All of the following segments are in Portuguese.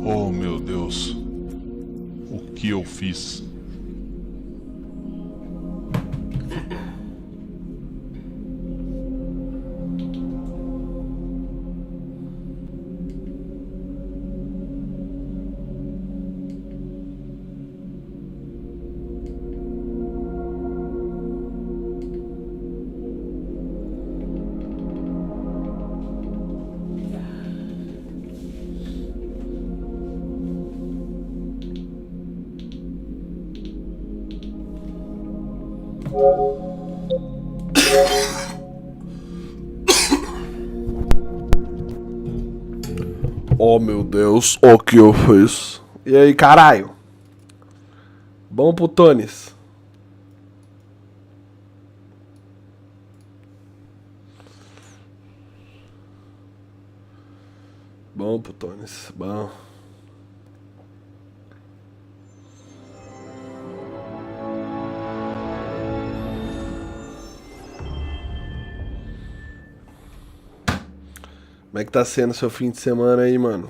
Oh, meu Deus. O que eu fiz? Oh, meu Deus, o que eu fiz? E aí, caralho? Bom pro Tones? Bom pro Tones, bom. Como é que tá sendo seu fim de semana aí, mano?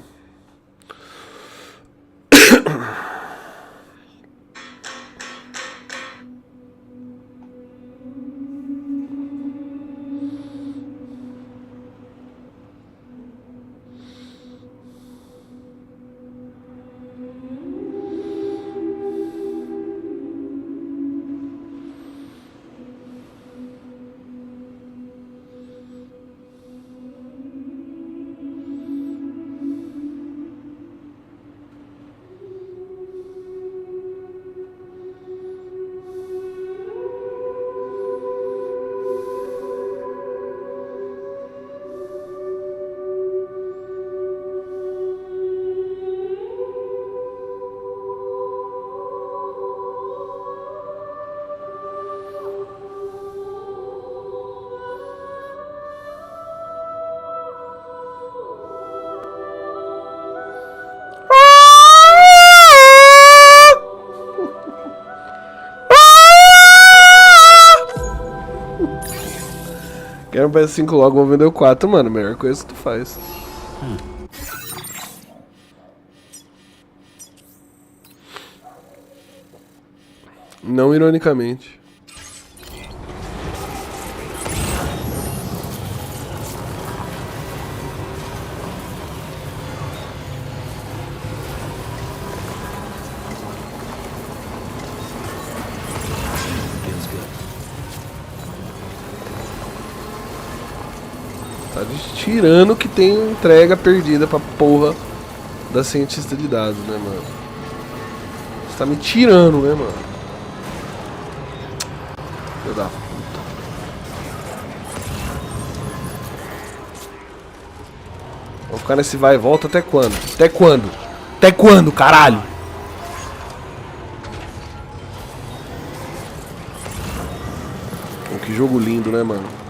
Quero um PS5 logo, vou vender o 4, mano. Melhor coisa que tu faz. Não ironicamente. Tá de tirando que tem entrega perdida pra porra da cientista de dados, né, mano? Você tá me tirando, né, mano? Filho da puta. Vou ficar nesse vai e volta até quando? Até quando? Até quando, caralho? Pô, que jogo lindo, né, mano?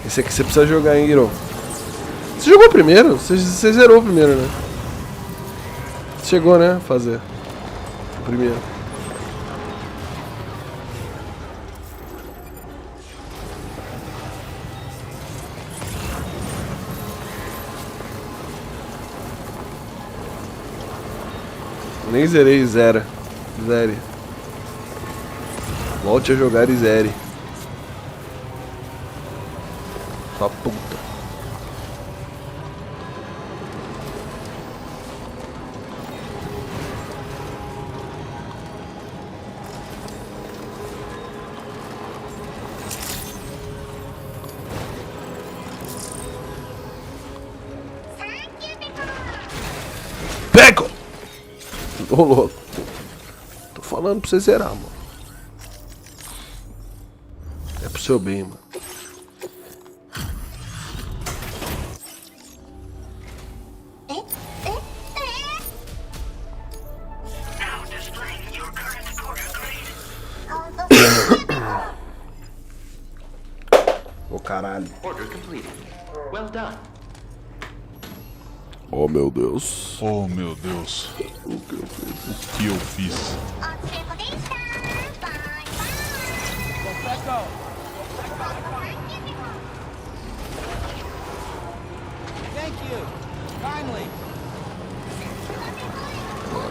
Esse aqui você precisa jogar, hein, Hiro? Você jogou primeiro? Você zerou primeiro, né? Você chegou, né, a fazer o primeiro. Nem zerei, zera. Zere. Volte a jogar e zere. Sua puta. Pego! Ô louco. Tô falando pra você zerar, mano. É pro seu bem, mano. Now displaying your current caralho. Order completed. Well done. Oh meu Deus. Oh meu Deus. O que eu fiz? O que eu fiz?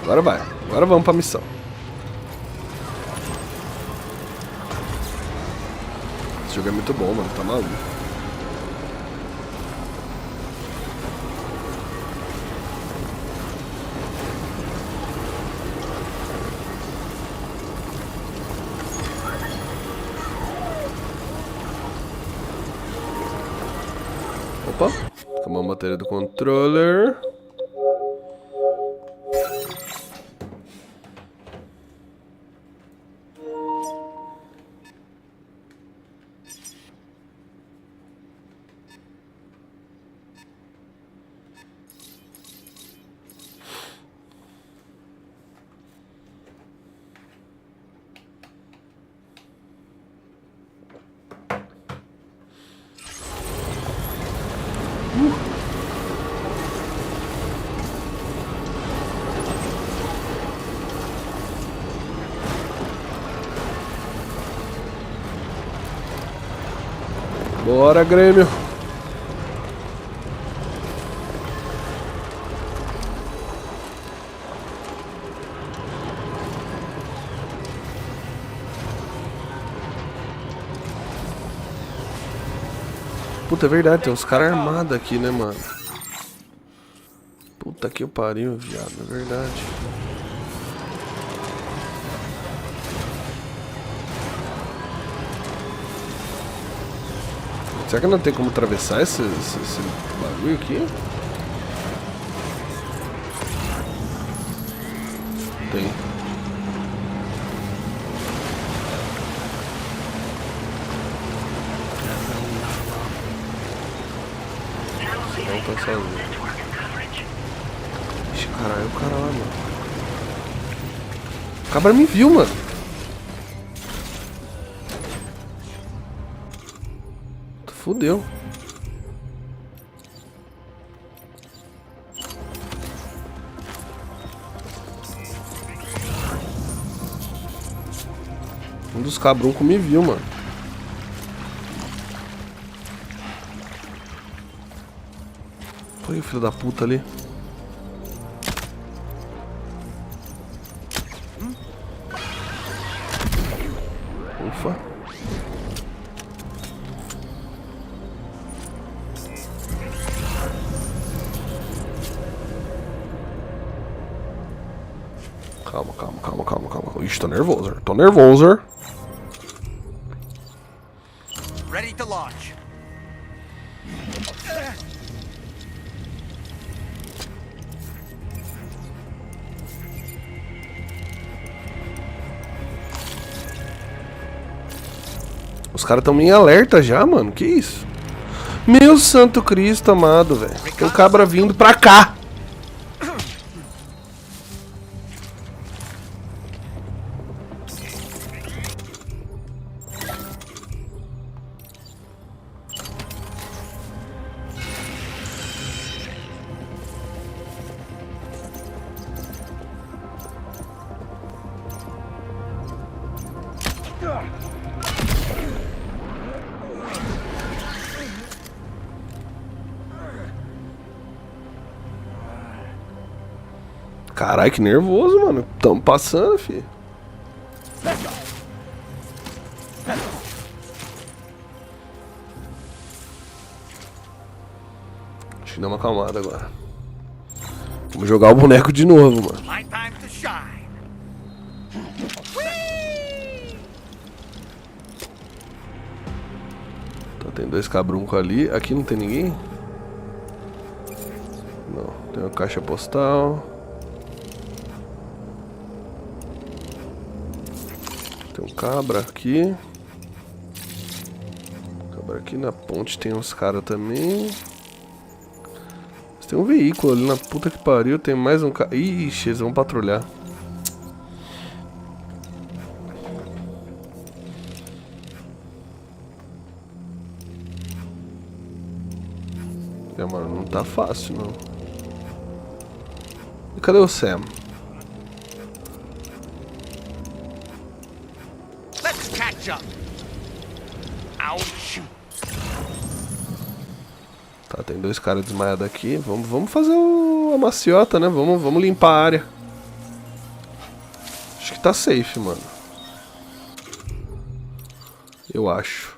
Agora vai. Agora vamos pra missão. Esse jogo é muito bom, mano. Tá maluco. Opa. Tomar a bateria do controller. Bora, Grêmio. Puta, é verdade, tem uns caras armados aqui, né, mano? Puta que pariu, viado, é verdade. Será que não tem como atravessar esse bagulho aqui? Tem. Não tá sozinho. Ixi, caralho, o cara lá, mano. O cabra me viu, mano. Fudeu. Um dos cabruncos me viu, mano. Foi o filho da puta ali. Ufa. Calma. Ixi, tô nervoso. Ready to launch. Os caras tão meio alerta já, mano. Que isso? Meu santo Cristo amado, velho. Tem um cabra vindo pra cá. Caralho, que nervoso, mano. Tamo passando, fi. Deixa eu dar uma acalmada agora. Vamos jogar o boneco de novo, mano. My time to shine. Tá, tem dois cabruncos ali. Aqui não tem ninguém? Não. Tem uma caixa postal. Tem um cabra aqui. Cabra aqui na ponte tem uns caras também. Mas tem um veículo ali na puta que pariu. Tem mais um cara. Ixi, eles vão patrulhar. É, mano, não tá fácil, não. E cadê o Sam? Let's catch up. Ouch. Tá, tem 2 caras desmaiados aqui. Vamos fazer a maciota, né? Vamos limpar a área. Acho que tá safe, mano. Eu acho.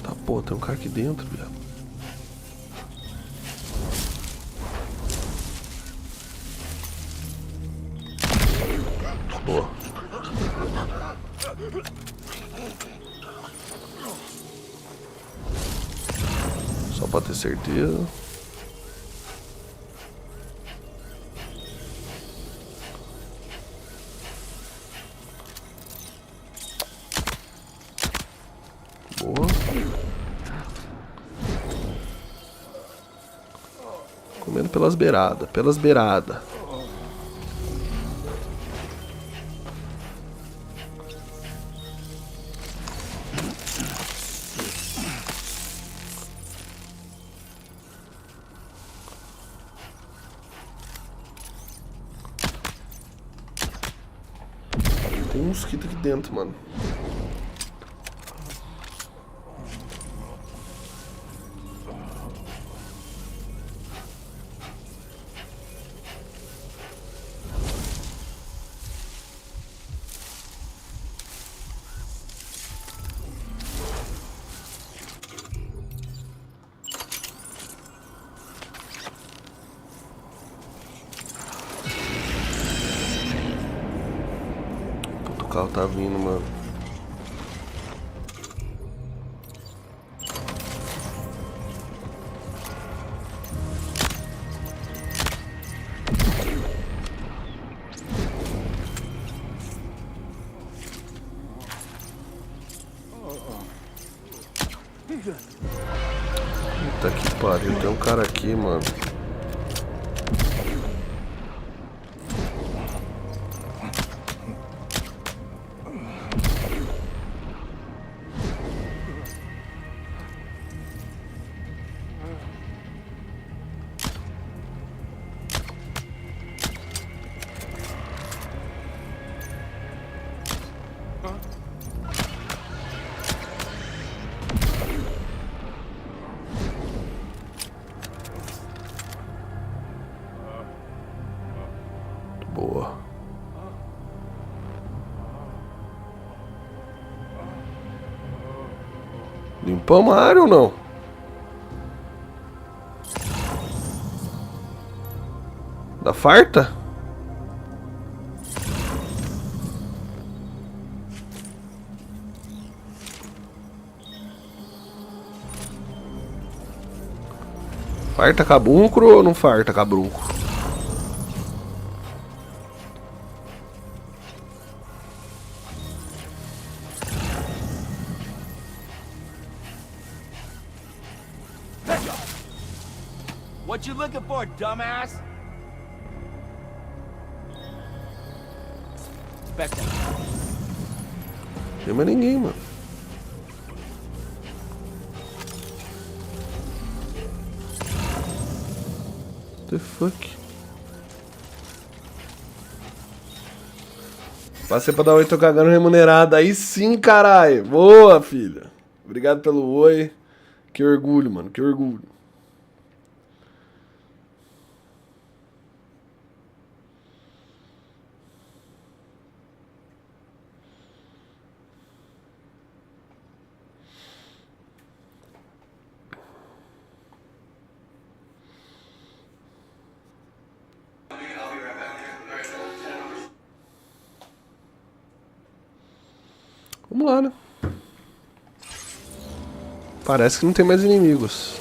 Tá, pô, tem um cara aqui dentro, viado. Boa. Só pra ter certeza. Boa. Comendo pelas beiradas, pelas beiradas. Tem um mosquito aqui dentro, mano. Puta, o carro tá vindo, mano. Puta que pariu, tem um cara aqui, mano. Boa. Limpamos a área ou não? Dá farta? Farta cabuncro ou não farta cabrunco? What you looking for, dumbass? Back down. Não tem mais ninguém, mano. What the fuck? Passei pra dar 8 cagando remunerado. Aí sim, caralho. Boa, filha. Obrigado pelo oi. Que orgulho, mano. Que orgulho. Vamos lá, né? Parece que não tem mais inimigos.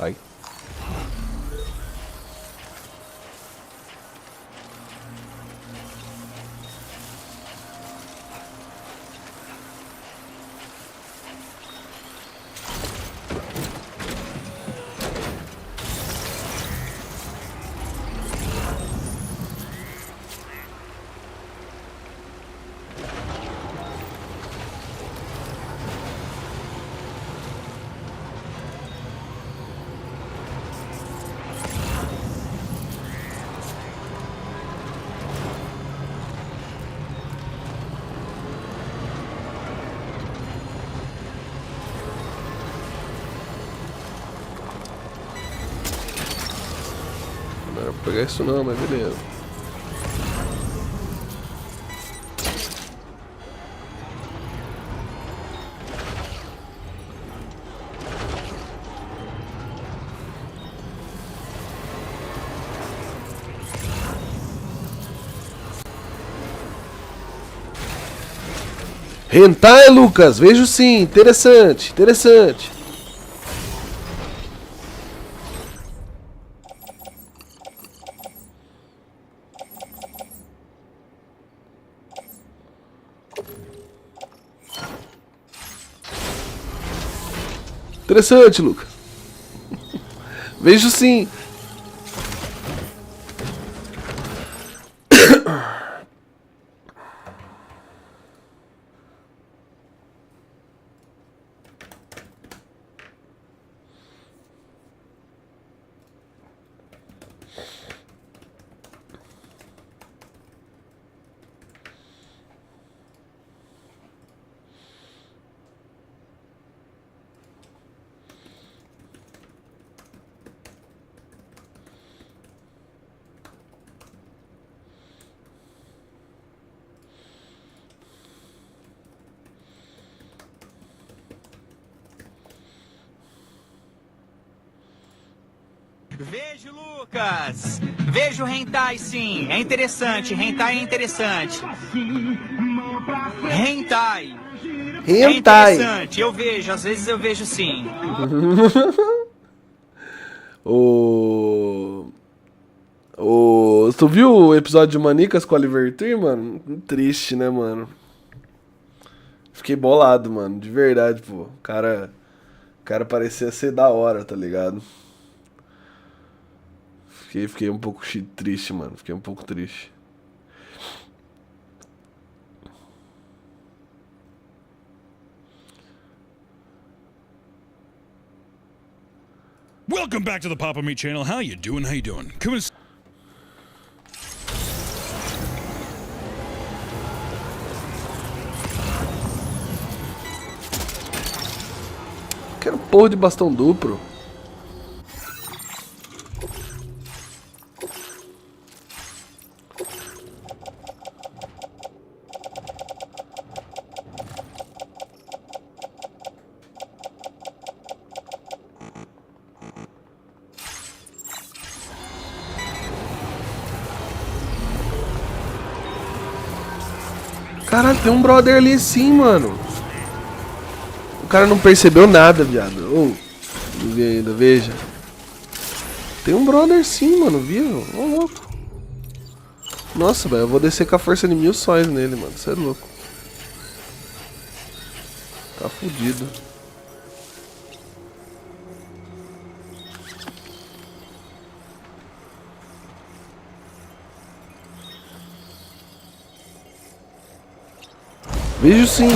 Ai. Não vou pegar isso não, mas beleza. Hentai, Lucas? Vejo sim. Interessante, interessante. Interessante, Lucas. Vejo sim. Vejo, Lucas! Vejo hentai, sim. É interessante. Hentai é interessante. Hentai. É Hentai. interessante. Eu vejo. Às vezes eu vejo, sim. Tu viu o episódio de Manicas com a Oliver Tree, mano? Triste, né, mano? Fiquei bolado, mano. De verdade, pô. O cara parecia ser da hora, tá ligado? Fiquei um pouco triste, mano. Fiquei um pouco triste. Welcome back to the Papa Meat channel. How you doing? How you doing? Come and Quero porra de bastão duplo. Caralho, tem um brother ali sim, mano. O cara não percebeu nada, viado. Não vi ainda, veja. Tem um brother sim, mano, viu? Ô, louco. Nossa, velho, eu vou descer com a força de 1000 sóis nele, mano. Você é louco. Tá fudido. Vejo sim.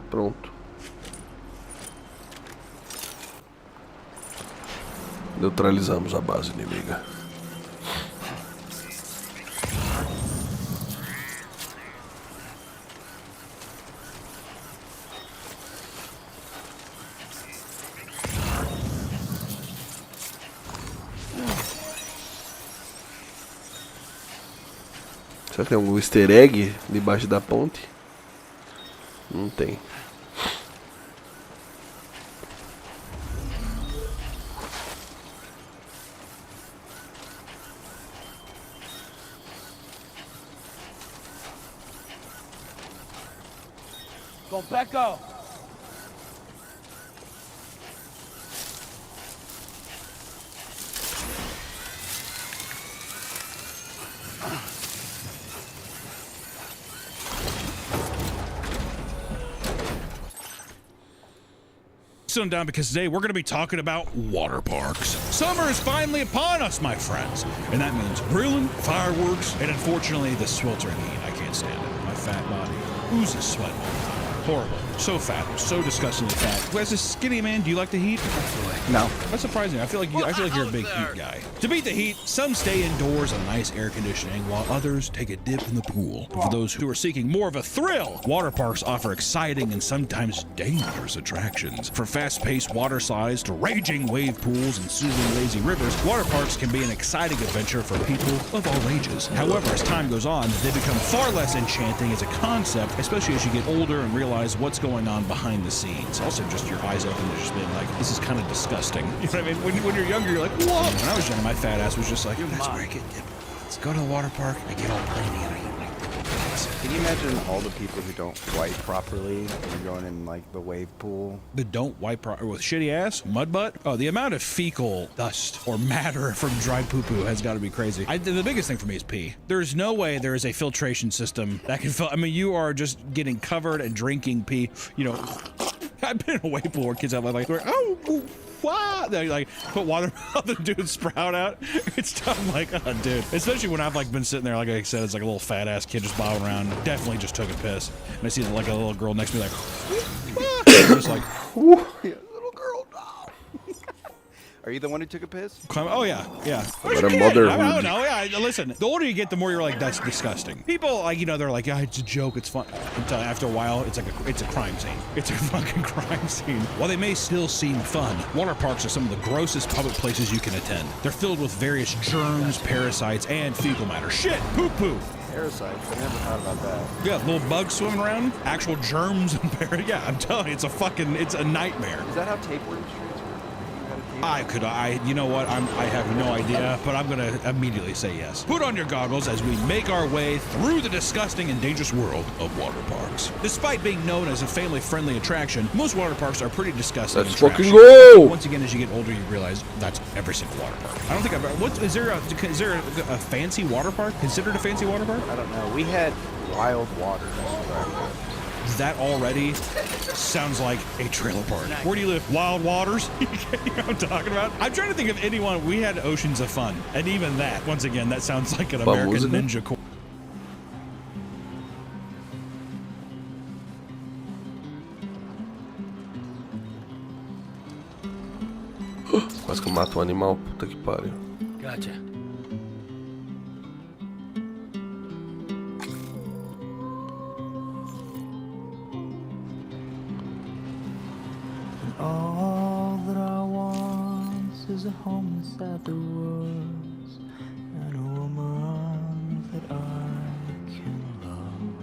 Pronto. Neutralizamos a base inimiga. Será que tem algum easter egg debaixo da ponte? Não tem. Go back up. sit down because today we're going to be talking about water parks. Summer is finally upon us, my friends. And that means grilling, fireworks, and unfortunately the sweltering heat. I can't stand it. My fat body oozes sweat all the time. Horrible. So fat. So disgustingly fat. As a skinny man, do you like the heat? No. That's surprising. I feel like you're a big heat guy. To beat the heat, some stay indoors on nice air conditioning, while others take a dip in the pool. But for those who are seeking more of a thrill, water parks offer exciting and sometimes dangerous attractions. From fast-paced water slides to raging wave pools and soothing lazy rivers, water parks can be an exciting adventure for people of all ages. However, as time goes on, they become far less enchanting as a concept, especially as you get older and realize what's going on behind the scenes. Also, just your eyes open and just being like, this is kind of disgusting. You know what I mean? When you're younger, you're like, whoa. When I was younger, my fat ass was just like, that's where I get dip. Let's go to the water park. I get all brainy and I eat like. Can you imagine all the people who don't wipe properly when you're going in like the wave pool? The don't wipe with shitty ass, mud butt. Oh, the amount of fecal dust or matter from dry poo poo has got to be crazy. The biggest thing for me is pee. There's no way there is a filtration system that can I mean, you are just getting covered and drinking pee. You know, I've been in a wave pool where kids have like, oh. Wow! They like put water on the dude sprout out. It's tough. I'm like, oh, dude. Especially when I've like been sitting there, like I said, it's like a little fat ass kid just bobbing around. Definitely just took a piss. And I see like a little girl next to me, like, just like, Yeah, little girl. No. Are you the one who took a piss? oh yeah, yeah. But a mother. I don't know. Yeah, listen. The older you get, the more you're like, that's disgusting. People like, you know, they're like, yeah, it's a joke, it's fun. Until after a while, it's a crime scene. It's a fucking crime scene. While they may still seem fun, water parks are some of the grossest public places you can attend. They're filled with various germs, parasites, and fecal matter. Shit, poo poo. Parasites. I never thought about that. Yeah, little bugs swimming around, actual germs and yeah, I'm telling you, it's a nightmare. Is that how tapeworm streets work? You know what? I have no idea, but I'm gonna immediately say yes. Put on your goggles as we make our way through the disgusting and dangerous world of water parks. Despite being known as a family-friendly attraction, most water parks are pretty disgusting. Let's fucking go! Once again, as you get older, you realize that's every single water park. I don't think is there a fancy water park? Considered a fancy water park? I don't know. We had wild water. That already sounds like a trailer park. Where do you live? Wild Waters? You know what I'm talking about? I'm trying to think of anyone. We had Oceans of Fun. And even that, once again, that sounds like an American Ninja Corps. Quase que eu mato um animal, puta que pariu. Gotcha. All that I want is a home inside the woods and a woman that I can love.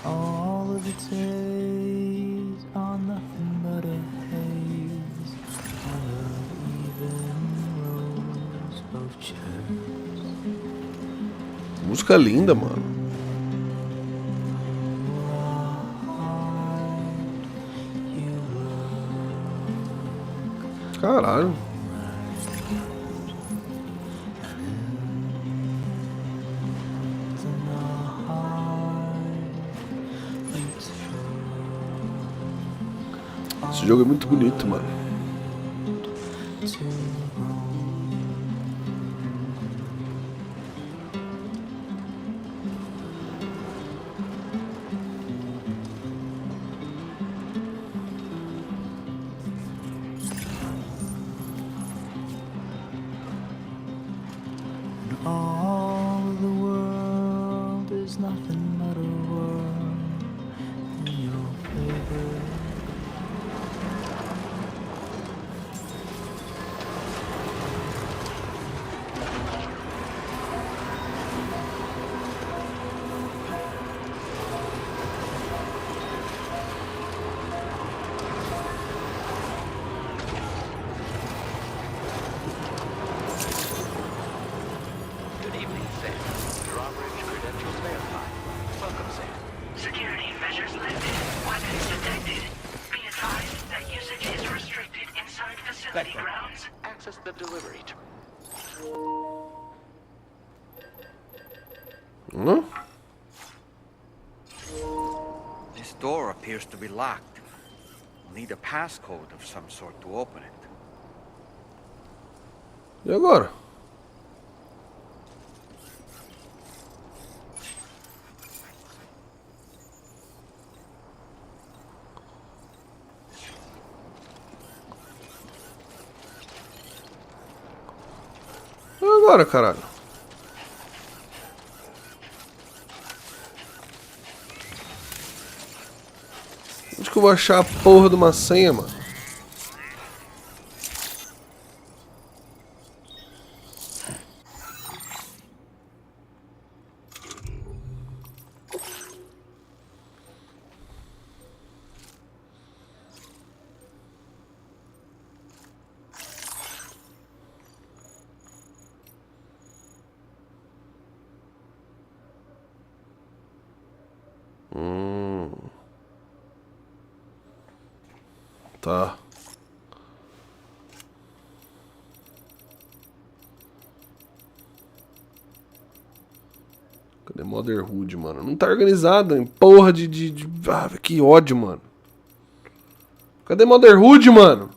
All of its days are nothing but a haze. I love even rows of chairs. Música linda, mano. Caralho. Esse jogo é muito bonito, mano. All the world is nothing but a world in your favor. Good evening, Sam. Drawbridge credentials verified. Welcome, Sam. Security measures lifted. Weapons detected. Be advised that usage is restricted inside facility grounds. Access the delivery. Hã? This door appears to be locked. We'll need a passcode of some sort to open it. E agora? agora, caralho? Onde que eu vou achar a porra de uma senha, mano? Tá. Cadê Motherhood, mano? Não tá organizado em porra de... Ah, que ódio, mano. Cadê Motherhood, mano?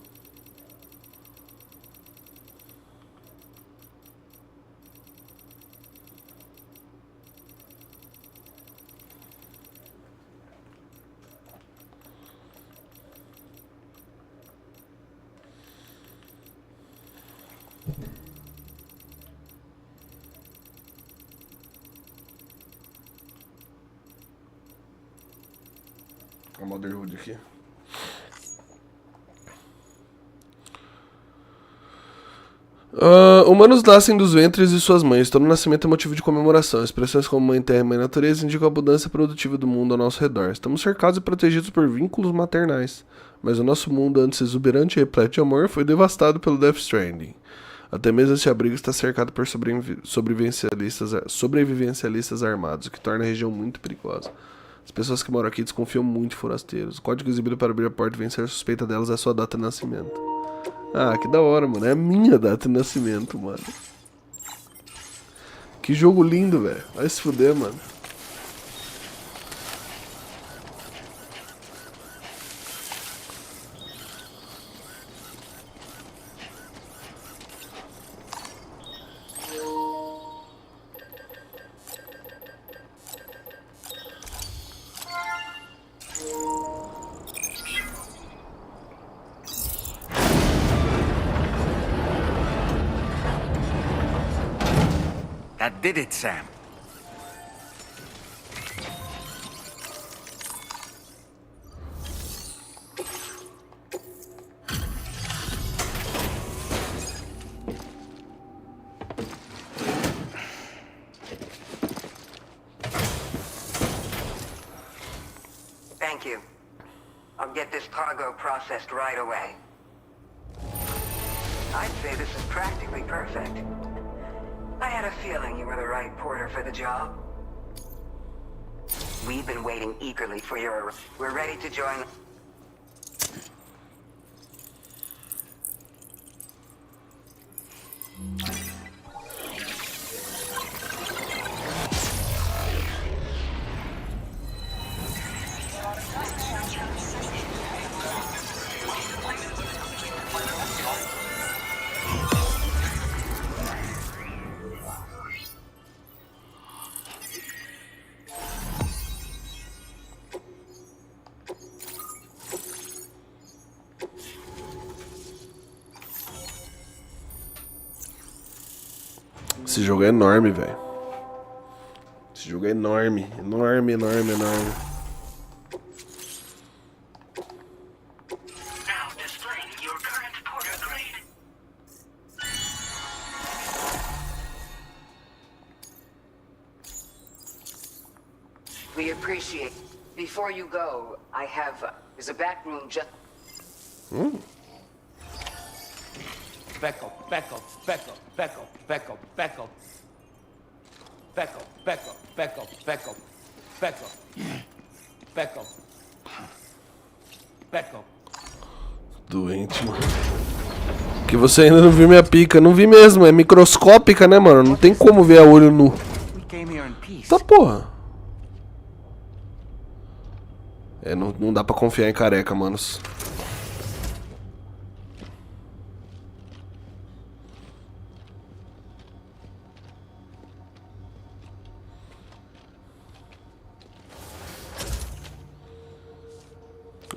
A Motherhood aqui. Humanos nascem dos ventres de suas mães. Todo nascimento é motivo de comemoração. Expressões como mãe terra e mãe natureza indicam a abundância produtiva do mundo ao nosso redor. Estamos cercados e protegidos por vínculos maternais. Mas o nosso mundo, antes exuberante e repleto de amor, foi devastado pelo Death Stranding. Até mesmo esse abrigo está cercado por sobrevivencialistas armados, o que torna a região muito perigosa. As pessoas que moram aqui desconfiam muito de forasteiros. O código exibido para abrir a porta e vencer a suspeita delas é a sua data de nascimento. Ah, que da hora, mano. É a minha data de nascimento, mano. Que jogo lindo, velho. Vai se fuder, mano. That did it, Sam. Thank you. I'll get this cargo processed right away. I'd say this is practically perfect. I had a feeling you were the right porter for the job. We've been waiting eagerly for your... We're ready to join... Esse jogo é enorme, velho. Esse jogo é enorme. Enorme, enorme, enorme. Now displaying your current porter grade. We appreciate... Before you go, I have... There's a back room just... Back up, back up, back up, back up, back up, back up. Back up, back up, back up, back up, back up. Back up. Back up. Doente, mano. Que você ainda não viu minha pica. Não vi mesmo, é microscópica, né, mano? Não tem como ver a olho nu. We came here in peace. Tá porra. É, não dá pra confiar em careca, manos.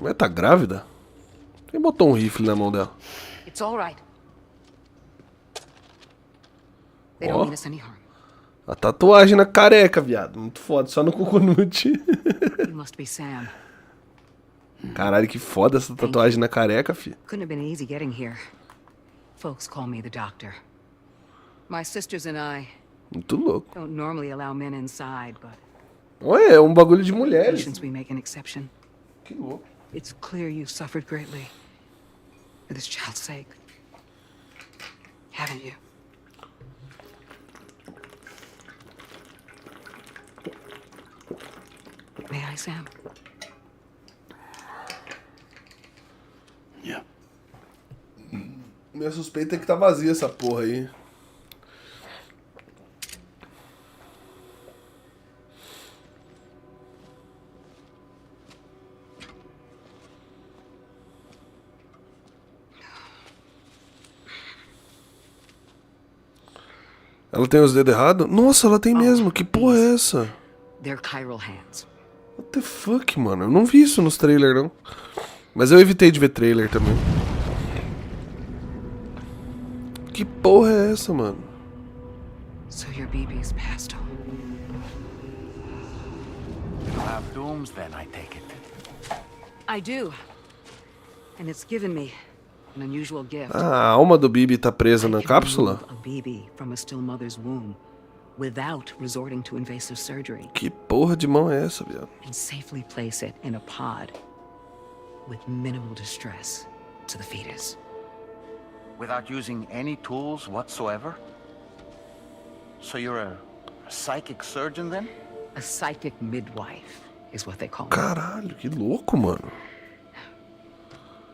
Mas tá grávida? Quem botou um rifle na mão dela? It's all right. They don't mean us any harm. A tatuagem na careca, viado. Muito foda, só no coconut. You must be Sam. Caralho, que foda essa tatuagem na careca, fi. Couldn't have been easy getting here. Folks call me the doctor. My sisters and I Muito louco. don't normally allow men inside, but Ué, é um bagulho de mulheres. patients we make an exception. Que louco. It's clear you suffered greatly for this child's sake. Haven't you? May I, Sam? Yeah. Minha suspeita é que tá vazia essa porra aí. Ela tem os dedos errados? Nossa, ela tem mesmo. Que porra é essa? They're chiral hands. What the fuck, mano? Eu não vi isso nos trailers, não. Mas eu evitei de ver trailer também. Que porra é essa, mano? So your BB's passed on. You have dooms then, I take it. I do. And it's given me an unusual gift. Ah, a alma do Bibi tá presa na cápsula? A BB from a still mother's womb without resorting to invasive surgery. Que porra de mão é essa, viado? And safely place it in a pod with minimal distress to the fetus. Without using any tools whatsoever? So you're a psychic surgeon then? A psychic midwife is what they call me. Caralho, que louco, mano.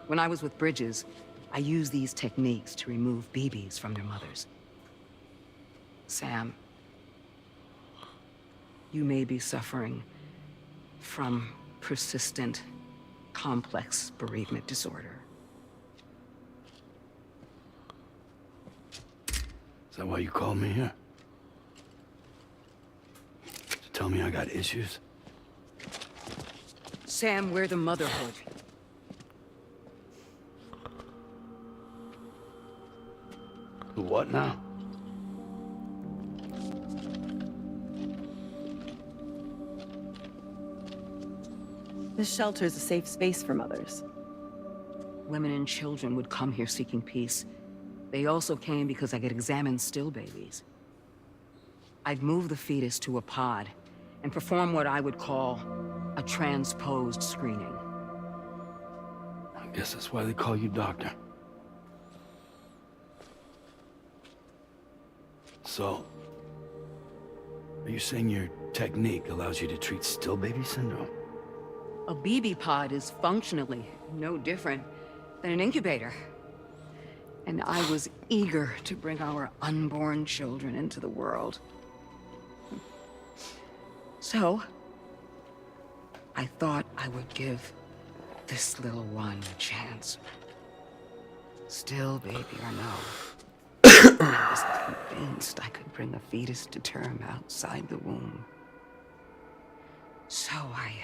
When I was with Bridges, I used these techniques to remove BBs from their mothers. Sam, you may be suffering from persistent, complex bereavement disorder. Is that why you called me here? To tell me I got issues? Sam, we're the motherhood. The what now? This shelter is a safe space for mothers. Women and children would come here seeking peace. They also came because I could examine still babies. I'd move the fetus to a pod and perform what I would call a transposed screening. I guess that's why they call you doctor. So, are you saying your technique allows you to treat still baby syndrome? A BB pod is functionally no different than an incubator. And I was eager to bring our unborn children into the world. So, I thought I would give this little one a chance. Still baby or no. I was convinced I could bring a fetus to term outside the womb. So I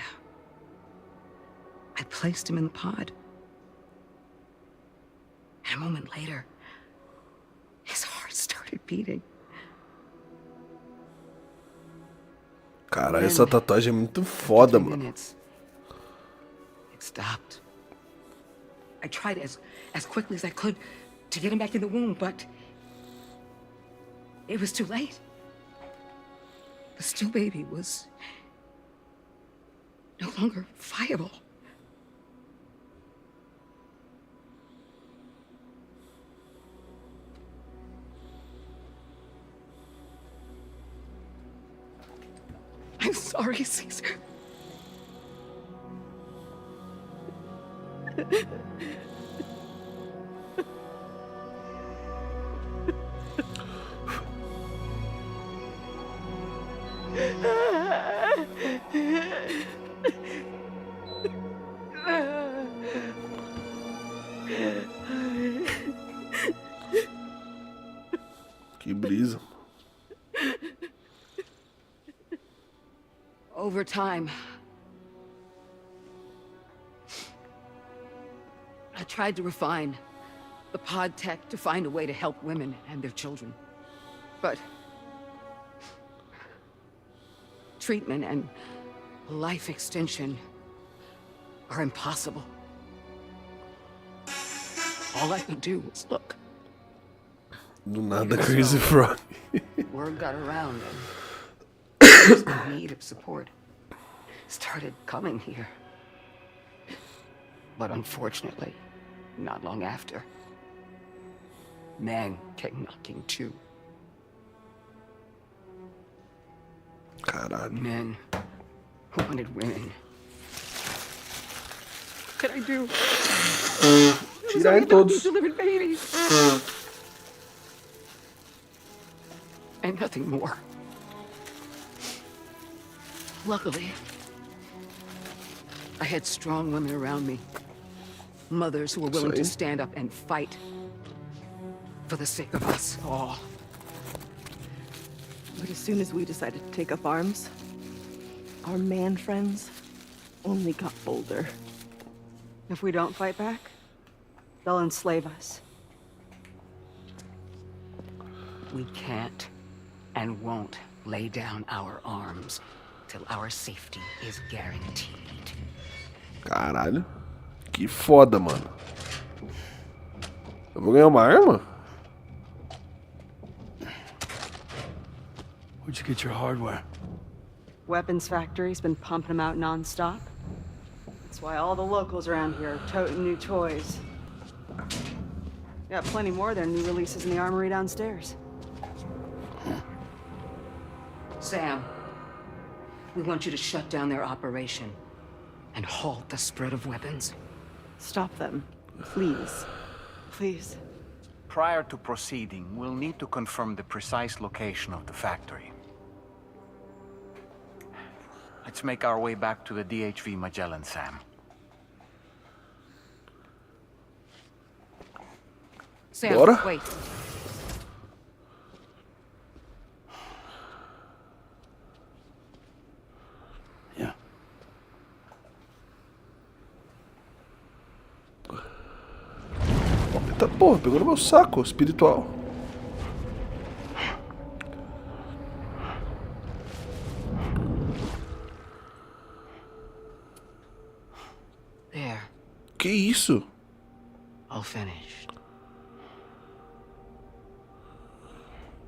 placed him in the pod. And a moment later, his heart started beating. Caralho, essa tatuagem é muito foda, mano. It stopped. I tried as quickly as I could to get him back in the womb, but it was too late. The still baby was no longer viable. I'm sorry, Caesar. Que brisa. Over time, I tried to refine the pod tech to find a way to help women and their children. But treatment and life extension are impossible. All I could do was look. Do nada, Crazy Frog. Word got around and those in need of support started coming here. But unfortunately, not long after, men came knocking too. Caralho. Men who wanted women. What could I do? Tirar em todos. Delivered babies. And nothing more. Luckily, I had strong women around me. Mothers who were willing to stand up and fight for the sake of us all. But as soon as we decided to take up arms, our man friends only got bolder. If we don't fight back, they'll enslave us. We can't and won't lay down our arms till our safety is guaranteed. Caralho. Que foda, mano. Eu vou ganhar uma arma? Where'd you get your hardware? Weapons factory's been pumping them out non-stop. That's why all the locals around here are toting new toys. Got plenty more of their new releases in the armory downstairs. Sam, we want you to shut down their operation and halt the spread of weapons. Stop them, please. Please. Prior to proceeding, we'll need to confirm the precise location of the factory. Let's make our way back to the DHV Magellan, Sam. Sam, Bora? wait. Yeah. Eita porra, pegou no meu saco espiritual. There, Que isso? all finished.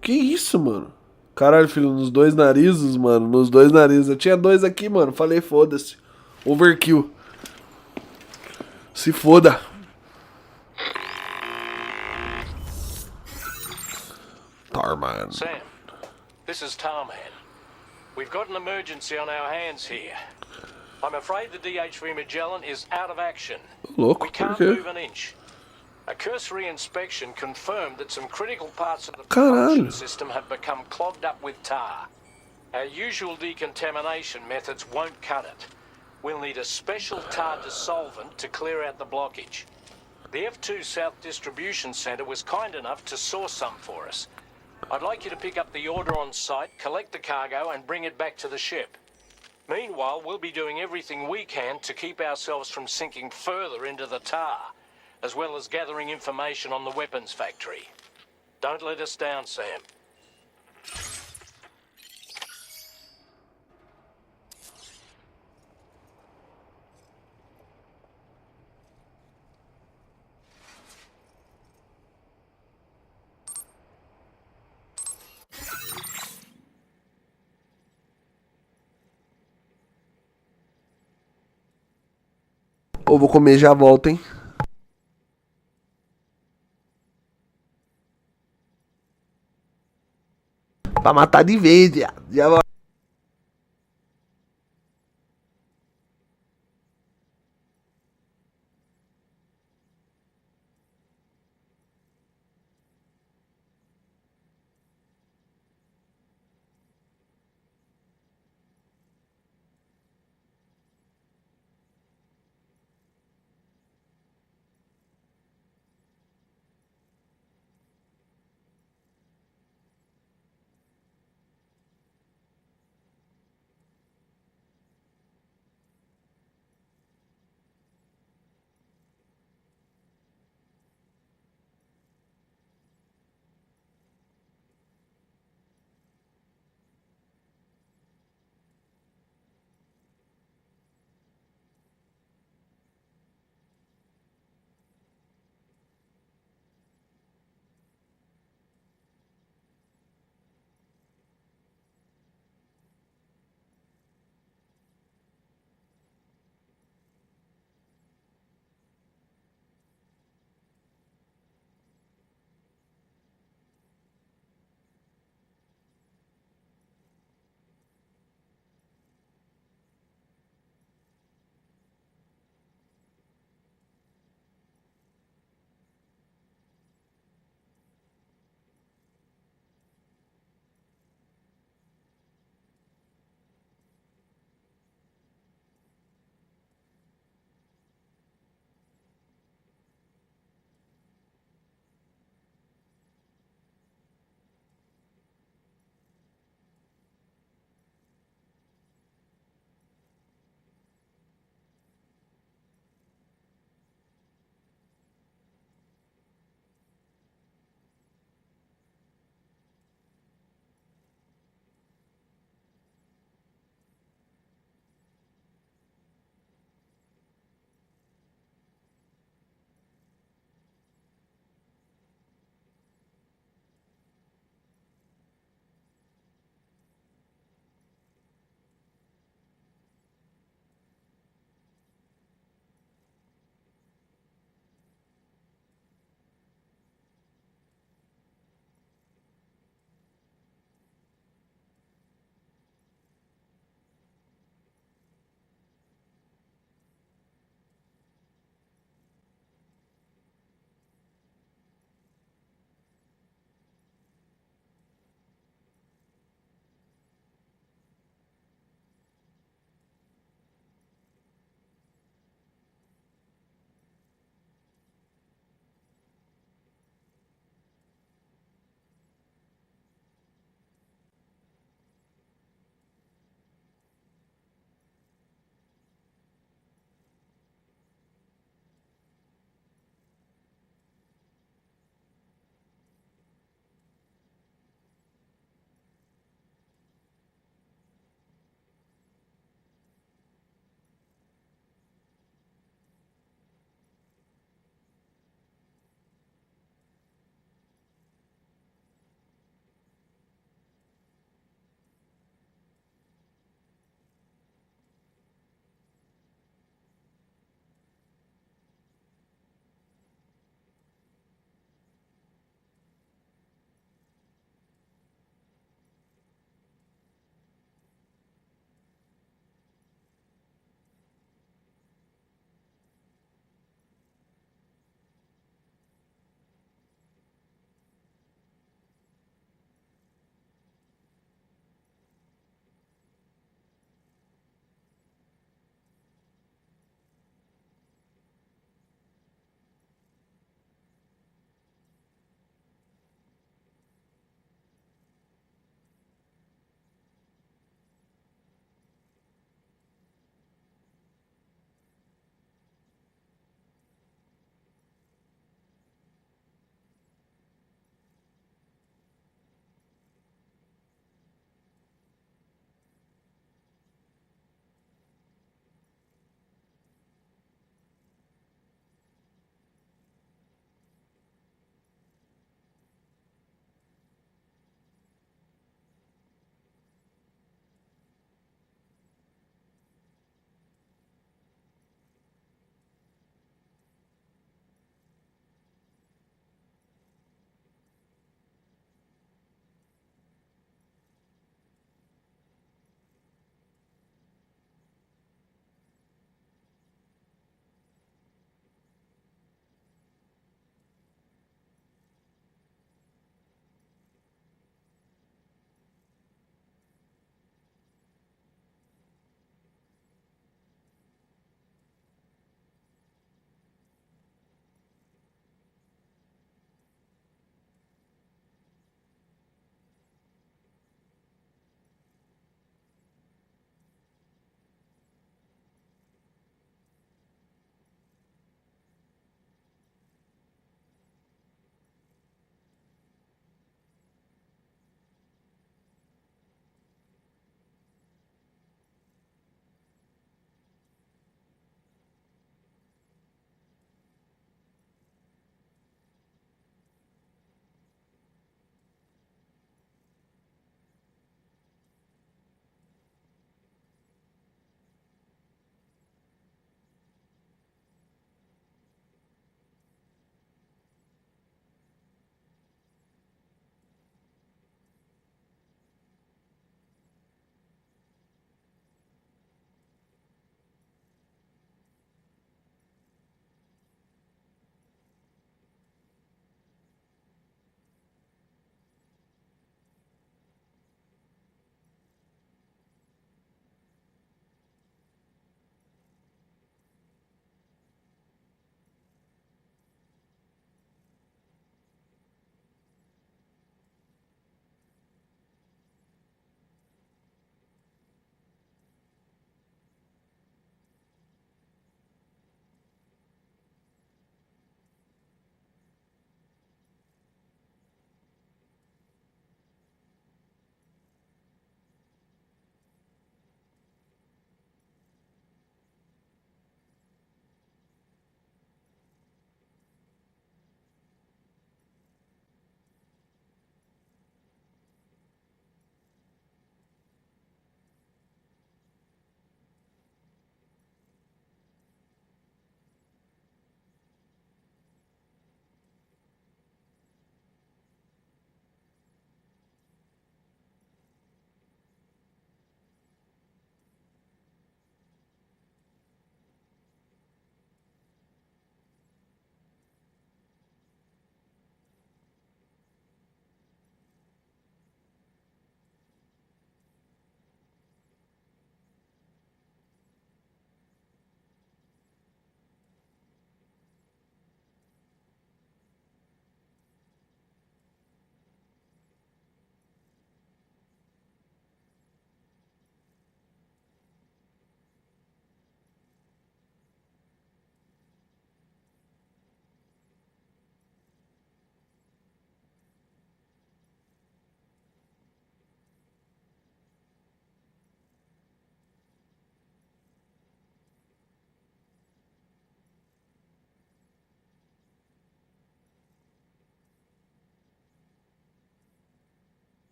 Que isso, mano? Caralho, filho, nos dois narizes, mano. Nos dois narizes. Eu tinha dois aqui, mano. Falei, foda-se. Overkill. Se foda. Tarman. Sam, this is Tarman. We've got an emergency on our hands here. I'm afraid the DHV Magellan is out of action. Look, we can't okay. move an inch. A cursory inspection confirmed that some critical parts of the Caralho. propulsion system have become clogged up with tar. Our usual decontamination methods won't cut it. We'll need a special tar dissolvent to clear out the blockage. The F2 South Distribution Centre was kind enough to source some for us. I'd like you to pick up the order on site, collect the cargo, and bring it back to the ship. Meanwhile, we'll be doing everything we can to keep ourselves from sinking further into the tar, as well as gathering information on the weapons factory. Don't let us down, Sam. Ou vou comer já volto, hein? Pra matar de vez, viado. Já volto.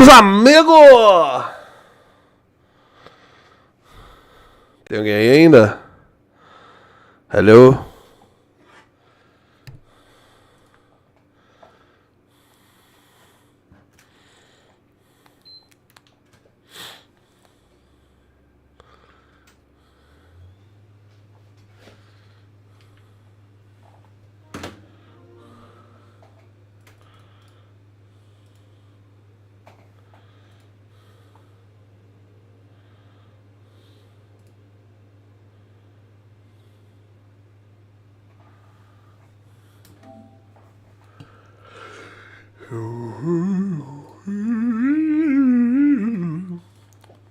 Vamos, amigo! Tem alguém aí ainda? Hello?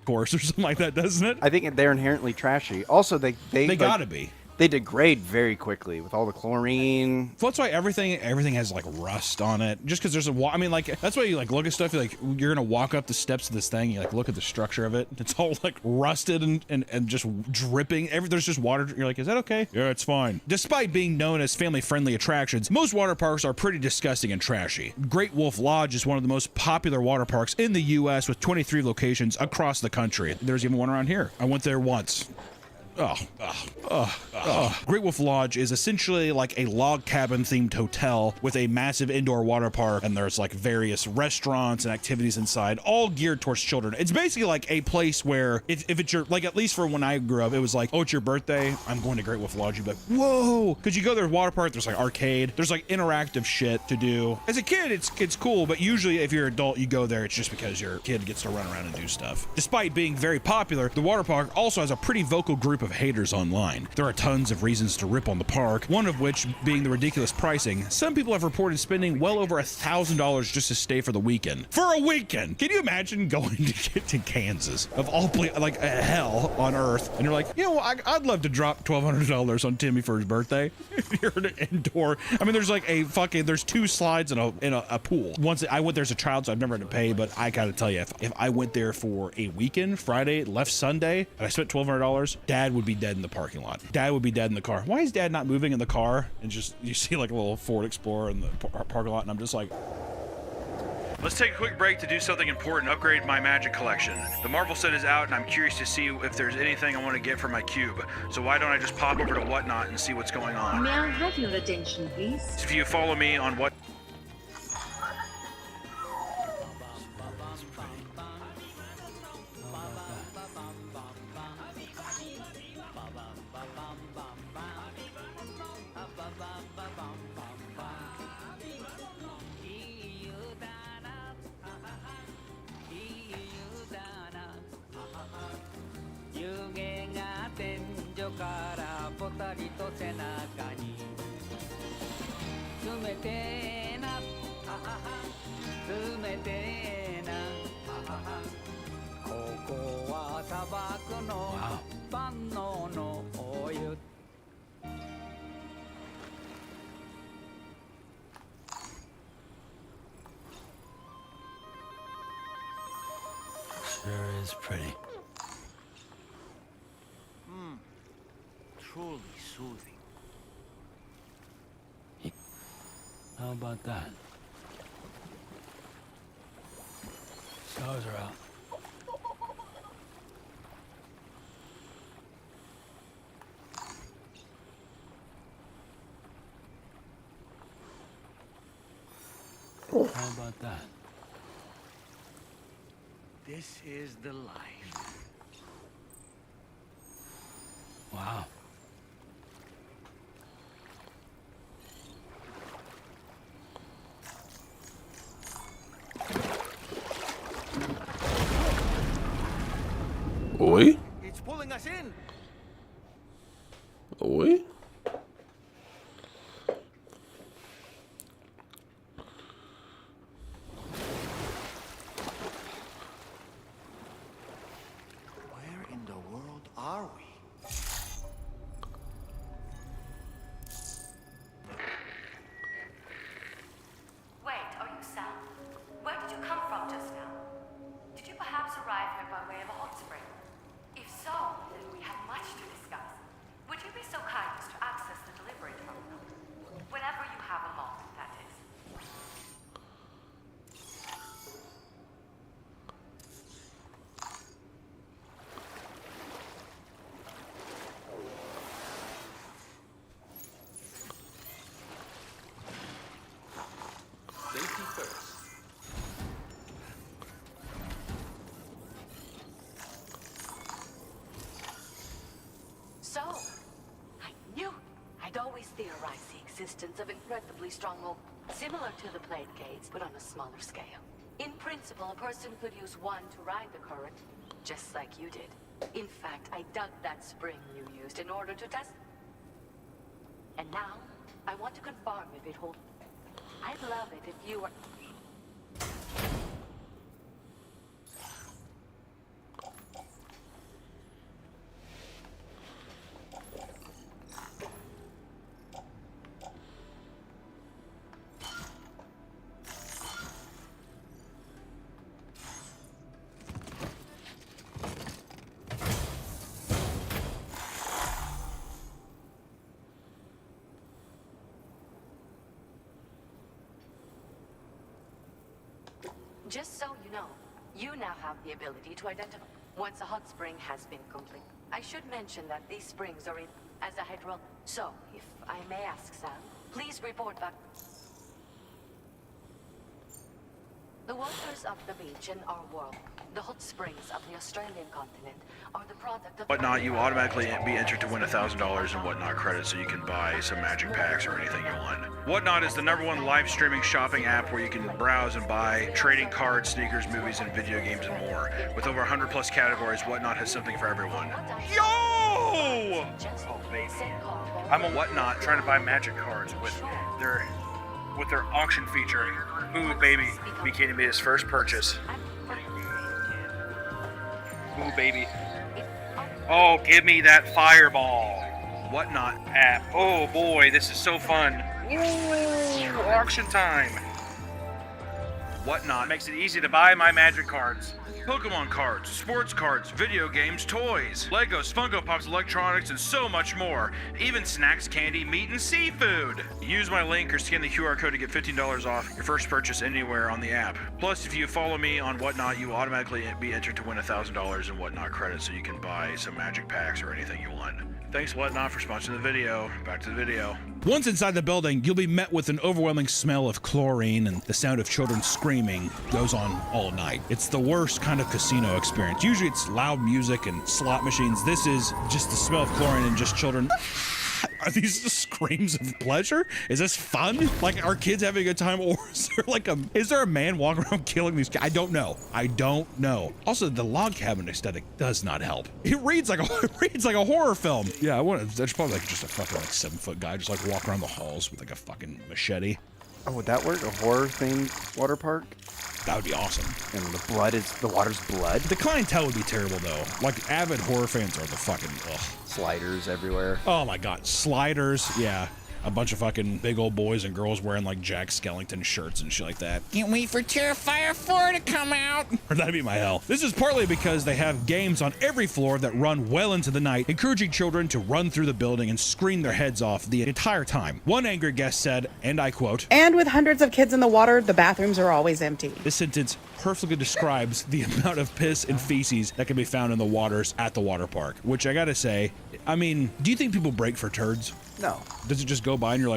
Course or something like that, doesn't it? I think they're inherently trashy. Also, they like, gotta be. They degrade very quickly with all the chlorine. That's why everything has like rust on it. Just because there's I mean, like that's why you like look at stuff. You're gonna walk up the steps of this thing. You like look at the structure of it. It's all like rusted and just dripping. There's just water. You're like, is that okay? Yeah, it's fine. Despite being known as family-friendly attractions, most water parks are pretty disgusting and trashy. Great Wolf Lodge is one of the most popular water parks in the U.S. with 23 locations across the country. There's even one around here. I went there once. Great Wolf Lodge is essentially like a log cabin themed hotel with a massive indoor water park, and there's like various restaurants and activities inside, all geared towards children. It's basically like a place where if it's your, like at least for when I grew up, it was like, oh, it's your birthday, I'm going to Great Wolf Lodge. You'd be like, whoa, because you go there, water park, there's like arcade, there's like interactive shit to do. As a kid, it's cool, but usually if you're an adult, you go there, it's just because your kid gets to run around and do stuff. Despite being very popular, the water park also has a pretty vocal group of haters online. There are tons of reasons to rip on the park, one of which being the ridiculous pricing. Some people have reported spending well over $1,000 just to stay for the weekend. For a weekend! Can you imagine going to get to Kansas, of all places, like hell on earth, and you're like, you know, I'd love to drop $1,200 on Timmy for his birthday. If you're an indoor, I mean, there's like there's 2 slides and a pool. Once I went there as a child, so I've never had to pay, but I gotta tell you, if I went there for a weekend, Friday, left Sunday, and I spent $1,200, Dad would be dead in the parking lot. Dad would be dead in the car. Why is Dad not moving in the car? And just, you see like a little Ford Explorer in the parking lot, and I'm just like, let's take a quick break to do something important, upgrade my Magic collection. The Marvel set is out, and I'm curious to see if there's anything I want to get for my cube. So why don't I just pop over to Whatnot and see what's going on? May I have your attention, please? If you follow me on what... Sure is pretty. Truly soothing. How about that? Stars are out. How about that? This is the life. Wow. Oi? It's pulling us in. Oi? Where in the world are we? Wait, are you Sam? Where did you come from just now? Did you perhaps arrive here by way of a hot spring? If so, then we have theorize the existence of incredibly strong similar to the plague gates, but on a smaller scale. In principle, a person could use one to ride the current, just like you did. In fact, I dug that spring you used in order to test. And now, I want to confirm if it holds. I'd love it if you were... Just so you know, you now have the ability to identify once a hot spring has been complete. I should mention that these springs are in as a hydro. So, if I may ask, Sam, please report back. The waters of the beach in our world, the hot springs of the Australian continent, are the product of... Whatnot, you automatically be entered to win $1,000 in Whatnot credits so you can buy some magic packs or anything you want. Whatnot is the #1 live streaming shopping app where you can browse and buy trading cards, sneakers, movies, and video games and more. With over 100 plus categories, Whatnot has something for everyone. Yo! Oh, baby. I'm on Whatnot trying to buy magic cards with their auction feature. Ooh, baby. BK made his first purchase. Ooh, baby. Oh, give me that fireball. Whatnot app. Oh boy, this is so fun. Ooh, auction time. Whatnot makes it easy to buy my magic cards. Pokemon cards, sports cards, video games, toys, Legos, Funko Pops, electronics, and so much more. Even snacks, candy, meat, and seafood. Use my link or scan the QR code to get $15 off your first purchase anywhere on the app. Plus, if you follow me on Whatnot, you will automatically be entered to win $1,000 in Whatnot credits so you can buy some magic packs or anything you want. Thanks Whatnot for sponsoring the video. Back to the video. Once inside the building, you'll be met with an overwhelming smell of chlorine, and the sound of children screaming goes on all night. It's the worst kind of casino experience. Usually it's loud music and slot machines. This is just the smell of chlorine and just children. Are these the screams of pleasure? Is this fun? Like, are kids having a good time, or is there a man walking around killing these kids? I don't know. I don't know. Also, the log cabin aesthetic does not help. It reads like a horror film. Yeah, there's probably like just a fucking like 7-foot guy just like walk around the halls with like a fucking machete. Oh, would that work? A horror themed water park? That would be awesome. And the water's blood? The clientele would be terrible though. Like, avid horror fans are the fucking ugh. Sliders everywhere. Oh my god, sliders, yeah. A bunch of fucking big old boys and girls wearing like Jack Skellington shirts and shit like that. Can't wait for Terrifier 4 to come out. Or that'd be my hell. This is partly because they have games on every floor that run well into the night, encouraging children to run through the building and scream their heads off the entire time. One angry guest said, and I quote, "And with hundreds of kids in the water, the bathrooms are always empty." This sentence perfectly describes the amount of piss and feces that can be found in the waters at the water park, which I gotta say, I mean, do you think people break for turds? No. Does it just go by and you're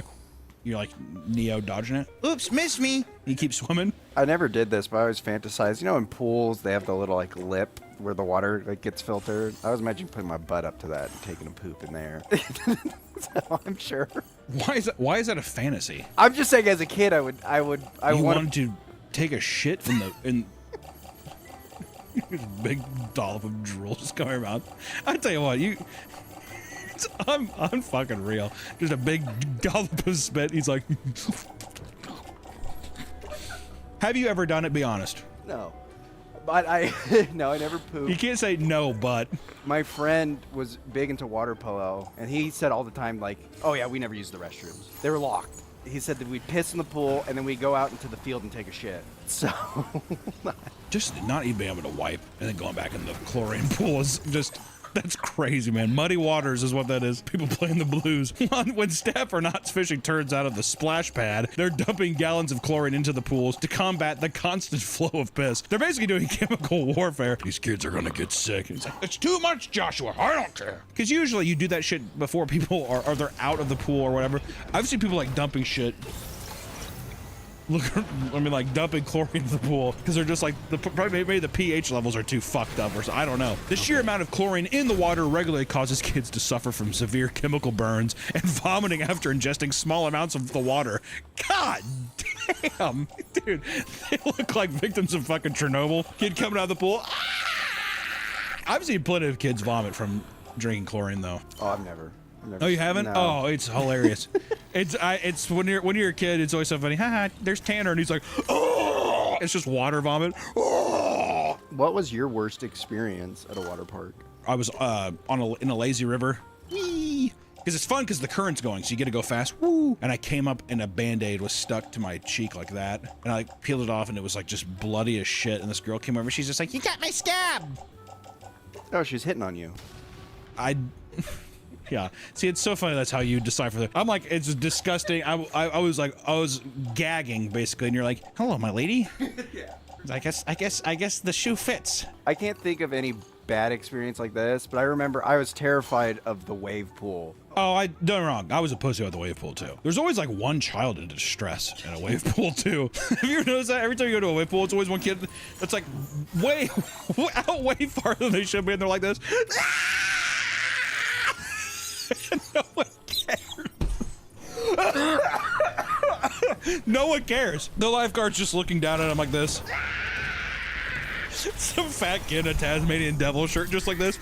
like Neo dodging it? Oops, missed me. You keep swimming. I never did this, but I always fantasized. You know, in pools, they have the little like lip where the water like gets filtered. I was imagining putting my butt up to that and taking a poop in there. So I'm sure. Why is that a fantasy? I'm just saying, as a kid, I wanted to take a shit in big dollop of drool just coming out. I tell you what, I'm fucking real. Just a big dollop of spit. He's like, have you ever done it? Be honest. No. But no, I never pooped. You can't say no, but. My friend was big into water polo, and he said all the time, like, oh yeah, we never used the restrooms. They were locked. He said that we'd piss in the pool, and then we'd go out into the field and take a shit. So. Just not even being able to wipe, and then going back in the chlorine pool is just. That's crazy, man. Muddy waters is what that is. People playing the blues. When staff are not fishing turds out of the splash pad, they're dumping gallons of chlorine into the pools to combat the constant flow of piss. They're basically doing chemical warfare. These kids are gonna get sick. It's like, it's too much, Joshua. I don't care. Because usually you do that shit before people are they're out of the pool or whatever. I've seen people like dumping shit like dumping chlorine into the pool because they're just like probably maybe the pH levels are too fucked up or so. I don't know. The sheer amount of chlorine in the water regularly causes kids to suffer from severe chemical burns and vomiting after ingesting small amounts of the water. God damn, dude, they look like victims of fucking Chernobyl. Kid coming out of the pool. I've seen plenty of kids vomit from drinking chlorine though. Oh, I've never. Oh, you haven't? No. Oh, it's hilarious. It's when you're a kid, it's always so funny. Haha, there's Tanner, and he's like, oh, it's just water vomit. Oh. What was your worst experience at a water park? I was in a lazy river. Whee! Because it's fun because the current's going, so you get to go fast. Woo! And I came up and a Band-Aid was stuck to my cheek like that, and I like peeled it off, and it was like just bloody as shit. And this girl came over, she's just like, "You got my scab." Oh, she's hitting on you. Yeah. See, it's so funny. That's how you decipher that. I'm like, it's disgusting. I was gagging basically, and you're like, "Hello, my lady." Yeah. I guess the shoe fits. I can't think of any bad experience like this, but I remember I was terrified of the wave pool. Oh, I done wrong. I was a pussy at the wave pool too. There's always like one child in distress in a wave pool too. Have you ever noticed that? Every time you go to a wave pool, it's always one kid that's like way farther than they should be, and they're like this. No one cares. No one cares. The lifeguard's just looking down at him like this. Some fat kid in a Tasmanian devil shirt just like this.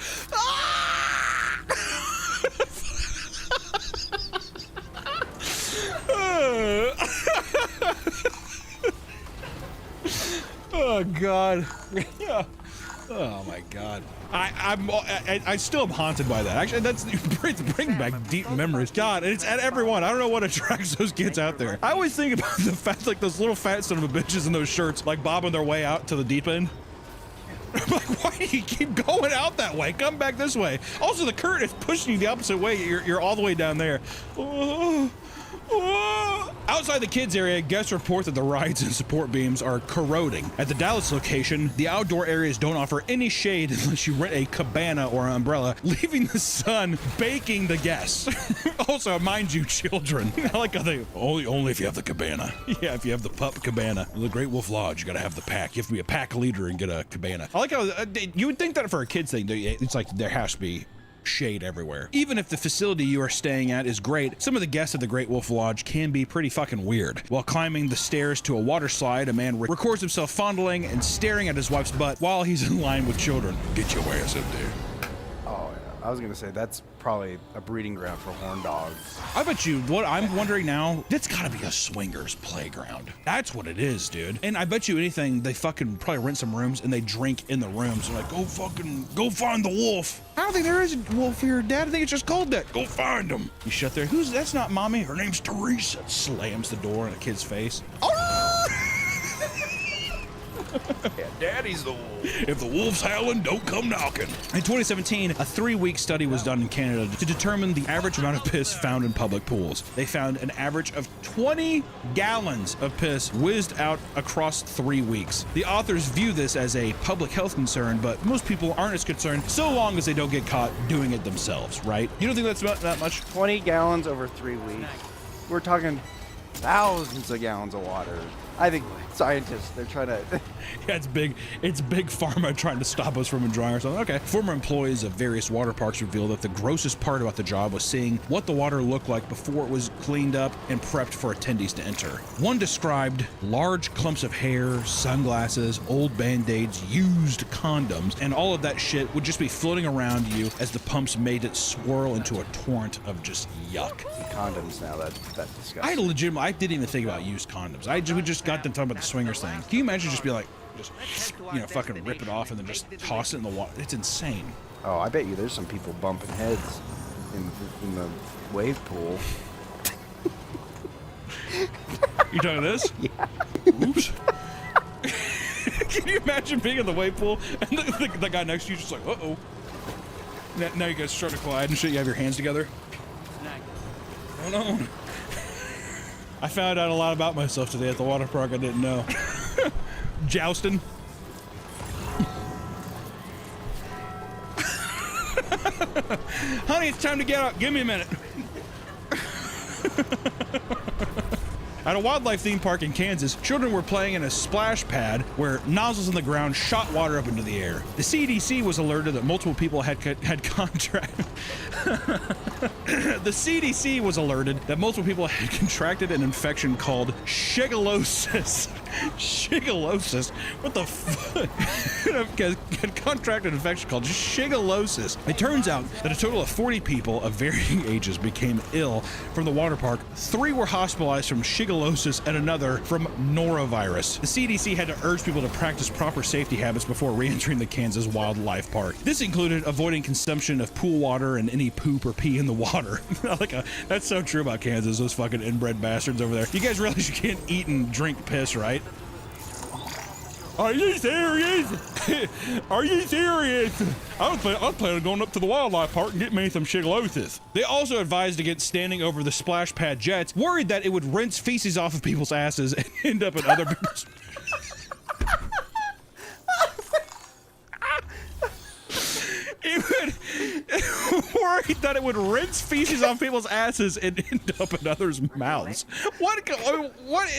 Oh God. Yeah. Oh my God. I still am haunted by that. Actually, that's bring back deep memories. God, and it's at everyone. I don't know what attracts those kids out there. I always think about the fact, like those little fat son of a bitches in those shirts, like bobbing their way out to the deep end. I'm like, why do you keep going out that way? Come back this way. Also, the current is pushing you the opposite way. You're all the way down there. Oh. Outside the kids area, guests report that the rides and support beams are corroding. At the Dallas location, the outdoor areas don't offer any shade unless you rent a cabana or an umbrella, leaving the sun baking the guests. Also, mind you, children. I like how they only if you have the cabana. Yeah, if you have the pup cabana. The Great Wolf Lodge, you gotta have the pack. You have to be a pack leader and get a cabana. I like how you would think that for a kids thing, it's like there has to be shade everywhere. Even if the facility you are staying at is great, some of the guests at the Great Wolf Lodge can be pretty fucking weird. While climbing the stairs to a water slide, a man records himself fondling and staring at his wife's butt while he's in line with children. Get your ass up there. Oh, yeah. I was gonna say that's probably a breeding ground for horn dogs. I bet you, what I'm wondering now, that's gotta be a swingers playground. That's what it is, dude. And I bet you anything, they fucking probably rent some rooms and they drink in the rooms. They're like, go find the wolf. I don't think there is a wolf here, Dad. I think it's just called that. Go find him. You shut there. That's not Mommy. Her name's Teresa. Slams the door in a kid's face. Yeah, Daddy's the wolf. If the wolf's howling, don't come knocking. In 2017, a 3-week study was done in Canada to determine the average amount of piss found in public pools. They found an average of 20 gallons of piss whizzed out across 3 weeks. The authors view this as a public health concern, but most people aren't as concerned so long as they don't get caught doing it themselves, right? You don't think that's about that much? 20 gallons over 3 weeks. We're talking thousands of gallons of water. I think scientists, they're trying to... Yeah, it's big pharma trying to stop us from enjoying ourselves. Okay. Former employees of various water parks revealed that the grossest part about the job was seeing what the water looked like before it was cleaned up and prepped for attendees to enter. One described large clumps of hair, sunglasses, old Band-Aids, used condoms, and all of that shit would just be floating around you as the pumps made it swirl into a torrent of just yuck. Condoms now, that's disgusting. I didn't even think about used condoms. We just got them talking about the swingers thing. Can you imagine just be like, fucking rip it off and then just toss it in the water? It's insane. Oh, I bet you there's some people bumping heads in the wave pool. You talking this? Yeah. Oops. Can you imagine being in the wave pool and the guy next to you just like, uh-oh. Now you guys start to collide and shit. You have your hands together. Hold on. I found out a lot about myself today at the water park I didn't know. Jousting. Honey, it's time to get out. Give me a minute. At a wildlife theme park in Kansas, children were playing in a splash pad where nozzles in the ground shot water up into the air. The CDC was alerted that multiple people had contracted. The CDC was alerted that multiple people had contracted an infection called shigellosis. Shigellosis? What the fuck? Had contracted an infection called shigellosis. It turns out that a total of 40 people of varying ages became ill from the water park. 3 were hospitalized from shigellosis and another from norovirus. The CDC had to urge people to practice proper safety habits before re-entering the Kansas Wildlife Park. This included avoiding consumption of pool water and any poop or pee in the water. That's so true about Kansas, those fucking inbred bastards over there. You guys realize you can't eat and drink piss, right? Are you serious? Are you serious? I was planning on going up to the wildlife park and getting me some shigellosis. They also advised against standing over the splash pad jets, worried that it would rinse feces off of people's asses and end up in other people's... Worried that it would rinse feces off people's asses and end up in others' mouths. What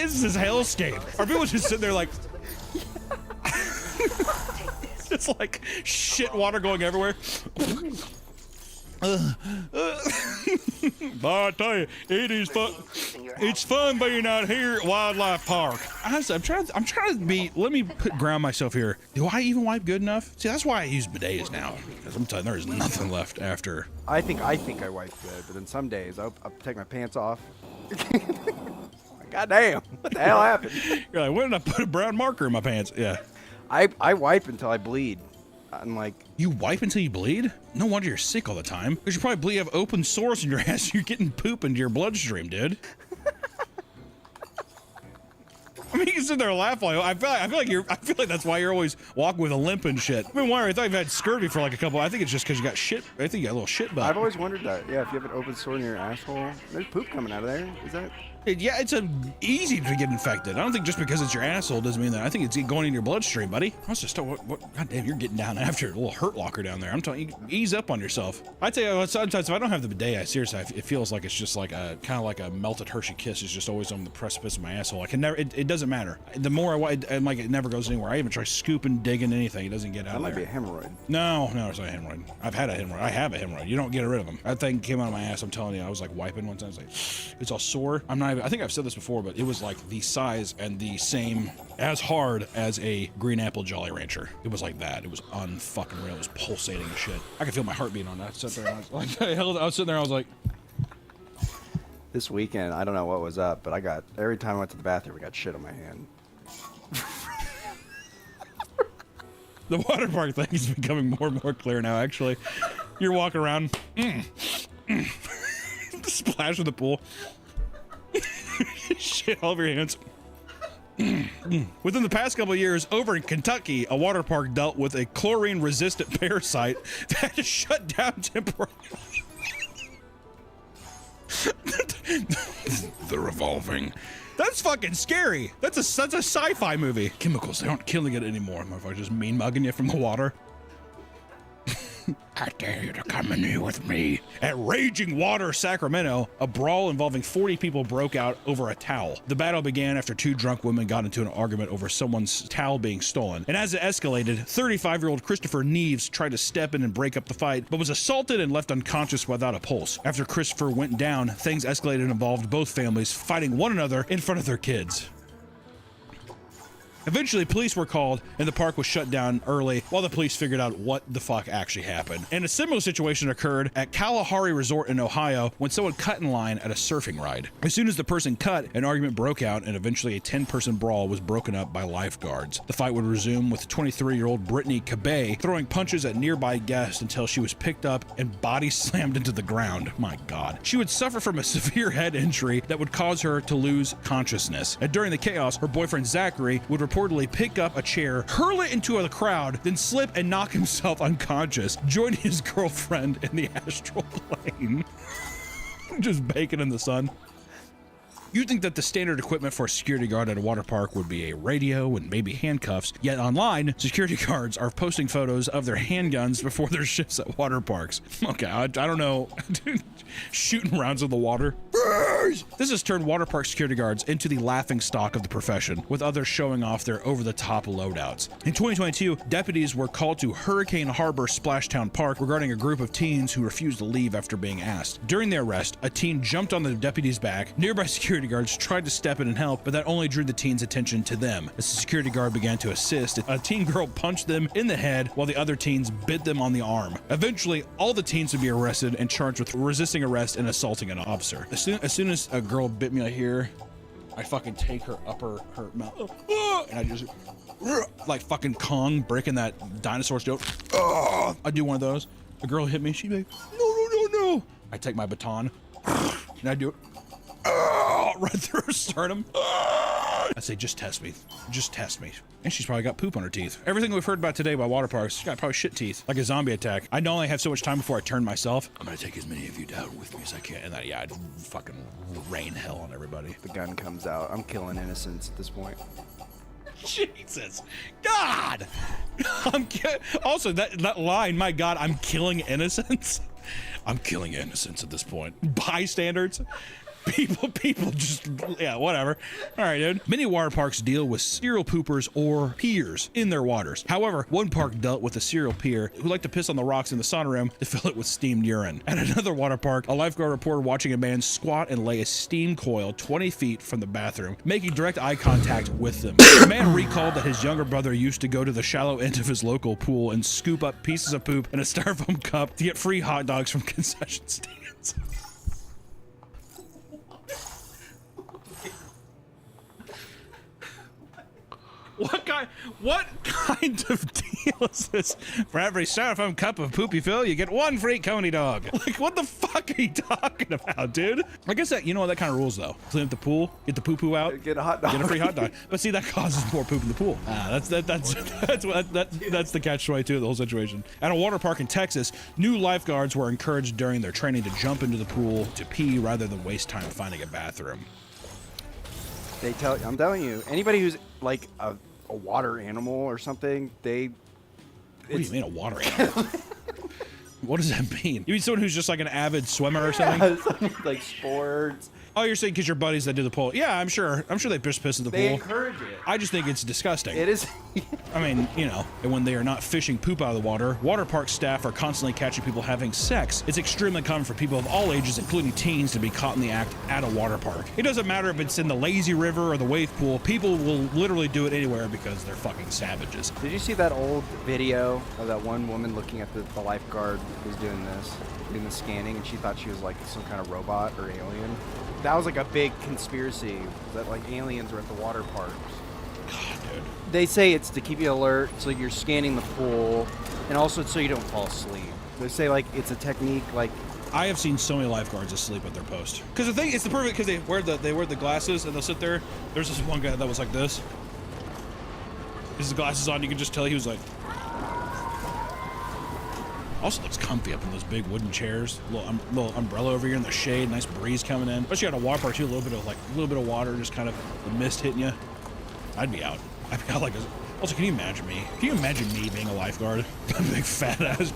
is this hellscape? Are people just sitting there like... It's like shit water going everywhere. But I tell you, it is fun. It's fun being out here at Wildlife Park. Honestly, I'm trying to be. Let me ground myself here. Do I even wipe good enough? See, that's why I use bidets now. Because I'm telling you, there's nothing left after. I think I wipe good, but then some days I'll take my pants off. God damn! What the hell happened? You're like, when did I put a brown marker in my pants? Yeah. I wipe until I bleed. I'm like, you wipe until you bleed? No wonder you're sick all the time. Because you probably have open sores in your ass. You're getting poop into your bloodstream, dude. I mean, you can sit there and laugh like I feel like that's why you're always walking with a limp and shit. I've been wondering. I thought you've had scurvy for like a couple. I think it's just because you got shit. I think you got a little shit butt. I've always wondered that. Yeah, if you have an open sore in your asshole, there's poop coming out of there. Is that? Yeah, it's easy to get infected. I don't think just because it's your asshole doesn't mean that. I think it's going in your bloodstream, buddy. I was just what? God damn, you're getting down after a little hurt locker down there. I'm telling you, ease up on yourself. I tell you, sometimes if I don't have the bidet, it feels like it's just like a kind of like a melted Hershey Kiss is just always on the precipice of my asshole. I can never. It doesn't matter. The more I wipe, I'm like it never goes anywhere. I even try scooping, digging anything. It doesn't get out. That might there. be a hemorrhoid. No, it's not a hemorrhoid. I've had a hemorrhoid. I have a hemorrhoid. You don't get rid of them. That thing came out of my ass. I'm telling you, I was like wiping one time. I was like, it's all sore. I'm not even. I think I've said this before, but it was like the size and the same as hard as a green apple Jolly Rancher. It was like that. It was unfucking real. It was pulsating and shit. I could feel my heartbeat on that. I was sitting there. I was like. This weekend, I don't know what was up, but every time I went to the bathroom, I got shit on my hand. The water park thing is becoming more and more clear now, actually. You're walking around. Splash in the pool. Shit all over your hands. Within the past couple of years, over in Kentucky, a water park dealt with a chlorine-resistant parasite that had to shut down temporarily. The revolving. That's fucking scary. That's a sci-fi movie. Chemicals, they aren't killing it anymore. Motherfucker just mean mugging you from the water. I dare you to come in here with me. At Raging Water, Sacramento, a brawl involving 40 people broke out over a towel. The battle began after 2 drunk women got into an argument over someone's towel being stolen. And as it escalated, 35-year-old Christopher Neves tried to step in and break up the fight, but was assaulted and left unconscious without a pulse. After Christopher went down, things escalated and involved both families fighting one another in front of their kids. Eventually, police were called, and the park was shut down early while the police figured out what the fuck actually happened. And a similar situation occurred at Kalahari Resort in Ohio when someone cut in line at a surfing ride. As soon as the person cut, an argument broke out, and eventually a 10-person brawl was broken up by lifeguards. The fight would resume with 23-year-old Brittany Cabay throwing punches at nearby guests until she was picked up and body slammed into the ground. My God. She would suffer from a severe head injury that would cause her to lose consciousness. And during the chaos, her boyfriend Zachary would reportedly pick up a chair, hurl it into the crowd, then slip and knock himself unconscious, joining his girlfriend in the astral plane. Just baking in the sun. You'd think that the standard equipment for a security guard at a water park would be a radio and maybe handcuffs, yet online, security guards are posting photos of their handguns before their shifts at water parks. Okay, I don't know. Shooting rounds in the water. This has turned water park security guards into the laughing stock of the profession, with others showing off their over-the-top loadouts. In 2022, deputies were called to Hurricane Harbor Splashtown Park regarding a group of teens who refused to leave after being asked. During their arrest, a teen jumped on the deputy's back. Nearby security guards tried to step in and help, but that only drew the teen's attention to them. As the security guard began to assist, a teen girl punched them in the head while the other teens bit them on the arm. Eventually, all the teens would be arrested and charged with resisting arrest and assaulting an officer. As soon as a girl bit me here, I fucking take her mouth, and I just like fucking Kong breaking that dinosaur's joke. I do one of those. A girl hit me, she'd be like, no. I take my baton, and I do it right through her sternum. I say, just test me. And she's probably got poop on her teeth. Everything we've heard about today about water parks, she's got probably shit teeth, like a zombie attack. I only have so much time before I turn myself. I'm gonna take as many of you down with me as I can. And then, yeah, I'd fucking rain hell on everybody. The gun comes out. I'm killing innocents at this point. Jesus. God! Also, that line, my God, I'm killing innocents. I'm killing innocents at this point. Bystanders. People just, yeah, whatever. All right, dude. Many water parks deal with serial poopers or peers in their waters. However, one park dealt with a serial peer who liked to piss on the rocks in the sauna room to fill it with steamed urine. At another water park, a lifeguard reported watching a man squat and lay a steam coil 20 feet from the bathroom, making direct eye contact with them. The man recalled that his younger brother used to go to the shallow end of his local pool and scoop up pieces of poop in a styrofoam cup to get free hot dogs from concession stands. What kind of deal is this? For every styrofoam cup of poop you fill, you get one free Coney dog. Like, what the fuck are you talking about, dude? I guess that, you know what, that kind of rules though. Clean up the pool, get the poo-poo out, get a hot dog, get a free hot dog. But see, that causes more poop in the pool. That's the catch-22 of the whole situation. At a water park in Texas, new lifeguards were encouraged during their training to jump into the pool to pee rather than waste time finding a bathroom. I'm telling you, anybody who's like a water animal or something, What do you mean a water animal? What does that mean? You mean someone who's just like an avid swimmer or something? Like sports. Oh, you're saying because your buddies that do the pool? Yeah, I'm sure they just piss in the pool. They encourage it. I just think it's disgusting. It is. I mean, you know, and when they are not fishing poop out of the water park staff are constantly catching people having sex. It's extremely common for people of all ages, including teens, to be caught in the act at a water park. It doesn't matter if it's in the lazy river or the wave pool. People will literally do it anywhere because they're fucking savages. Did you see that old video of that one woman looking at the lifeguard who's doing the scanning, and she thought she was like some kind of robot or alien? That was like a big conspiracy that like aliens were at the water parks. God, dude. They say it's to keep you alert, so you're scanning the pool, and also so you don't fall asleep. They say like it's a technique like. I have seen so many lifeguards asleep at their post. Because the thing, it's the perfect, because they wear the glasses and they'll sit there. There's this one guy that was like this. His glasses on, you can just tell he was like. Also looks comfy up in those big wooden chairs. Little umbrella over here in the shade, nice breeze coming in. Especially at a water park too, a little bit of water, just kind of the mist hitting you. I'd be out like. Also, can you imagine me? Can you imagine me being a lifeguard? A big fat ass.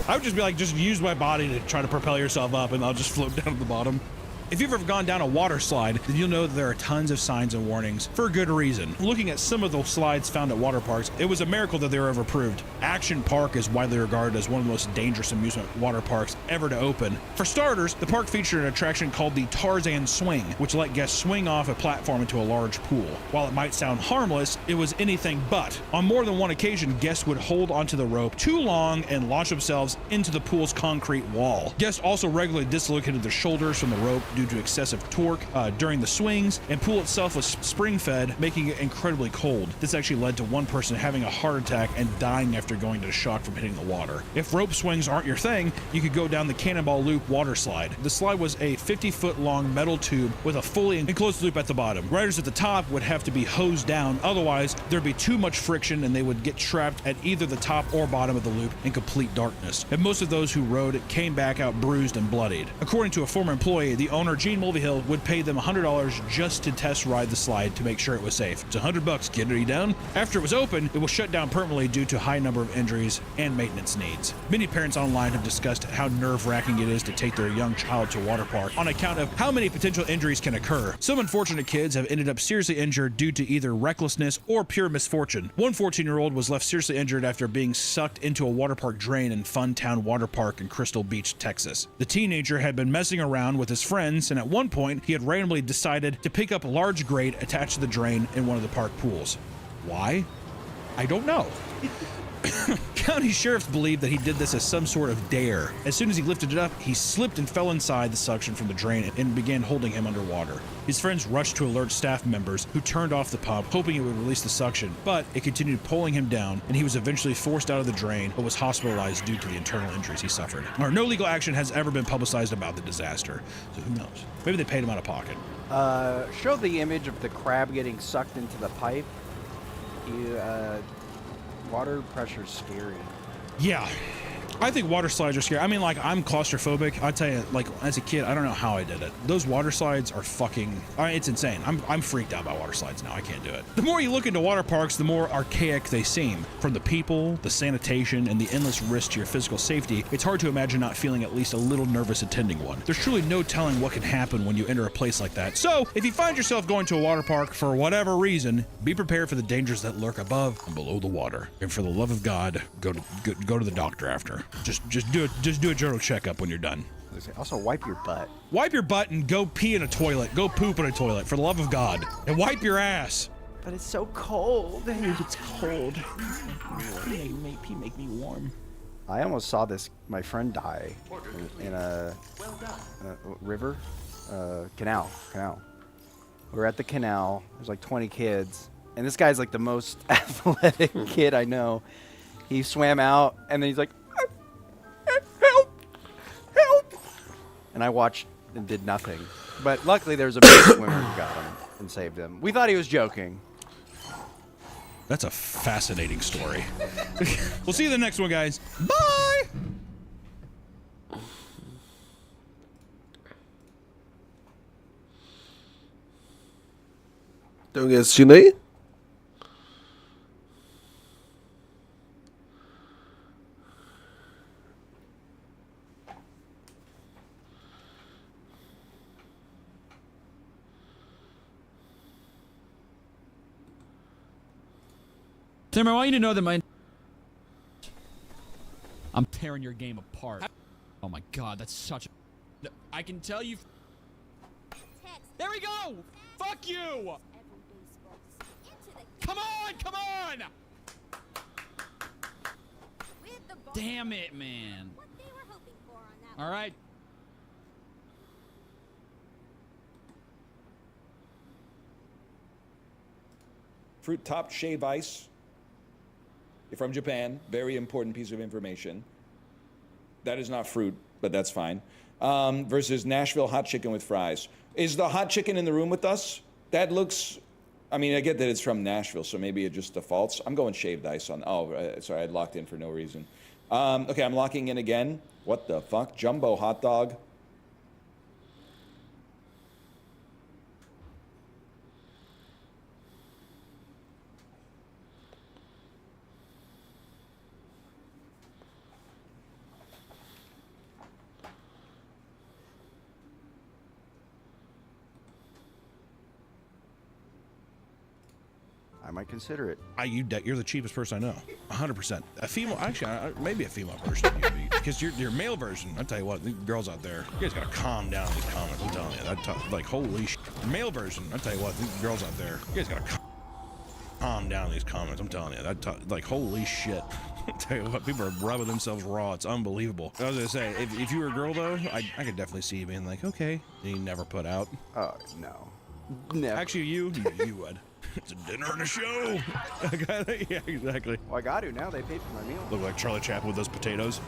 I would just be like, just use my body to try to propel yourself up, and I'll just float down to the bottom. If you've ever gone down a water slide, then you'll know that there are tons of signs and warnings for good reason. Looking at some of the slides found at water parks, it was a miracle that they were ever approved. Action Park is widely regarded as one of the most dangerous amusement water parks ever to open. For starters, the park featured an attraction called the Tarzan Swing, which let guests swing off a platform into a large pool. While it might sound harmless, it was anything but. On more than one occasion, guests would hold onto the rope too long and launch themselves into the pool's concrete wall. Guests also regularly dislocated their shoulders from the rope due to excessive torque during the swings, and pool itself was spring-fed, making it incredibly cold. This actually led to one person having a heart attack and dying after going into shock from hitting the water. If rope swings aren't your thing, you could go down the Cannonball Loop water slide. The slide was a 50-foot long metal tube with a fully enclosed loop at the bottom. Riders at the top would have to be hosed down, otherwise there'd be too much friction and they would get trapped at either the top or bottom of the loop in complete darkness. And most of those who rode came back out bruised and bloodied. According to a former employee, the owner, Gene Mulvihill, would pay them $100 just to test ride the slide to make sure it was safe. It's $100, kid, are you down? After it was open, it was shut down permanently due to high number of injuries and maintenance needs. Many parents online have discussed how nerve-wracking it is to take their young child to a water park on account of how many potential injuries can occur. Some unfortunate kids have ended up seriously injured due to either recklessness or pure misfortune. One 14-year-old was left seriously injured after being sucked into a water park drain in Funtown Water Park in Crystal Beach, Texas. The teenager had been messing around with his friends, and at one point he had randomly decided to pick up a large grate attached to the drain in one of the park pools. Why? I don't know. County sheriffs believe that he did this as some sort of dare. As soon as he lifted it up, he slipped and fell inside the suction from the drain and began holding him underwater. His friends rushed to alert staff members, who turned off the pump, hoping it would release the suction, but it continued pulling him down, and he was eventually forced out of the drain, but was hospitalized due to the internal injuries he suffered. No legal action has ever been publicized about the disaster, so who knows? Maybe they paid him out of pocket. Show the image of the crab getting sucked into the pipe. Water pressure's scary. Yeah. I think water slides are scary. I mean, like, I'm claustrophobic. I tell you, like, as a kid, I don't know how I did it. Those water slides are fucking... I mean, it's insane. I'm freaked out by water slides now. I can't do it. The more you look into water parks, the more archaic they seem. From the people, the sanitation, and the endless risk to your physical safety, it's hard to imagine not feeling at least a little nervous attending one. There's truly no telling what can happen when you enter a place like that. So, if you find yourself going to a water park for whatever reason, be prepared for the dangers that lurk above and below the water. And for the love of God, go to the doctor after. Just do a general checkup when you're done. Also, wipe your butt. Wipe your butt and go pee in a toilet. Go poop in a toilet, for the love of God. And wipe your ass. But it's so cold. It's cold. Pee make me warm. I almost saw my friend die in a river, canal. We were at the canal. There's like 20 kids, and this guy's like the most athletic kid I know. He swam out, and then he's like, help! And I watched and did nothing. But luckily, there was a big swimmer who got him and saved him. We thought he was joking. That's a fascinating story. We'll see you in the next one, guys. Bye! Tem alguém assistindo aí? Tim, I want you to know that I'm tearing your game apart. Oh my God, that's such a... I can tell you... There we go! Fuck you! Come on! Damn it, man. All right. Fruit topped shave ice. You're from Japan. Very important piece of information. That is not fruit, but that's fine. Versus Nashville hot chicken with fries. Is the hot chicken in the room with us? That looks... I mean, I get that it's from Nashville, so maybe it just defaults. I'm going shaved ice on... Oh, sorry, I locked in for no reason. Okay, I'm locking in again. What the fuck? Jumbo hot dog. I might consider it. You're the cheapest person I know. 100%. A female, actually, maybe a female version of you, because your male version, I'll tell you what, the girls out there, you guys gotta calm down in these comments, I'm telling you. Like, holy shit. Male version, I'll tell you what, the girls out there, you guys gotta calm down in these comments, I'm telling you. Like, holy shit. Tell you what, people are rubbing themselves raw. It's unbelievable. I was gonna say, if you were a girl though, I could definitely see you being like, okay, and you never put out. Oh no, never. Actually, you would. It's a dinner and a show. Yeah, exactly. Well, I got to now. They paid for my meal. Look like Charlie Chaplin with those potatoes.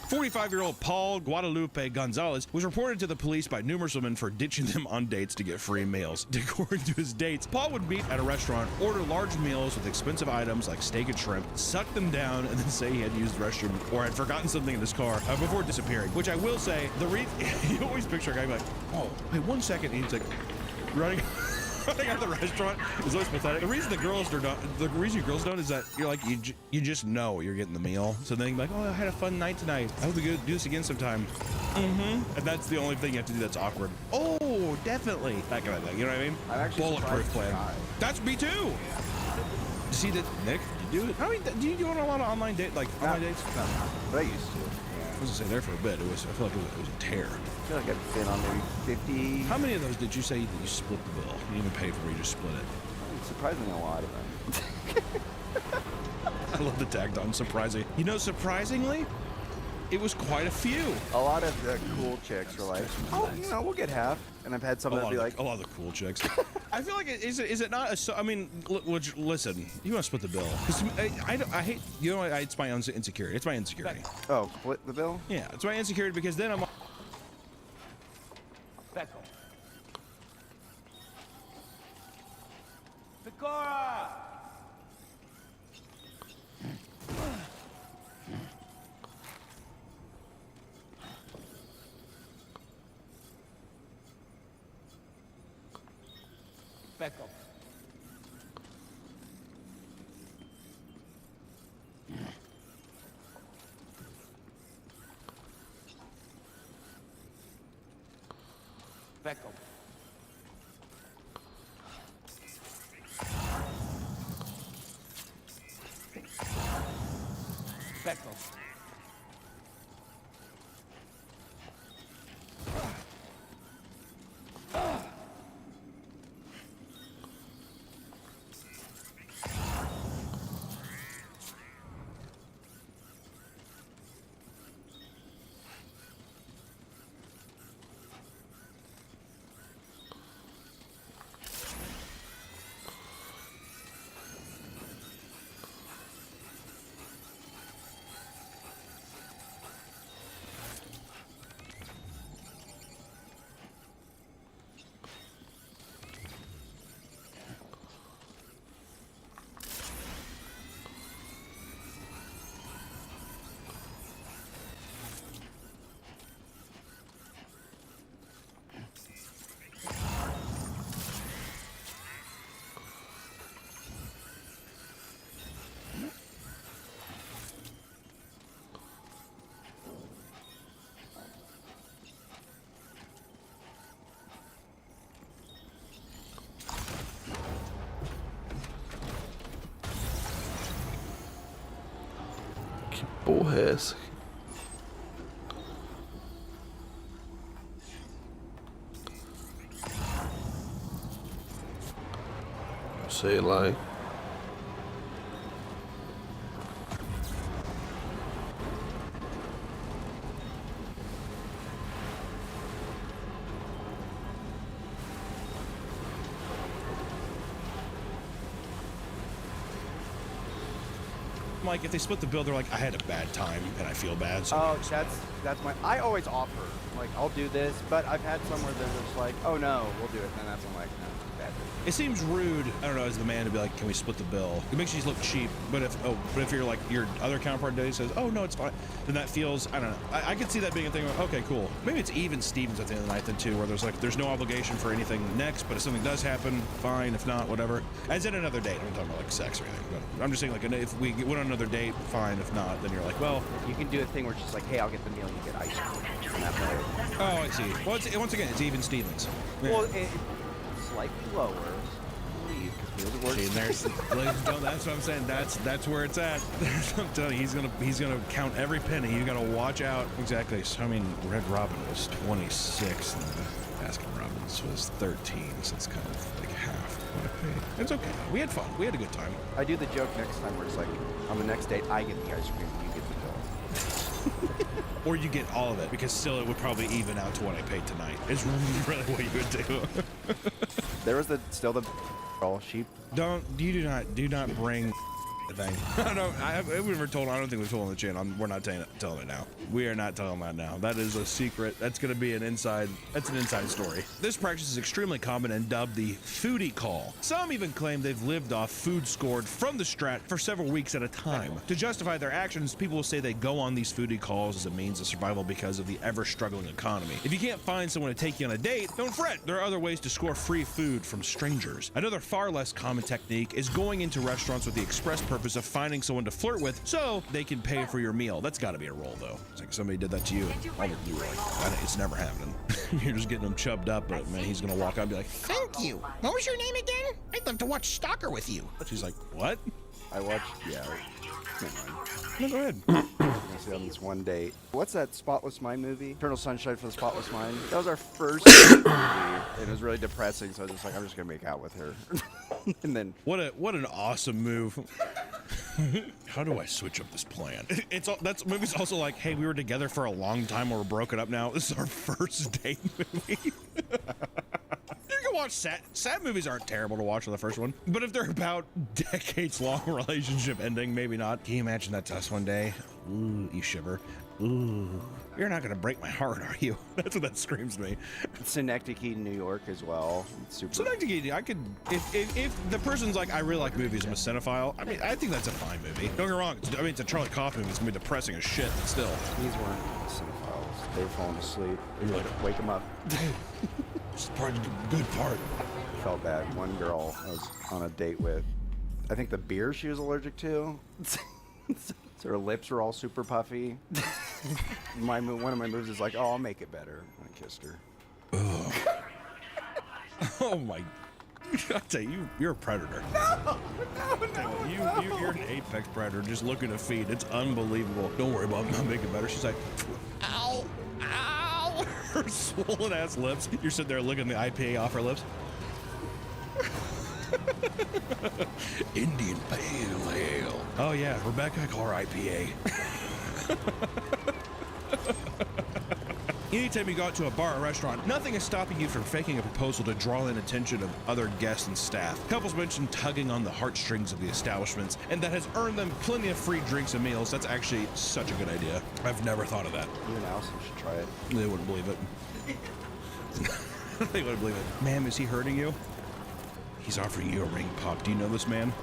45-year-old Paul Guadalupe Gonzalez was reported to the police by numerous women for ditching them on dates to get free meals. According to his dates, Paul would meet at a restaurant, order large meals with expensive items like steak and shrimp, suck them down, and then say he had used the restroom or had forgotten something in his car before disappearing. Which I will say, you always picture a guy like, oh, wait 1 second, and he's like running out the restaurant is always pathetic. The reason girls don't is that you're like you just know you're getting the meal. So then you're like, oh, I had a fun night tonight. I hope we do this again sometime. And that's the only thing you have to do that's awkward. Oh, definitely. That kind of thing. You know what I mean? I'm actually bulletproof plan. That's me too. See that, Nick? You do it? How many? Do you go on a lot of online dates? But I used to. Yeah. I was gonna say there for a bit. I feel like it was a tear. I feel like I've been on maybe 50. How many of those did you say that you split the bill? You didn't even pay for it, you just split it. Surprisingly, a lot of them. I love the tagged on surprising. You know, surprisingly, it was quite a few. A lot of the cool chicks were like, oh, we'll get half. And I've had some that be like, a lot of the cool chicks. I feel like is it not? I mean, listen, you want to split the bill? I hate. You know, it's my insecurity. It's my insecurity. Oh, split the bill? Yeah, it's my insecurity because then I'm. Becco. Pecora! Becco. Becco. Becco. Porra é essa? Sei lá, hein? Like if they split the bill, they're like, I had a bad time and I feel bad. So oh, that's my. I always offer, like, I'll do this, but I've had somewhere they're just like, oh no, we'll do it, and that's when I'm like, no, bad. It seems rude, I don't know, as the man to be like, can we split the bill? It makes you look cheap, but if you're like your other counterpart today says, oh no, it's fine, then that feels, I don't know. I could see that being a thing. Okay, cool. Maybe it's even Stevens at the end of the night then too, where there's no obligation for anything next, but if something does happen, fine. If not, whatever. As in another date. I'm not talking about like sex or anything. But I'm just saying like if we went on another date, fine. If not, then you're like, well, you can do a thing where it's just like, hey, I'll get the meal, you get ice cream. Oh, I see. Well, once again, it's even Stevens. Yeah. Well, it's slightly lower. See, that's what I'm saying. That's where it's at. I'm telling you, he's gonna count every penny. You gotta watch out. Exactly. So I mean, Red Robin was 26, and Baskin Robbins was 13, so it's kind of like half. It's okay. We had fun. We had a good time. I do the joke next time where it's like, on the next date, I get the ice cream, you get the bill. Or you get all of it, because still it would probably even out to what I paid tonight. It's really what you would do. There was still the all sheep. Do not bring the thing. I don't think we've told on the channel. We're not telling it now. We are not telling that now. That is a secret. That's going to be an inside story. This practice is extremely common and dubbed the foodie call. Some even claim they've lived off food scored from the strat for several weeks at a time. To justify their actions, people will say they go on these foodie calls as a means of survival because of the ever-struggling economy. If you can't find someone to take you on a date, don't fret. There are other ways to score free food from strangers. Another far less common technique is going into restaurants with the express purpose of finding someone to flirt with so they can pay for your meal. That's got to be a role, though. It's like somebody did that to you. It's never happening. You're just getting them chubbed up, but man, he's gonna walk out and be like, "Thank you. What was your name again? I'd love to watch Stalker with you." She's like, "What?" I watched, yeah. No, go ahead. I'm gonna see on this one date. What's that Spotless Mind movie? Eternal Sunshine for the Spotless Mind. That was our first movie, and it was really depressing. So I was just like, I'm just gonna make out with her. And then what an awesome move. How do I switch up this plan? That's movie's also like, hey, we were together for a long time, or we're broken up now. This is our first date movie. You can watch sad movies aren't terrible to watch on the first one, but if they're about decades-long relationship ending, maybe not. Can you imagine that to us one day? Ooh, you shiver. Ooh, you're not gonna break my heart, are you? That's what that screams to me. Synecdoche, New York, as well. It's super. Synecdoche, I could, if the person's like, I really like movies, I'm a cinephile. I mean, I think that's a fine movie. Don't get me wrong. It's a Charlie Kaufman movie. It's gonna be depressing as shit, but still. These weren't cinephiles. They were falling asleep. You would wake them up. It's part of the good part. Felt bad. One girl I was on a date with, I think the beer she was allergic to. So her lips were all super puffy. One of my moves is like, oh, I'll make it better. And I kissed her. Oh my! I tell you, you're a predator. No. You're an apex predator, just looking to feed. It's unbelievable. Don't worry about it. I'll make it better. She's like, ow, ow. Her swollen ass lips. You're sitting there looking the IPA off her lips. Indian Pale Ale. Oh yeah, Rebecca, I call her IPA. Anytime you go out to a bar or restaurant, nothing is stopping you from faking a proposal to draw in attention of other guests and staff. Couples mention tugging on the heartstrings of the establishments, and that has earned them plenty of free drinks and meals. That's actually such a good idea. I've never thought of that. Even Allison should try it. They wouldn't believe it. They wouldn't believe it. Ma'am, is he hurting you? He's offering you a ring pop. Do you know this man?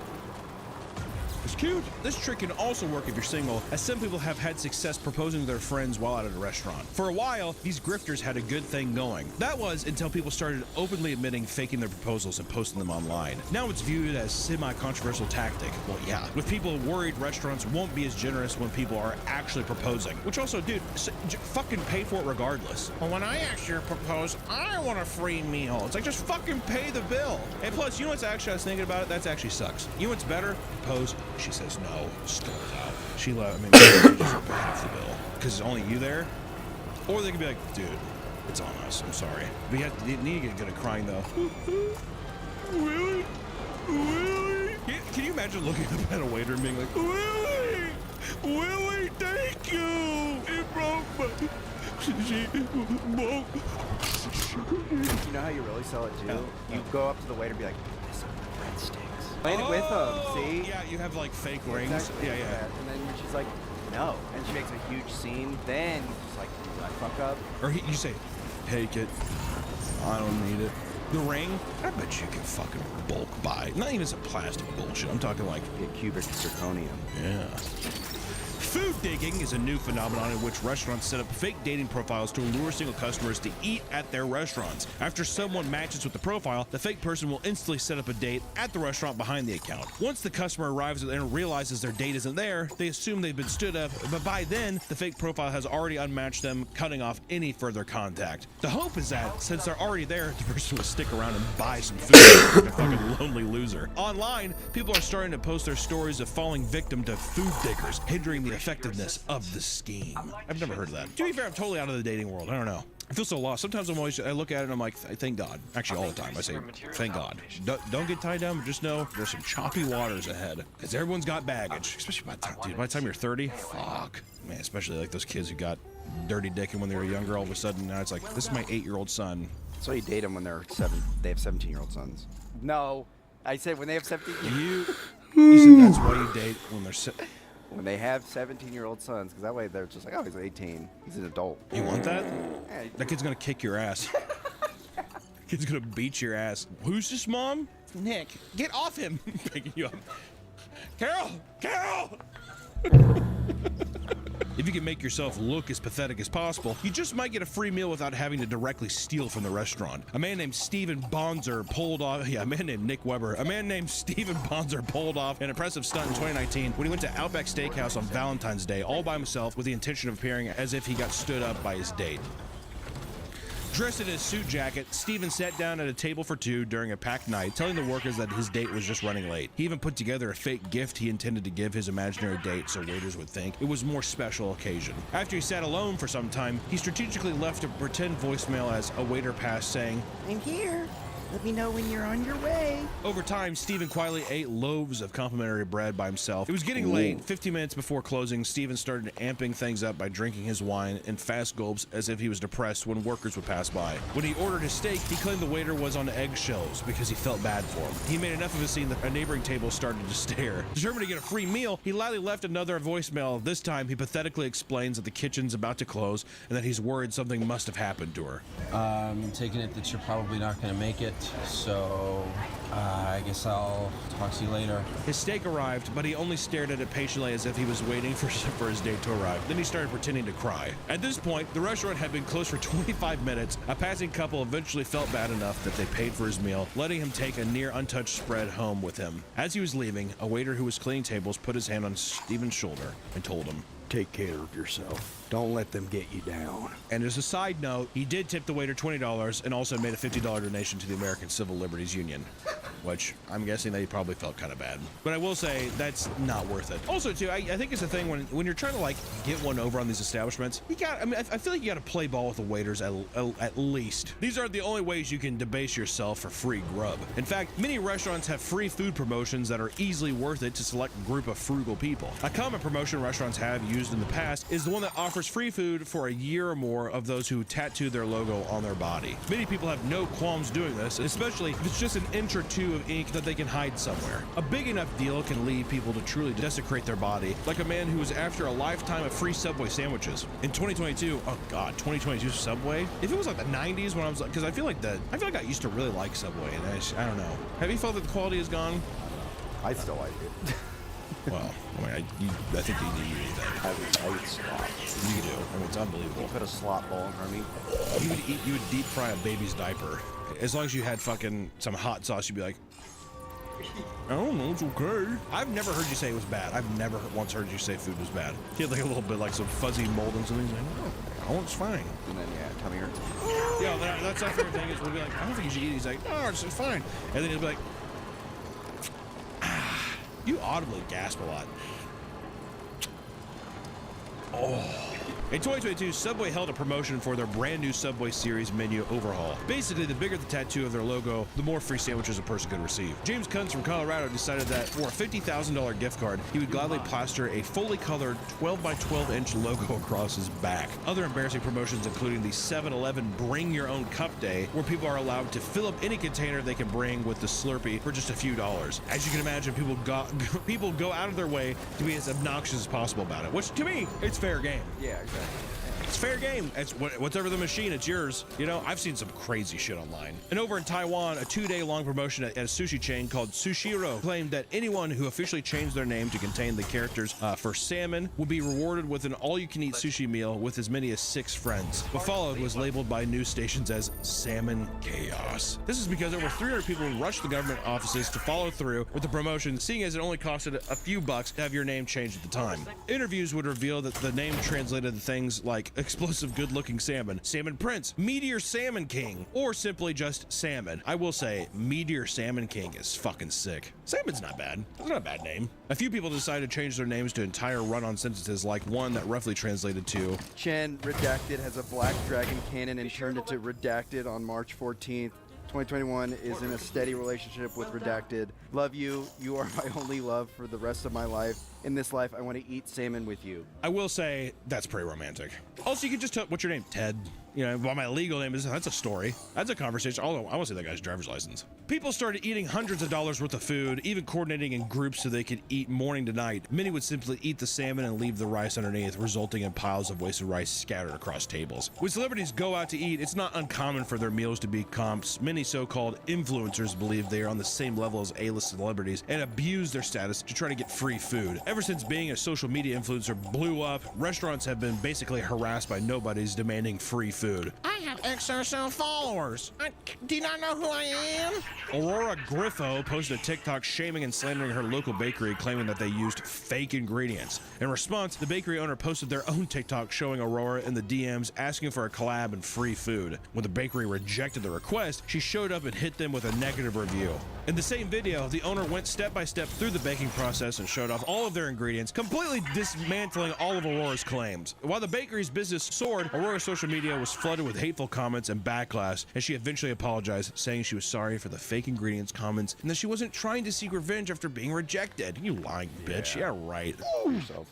It's cute. This trick can also work if you're single, as some people have had success proposing to their friends while out at a restaurant. For a while, these grifters had a good thing going. That was until people started openly admitting faking their proposals and posting them online. Now it's viewed as semi-controversial tactic. Well, yeah, with people worried restaurants won't be as generous when people are actually proposing. Which also, dude, fucking pay for it regardless. Well, when I actually propose, I want a free meal. It's like, just fucking pay the bill. And plus, you know what's actually, I was thinking about it, that's actually sucks. You know what's better? Propose. She says no, storms out. She just pay half the bill. Because it's only you there? Or they could be like, dude, it's on us, I'm sorry. But you need to get good at crying though. Willie? Willie? Can you imagine looking up at a waiter and being like, Willie! Willie, thank you! It broke my... You know how you really sell it too? You go up to the waiter and be like, some breadsticks. Played it with them, see? Yeah, you have like fake rings. Exactly. Yeah, yeah. And then she's like, no. And she makes a huge scene. Then she's like, did I fuck up? Or you say, take it. I don't need it. The ring, I bet you can fucking bulk buy. Not even some plastic bullshit. I'm talking like cubic zirconium. Yeah. Food digging is a new phenomenon in which restaurants set up fake dating profiles to lure single customers to eat at their restaurants. After someone matches with the profile, the fake person will instantly set up a date at the restaurant behind the account. Once the customer arrives and realizes their date isn't there, they assume they've been stood up, but by then, the fake profile has already unmatched them, cutting off any further contact. The hope is that, since they're already there, the person will stick around and buy some food like a fucking lonely loser. Online, people are starting to post their stories of falling victim to food diggers, hindering the the effectiveness of the scheme. I've never heard of that. To be fair, I'm totally out of the dating world. I don't know. I feel so lost. Sometimes I look at it and I'm like, thank God. Actually, all the time I say, thank God. Don't get tied down, but just know there's some choppy waters ahead. Because everyone's got baggage. Especially by the time you're 30, fuck. Man, especially like those kids who got dirty dicking when they were younger, all of a sudden now it's like, this is my 8-year-old son. So you date them when they're 7. They have 17-year-old sons. No, I said when they have 17. You said that's why you date when they're when they have 17-year-old sons, because that way they're just like, oh, he's 18. He's an adult. You want that? Yeah, That kid's gonna kick your ass. Kid's gonna beat your ass. Who's this, Mom? Nick. Get off him. Picking you up. Carol! Carol! If you can make yourself look as pathetic as possible, you just might get a free meal without having to directly steal from the restaurant. A man named Steven Bonzer pulled off, a man named Nick Weber, a man named Steven Bonzer pulled off an impressive stunt in 2019 when he went to Outback Steakhouse on Valentine's Day all by himself with the intention of appearing as if he got stood up by his date. Dressed in his suit jacket, Steven sat down at a table for 2 during a packed night, telling the workers that his date was just running late. He even put together a fake gift he intended to give his imaginary date so waiters would think it was a more special occasion. After he sat alone for some time, he strategically left a pretend voicemail as a waiter passed saying, I'm here. Let me know when you're on your way. Over time, Steven quietly ate loaves of complimentary bread by himself. It was getting late. 15 minutes before closing, Steven started amping things up by drinking his wine in fast gulps as if he was depressed when workers would pass by. When he ordered his steak, he claimed the waiter was on eggshells because he felt bad for him. He made enough of a scene that a neighboring table started to stare. Determined to get a free meal, he loudly left another voicemail. This time, he pathetically explains that the kitchen's about to close and that he's worried something must have happened to her. I'm taking it that you're probably not going to make it. So, I guess I'll talk to you later. His steak arrived, but he only stared at it patiently as if he was waiting for his date to arrive. Then he started pretending to cry. At this point, the restaurant had been closed for 25 minutes. A passing couple eventually felt bad enough that they paid for his meal, letting him take a near untouched spread home with him. As he was leaving, a waiter who was cleaning tables put his hand on Steven's shoulder and told him, "Take care of yourself. Don't let them get you down." And as a side note, he did tip the waiter $20 and also made a $50 donation to the American Civil Liberties Union, which I'm guessing that he probably felt kind of bad. But I will say that's not worth it. Also, too, I think it's a thing when you're trying to like get one over on these establishments, I feel like you got to play ball with the waiters at least. These aren't the only ways you can debase yourself for free grub. In fact, many restaurants have free food promotions that are easily worth it to select a group of frugal people. A common promotion restaurants have used in the past is the one that offers free food for a year or more of those who tattoo their logo on their body. Many people have no qualms doing this, especially if it's just an inch or 2 of ink that they can hide somewhere. A big enough deal can lead people to truly desecrate their body, like a man who was after a lifetime of free Subway sandwiches. In 2022, oh god, 2022 Subway? If it was like the 90s when I was like, because I feel like I used to really like Subway, and I don't know. Have you felt that the quality is gone? I still like it. Well, I think you need anything. I would slop. You do. I mean, it's unbelievable. Put a slop bowl in front of me. You would deep fry a baby's diaper. As long as you had fucking some hot sauce, you'd be like, I don't know, it's okay. I've never heard you say it was bad. I've never once heard you say food was bad. You had like a little bit like some fuzzy mold and something. Like, oh, it's fine. And then, yeah, tummy hurts. Yeah, that's our favorite thing is we'll be like, I don't think you should eat. He's like, oh, it's fine. And then he'll be like, you audibly gasp a lot. Oh. In 2022, Subway held a promotion for their brand new Subway Series menu overhaul. Basically, the bigger the tattoo of their logo, the more free sandwiches a person could receive. James Kunz from Colorado decided that for a $50,000 gift card, he would gladly plaster a fully colored 12 by 12 inch logo across his back. Other embarrassing promotions including the 7-Eleven Bring Your Own Cup Day, where people are allowed to fill up any container they can bring with the Slurpee for just a few dollars. As you can imagine, people go out of their way to be as obnoxious as possible about it, which to me, it's fair game. Yeah, exactly. It's fair game. It's whatever the machine, it's yours. You know, I've seen some crazy shit online. And over in Taiwan, a 2-day-long promotion at a sushi chain called Sushiro claimed that anyone who officially changed their name to contain the characters for salmon would be rewarded with an all-you-can-eat sushi meal with as many as 6 friends. What followed was labeled by news stations as salmon chaos. This is because over 300 people rushed the government offices to follow through with the promotion, seeing as it only costed a few bucks to have your name changed at the time. Interviews would reveal that the name translated things like explosive good-looking salmon, salmon prince, meteor salmon king, or simply just salmon. I will say, meteor salmon king is fucking sick. Salmon's not bad. It's not a bad name. A few people decided to change their names to entire run-on sentences, like one that roughly translated to Chen Redacted has a black dragon cannon and turned it to Redacted on March 14th. 2021 is in a steady relationship with Redacted. Love you. You are my only love for the rest of my life. In this life, I want to eat salmon with you. I will say that's pretty romantic. Also, you could just tell, what's your name? Ted. You know, what my legal name is, that's a story. That's a conversation. Although, I want to see that guy's driver's license. People started eating hundreds of dollars worth of food, even coordinating in groups so they could eat morning to night. Many would simply eat the salmon and leave the rice underneath, resulting in piles of wasted rice scattered across tables. When celebrities go out to eat, it's not uncommon for their meals to be comps. Many so-called influencers believe they are on the same level as A-list celebrities and abuse their status to try to get free food. Ever since being a social media influencer blew up, restaurants have been basically harassed by nobodies demanding free food. I have XOXO followers. Do you not know who I am? Aurora Griffo posted a TikTok shaming and slandering her local bakery, claiming that they used fake ingredients. In response, the bakery owner posted their own TikTok showing Aurora in the DMs asking for a collab and free food. When the bakery rejected the request, she showed up and hit them with a negative review. In the same video, the owner went step by step through the baking process and showed off all of their ingredients, completely dismantling all of Aurora's claims. While the bakery's business soared, Aurora's social media was flooded with hateful comments and backlash, and she eventually apologized, saying she was sorry for the fake ingredients comments and that she wasn't trying to seek revenge after being rejected. You lying bitch. Yeah, right. Yourself.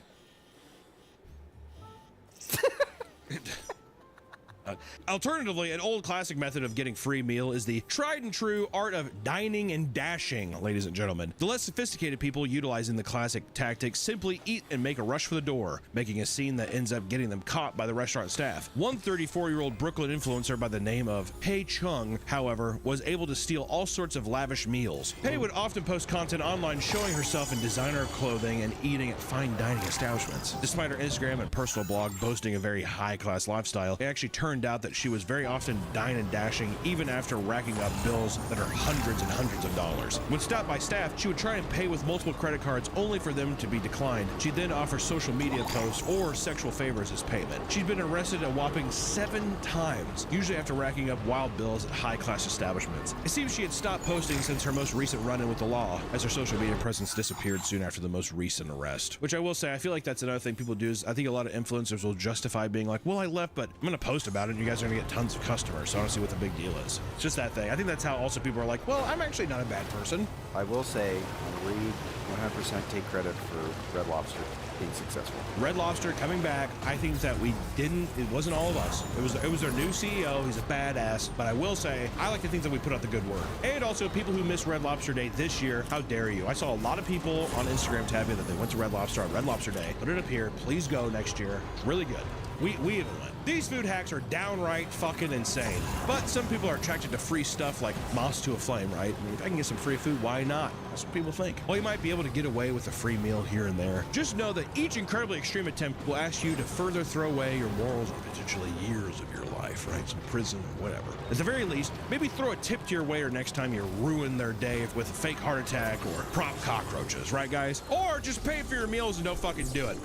Alternatively, an old classic method of getting free meal is the tried and true art of dining and dashing, ladies and gentlemen. The less sophisticated people utilizing the classic tactic simply eat and make a rush for the door, making a scene that ends up getting them caught by the restaurant staff. One 34-year-old Brooklyn influencer by the name of Pei Chung, however, was able to steal all sorts of lavish meals. Pei would often post content online showing herself in designer clothing and eating at fine dining establishments. Despite her Instagram and personal blog boasting a very high-class lifestyle, it actually turned out that she was very often dine and dashing even after racking up bills that are hundreds and hundreds of dollars. When stopped by staff, she would try and pay with multiple credit cards only for them to be declined. She'd then offer social media posts or sexual favors as payment. She'd been arrested a whopping 7 times, usually after racking up wild bills at high-class establishments. It seems she had stopped posting since her most recent run-in with the law, as her social media presence disappeared soon after the most recent arrest. Which I will say, I feel like that's another thing people do is I think a lot of influencers will justify being like, well, I left, but I'm gonna post about it and you guys are gonna get tons of customers, so I don't see what the big deal is. It's just that thing. I think that's how also people are like, well, I'm actually not a bad person. I will say, Reed 100% take credit for Red Lobster being successful. Red Lobster coming back. I think that it wasn't all of us. It was their new CEO. He's a badass. But I will say, I like to think that we put out the good work. And also, people who missed Red Lobster Day this year, how dare you? I saw a lot of people on Instagram tag me that they went to Red Lobster on Red Lobster Day. Put it up here. Please go next year. Really good. We even went. These food hacks are downright fucking insane. But some people are attracted to free stuff like moss to a flame, right? I mean, if I can get some free food, why not? That's what people think. Well, you might be able to get away with a free meal here and there. Just know that each incredibly extreme attempt will ask you to further throw away your morals or potentially years of your life, right? Some prison or whatever. At the very least, maybe throw a tip to your waiter next time you ruin their day with a fake heart attack or prop cockroaches, right, guys? Or just pay for your meals and don't fucking do it.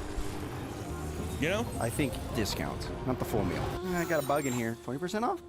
You know? I think discounts, not the full meal. I got a bug in here. 20% off?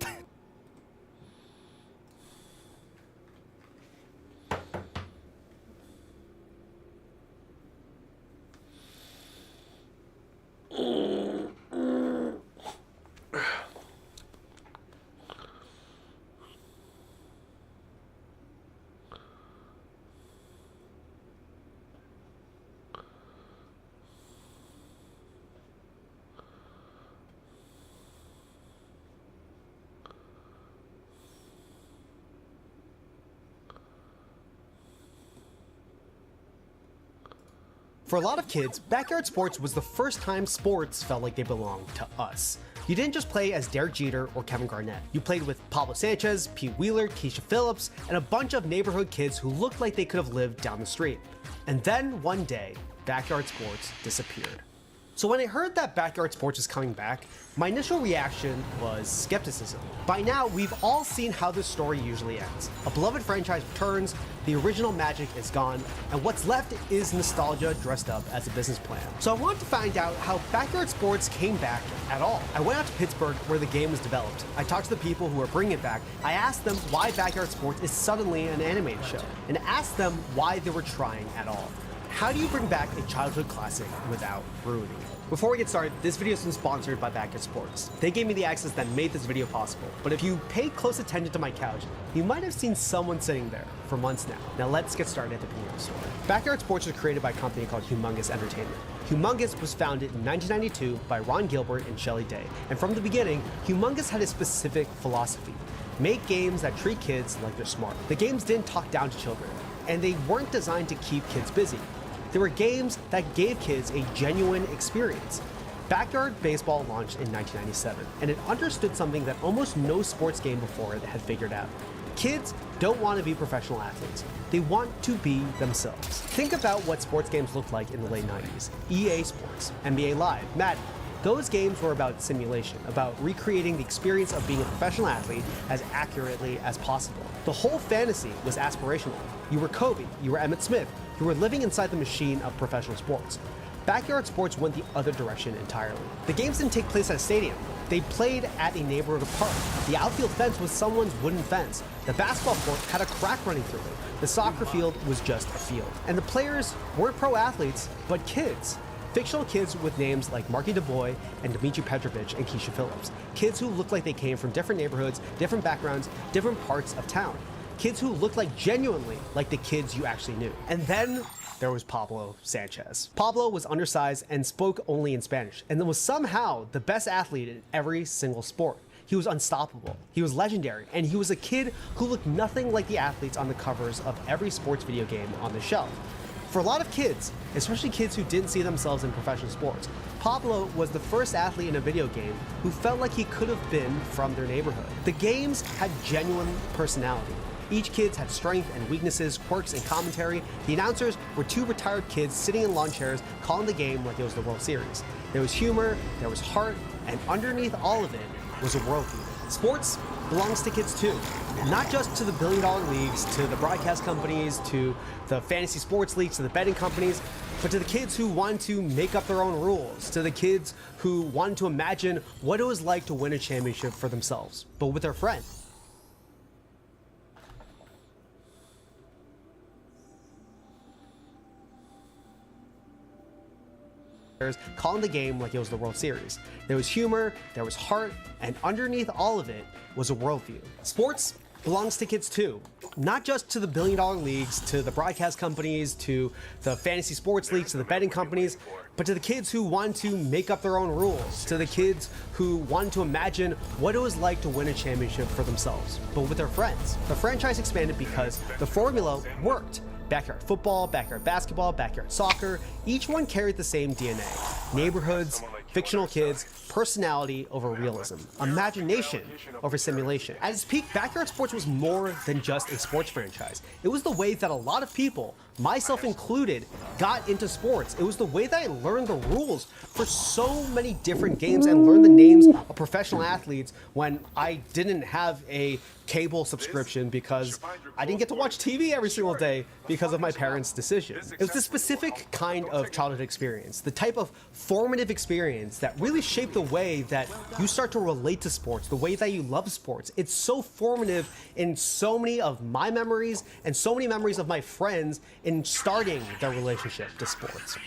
For a lot of kids, backyard sports was the first time sports felt like they belonged to us. You didn't just play as Derek Jeter or Kevin Garnett. You played with Pablo Sanchez, Pete Wheeler, Keisha Phillips, and a bunch of neighborhood kids who looked like they could have lived down the street. And then one day, backyard sports disappeared. So when I heard that Backyard Sports is coming back, my initial reaction was skepticism. By now, we've all seen how this story usually ends. A beloved franchise returns, the original magic is gone, and what's left is nostalgia dressed up as a business plan. So I wanted to find out how Backyard Sports came back at all. I went out to Pittsburgh where the game was developed. I talked to the people who are bringing it back. I asked them why Backyard Sports is suddenly an animated show, and asked them why they were trying at all. How do you bring back a childhood classic without ruining it? Before we get started, this video has been sponsored by Backyard Sports. They gave me the access that made this video possible, but if you paid close attention to my couch, you might have seen someone sitting there for months now. Now let's get started at the beginning of the story. Backyard Sports was created by a company called Humongous Entertainment. Humongous was founded in 1992 by Ron Gilbert and Shelley Day, and from the beginning, Humongous had a specific philosophy: make games that treat kids like they're smart. The games didn't talk down to children, and they weren't designed to keep kids busy. They were games that gave kids a genuine experience. Backyard Baseball launched in 1997, and it understood something that almost no sports game before it had figured out. Kids don't want to be professional athletes. They want to be themselves. Think about what sports games looked like in the late 90s. EA Sports, NBA Live, Madden. Those games were about simulation, about recreating the experience of being a professional athlete as accurately as possible. The whole fantasy was aspirational. You were Kobe, you were Emmett Smith, you were living inside the machine of professional sports. Backyard Sports went the other direction entirely. The games didn't take place at a stadium. They played at a neighborhood park. The outfield fence was someone's wooden fence. The basketball court had a crack running through it. The soccer field was just a field. And the players weren't pro athletes, but kids. Fictional kids with names like Marky DuBois and Dmitry Petrovich and Keisha Phillips. Kids who looked like they came from different neighborhoods, different backgrounds, different parts of town. Kids who looked like genuinely like the kids you actually knew. And then there was Pablo Sanchez. Pablo was undersized and spoke only in Spanish, and then was somehow the best athlete in every single sport. He was unstoppable, he was legendary, and he was a kid who looked nothing like the athletes on the covers of every sports video game on the shelf. For a lot of kids, especially kids who didn't see themselves in professional sports, Pablo was the first athlete in a video game who felt like he could have been from their neighborhood. The games had genuine personality. Each kid had strength and weaknesses, quirks and commentary. The announcers were two retired kids sitting in lawn chairs calling the game like it was the World Series. There was humor, there was heart, and underneath all of it was a worldview. Sports belongs to kids too. Not just to the billion-dollar leagues, to the broadcast companies, to the fantasy sports leagues, to the betting companies, but to the kids who want to make up their own rules, to the kids who wanted to imagine what it was like to win a championship for themselves, but with their friend. Calling the game like it was the World Series. There was humor, there was heart, and underneath all of it was a worldview. Sports belongs to kids too. Not just to the billion-dollar leagues, to the broadcast companies, to the fantasy sports leagues, to the betting companies, but to the kids who want to make up their own rules, to the kids who want to imagine what it was like to win a championship for themselves, but with their friends. The franchise expanded because the formula worked. Backyard football, backyard basketball, backyard soccer, each one carried the same DNA. Neighborhoods, fictional kids, personality over realism, imagination over simulation. At its peak, Backyard Sports was more than just a sports franchise. It was the way that a lot of people, myself included, got into sports. It was the way that I learned the rules for so many different games and learned the names of professional athletes when I didn't have a cable subscription because I didn't get to watch TV every single day because of my parents' decisions. It was the specific kind of childhood experience, the type of formative experience that really shaped the way that you start to relate to sports, the way that you love sports. It's so formative in so many of my memories and so many memories of my friends in starting their relationship to sports.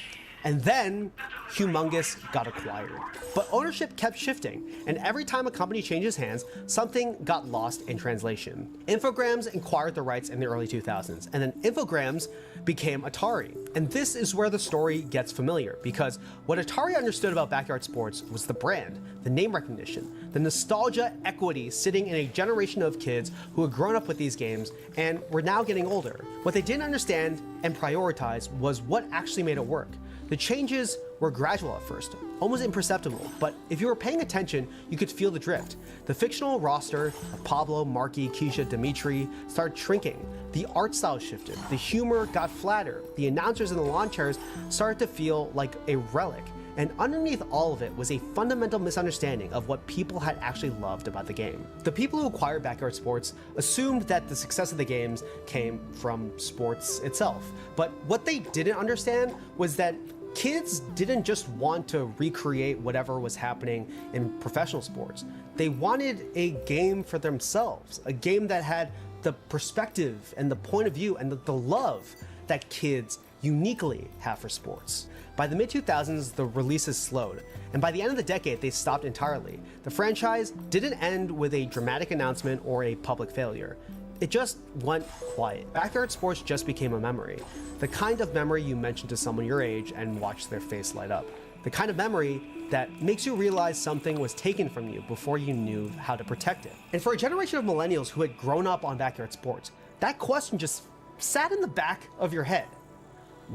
And then Humongous got acquired. But ownership kept shifting, and every time a company changes hands, something got lost in translation. Infogrames acquired the rights in the early 2000s, and then Infogrames became Atari. And this is where the story gets familiar, because what Atari understood about Backyard Sports was the brand, the name recognition, the nostalgia equity sitting in a generation of kids who had grown up with these games and were now getting older. What they didn't understand and prioritize was what actually made it work. The changes were gradual at first, almost imperceptible, but if you were paying attention, you could feel the drift. The fictional roster of Pablo, Marky, Keisha, Dmitry started shrinking. The art style shifted, the humor got flatter, the announcers in the lawn chairs started to feel like a relic. And underneath all of it was a fundamental misunderstanding of what people had actually loved about the game. The people who acquired Backyard Sports assumed that the success of the games came from sports itself. But what they didn't understand was that kids didn't just want to recreate whatever was happening in professional sports. They wanted a game for themselves, a game that had the perspective and the point of view and the love that kids uniquely have for sports. By the mid-2000s, the releases slowed, and by the end of the decade, they stopped entirely. The franchise didn't end with a dramatic announcement or a public failure. It just went quiet. Backyard Sports just became a memory. The kind of memory you mention to someone your age and watch their face light up. The kind of memory that makes you realize something was taken from you before you knew how to protect it. And for a generation of millennials who had grown up on Backyard Sports, that question just sat in the back of your head.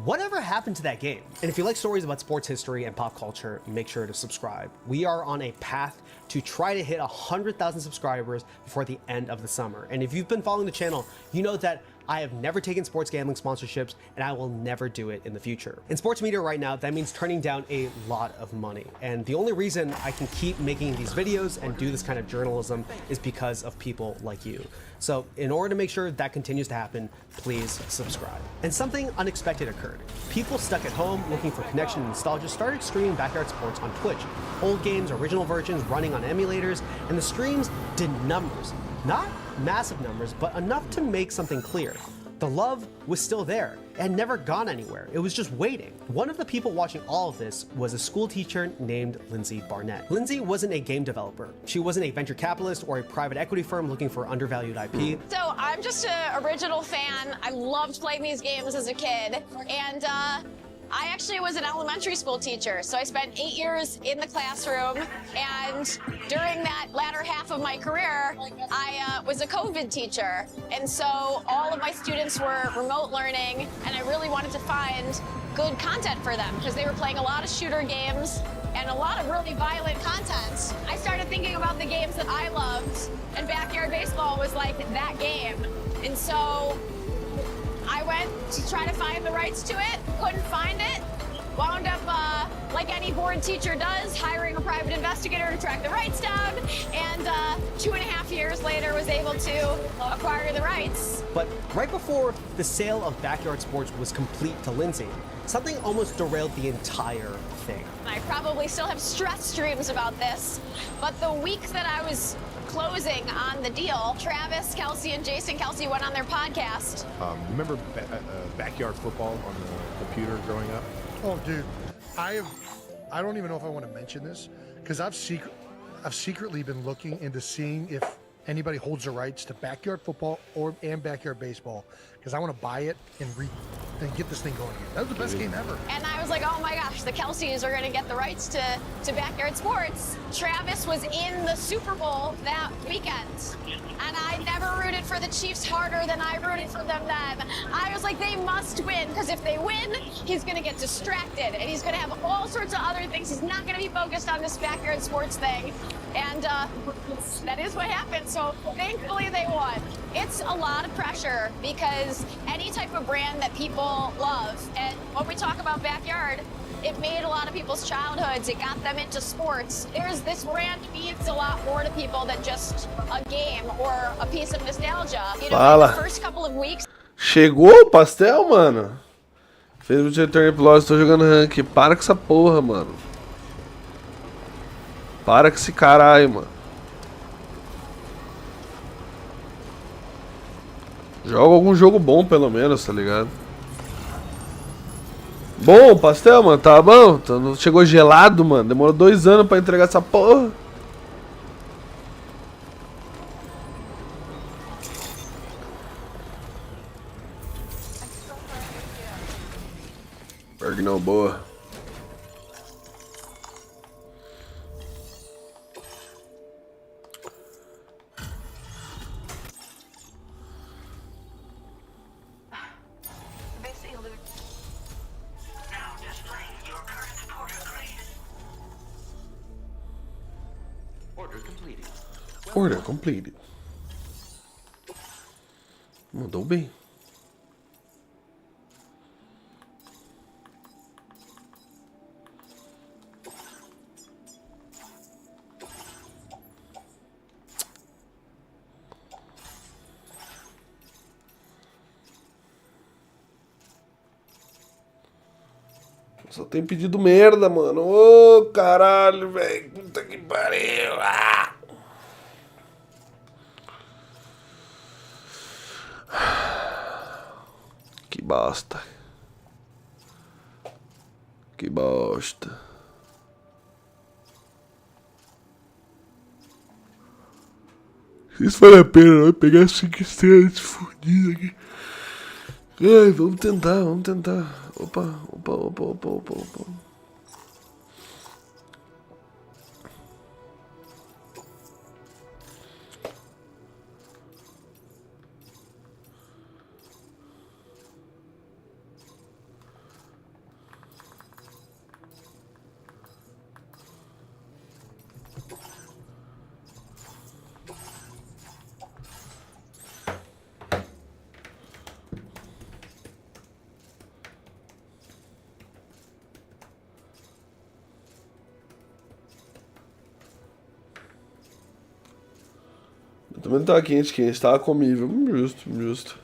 Whatever happened to that game? And if you like stories about sports history and pop culture, make sure to subscribe. We are on a path to try to hit 100,000 subscribers before the end of the summer. And if you've been following the channel, you know that I have never taken sports gambling sponsorships, and I will never do it in the future. In sports media right now, that means turning down a lot of money. And the only reason I can keep making these videos and do this kind of journalism is because of people like you. So in order to make sure that continues to happen, please subscribe. And something unexpected occurred. People stuck at home looking for connection and nostalgia started streaming Backyard Sports on Twitch. Old games, original versions running on emulators, and the streams did numbers. Not massive numbers, but enough to make something clear. The love was still there. It had never gone anywhere. It was just waiting. One of the people watching all of this was a school teacher named Lindsay Barnett. Lindsay wasn't a game developer. She wasn't a venture capitalist or a private equity firm looking for undervalued IP. So I'm just an original fan. I loved playing these games as a kid. And I actually was an elementary school teacher, so I spent 8 years in the classroom, and during that latter half of my career, I was a COVID teacher, and so all of my students were remote learning, and I really wanted to find good content for them, because they were playing a lot of shooter games and a lot of really violent content. I started thinking about the games that I loved, and Backyard Baseball was like that game, and so I went to try to find the rights to it, couldn't find it, wound up, like any bored teacher does, hiring a private investigator to track the rights down, and 2.5 years later was able to acquire the rights. But right before the sale of Backyard Sports was complete to Lindsay, something almost derailed the entire thing. I probably still have stress dreams about this, but the week that I was closing on the deal, Travis Kelsey and Jason Kelsey went on their podcast. Remember backyard football on the computer growing up? Oh, dude, I don't even know if I want to mention this because I've secretly been looking into seeing if anybody holds the rights to backyard football and backyard baseball because I want to buy it and get this thing going again. That was the best game ever. And I was like, oh my gosh, the Kelseys are going to get the rights to Backyard Sports. Travis was in the Super Bowl that weekend. And I never rooted for the Chiefs harder than I rooted for them then. I was like, they must win, because if they win, he's going to get distracted, and he's going to have all sorts of other things. He's not going to be focused on this Backyard Sports thing. And that is what happened, so thankfully they won. It's a lot of pressure, because any type of brand that people love, and when we talk about Backyard, it made a lot of people's childhoods. It got them into sports. This brand means a lot more to people than just a game or a piece of nostalgia. You know, in the first couple of weeks. Chegou o pastel, mano? Fez o Return Plus, tô jogando rank. Para com essa porra, mano. Para com esse caralho, mano. Joga algum jogo bom, pelo menos, tá ligado? Bom, pastel, mano, tá bom? Chegou gelado, mano. Demorou 2 anos pra entregar essa porra. Berg não, boa. Order completed. Mandou bem. Só tem pedido merda, mano. Ô, caralho, velho. Puta que pariu. Ah! Que bosta. Que bosta. Isso vale a pena, vai pegar 5 estrelas fudidas aqui. Ai, vamos tentar, vamos tentar. Opa. Também não tava quente, tava comível. Justo.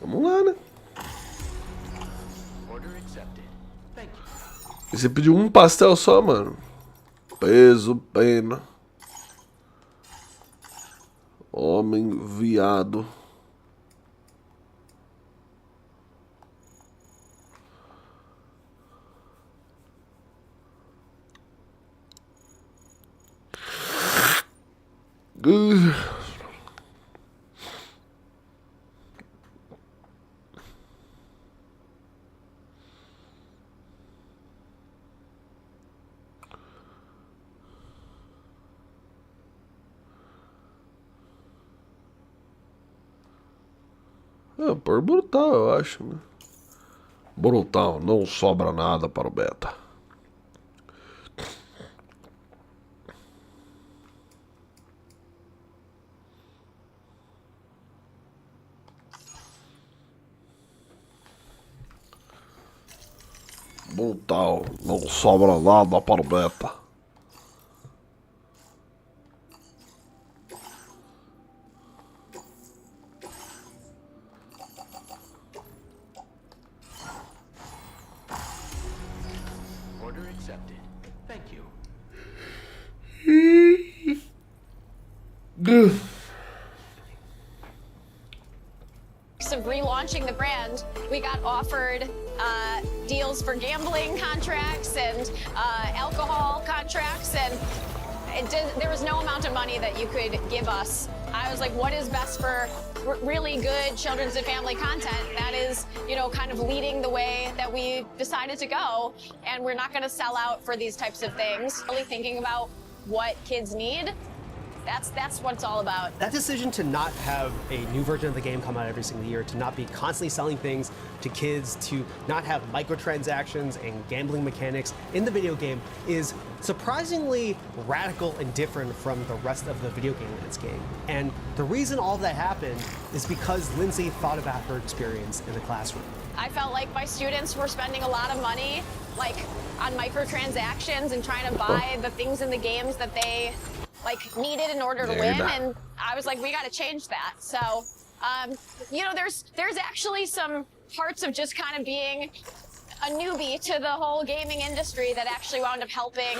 Vamos lá, né? E você pediu um pastel só, mano. Peso, pena. Homem, viado. Por brutal, eu acho, né? Brutal, não sobra nada para o beta. Brutal, não sobra nada para o beta. Of relaunching the brand, we got offered deals for gambling contracts and alcohol contracts, and there was no amount of money that you could give us. I was like, what is best for really good children's and family content? That is, you know, kind of leading the way that we decided to go, and we're not going to sell out for these types of things. Really thinking about what kids need. That's what it's all about. That decision to not have a new version of the game come out every single year, to not be constantly selling things to kids, to not have microtransactions and gambling mechanics in the video game is surprisingly radical and different from the rest of the video game landscape. And the reason all of that happened is because Lindsay thought about her experience in the classroom. I felt like my students were spending a lot of money, like on microtransactions and trying to buy the things in the games that they needed in order to win, and I was like, we got to change that. So, you know, there's actually some parts of just kind of being a newbie to the whole gaming industry that actually wound up helping,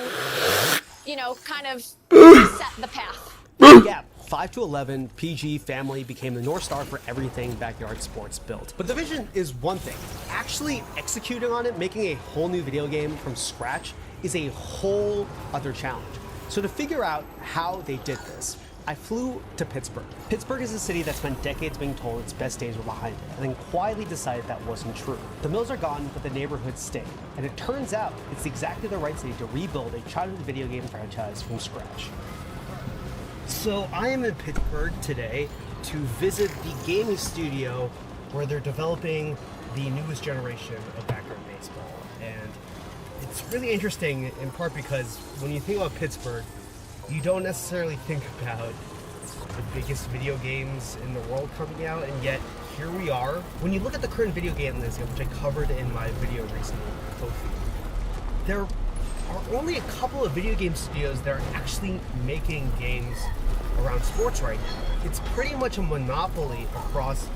you know, kind of set the path. Yeah, 5 to 11, PG, family became the North Star for everything Backyard Sports built. But the vision is one thing. Actually executing on it, making a whole new video game from scratch, is a whole other challenge. So to figure out how they did this, I flew to Pittsburgh. Pittsburgh is a city that spent decades being told its best days were behind it, and then quietly decided that wasn't true. The mills are gone, but the neighborhoods stay. And it turns out it's exactly the right city to rebuild a childhood video game franchise from scratch. So I am in Pittsburgh today. to visit the gaming studio where they're developing the newest generation of backyard baseball. And it's really interesting in part because when you think about Pittsburgh, you don't necessarily think about the biggest video games in the world coming out, and yet here we are. When you look at the current video game landscape, which I covered in my video recently, Kofi, there are only a couple of video game studios that are actually making games around sports right now. It's pretty much a monopoly across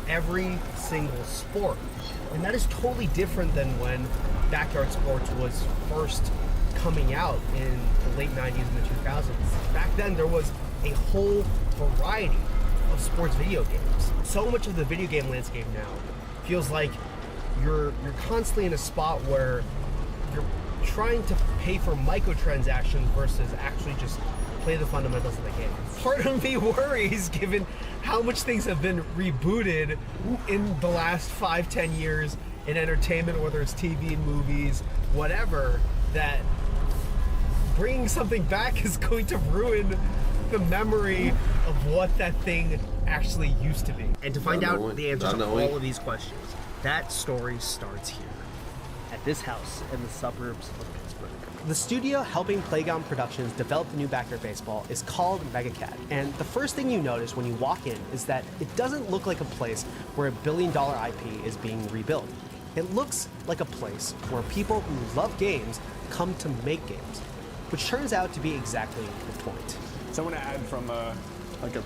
every single sport. And that is totally different than when backyard sports was first coming out in the late 90s and the 2000s. Back then, there was a whole variety of sports video games. So much of the video game landscape now feels like you're constantly in a spot where you're trying to pay for microtransactions versus actually just play the fundamentals of the game. Part of me worries, given how much things have been rebooted in the last 5-10 years in entertainment, whether it's TV, movies, whatever, that bringing something back is going to ruin the memory of what that thing actually used to be. And to find out the answers to all of these questions, that story starts here, at this house in the suburbs of Pittsburgh. The studio helping Playground Productions develop the new backyard baseball is called Megacat. And the first thing you notice when you walk in is that it doesn't look like a place where $1 billion IP is being rebuilt. It looks like a place where people who love games come to make games, which turns out to be exactly the point. So I want to add from a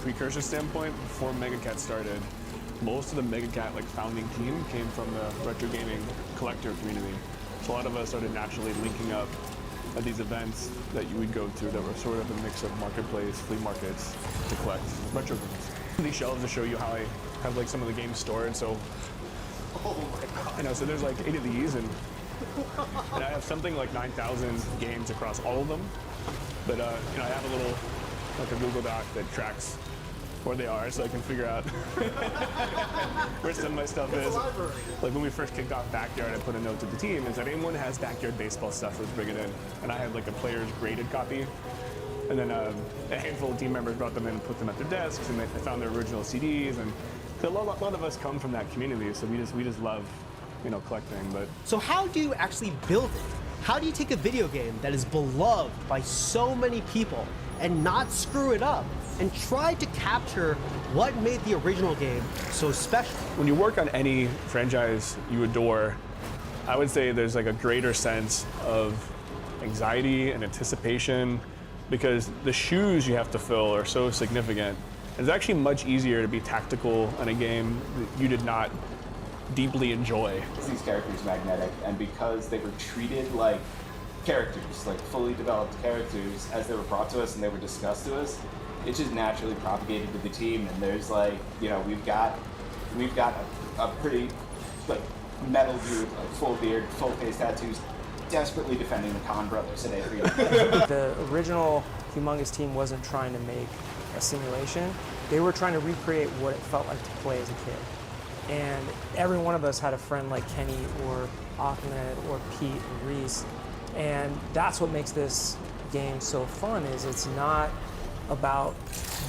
precursor standpoint, before Megacat started, most of the Megacat founding team came from the retro gaming collector community. So a lot of us started naturally linking up at these events that you would go to that were sort of a mix of marketplace, flea markets to collect retro games. These shelves to show you how I have some of the games stored. So, so there's 8 of these, and I have something like 9,000 games across all of them. But I have a little a Google Doc that tracks where they are, so I can figure out where some of my stuff is. When we first kicked off Backyard, I put a note to the team and said, anyone has backyard baseball stuff, let's bring it in. And I had a player's graded copy. And then a handful of team members brought them in and put them at their desks, and they found their original CDs. And so a lot of us come from that community, so we just love collecting. But so how do you actually build it? How do you take a video game that is beloved by so many people and not screw it up and try to capture what made the original game so special? When you work on any franchise you adore, I would say there's a greater sense of anxiety and anticipation, because the shoes you have to fill are so significant. It's actually much easier to be tactical in a game that you did not deeply enjoy. These characters magnetic, and because they were treated like characters, fully developed characters, as they were brought to us and they were discussed to us, it just naturally propagated to the team. And there's we've got a pretty metal dude, full beard, full face tattoos, desperately defending the Khan brothers at every The original Humongous team wasn't trying to make a simulation. They were trying to recreate what it felt like to play as a kid. And every one of us had a friend like Kenny or Ahmed or Pete or Reese. And that's what makes this game so fun, is it's not about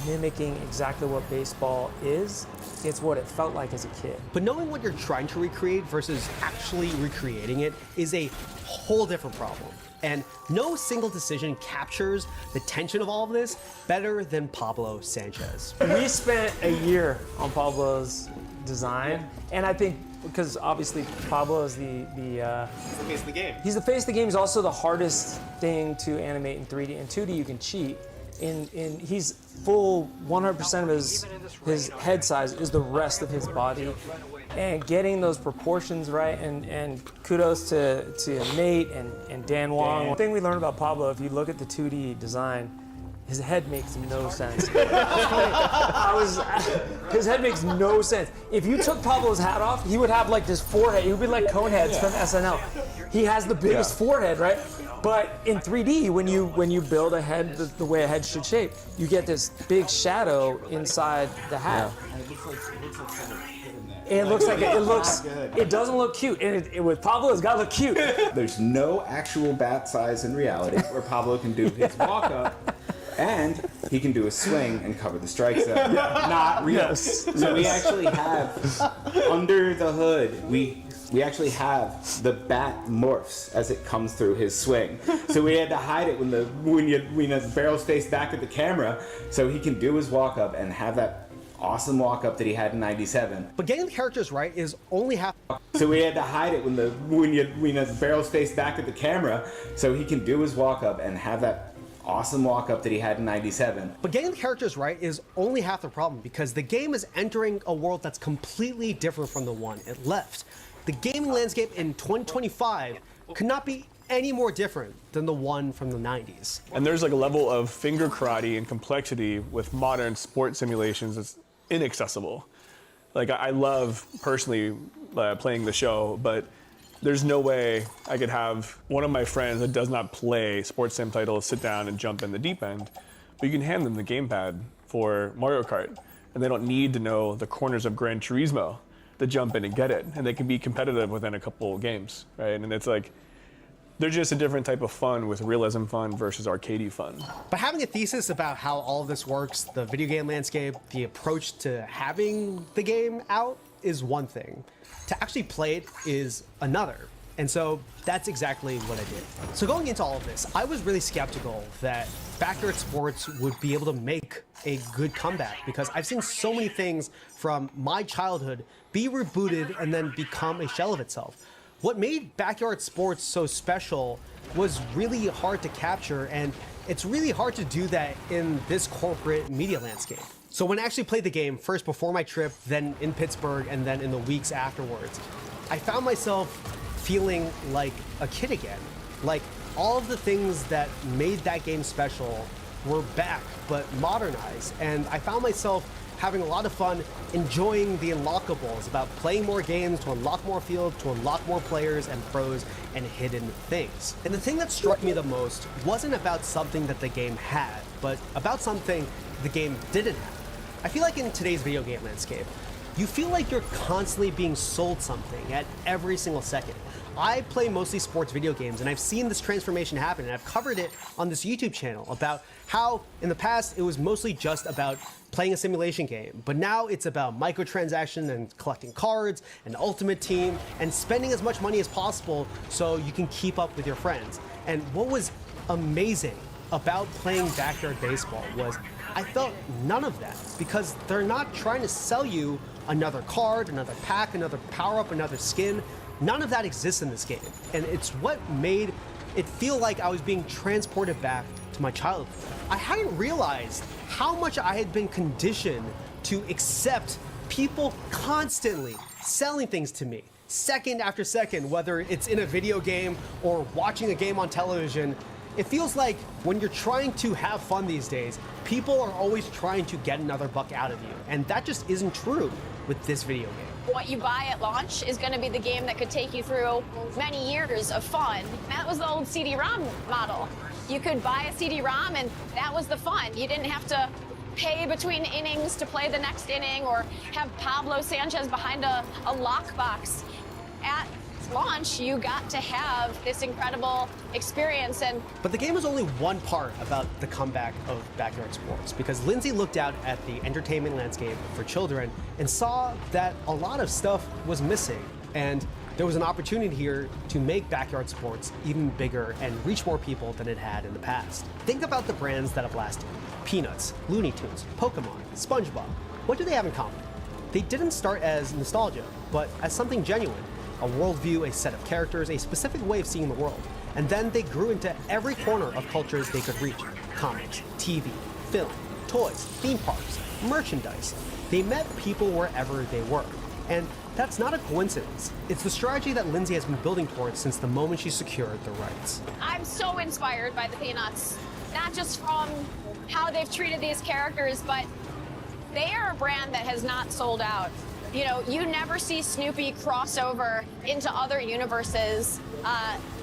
mimicking exactly what baseball is. It's what it felt like as a kid. But knowing what you're trying to recreate versus actually recreating it is a whole different problem. And no single decision captures the tension of all of this better than Pablo Sanchez. We spent a year on Pablo's design, and I think because obviously Pablo is the face of the game. He's the face of the game. He's also the hardest thing to animate in 3D. In 2D, you can cheat. He's full 100% of his head size is the rest of his body, and getting those proportions right. And kudos to Nate and Dan Wong. One thing we learned about Pablo, if you look at the 2D design, his head makes no sense. His head makes no sense. If you took Pablo's hat off, he would have this forehead. He would be like Coneheads from SNL. He has the biggest forehead, right? But in 3D, when you build a head the way a head should shape, you get this big shadow inside the hat. It doesn't look cute. And with Pablo, it's got to look cute. There's no actual bat size in reality where Pablo can do his walk up And he can do a swing and cover the strike zone. Not real. Yes. So we Yes. actually have, under the hood, we actually have the bat morphs as it comes through his swing. So we had to hide it when the barrel's faced back at the camera, so he can do his walk up and have that awesome walk up that he had in '97. But getting the characters right is only half. So we had to hide it when the barrel's faced back at the camera, so he can do his walk up and have that awesome walk up that he had in '97. But getting the characters right is only half the problem, because the game is entering a world that's completely different from the one it left. The gaming landscape in 2025 could not be any more different than the one from the 90s. And there's like a level of finger karate and complexity with modern sport simulations that's inaccessible. Like I love personally playing the show, but there's no way I could have one of my friends that does not play sports sim titles sit down and jump in the deep end. But you can hand them the gamepad for Mario Kart, and they don't need to know the corners of Gran Turismo to jump in and get it. And they can be competitive within a couple games, right? And it's like, they're just a different type of fun with realism fun versus arcadey fun. But having a thesis about how all of this works, the video game landscape, the approach to having the game out is one thing. To actually play it is another. And so that's exactly what I did. So going into all of this, I was really skeptical that Backyard Sports would be able to make a good comeback, because I've seen so many things from my childhood be rebooted and then become a shell of itself. What made Backyard Sports so special was really hard to capture, and it's really hard to do that in this corporate media landscape. So when I actually played the game, first before my trip, then in Pittsburgh, and then in the weeks afterwards, I found myself feeling like a kid again. Like all of the things that made that game special were back, but modernized. And I found myself having a lot of fun enjoying the unlockables, about playing more games to unlock more fields, to unlock more players and pros and hidden things. And the thing that struck me the most wasn't about something that the game had, but about something the game didn't have. I feel like in today's video game landscape, you feel like you're constantly being sold something at every single second. I play mostly sports video games, and I've seen this transformation happen, and I've covered it on this YouTube channel about how in the past it was mostly just about playing a simulation game, but now it's about microtransaction and collecting cards and Ultimate Team and spending as much money as possible so you can keep up with your friends. And what was amazing about playing Backyard Baseball was I felt none of that, because they're not trying to sell you another card, another pack, another power-up, another skin. None of that exists in this game, and it's what made it feel like I was being transported back to my childhood. I hadn't realized how much I had been conditioned to accept people constantly selling things to me, second after second, whether it's in a video game or watching a game on television. It feels like when you're trying to have fun these days, people are always trying to get another buck out of you, and that just isn't true with this video game. What you buy at launch is going to be the game that could take you through many years of fun. That was the old CD-ROM model. You could buy a CD-ROM and that was the fun. You didn't have to pay between innings to play the next inning or have Pablo Sanchez behind a lockbox. At launch, you got to have this incredible experience. But the game was only one part about the comeback of Backyard Sports, because Lindsay looked out at the entertainment landscape for children and saw that a lot of stuff was missing, and there was an opportunity here to make Backyard Sports even bigger and reach more people than it had in the past. Think about the brands that have lasted: Peanuts, Looney Tunes, Pokemon, SpongeBob. What do they have in common? They didn't start as nostalgia, but as something genuine. A worldview, a set of characters, a specific way of seeing the world. And then they grew into every corner of cultures they could reach: comics, TV, film, toys, theme parks, merchandise. They met people wherever they were. And that's not a coincidence. It's the strategy that Lindsay has been building towards since the moment she secured the rights. I'm so inspired by the Peanuts, not just from how they've treated these characters, but they are a brand that has not sold out. You know, you never see Snoopy cross over into other universes.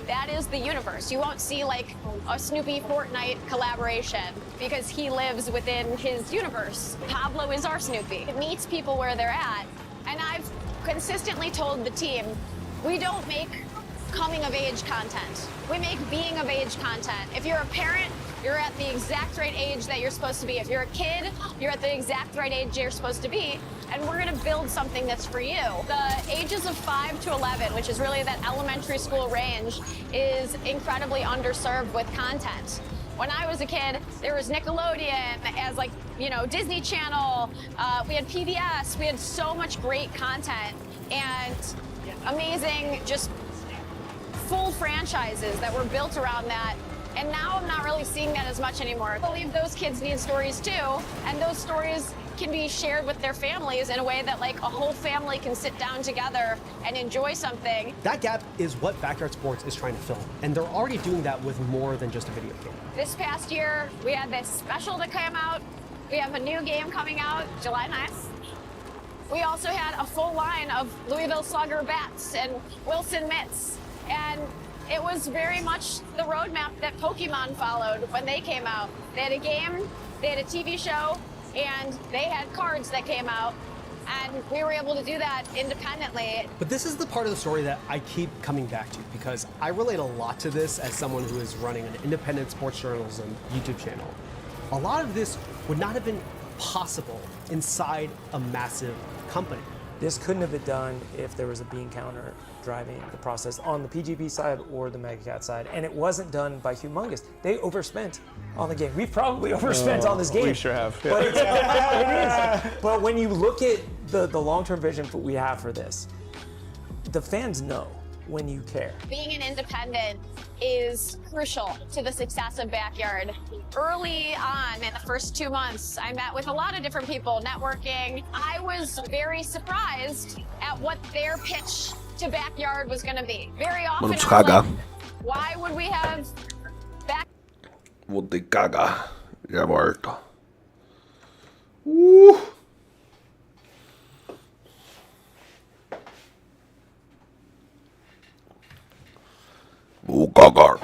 That is the universe. You won't see like a Snoopy Fortnite collaboration because he lives within his universe. Pablo is our Snoopy. It meets people where they're at. And I've consistently told the team, we don't make coming of age content. We make being of age content. If you're a parent, you're at the exact right age that you're supposed to be. If you're a kid, you're at the exact right age you're supposed to be. And we're gonna build something that's for you. The ages of 5 to 11, which is really that elementary school range, is incredibly underserved with content. When I was a kid, there was Nickelodeon, as like, you know, Disney Channel, we had PBS, we had so much great content and amazing, just full franchises that were built around that. And now I'm not really seeing that as much anymore. I believe those kids need stories too, and those stories can be shared with their families in a way that like a whole family can sit down together and enjoy something. That gap is what Backyard Sports is trying to fill, and they're already doing that with more than just a video game. This past year, we had this special that came out. We have a new game coming out July 9th. We also had a full line of Louisville Slugger bats and Wilson mitts, and it was very much the roadmap that Pokemon followed when they came out. They had a game, they had a TV show, and they had cards that came out, and we were able to do that independently. But this is the part of the story that I keep coming back to, because I relate a lot to this as someone who is running an independent sports journalism YouTube channel. A lot of this would not have been possible inside a massive company. This couldn't have been done if there was a bean counter driving the process on the PGP side or the MegaCat side, and it wasn't done by Humongous. They overspent on the game. We've probably overspent on this game. We sure have. But it is. But when you look at the long-term vision that we have for this, the fans know when you care. Being an independent is crucial to the success of Backyard. Early on in the first 2 months, I met with a lot of different people networking. I was very surprised at what their pitch to Backyard was going to be. Very often, I was like, why would we have Vou ter que cagar. Já volto. Vou cagar.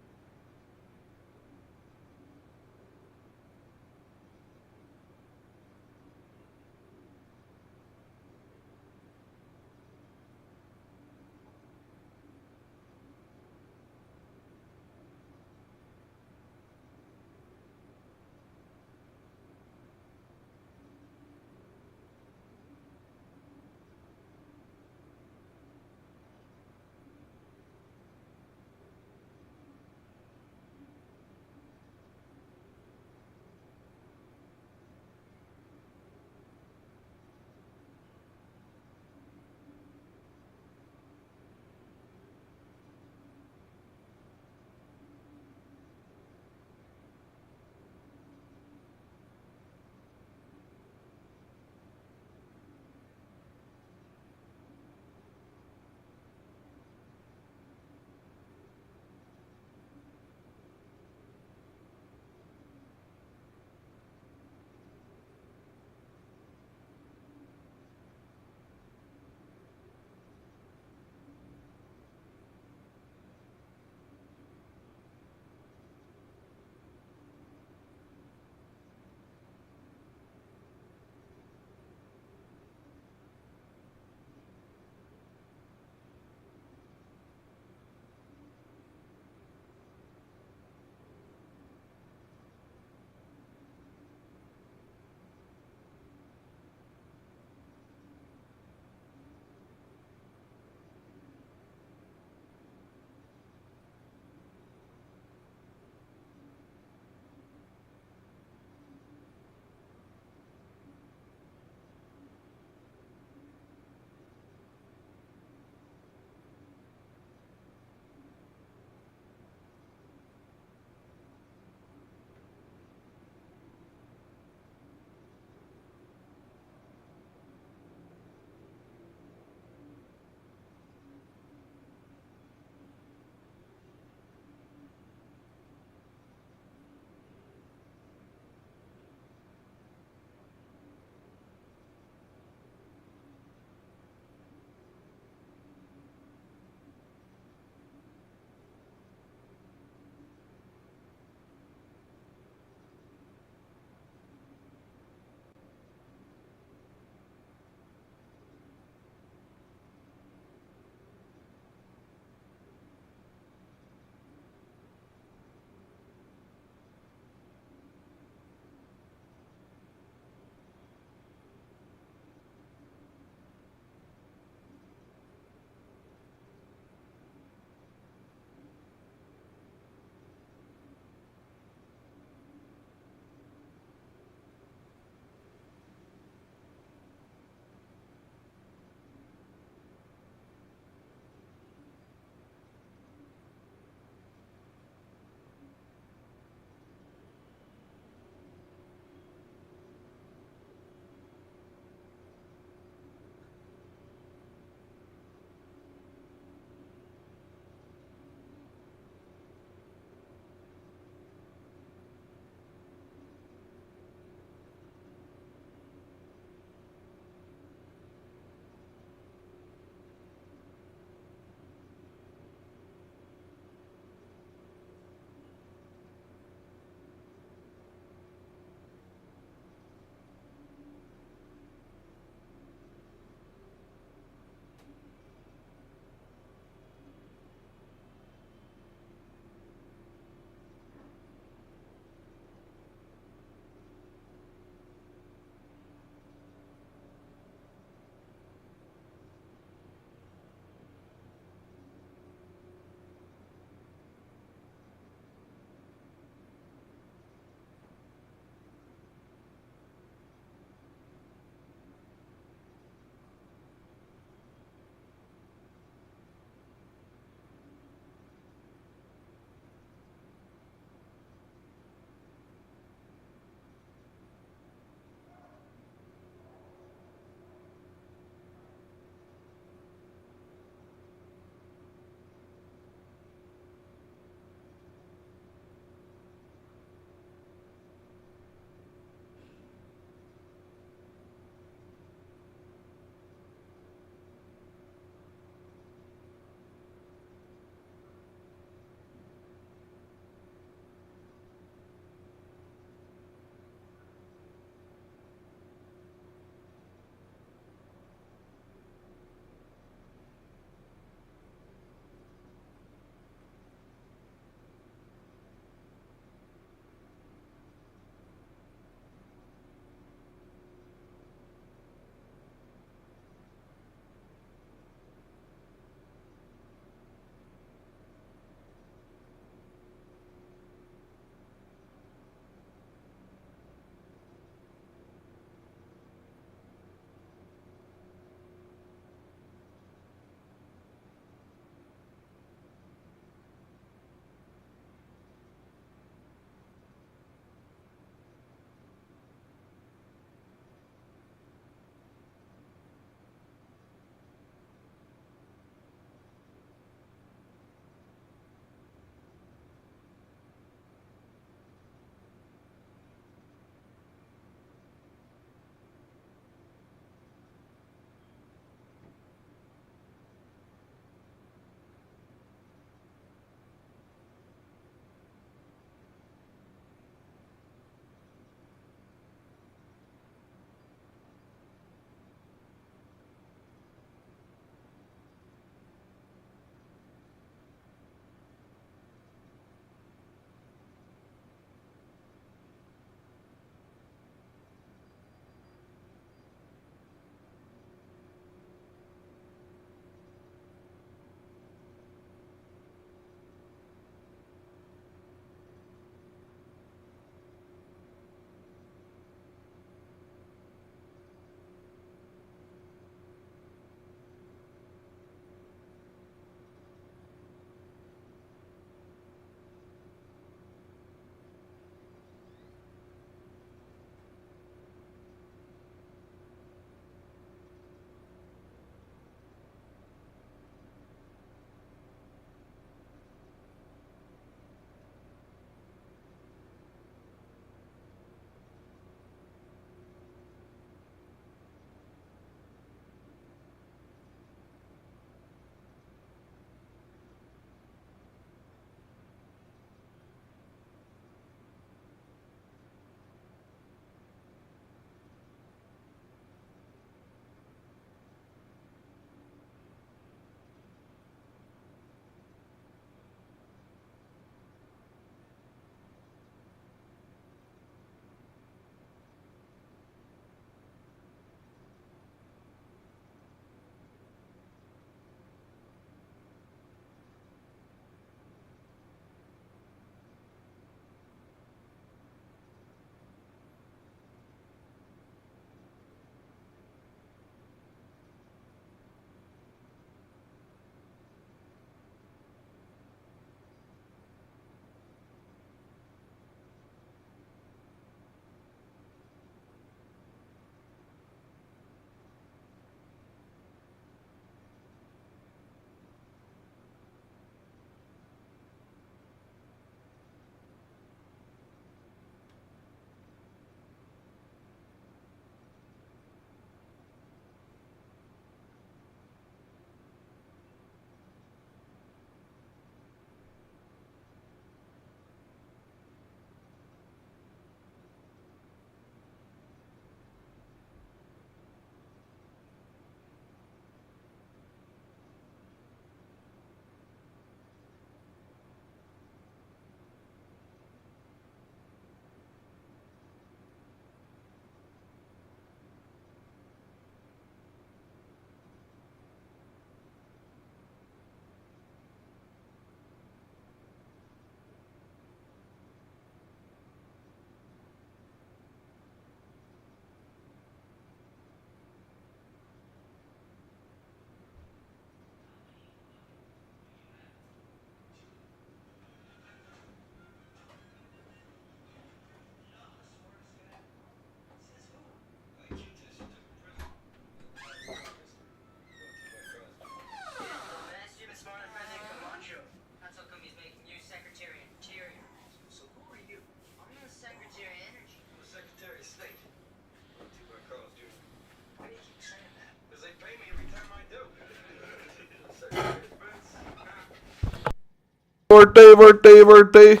Voltei.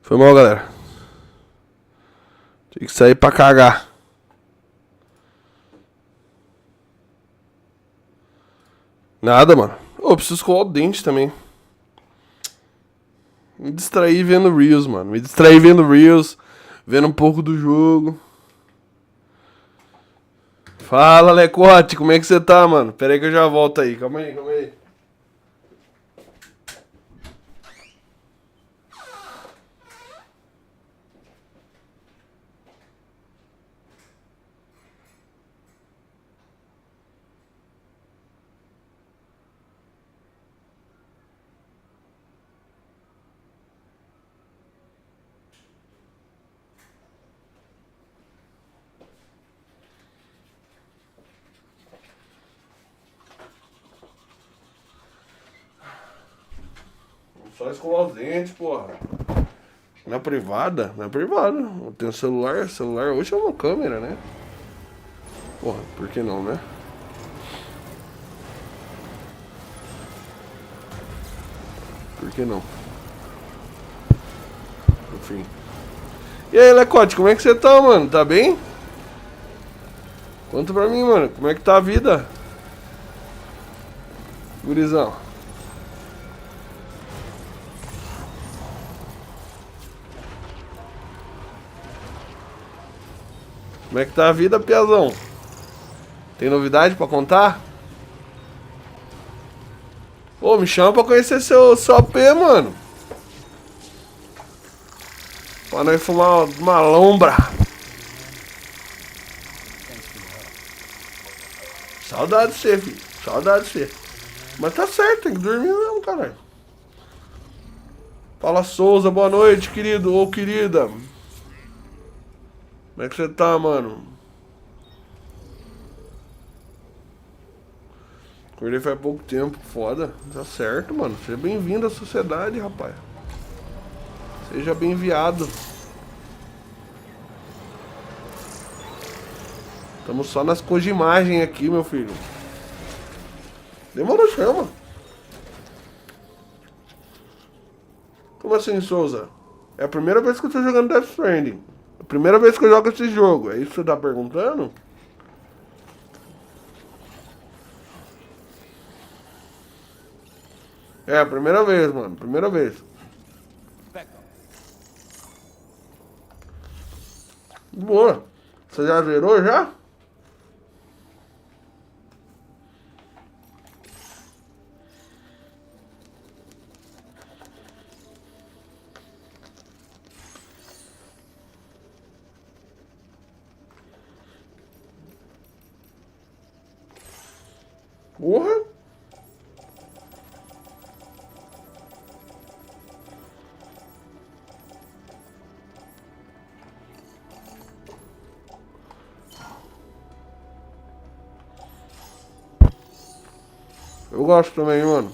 Foi mal, galera. Tinha que sair pra cagar. Nada, mano. Ô, preciso escovar o dente também. Me distraí vendo Reels, mano. Vendo um pouco do jogo. Fala, Lecote, como é que você tá, mano? Pera aí que eu já volto aí. Calma aí. Só escovar os dentes, porra. Na privada? Eu tenho celular hoje é uma câmera, né? Porra, por que não, né? Por que não? Enfim. E aí, Lecote, como é que você tá, mano? Tá bem? Conta pra mim, mano. Como é que tá a vida? Gurizão. Como é que tá a vida, piazão? Tem novidade pra contar? Ô, me chama pra conhecer seu AP, mano. Pra nós fumar uma lombra. Saudade de você, filho. Saudade de você. Mas tá certo, tem que dormir mesmo, caralho. Fala, Souza, boa noite, querido ou querida. Como é que você tá, mano? Acordei faz pouco tempo, foda. Tá certo, mano. Seja bem-vindo à sociedade, rapaz. Seja bem-viado. Estamos só nas cores de imagem aqui, meu filho. Demorou, chama. Como assim, Souza? É a primeira vez que eu tô jogando Death Stranding. A primeira vez que eu jogo esse jogo. É isso que você tá perguntando? É a primeira vez, mano. Primeira vez. Boa. Você já zerou já? Porra. Eu gosto também, mano.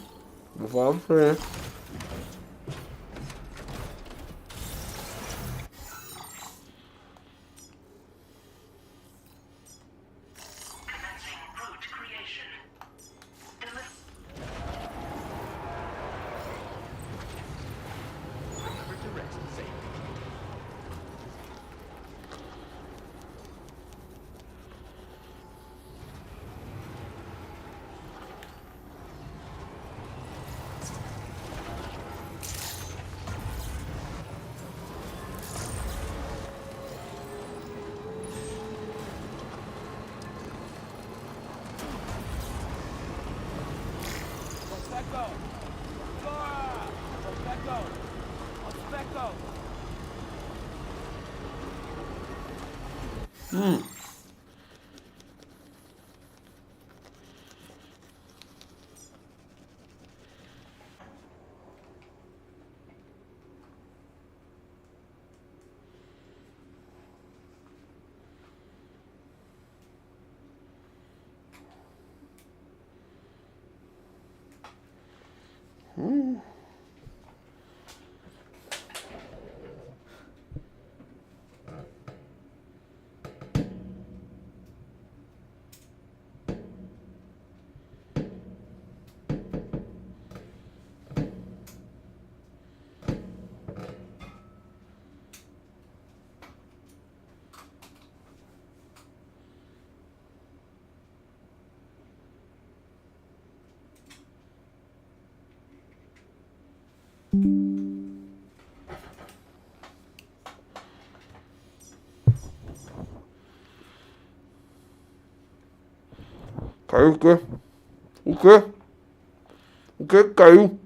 Vou falar pra você. Caiu o quê? O quê? O que caiu?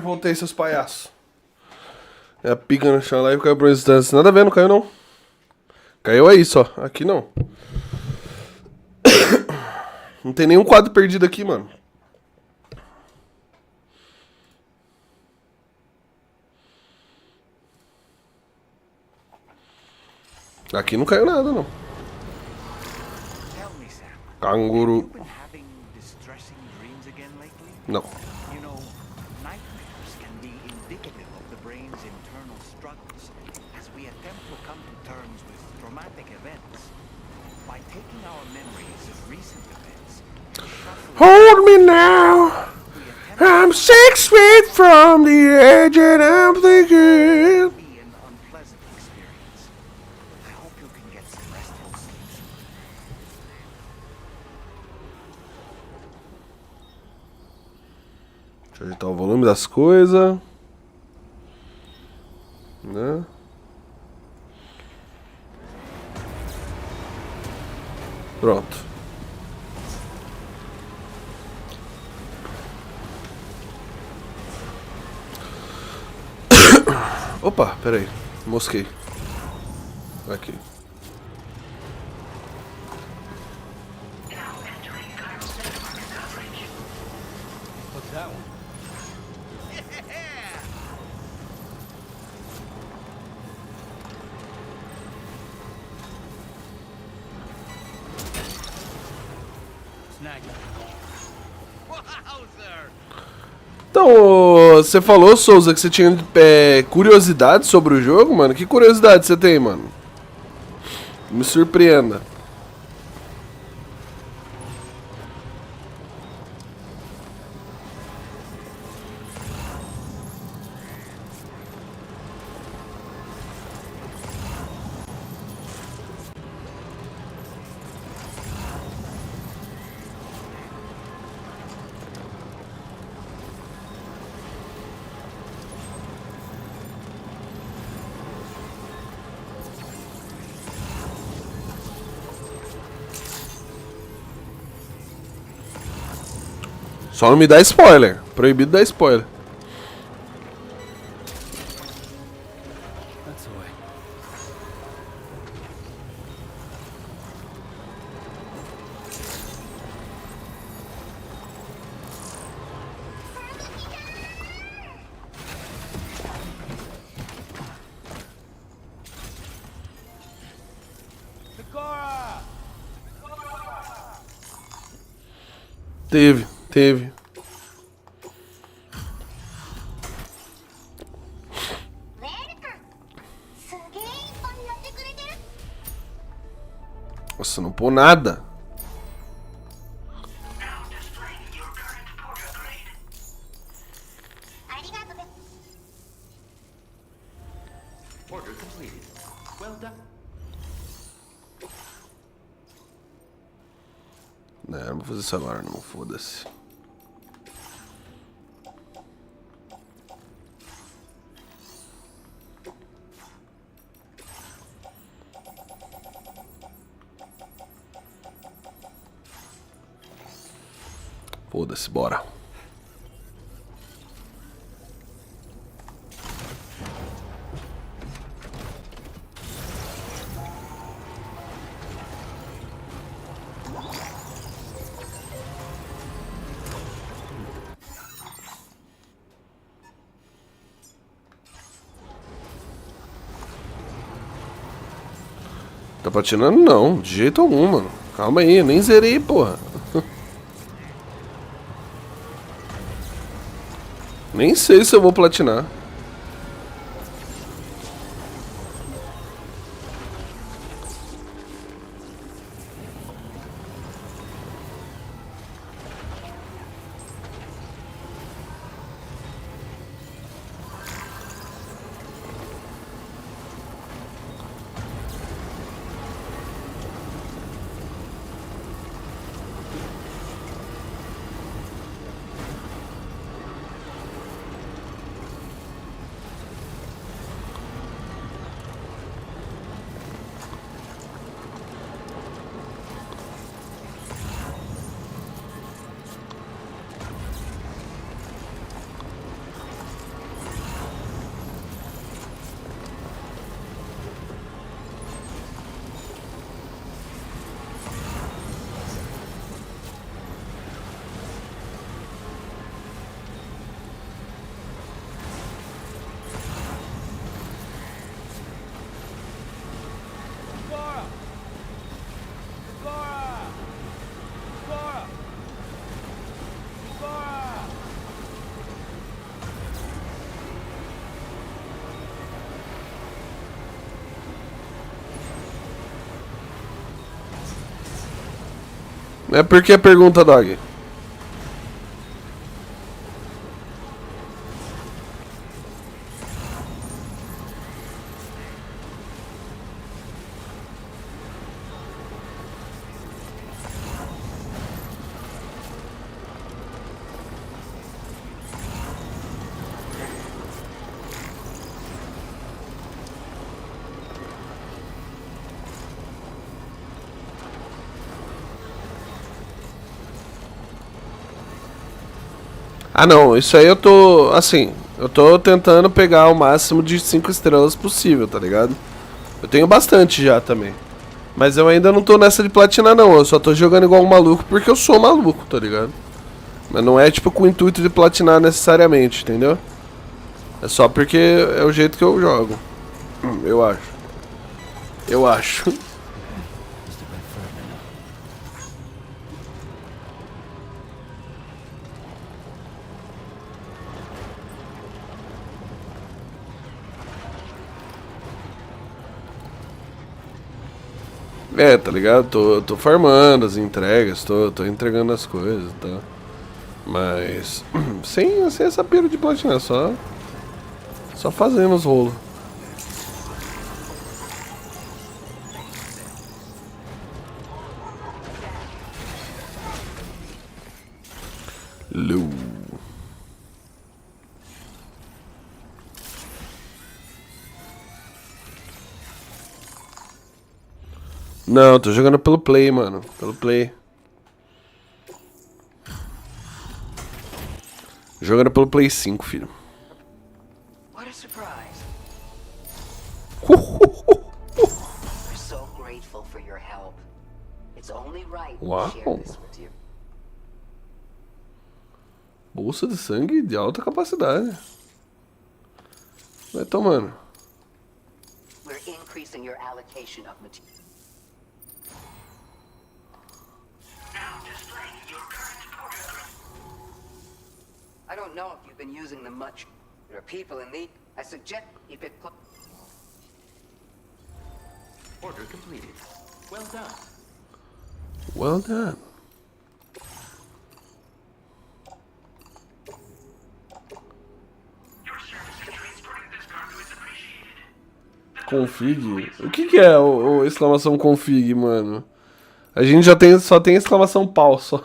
Voltei, seus palhaços. É a pica no chão lá e caiu por uma distância. Nada a ver, não caiu não. Caiu aí só. Aqui não. Não tem nenhum quadro perdido aqui, mano. Aqui não caiu nada, não. Canguru. Não. Hold me now. I'm 6 feet from the edge and I'm thinking. Deixa eu ajeitar o volume das coisas. Né? Pronto. Opa, peraí. Mosquei. Aqui. What's that one? Snag it. Então, você falou, Souza, que você tinha curiosidade sobre o jogo, mano? Que curiosidade você tem, mano? Me surpreenda. Só não me dá spoiler. Proibido dar spoiler. That's the way. Teve. Nossa, não pôr nada. Order completed. Well done. Não vou fazer isso agora não, foda-se. Foda-se, bora. Tá patinando? Não, de jeito algum, mano. Calma aí, eu nem zerei, porra. Nem sei se eu vou platinar. É porque a pergunta, Dog? Ah não, isso aí eu tô, assim, eu tô tentando pegar o máximo de 5 estrelas possível, tá ligado? Eu tenho bastante já também. Mas eu ainda não tô nessa de platinar não, eu só tô jogando igual um maluco porque eu sou maluco, tá ligado? Mas não é tipo com o intuito de platinar necessariamente, entendeu? É só porque é o jeito que eu jogo. Eu acho. Eu acho. É, tá ligado? Tô farmando as entregas, tô entregando as coisas, tá? Mas sem essa pira de platinar, só fazendo os rolos. Lu. Não, tô jogando pelo Play, mano. Pelo Play. Jogando pelo Play 5, filho. What a surprise. We're so grateful for your help. It's only right Uau. we share this with you. Bolsa de sangue de alta capacidade. Vai tomando. We're increasing your allocation of material. I don't know if you've been using them much. There are people in need. I suggest keep it close. Order completed. Well done. Well done. Config? O que é o exclamação config, mano? A gente só tem exclamação pau, só.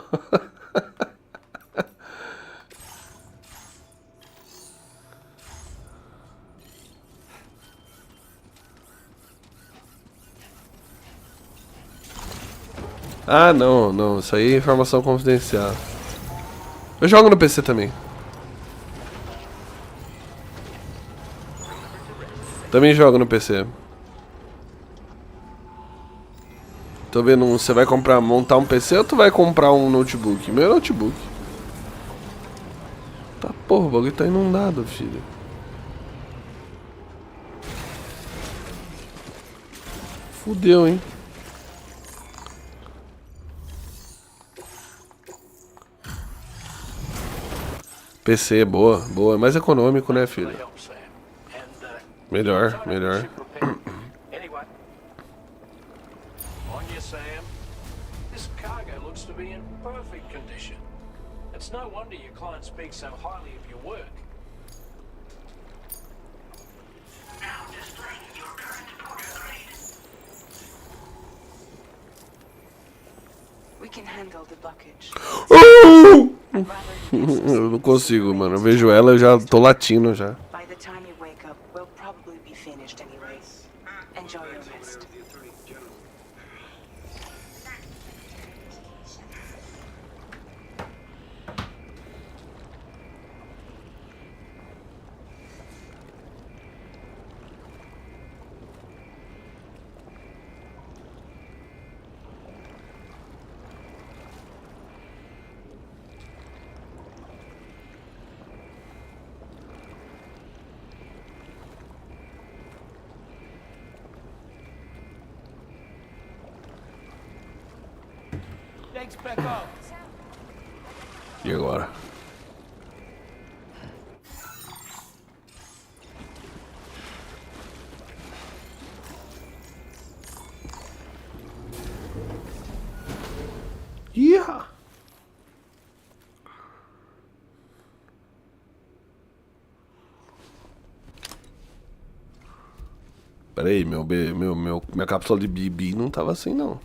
Ah, não, isso aí é informação confidencial. Eu jogo no PC também. Também jogo no PC. Tô vendo, você vai montar um PC ou tu vai comprar um notebook? Meu notebook. Tá, porra, o bagulho tá inundado, filho. Fudeu, hein? PC, boa, boa. É mais econômico, né, filho? Melhor, melhor. Anyway, on you, Sam. This cargo looks to be in perfect condition. It's no wonder your client speaks so highly of your work. Now displaying your current order grade. We can handle the blockage. Eu não consigo, mano. Eu vejo ela e eu já tô latindo já. By the time you wake up, we'll probably be finished anyways. Enjoy your rest. Thanks, Becco. E agora? Yeah. Pera aí, minha cápsula de BB não tava assim, não.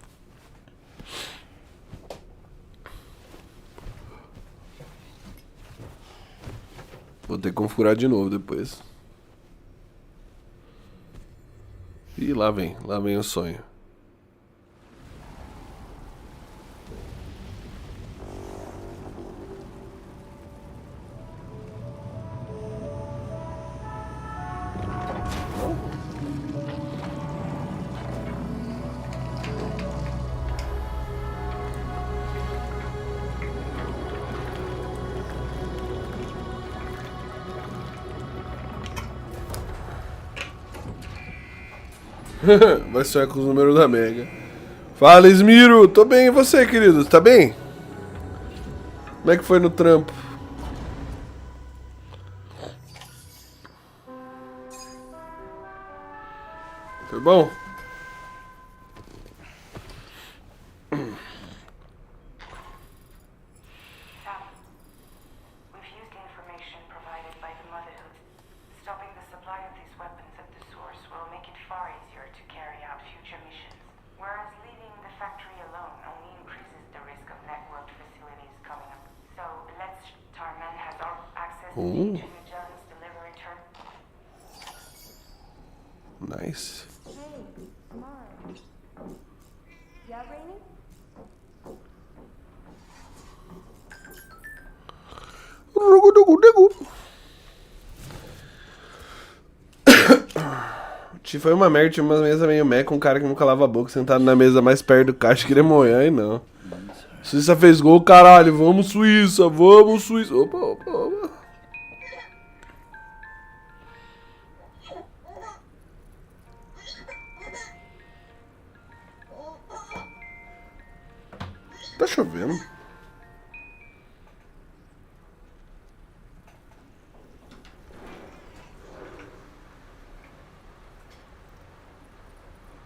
Vou ter que configurar de novo depois. E lá vem o sonho. Vai sonhar com os números da Mega. Fala, Esmiro! Tô bem, e você, querido? Tá bem? Como é que foi no trampo? Foi bom? We've used the information provided by the Motherhood. Stopping the supply of these weapons at the source will make it far easier to carry out future missions. Whereas leaving the factory alone only increases the risk of networked facilities coming up. So let's Tarman has our access to Magellan's delivery turn. Nice. Hey, Mark. Yeah, Rainy? Foi uma merda, tinha uma mesa meio meh com um cara que nunca lava a boca sentado na mesa mais perto do caixa queria morrer, aí não. Suíça fez gol, caralho, vamos Suíça, vamos Suíça. Opa, opa, opa. Tá chovendo.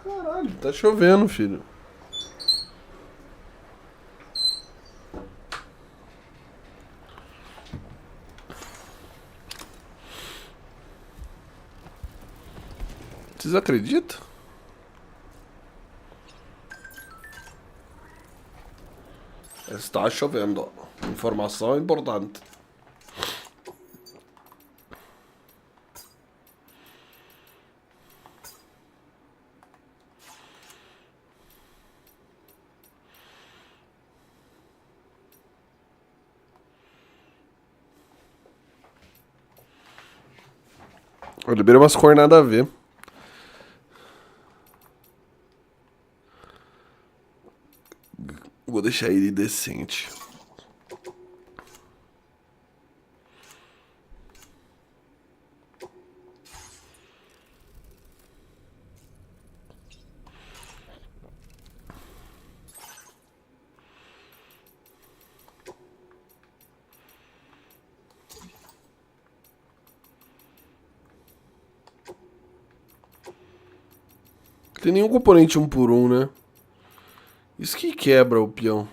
Caralho, tá chovendo, filho. Vocês acreditam? Está chovendo. Informação importante. Eu liberei umas cores nada a ver. Vou deixar ele decente. Tem nenhum componente 1 por 1, né? Isso que quebra o peão.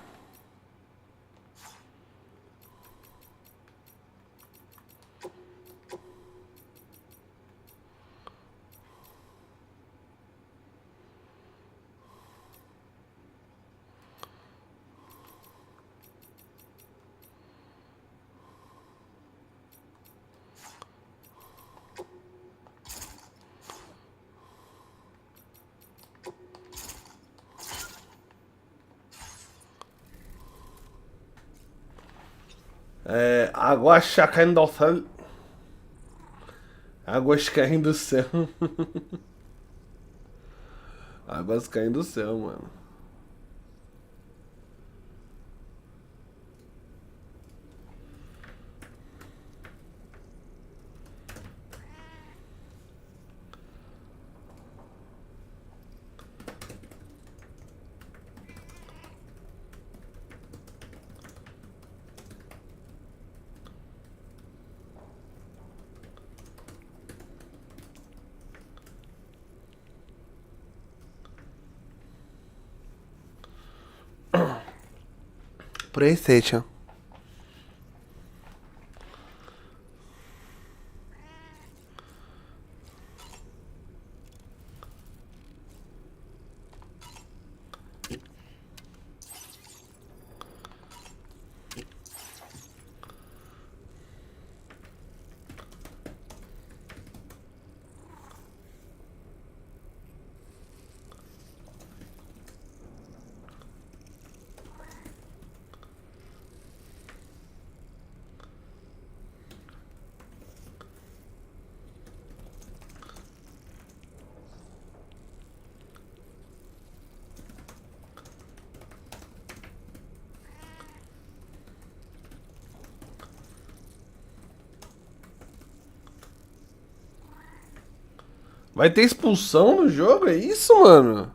Águas caindo do céu. Águas caindo do céu. Águas caindo do céu, mano. PlayStation. Vai ter expulsão no jogo? É isso, mano?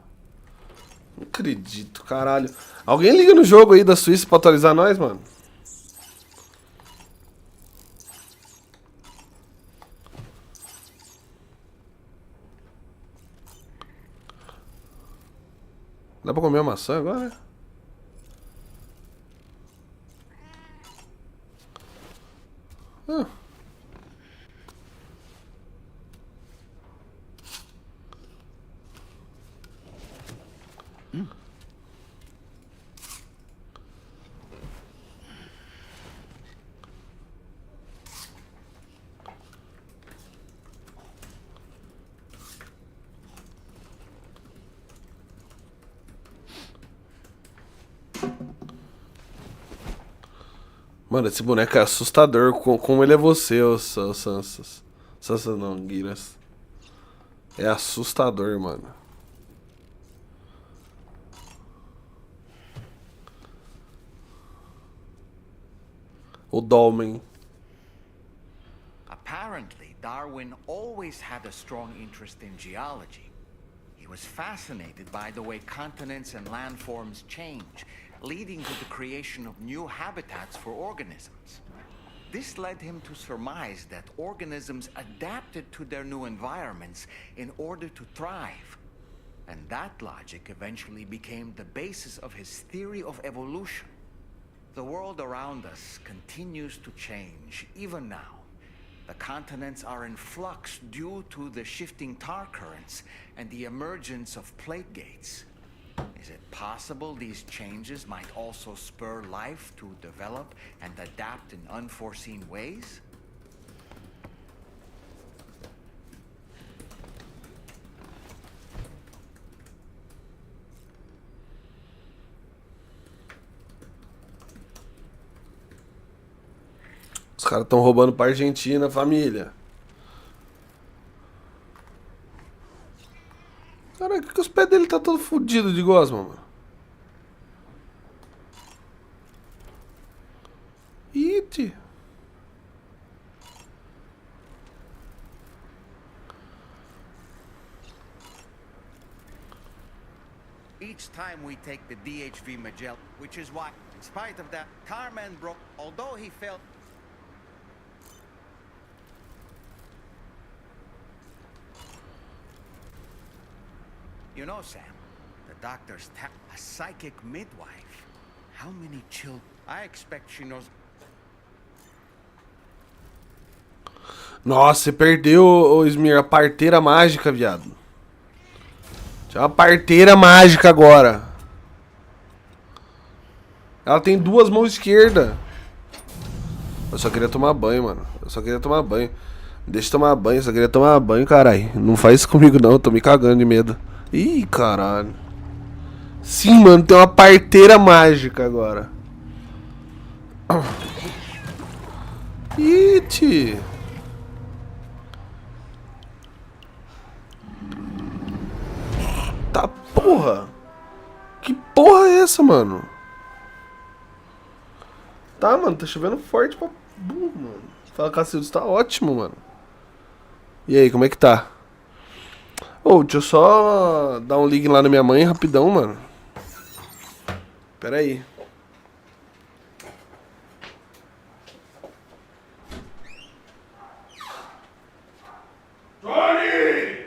Não acredito, caralho. Alguém liga no jogo aí da Suíça pra atualizar nós, mano? Dá pra comer a maçã agora? Ah. Mano, esse boneco é assustador. Como ele é você, ô Sansas. Sansas não, Guiras. É assustador, mano. O Dolmen. Apparently, Darwin always had a strong interest in geology. He was fascinated by the way continents and landforms change, leading to the creation of new habitats for organisms. This led him to surmise that organisms adapted to their new environments in order to thrive. And that logic eventually became the basis of his theory of evolution. The world around us continues to change, even now. The continents are in flux due to the shifting tar currents and the emergence of plate gates. Is it possible these changes might also spur life to develop and adapt in unforeseen ways? Os caras estão roubando pra Argentina, família. ele tá todo fudido de gosma, mano? Iti. Each time we take the DHV Magellan, which is why, in spite of that, Carman broke, although he failed. You know, Sam, the doctor's a psychic midwife. How many children? I expect she knows. Nossa, você perdeu, ô Smir, a parteira mágica, viado. Tinha uma parteira mágica agora. Ela tem 2 mãos esquerdas. Eu só queria tomar banho, mano. Eu só queria tomar banho. Deixa eu tomar banho, eu só queria tomar banho, caralho. Não faz isso comigo não, eu tô me cagando de medo. Ih, caralho. Sim, mano, tem uma parteira mágica agora. Iti. Tá porra. Que porra é essa, mano? Tá, mano, tá chovendo forte pra burro, mano. Fala, Cacildes, tá ótimo, mano. E aí, como é que tá? Ô, deixa eu só dar um ligue lá na minha mãe rapidão, mano. Pera aí. Johnny!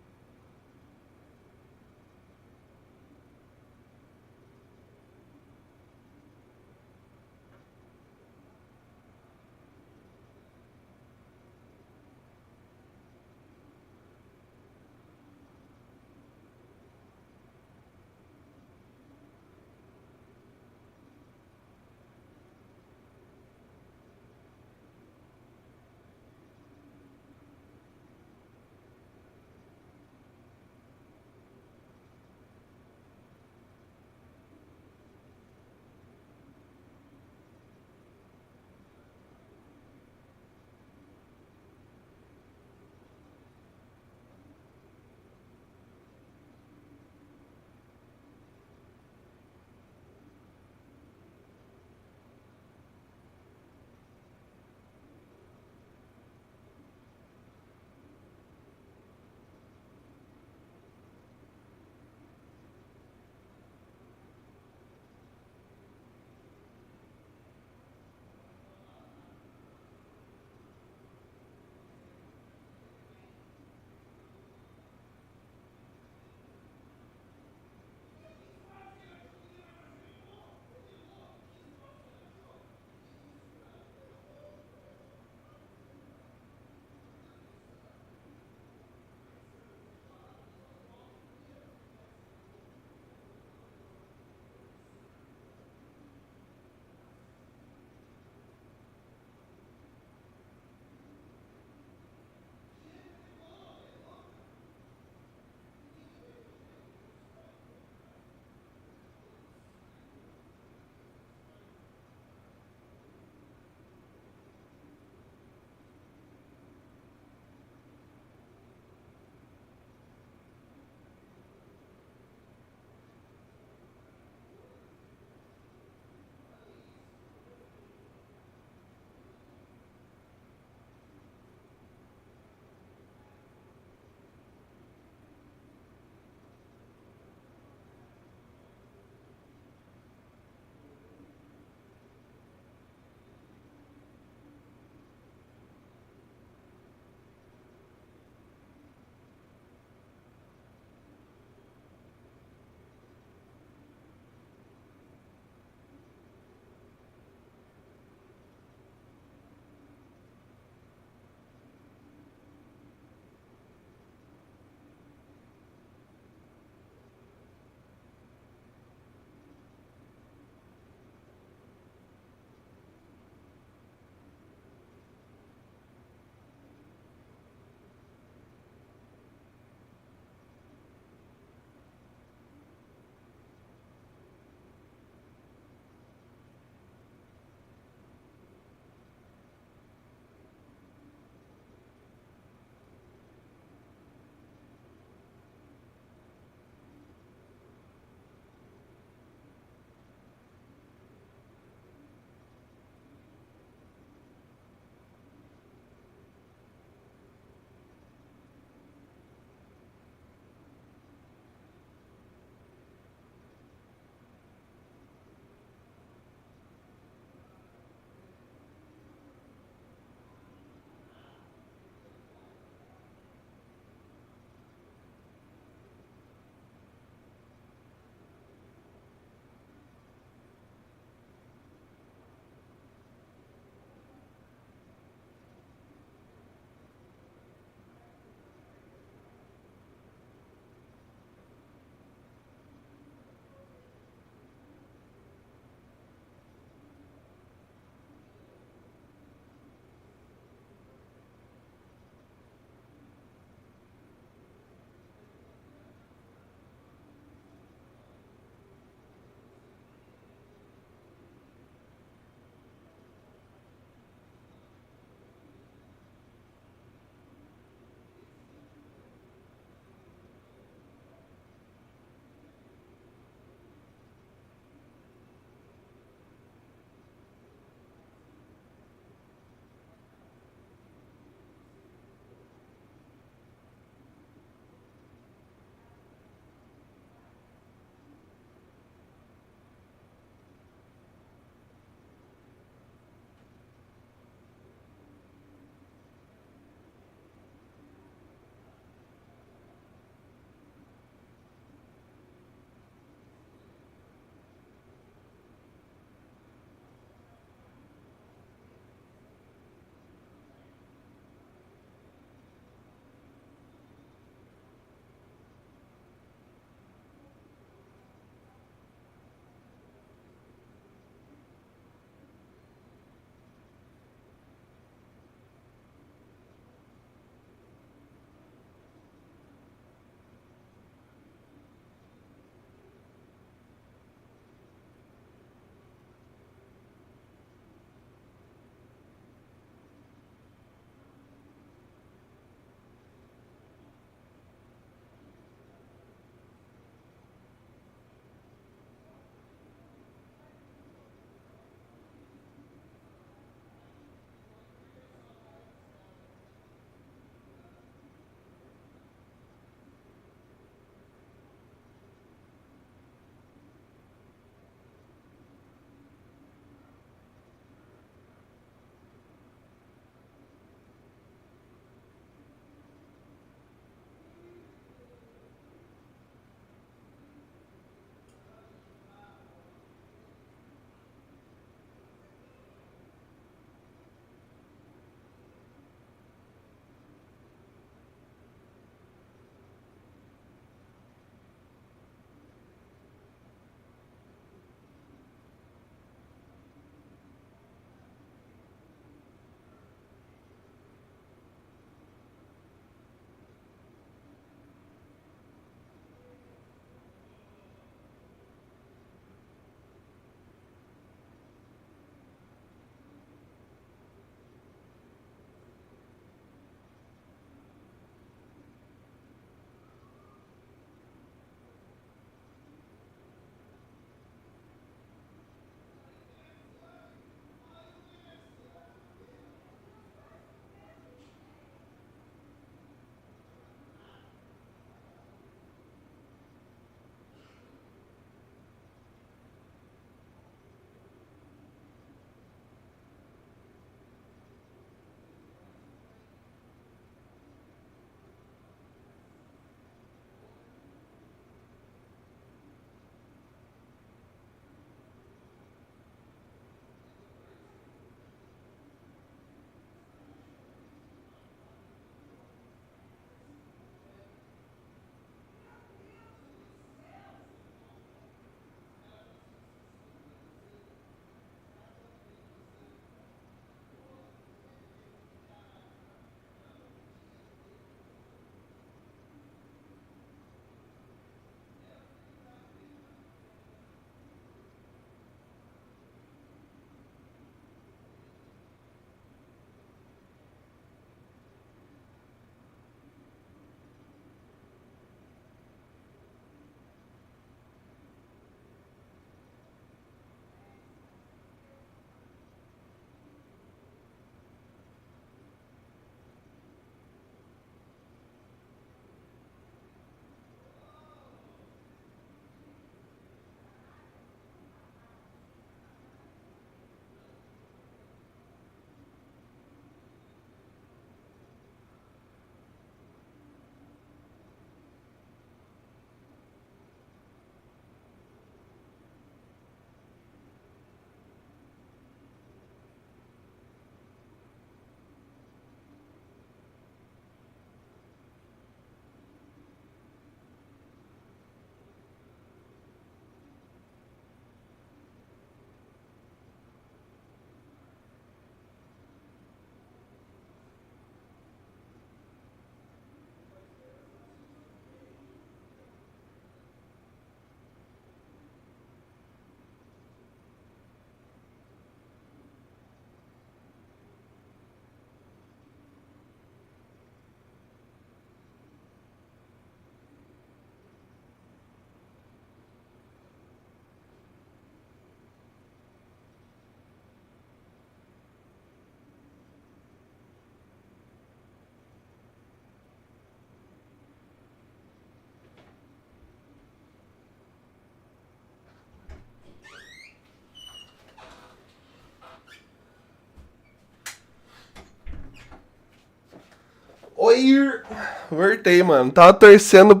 Oi! Voltei, mano. Tava torcendo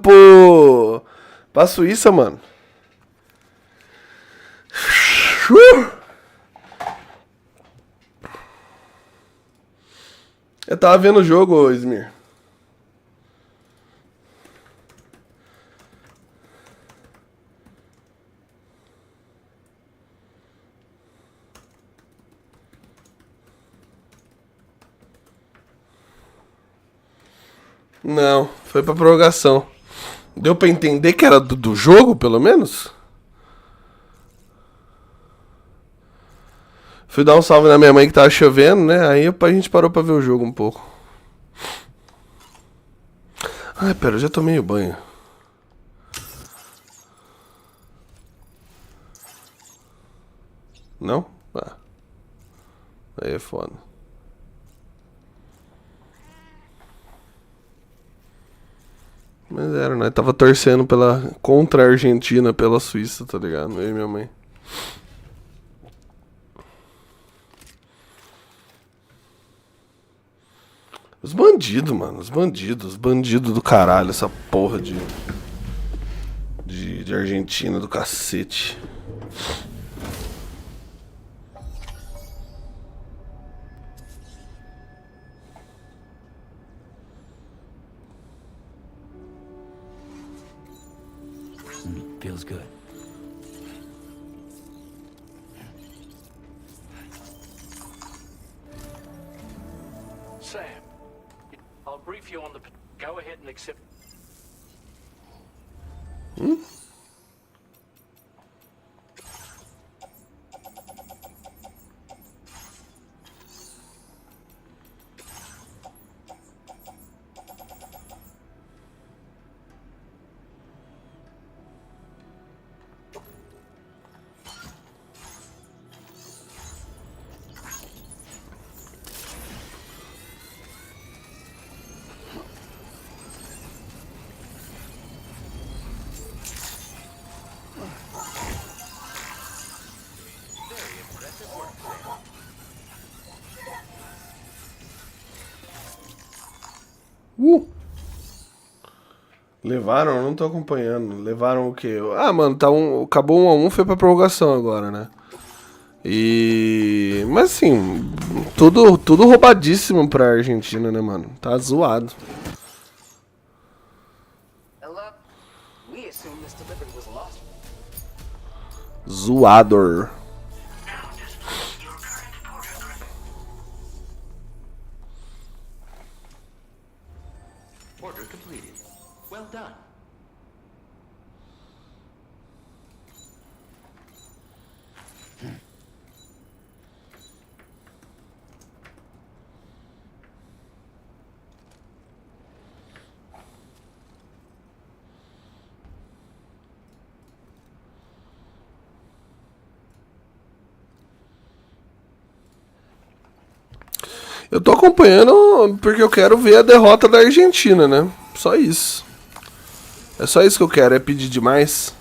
pra Suíça, mano. Eu tava vendo o jogo, Smir. Não, foi pra prorrogação. Deu pra entender que era do jogo, pelo menos? Fui dar um salve na minha mãe que tava chovendo, né? Aí a gente parou pra ver o jogo um pouco. Ai, pera, eu já tomei o banho. Não? Ah. Aí é foda. Mas era, né? Tava torcendo contra a Argentina, pela Suíça, tá ligado? Eu e minha mãe. Os bandidos, mano. Os bandidos do caralho, essa porra de Argentina do cacete. Feels good. Sam, I'll brief you on the... Go ahead and accept... Hmm? Levaram? Eu não tô acompanhando. Levaram o quê? Ah, mano, acabou 1-1, foi pra prorrogação agora, né? Mas assim, tudo roubadíssimo pra Argentina, né, mano? Tá zoado. Zoador. Order completed. Well done. Eu tô acompanhando porque eu quero ver a derrota da Argentina, né? Só isso. É só isso que eu quero, é pedir demais.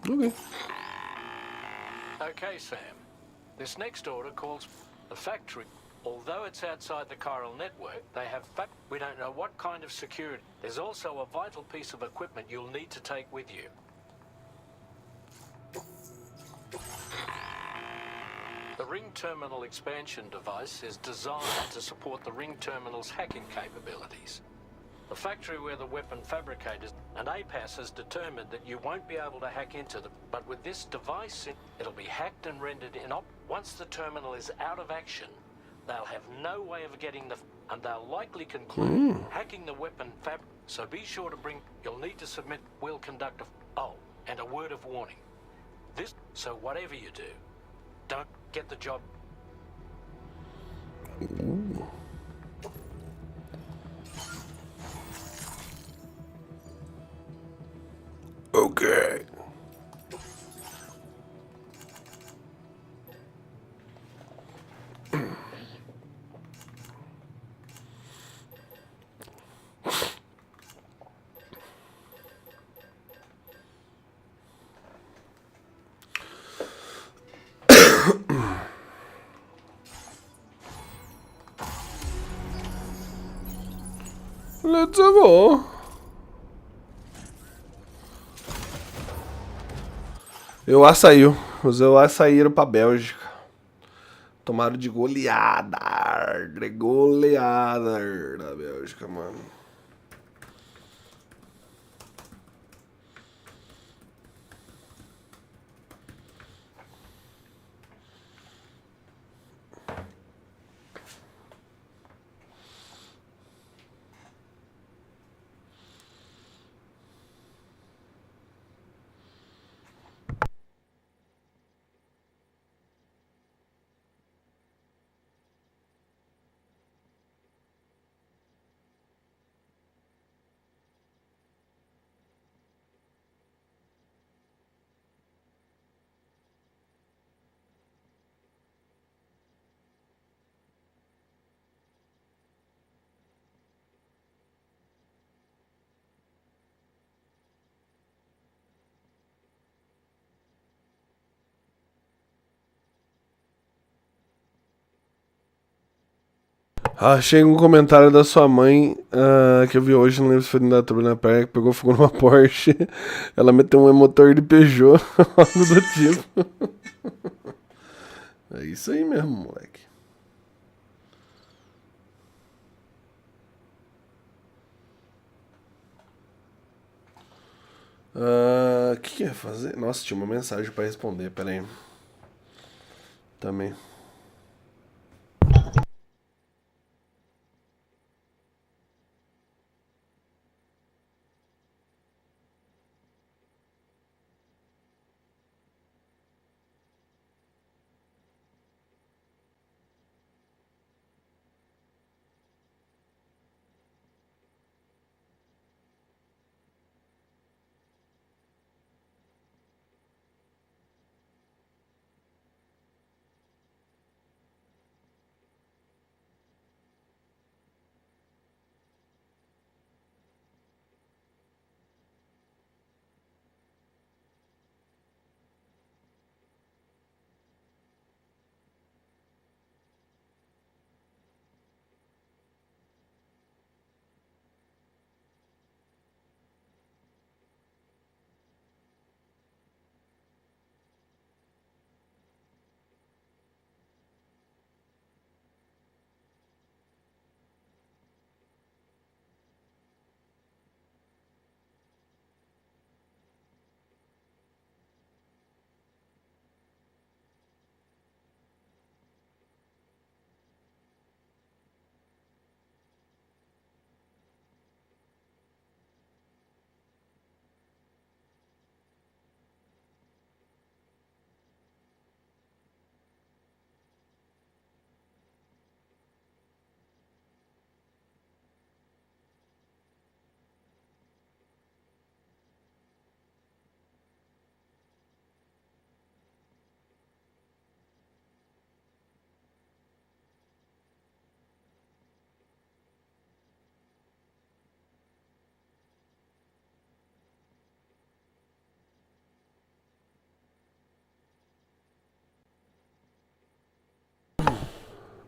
Okay. Okay, Sam. This next order calls the factory. Although it's outside the chiral network, they have we don't know what kind of security. There's also a vital piece of equipment you'll need to take with you. The ring terminal expansion device is designed to support the ring terminal's hacking capabilities. The factory where the weapon fabricators and APAS has determined that you won't be able to hack into them, but with this device, it'll be hacked and rendered once the terminal is out of action, they'll have no way of getting and they'll likely conclude hacking the weapon so be sure to you'll need to submit, we'll conduct and a word of warning. So whatever you do, don't get the job. Okay. Let's go. Eu saiu. Os EUA saíram pra Bélgica. Tomaram de goleada. De goleada da Bélgica, mano. Achei um comentário da sua mãe que eu vi hoje, não lembro se foi da turma na praia, que pegou fogo numa Porsche. Ela meteu um motor de Peugeot, algo do tipo. É isso aí mesmo, moleque. O que ia fazer? Nossa, tinha uma mensagem pra responder, pera aí. Também.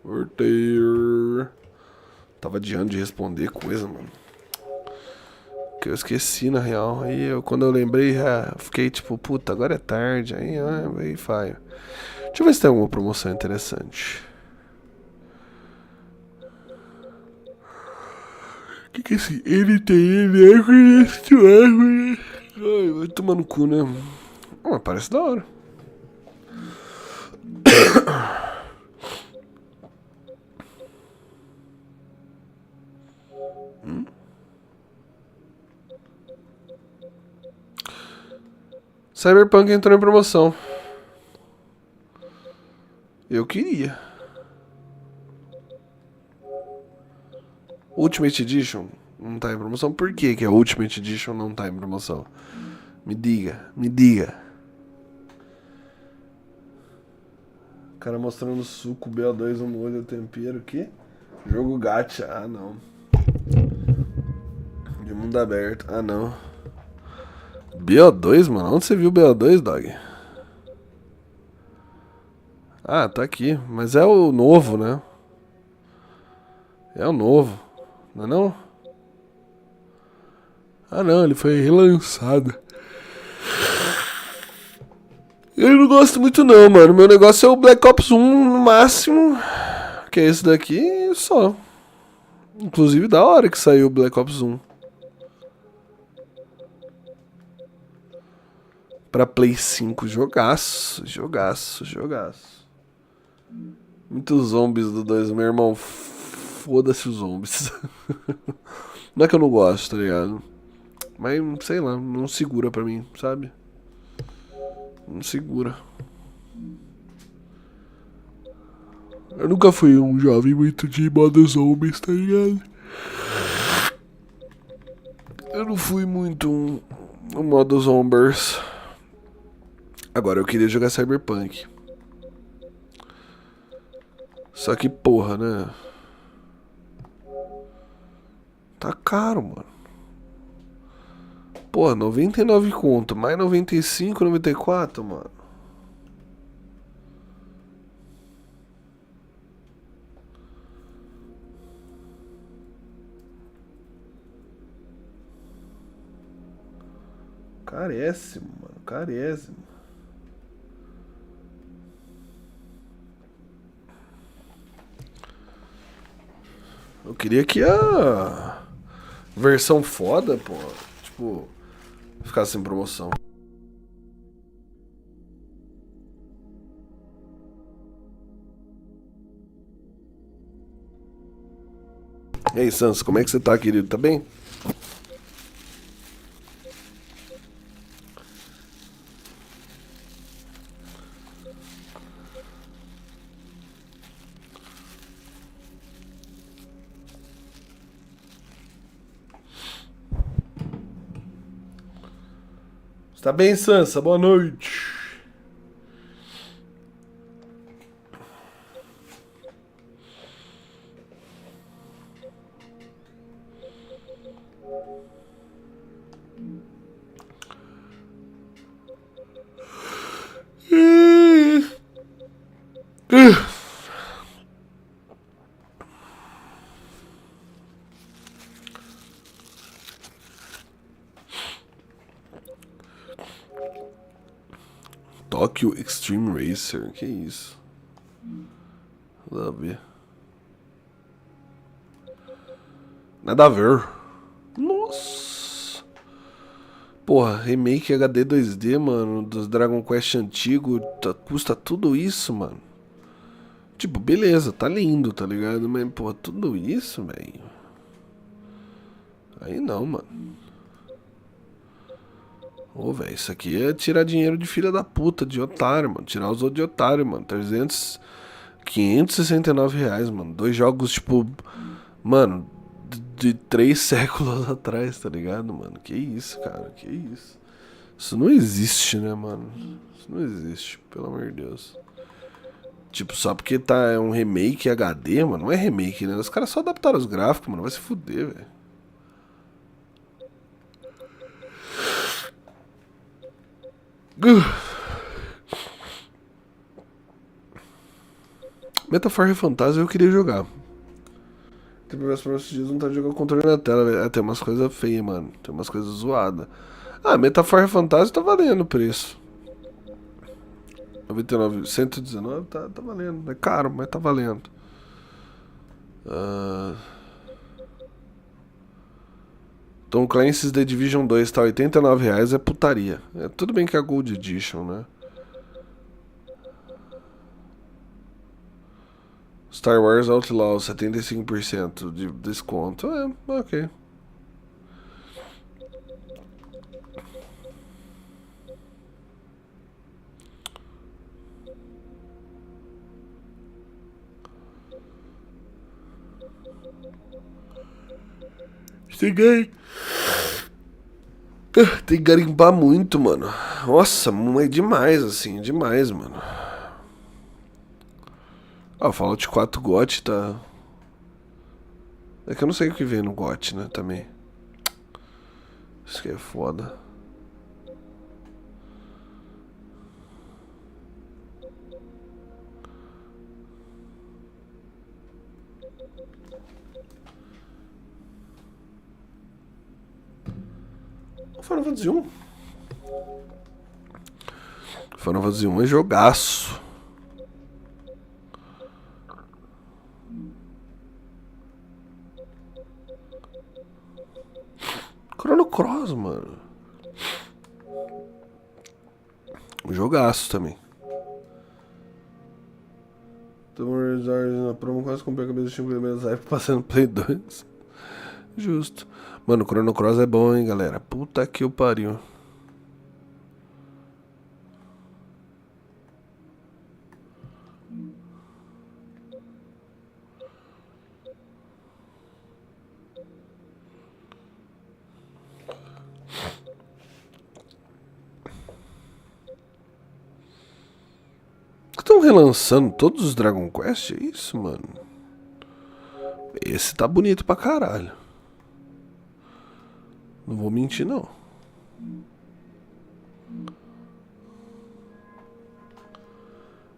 Voltei. Tava adiando de responder coisa, mano. Que eu esqueci, na real. Aí, quando eu lembrei, fiquei tipo, puta, agora é tarde. Aí falho. Deixa eu ver se tem alguma promoção interessante. Que é esse NTN? Eu conheço árvore. Ai, vai tomar no cu, né? Parece da hora. Cyberpunk entrou em promoção. Eu queria. Ultimate Edition não tá em promoção? Por que a Ultimate Edition não tá em promoção? Me diga, me diga. O cara mostrando suco, BO2, um molho, tempero, o quê? Jogo gacha, não. De mundo aberto, não. BO2, mano? Onde você viu BO2, dog? Tá aqui. Mas é o novo, né? É o novo. Não é não? Ah não, ele foi relançado. Eu não gosto muito não, mano. Meu negócio é o Black Ops 1 no máximo. Que é esse daqui e só. Inclusive da hora que saiu o Black Ops 1. Pra Play 5, jogaço, jogaço, jogaço. Muitos zombies do 2, meu irmão. Foda-se os zombies. Não é que eu não gosto, tá ligado? Mas, sei lá, não segura pra mim, sabe? Não segura. Eu nunca fui um jovem muito de modo zombies, tá ligado? Eu não fui muito um modo zombies. Agora eu queria jogar Cyberpunk. Só que porra, né? Tá caro, mano. Porra, 99 conto, mais 95, 94, mano. Carésimo, mano, carésimo. Eu queria que a versão foda, pô, tipo, ficasse em promoção. E aí, Sans, como é que você tá, querido? Tá bem? Tá bem, Sansa? Boa noite. Tokyo Extreme Racer, que isso? Nada a ver. Nada a ver. Nossa. Porra, remake HD 2D, mano, dos Dragon Quest antigo, custa tudo isso, mano. Tipo, beleza, tá lindo, tá ligado? Mas, porra, tudo isso, velho. Aí não, mano. Ô, velho, isso aqui é tirar dinheiro de filha da puta, de otário, mano. Tirar os outros de otário, mano. 569 reais, mano. 2 jogos, tipo, mano, de 3 séculos atrás, tá ligado, mano? Que isso, cara, que isso. Isso não existe, né, mano? Isso não existe, pelo amor de Deus. Tipo, só porque é um remake HD, mano. Não é remake, né? Os caras só adaptaram os gráficos, mano. Vai se fuder, velho. Metaphor Fantasy eu queria jogar. Tem os próximos dias não tá jogando o controle na tela, velho. Tem umas coisas feias, mano. Tem umas coisas zoadas. Ah, Metaphor Fantasy tá valendo o preço. 99, 119 tá valendo. É caro, mas tá valendo. Tom Clancy's The Division 2 tá R$89, é putaria. É, tudo bem que é a Gold Edition, né? Star Wars Outlaw, 75% de desconto. É, ok. Cheguei. Tem que garimpar muito, mano. Nossa, é demais, assim, demais, mano. Ah, o Fallout 4 GOT tá... É que eu não sei o que vem no GOT, né, também. Isso que é foda. Final Fantasy 1. Final Fantasy 1 é jogaço. Chrono Cross, mano. Jogaço também. Na promo quase comprei a cabeça do Steam primeiros live passando Play 2. Justo. Mano, Chrono Cross é bom, hein, galera. Puta que o pariu. Estão relançando todos os Dragon Quest? É isso, mano? Esse tá bonito pra caralho. Não vou mentir, não.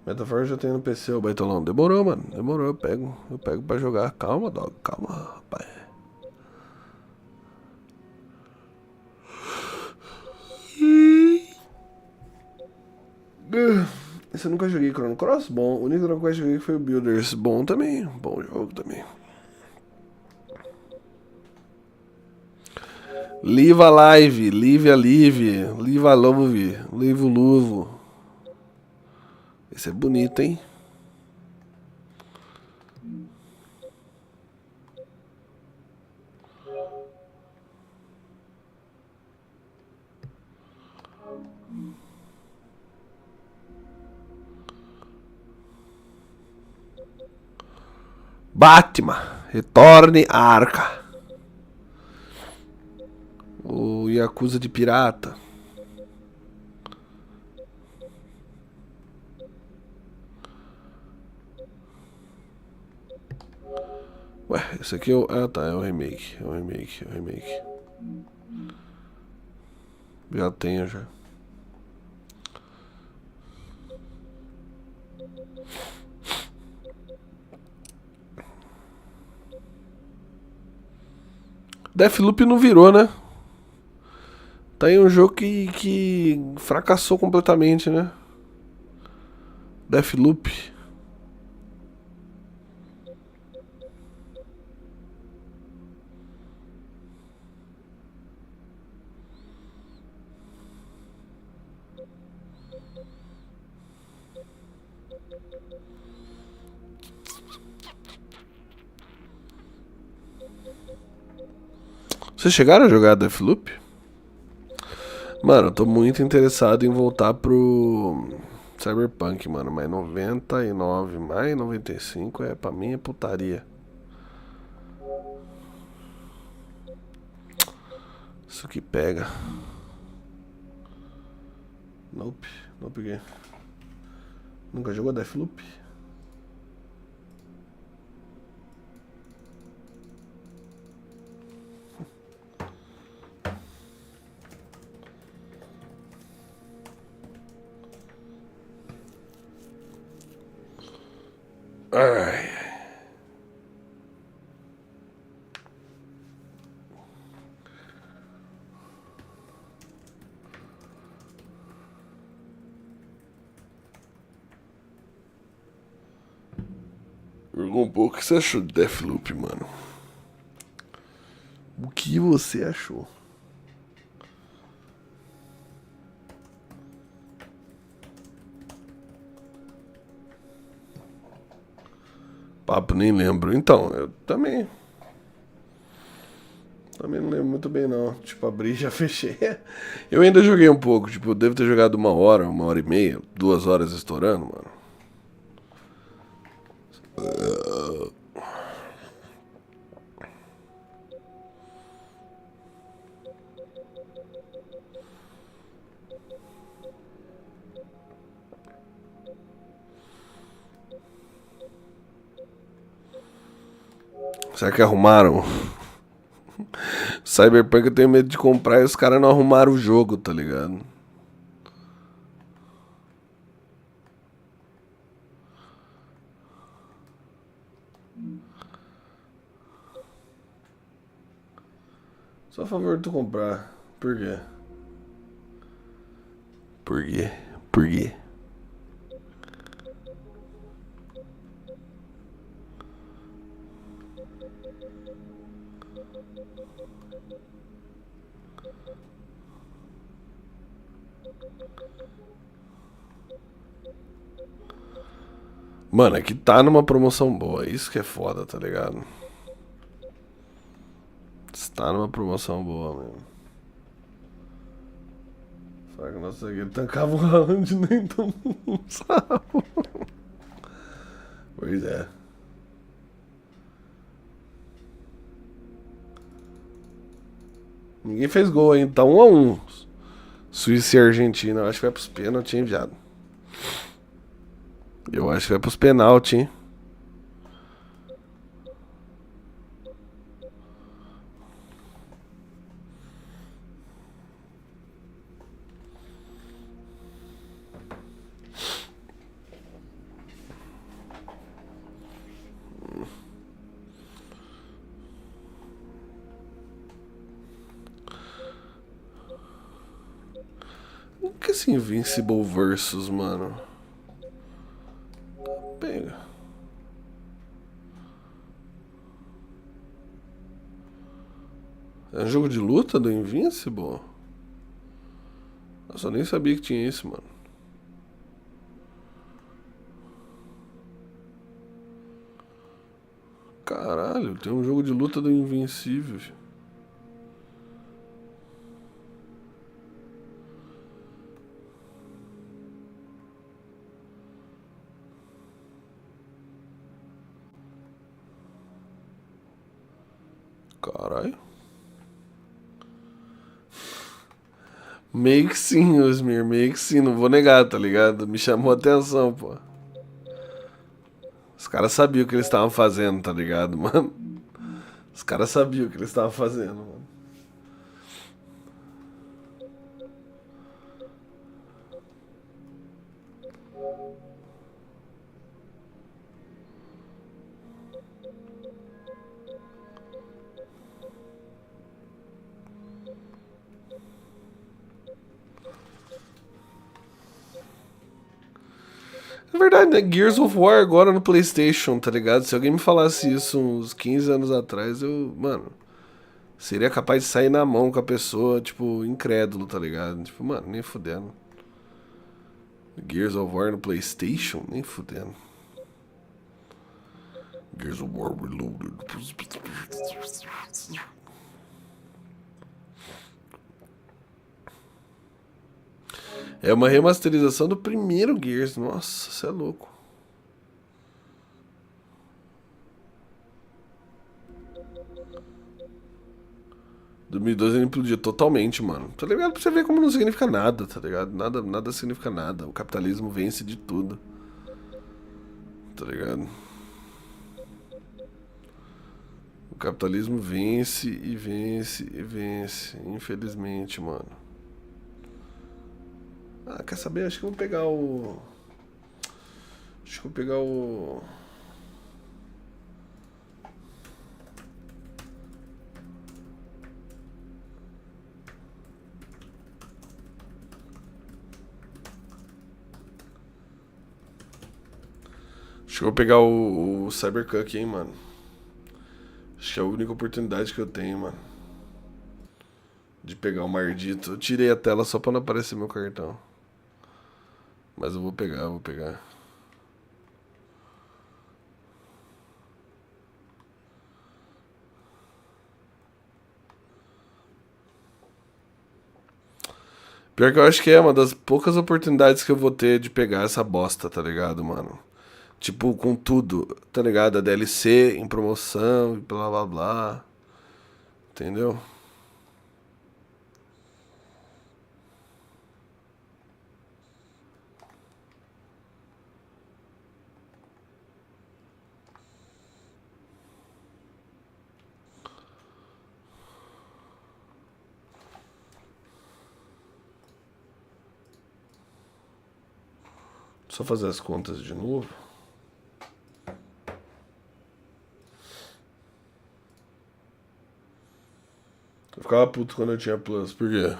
Metaphor já tem no PC, o Baitolão. Demorou, mano. Demorou, eu pego pra jogar. Calma, dog. Calma, rapaz. Esse eu nunca joguei. Chrono Cross, bom. O único Dragon Quest que eu joguei foi o Builders. Bom também. Bom jogo também. Live a live. Live a live. Live a love. Live o luvo. Esse é bonito, hein? Batman, retorne à arca. O Yakuza de pirata. Ué, esse aqui é o... Ah, tá, é o remake. É o remake, é o remake. Já tenho, já. Deathloop não virou, né? Tá aí um jogo que fracassou completamente, né? Deathloop. Vocês chegaram a jogar Deathloop? Mano, eu tô muito interessado em voltar pro Cyberpunk, mano. Mas 99 mais 95 é pra mim é putaria. Isso que pega. Nope, não peguei. Nunca jogou Deathloop? Ai. Jogou um pouco. O que você achou de Deathloop, mano? O que você achou? Papo, nem lembro. Então, eu também. Também não lembro muito bem, não. Tipo, abri e já fechei. Eu ainda joguei um pouco. Tipo, eu devo ter jogado 1 hora e meia, 2 horas estourando, mano. Será que arrumaram? Cyberpunk eu tenho medo de comprar e os caras não arrumaram o jogo, tá ligado? Só a favor de tu comprar. Por quê? Por quê? Por quê? Mano, é que tá numa promoção boa. Isso que é foda, tá ligado? Está numa promoção boa mesmo. Só que nossa, ele tancava um round nem todo mundo sabe. Pois é. Ninguém fez gol ainda, tá 1-1. Suíça e Argentina, eu acho que vai pros pênaltis, hein, viado. Eu acho que vai pros penaltis, hein. O que é esse Invincible Versus, mano? Pega. É um jogo de luta do Invincible? Eu só nem sabia que tinha isso, mano. Caralho, tem um jogo de luta do Invencível. Caralho. Meio que sim, Osmir, meio que sim, não vou negar, tá ligado? Me chamou a atenção, pô. Os caras sabiam o que eles estavam fazendo, tá ligado, mano? Os caras sabiam o que eles estavam fazendo, mano. É verdade, né? Gears of War agora no PlayStation, tá ligado? Se alguém me falasse isso uns 15 anos atrás, eu, mano, seria capaz de sair na mão com a pessoa, tipo, incrédulo, tá ligado? Tipo, mano, nem fudendo. Gears of War no PlayStation? Nem fudendo. Gears of War Reloaded. É uma remasterização do primeiro Gears. Nossa, você é louco. Em 2012 ele implodiu totalmente, mano. Tá ligado? Pra você ver como não significa nada, tá ligado? Nada significa nada. O capitalismo vence de tudo. Tá ligado? O capitalismo vence e vence e vence. Infelizmente, mano. Ah, quer saber? Acho que eu vou pegar o... Acho que eu vou pegar o... Acho que eu vou pegar o Cybercuck, hein, mano. Acho que é a única oportunidade que eu tenho, mano. De pegar o Mardito. Eu tirei a tela só pra não aparecer meu cartão. Mas eu vou pegar, vou pegar. Pior que eu acho que é uma das poucas oportunidades que eu vou ter de pegar essa bosta, tá ligado, mano? Tipo, com tudo, tá ligado? A DLC em promoção e blá blá blá. Entendeu? Só fazer as contas de novo. Vai ficava puto quando eu tinha Plus, por quê?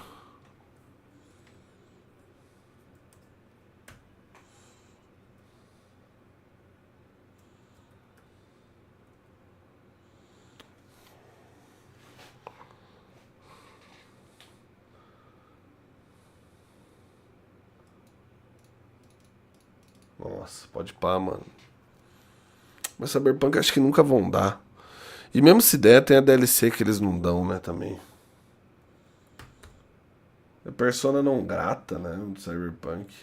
Nossa, pode pá, mano. Mas Cyberpunk acho que nunca vão dar. E mesmo se der, tem a DLC que eles não dão, né, também. É persona não grata, né, do Cyberpunk.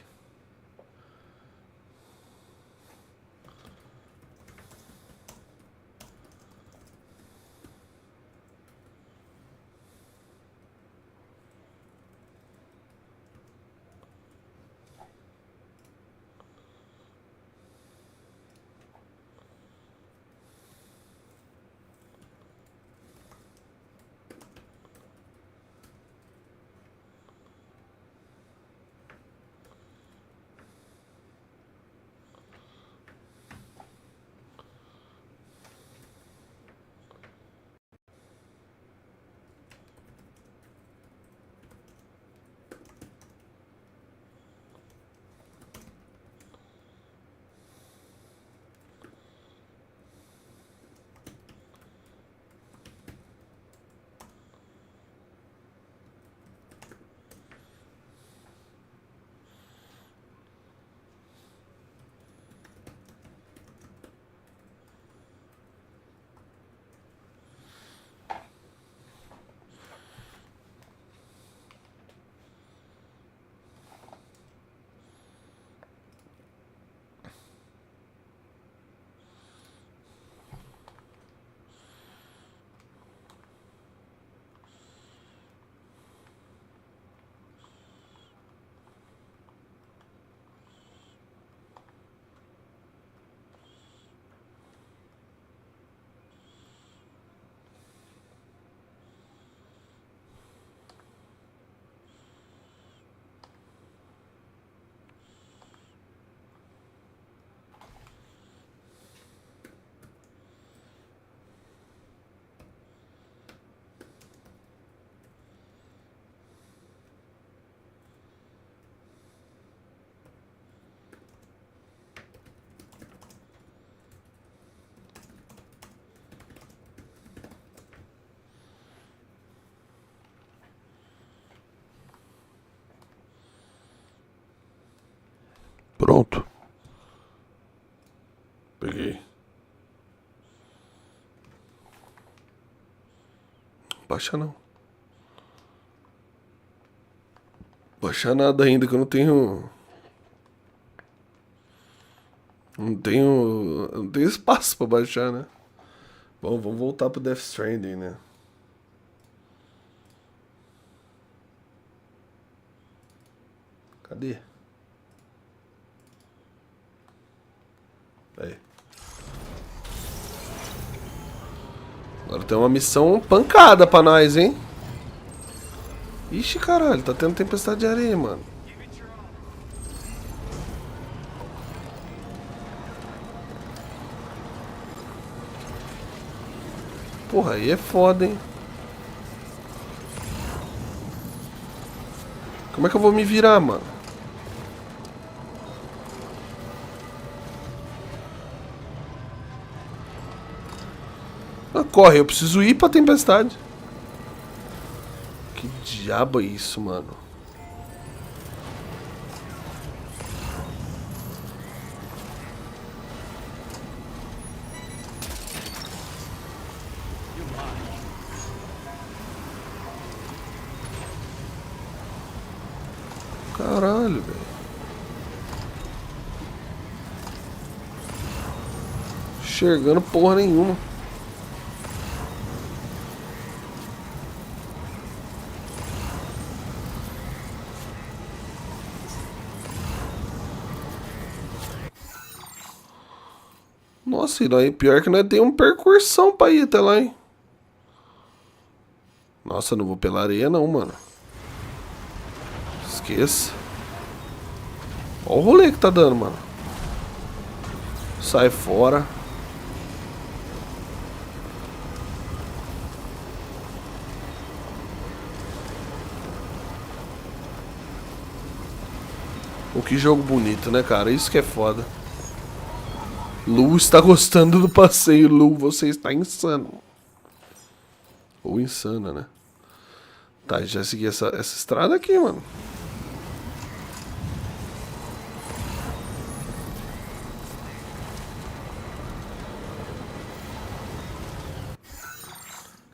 Pronto. Peguei. Baixa não. Baixar nada ainda que eu não tenho. Não tenho espaço pra baixar, né? Bom, vamos voltar pro Death Stranding, né? Cadê? Aí. Agora tem uma missão pancada pra nós, hein? Ixi, caralho, tá tendo tempestade de areia, mano. Porra, aí é foda, hein? Como é que eu vou me virar, mano? Ah, corre, eu preciso ir pra tempestade. Que diabo é isso, mano? Caralho, velho. Enxergando porra nenhuma. Nossa, e daí pior que nós tem uma percursão pra ir até lá, hein? Nossa, não vou pela areia não, mano. Esqueça. Olha o rolê que tá dando, mano. Sai fora. Pô, que jogo bonito, né, cara? Isso que é foda. Lu está gostando do passeio. Lu, você está insano. Ou insana, né? Tá, já segui essa estrada aqui, mano.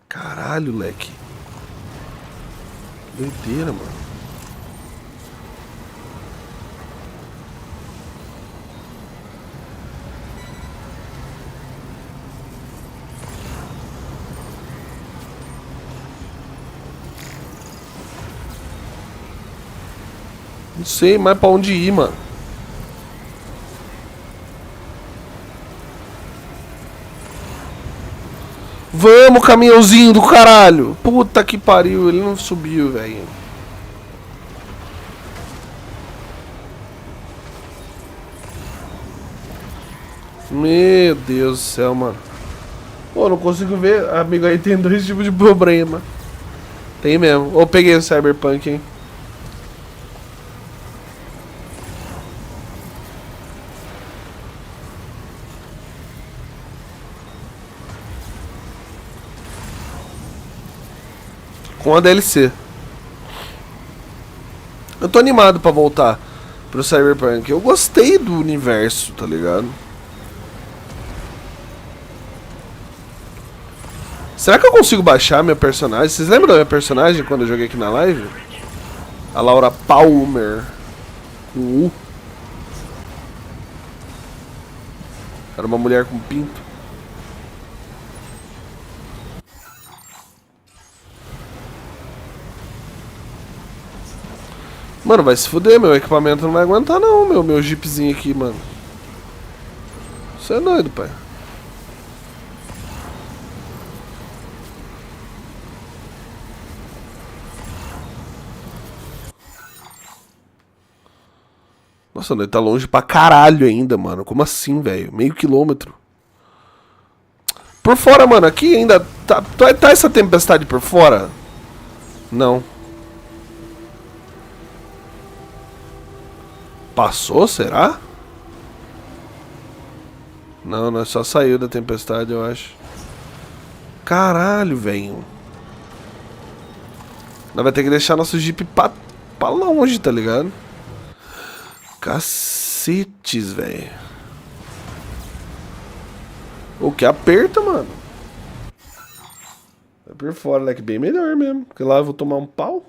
Caralho, leque. Doideira, mano. Não sei mais pra onde ir, mano. Vamos, caminhãozinho do caralho. Puta que pariu, ele não subiu, velho. Meu Deus do céu, mano. Pô, não consigo ver. Amigo, aí tem dois tipos de problema. Tem mesmo. Ô, peguei o Cyberpunk, hein. Com a DLC. Eu tô animado pra voltar pro Cyberpunk. Eu gostei do universo, tá ligado? Será que eu consigo baixar minha personagem? Vocês lembram da minha personagem quando eu joguei aqui na live? A Laura Palmer. Com U. Era uma mulher com pinto. Mano, vai se fuder, meu equipamento não vai aguentar não, meu jeepzinho aqui, mano. Você é doido, pai. Nossa, ele tá longe pra caralho ainda, mano. Como assim, velho? Meio quilômetro. Por fora, mano, aqui ainda tá essa tempestade por fora? Não. Passou, será? Não, nós só saiu da tempestade, eu acho. Caralho, velho. Nós vai ter que deixar nosso jeep pra longe, tá ligado? Cacetes, velho. O que aperta, mano. É por fora, né? Que bem melhor mesmo. Porque lá eu vou tomar um pau.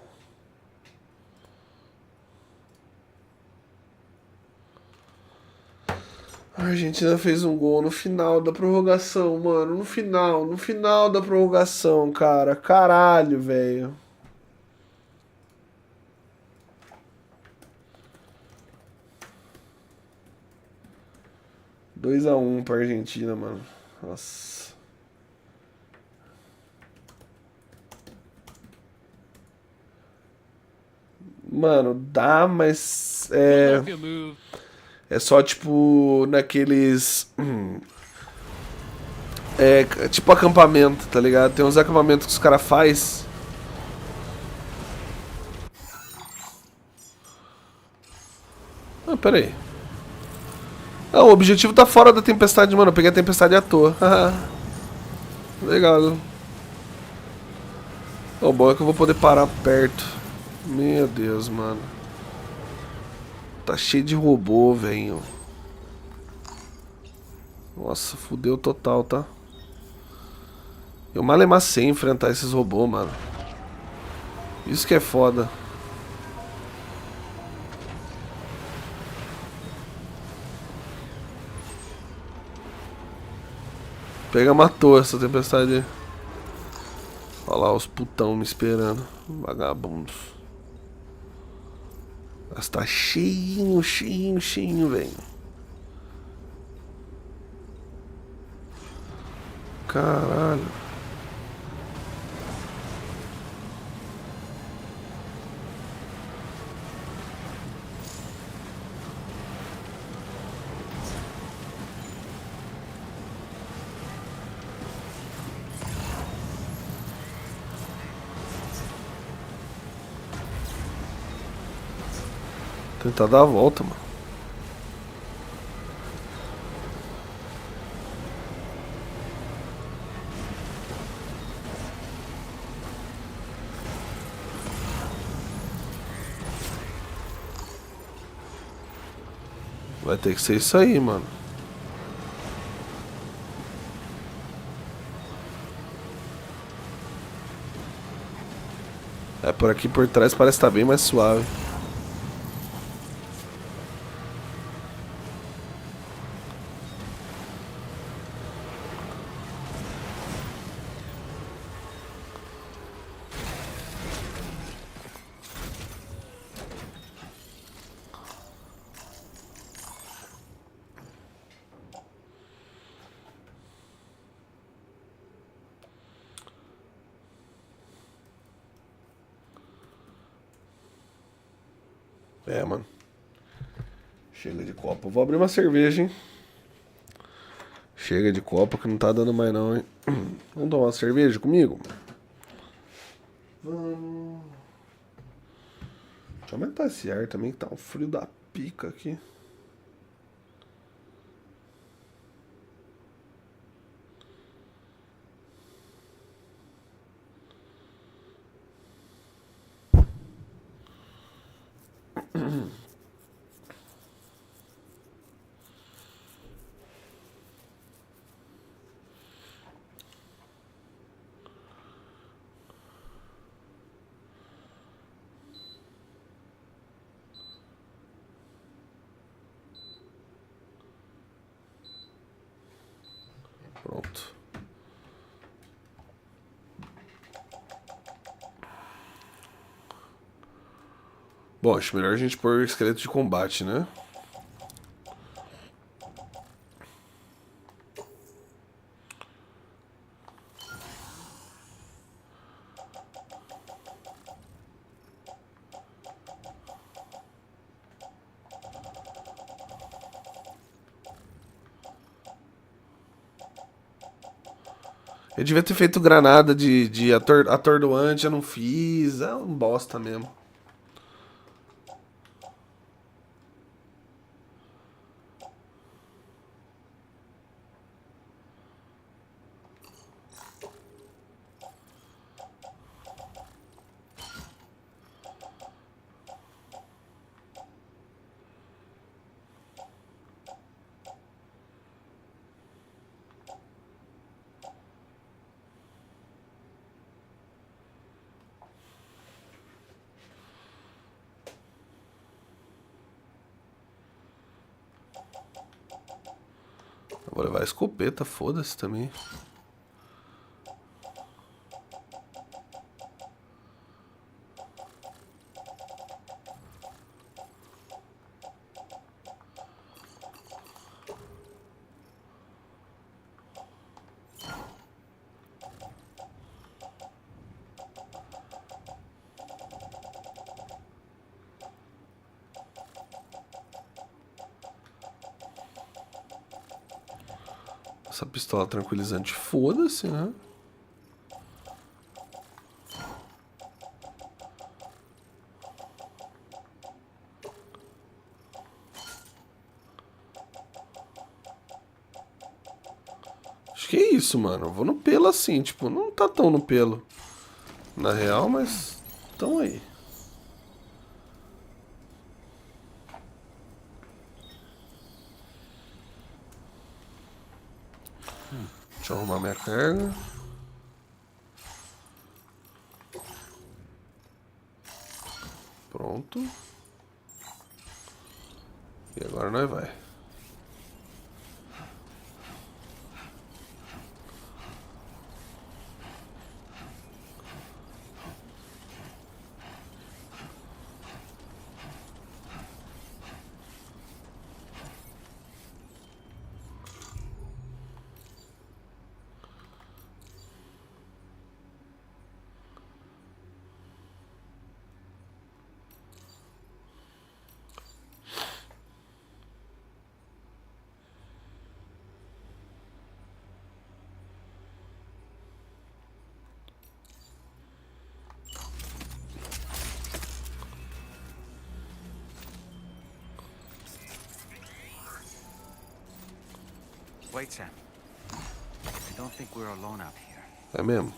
A Argentina fez um gol no final da prorrogação, mano. No final da prorrogação, cara. Caralho, velho. Dois a 1 pra Argentina, mano. Nossa. Mano, dá, mas é só tipo naqueles tipo acampamento, tá ligado? Tem uns acampamentos que os caras faz. Ah, pera aí. Ah, o objetivo tá fora da tempestade, mano. Eu peguei a tempestade à toa. Legal. O bom é que eu vou poder parar perto. Meu Deus, mano. Tá cheio de robô, velho. Nossa, fudeu total, tá? Eu malemar sem enfrentar esses robôs, mano. Isso que é foda. Matou essa tempestade. Olha lá os putão me esperando. Vagabundos. Mas tá cheinho, velho. Caralho. Tentar dar a volta, mano. Vai ter que ser isso aí, mano. É, por aqui por trás parece estar bem mais suave. É, mano. Chega de copo. Vou abrir uma cerveja, hein? Chega de copo que não tá dando mais não, hein? Vamos tomar uma cerveja comigo? Vamos. Deixa eu aumentar esse ar também, que tá um frio da pica aqui. Pronto. Bom, acho melhor a gente pôr esqueleto de combate, né? Eu devia ter feito granada de atordoante, eu não fiz. É um bosta mesmo. Eu vou levar a escopeta, foda-se também. Essa pistola tranquilizante, foda-se, né? Acho que é isso, mano. Eu vou no pelo assim, tipo, não tá tão no pelo. Na real, mas tão aí. Deixa eu arrumar minha carga. Pronto. E agora nós vai. Wait, Sam. I don't think we're alone out here. É mesmo?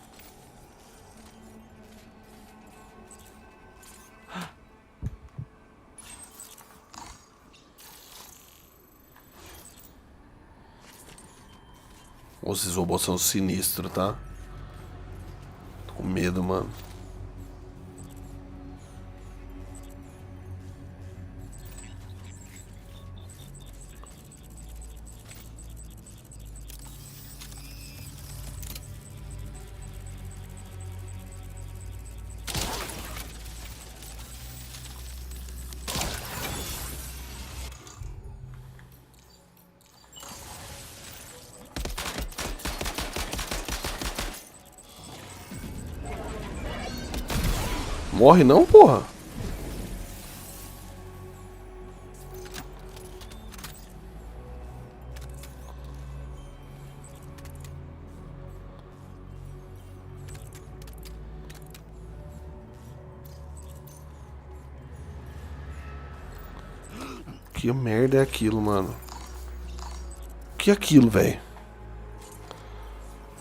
Esses robôs são sinistros, tá? Tô com medo, mano. Morre não, porra. Que merda é aquilo, mano? Que é aquilo, velho?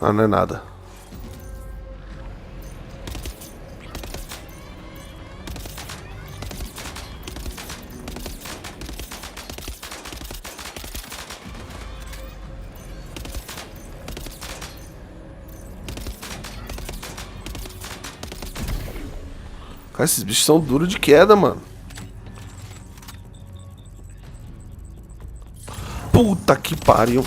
Ah, não é nada. Cara, esses bichos são duros de queda, mano. Puta que pariu.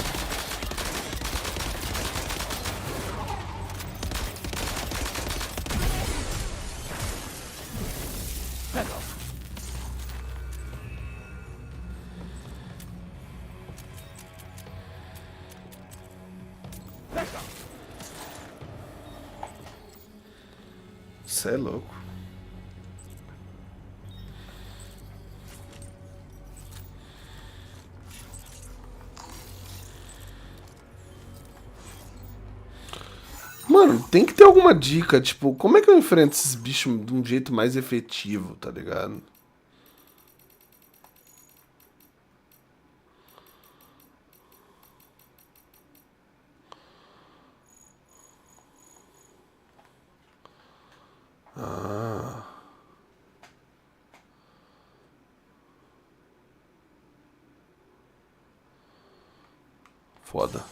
Cê é louco. Mano, tem que ter alguma dica, tipo, como é que eu enfrento esses bichos de um jeito mais efetivo, tá ligado? Ah. Foda.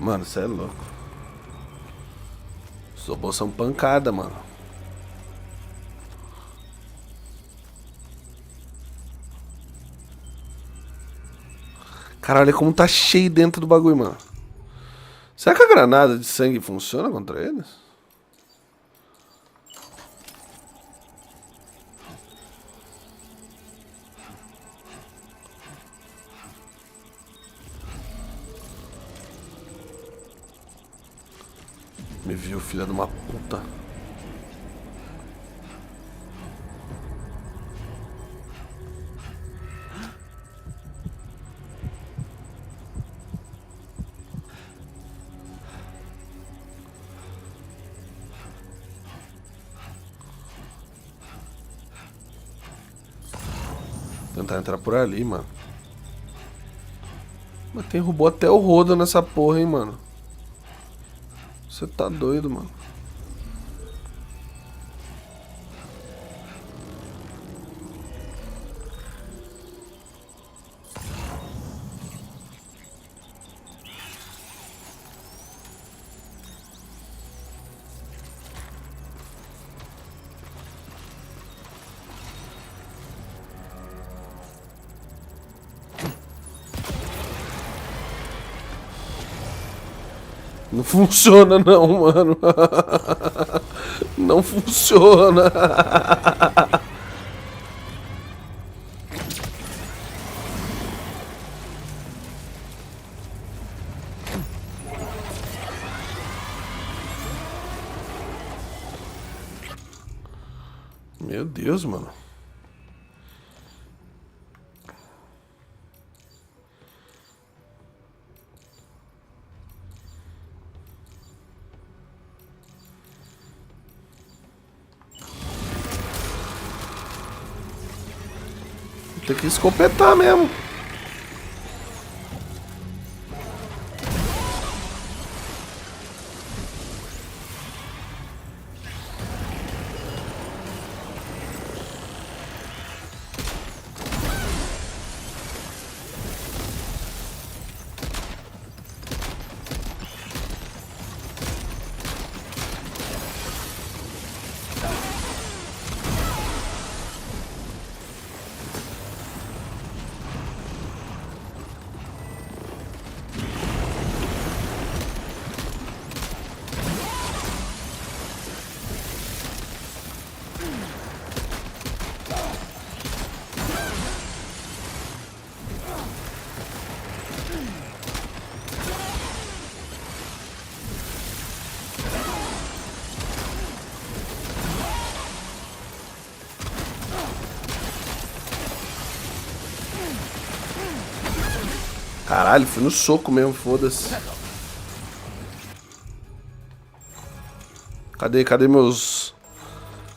Mano, cê é louco. Os robôs são pancada, mano. Caralho, olha como tá cheio dentro do bagulho, mano. Será que a granada de sangue funciona contra eles? Me viu, filha de uma puta. Tentar entrar por ali, mano. Mas tem robô até o rodo nessa porra, hein, mano. Você tá doido, mano. Não funciona não, mano. Não funciona. Meu Deus, mano. Tem que escopetar mesmo. Caralho, fui no soco mesmo, foda-se. Cadê meus...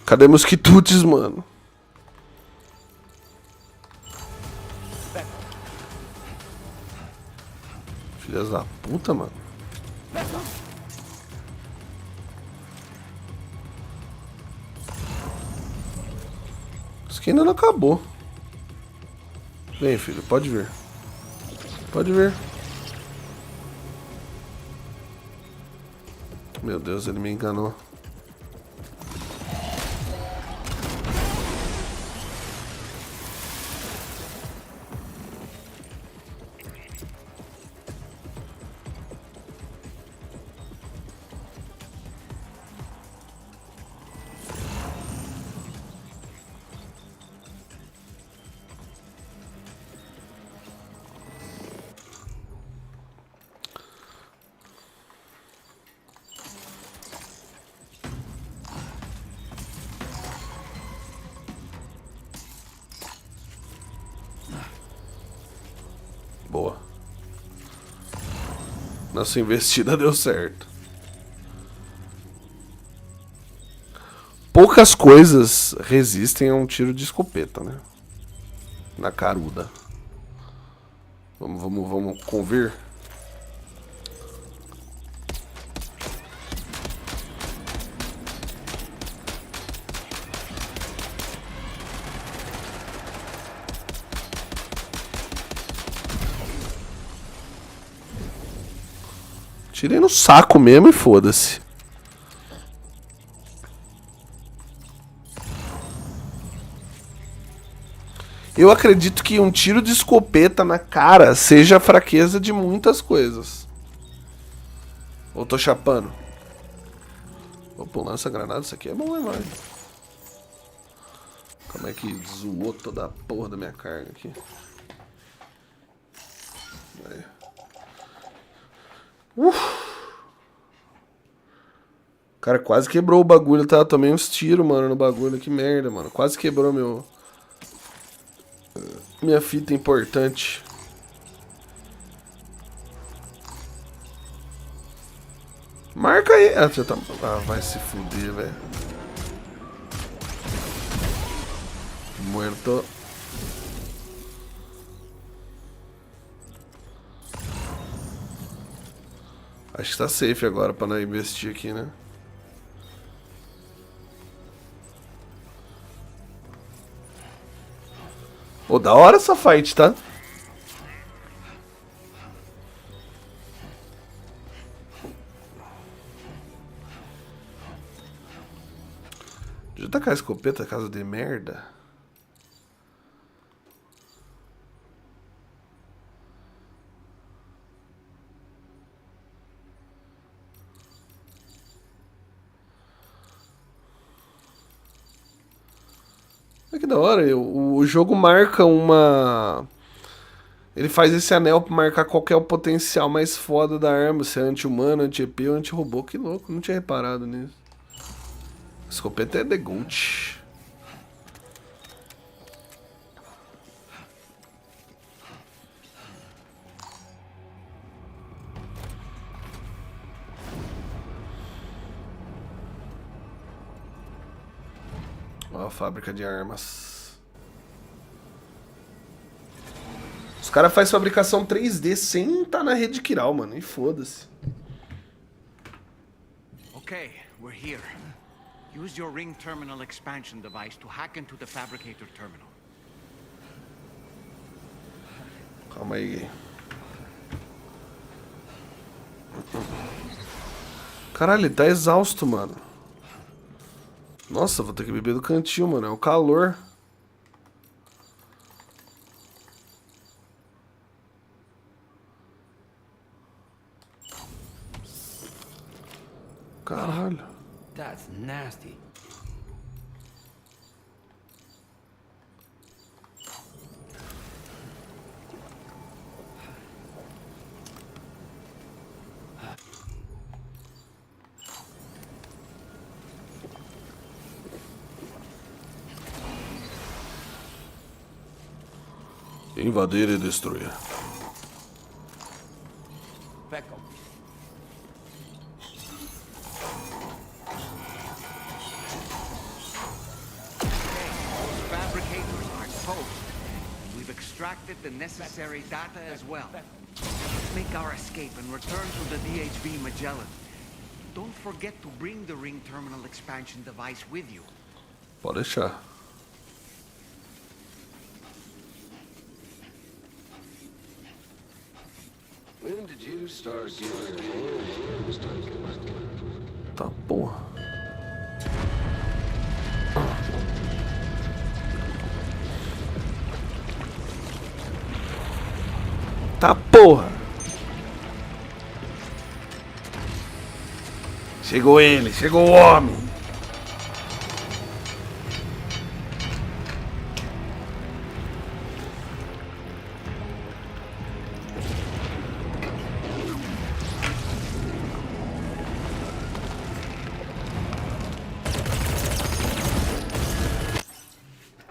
Cadê meus quitutes, mano? Filhas da puta, mano. Isso aqui ainda não acabou. Vem, filho, pode vir. Pode ver. Meu Deus, ele me enganou. Boa. Nossa investida deu certo. Poucas coisas resistem a um tiro de escopeta, né? Na caruda. Vamos convir. Tirei no saco mesmo e foda-se. Eu acredito que um tiro de escopeta na cara seja a fraqueza de muitas coisas. Ou tô chapando? Opa, lança-granada, isso aqui é bom levar. Como é que zoou toda a porra da minha carga aqui? Aí. O cara quase quebrou o bagulho, tá? Eu tomei uns tiros, mano, no bagulho. Que merda, mano. Quase quebrou minha fita importante. Marca aí. Ah, já tá... vai se fuder, velho. Muerto. Acho que tá safe agora pra não investir aqui, né? Ô, da hora essa fight, tá? Deixa eu tacar a escopeta, casa de merda. Olha que da hora. O jogo marca uma... Ele faz esse anel pra marcar qual que é o potencial mais foda da arma. Se é anti-humano, anti-EP ou anti-robô. Que louco, não tinha reparado nisso. Escopeta é The Gold. Ó, a fábrica de armas. Os caras fazem fabricação 3D sem estar na rede Kiral, mano. E foda-se. Okay, we're here. Use your ring terminal expansion device to hack into the fabricator terminal. Calma aí. Caralho, ele tá exausto, mano. Nossa, vou ter que beber do cantil, mano. É o calor. Caralho. That's nasty. Invadir e destruir. Beckham. Fabricators are toast. We've extracted the necessary data as well. Let's make our escape and return to the DHB Magellan. Don't forget to bring the ring terminal expansion device with you. Pode deixar. When did you start giving Tá porra. Tá porra. Chegou ele, chegou o homem.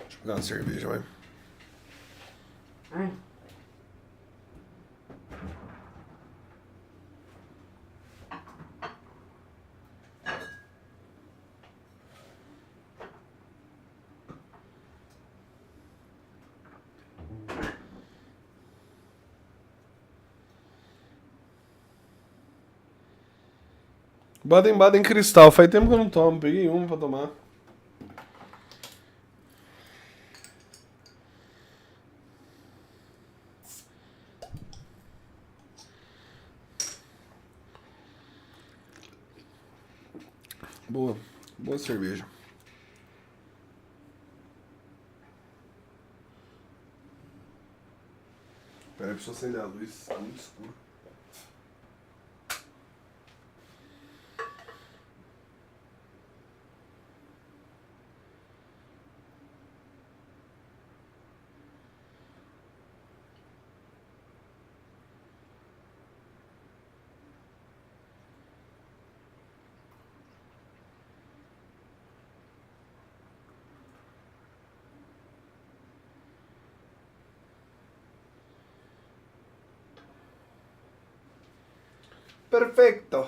Deixa eu pegar uma cerveja, vai. Baden-Baden Cristal. Faz tempo que eu não tomo. Peguei uma pra tomar. Boa. Boa cerveja. Peraí, deixa eu acender a luz. Tá muito escuro. Perfeito.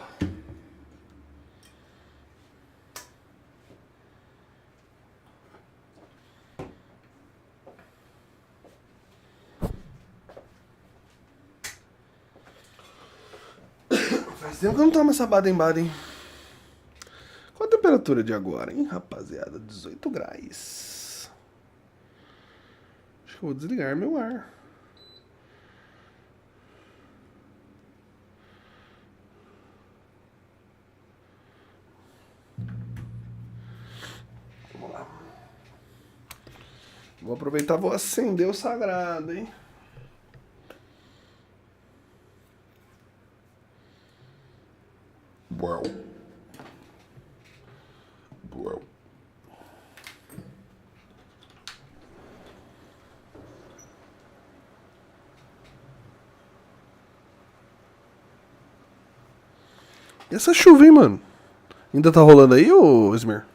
Faz tempo que eu não tomo essa Baden-Baden. Qual a temperatura de agora, hein, rapaziada? 18 graus. Acho que eu vou desligar meu ar. Vamos lá. Vou aproveitar e vou acender o sagrado, hein? Uau. Uau. E essa chuva, hein, mano? Ainda tá rolando aí, ô Esmer?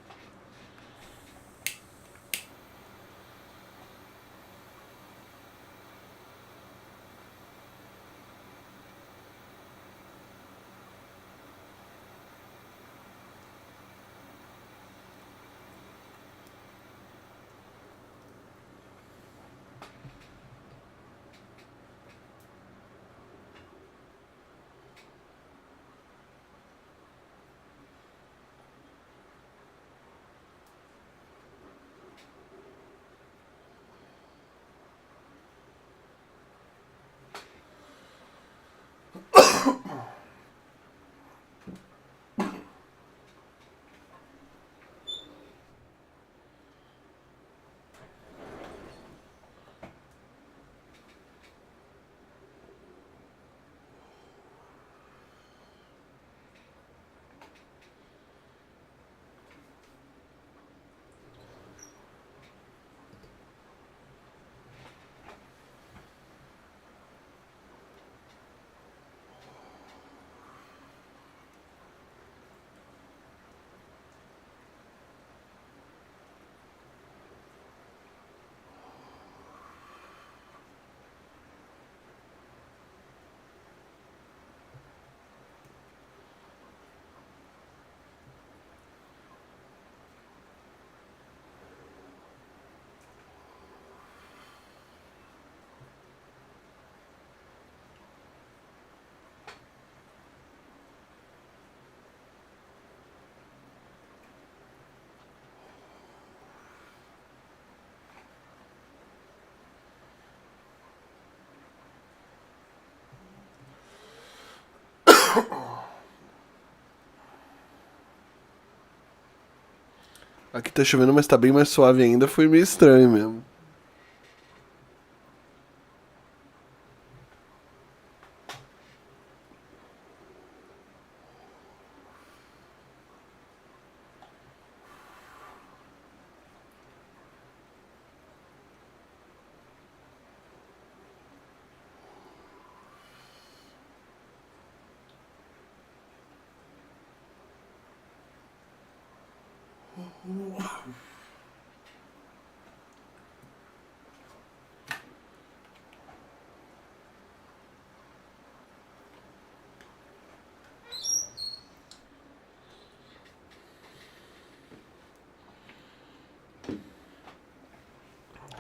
Aqui tá chovendo, mas tá bem mais suave ainda. Foi meio estranho mesmo.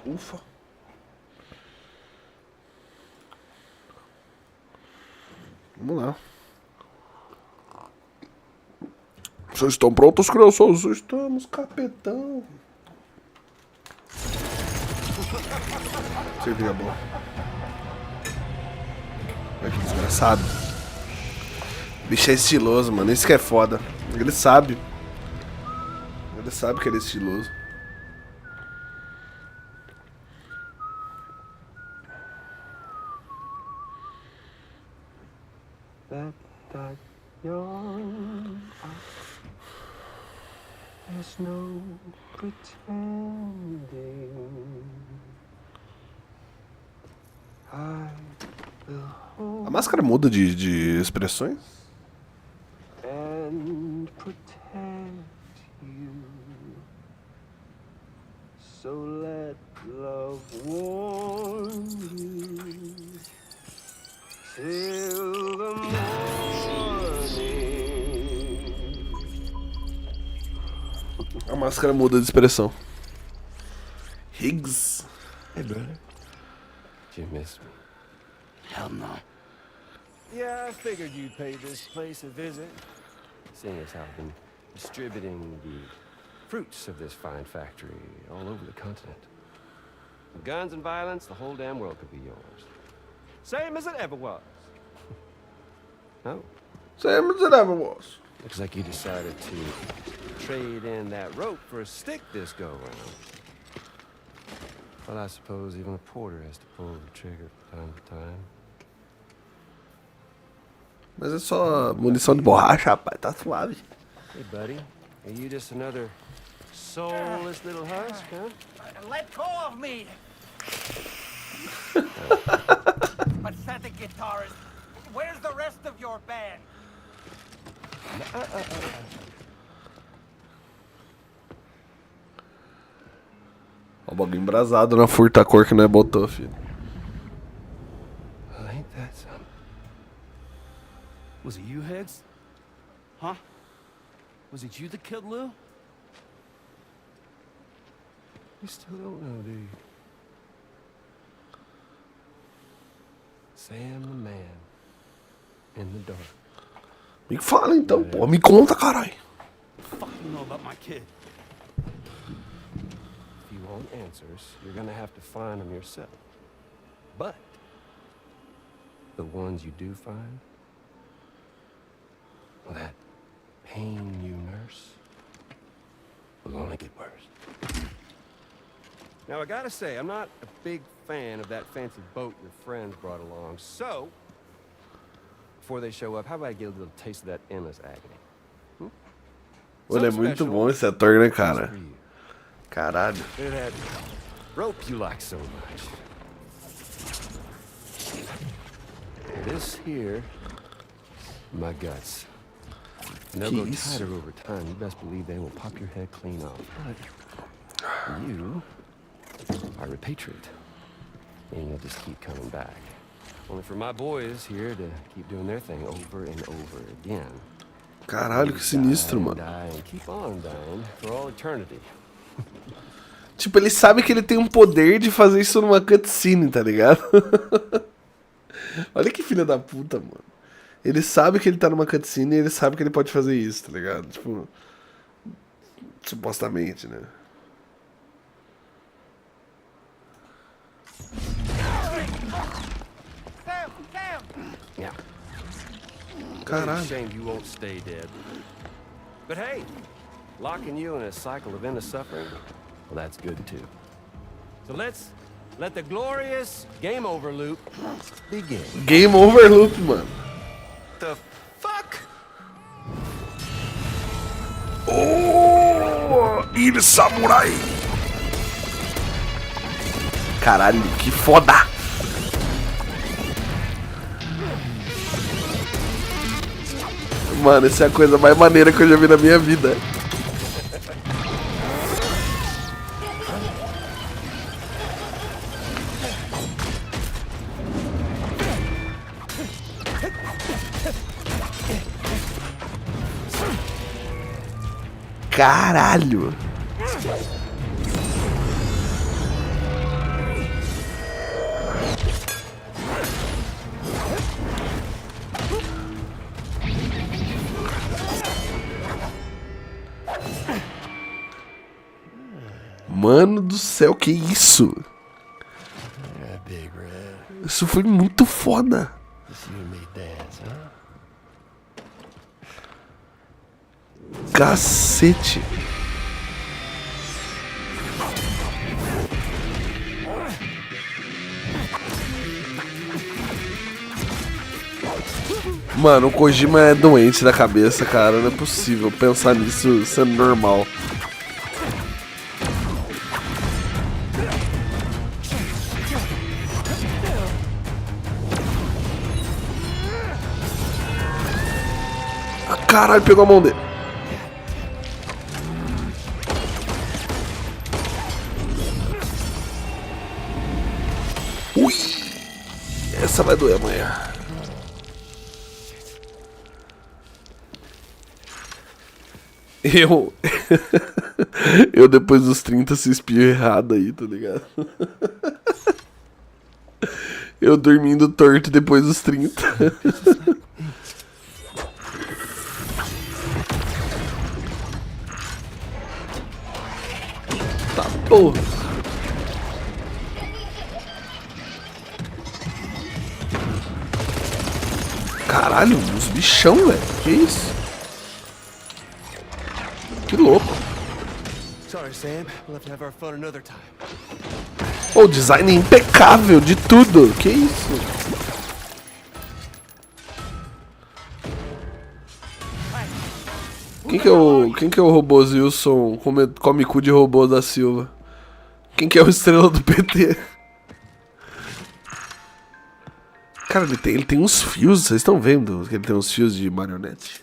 Ufa. Vamos lá. Vocês estão prontos, crianças? Estamos, capitão. Cerveja boa. Olha que desgraçado. O bicho é estiloso, mano. Isso que é foda. Ele sabe. Ele sabe que ele é estiloso. There's no pretending. I will hold A máscara muda de expressões? and protect you. So let love warm you till the morning. A máscara muda de expressão. Higgs. Hey, brother. Did you miss me? Hell no. Yeah, I figured you'd pay this place a visit, seeing as how I've been distributing the fruits of this fine factory all over the continent. With guns and violence, the whole damn world could be yours. Same as it ever was. Oh. Same as it ever was. Looks like you decided to trade in that rope for a stick this go-round. Well, I suppose even a porter has to pull the trigger from time to time. Mas é só munição de borracha, rapaz. Tá suave. Hey, buddy. Are you just another soulless little husk, huh? Let go of me! Pathetic guitarist. Where's the rest of your band? Ó, o bagulho embrasado na furta-cor que não é botou, filho. Ain't that something? Was it you, Higgs? Huh? Was it you that killed Lou? You still don't know, do you? Sam the man in the dark. Me fala então, pô. Me conta, caralho. Fuck you know about my kid. If you want answers, you're gonna have to find them yourself. But the ones you do find, well, that pain you nurse will only get worse. Now, I gotta say, I'm not a big fan of that fancy boat your friends brought along, so before they show up, how about I get a little taste of that endless agony? Ele é muito bom esse ator, né, cara? Caralho. Look at that rope you like so much. This here, my guts. And they'll go tighter over time. You best believe they will pop your head clean off. But you are repatriate. And you'll just keep coming back. Only for my boys here to keep doing their thing over and over again. Caralho, que sinistro, mano. And keep on dying for all eternity. Tipo, ele sabe que ele tem um poder de fazer isso numa cutscene, tá ligado? Olha que filha da puta, mano. Ele sabe que ele tá numa cutscene e ele sabe que ele pode fazer isso, tá ligado? Tipo, supostamente, né? Yeah. Caralho. It's a shame you won't stay dead. But hey, locking you in a cycle of endless suffering, well, that's good too. So let's let the glorious game over loop begin. Game over loop, mano. The fuck? Oh, ele samurai. Caralho, que foda. Mano, essa é a coisa mais maneira que eu já vi na minha vida. Caralho. Mano do céu, que isso? Isso foi muito foda. Cacete. Mano, o Kojima é doente da cabeça, cara. Não é possível pensar nisso sendo normal. Caralho, pegou a mão dele. Ui! Essa vai doer amanhã. Eu depois dos 30 se espio errado aí, tá ligado? Eu dormindo torto depois dos 30. Tá, porra. Caralho, uns bichão, velho. Que isso? Que louco. Sorry, Sam. We'll have to have our fun another time. O design impecável de tudo. Que isso? Quem que é o robô Zilson? Come cu de robô da Silva? Quem que é o estrela do PT? Cara, ele tem uns fios. Vocês estão vendo que ele tem uns fios de marionete?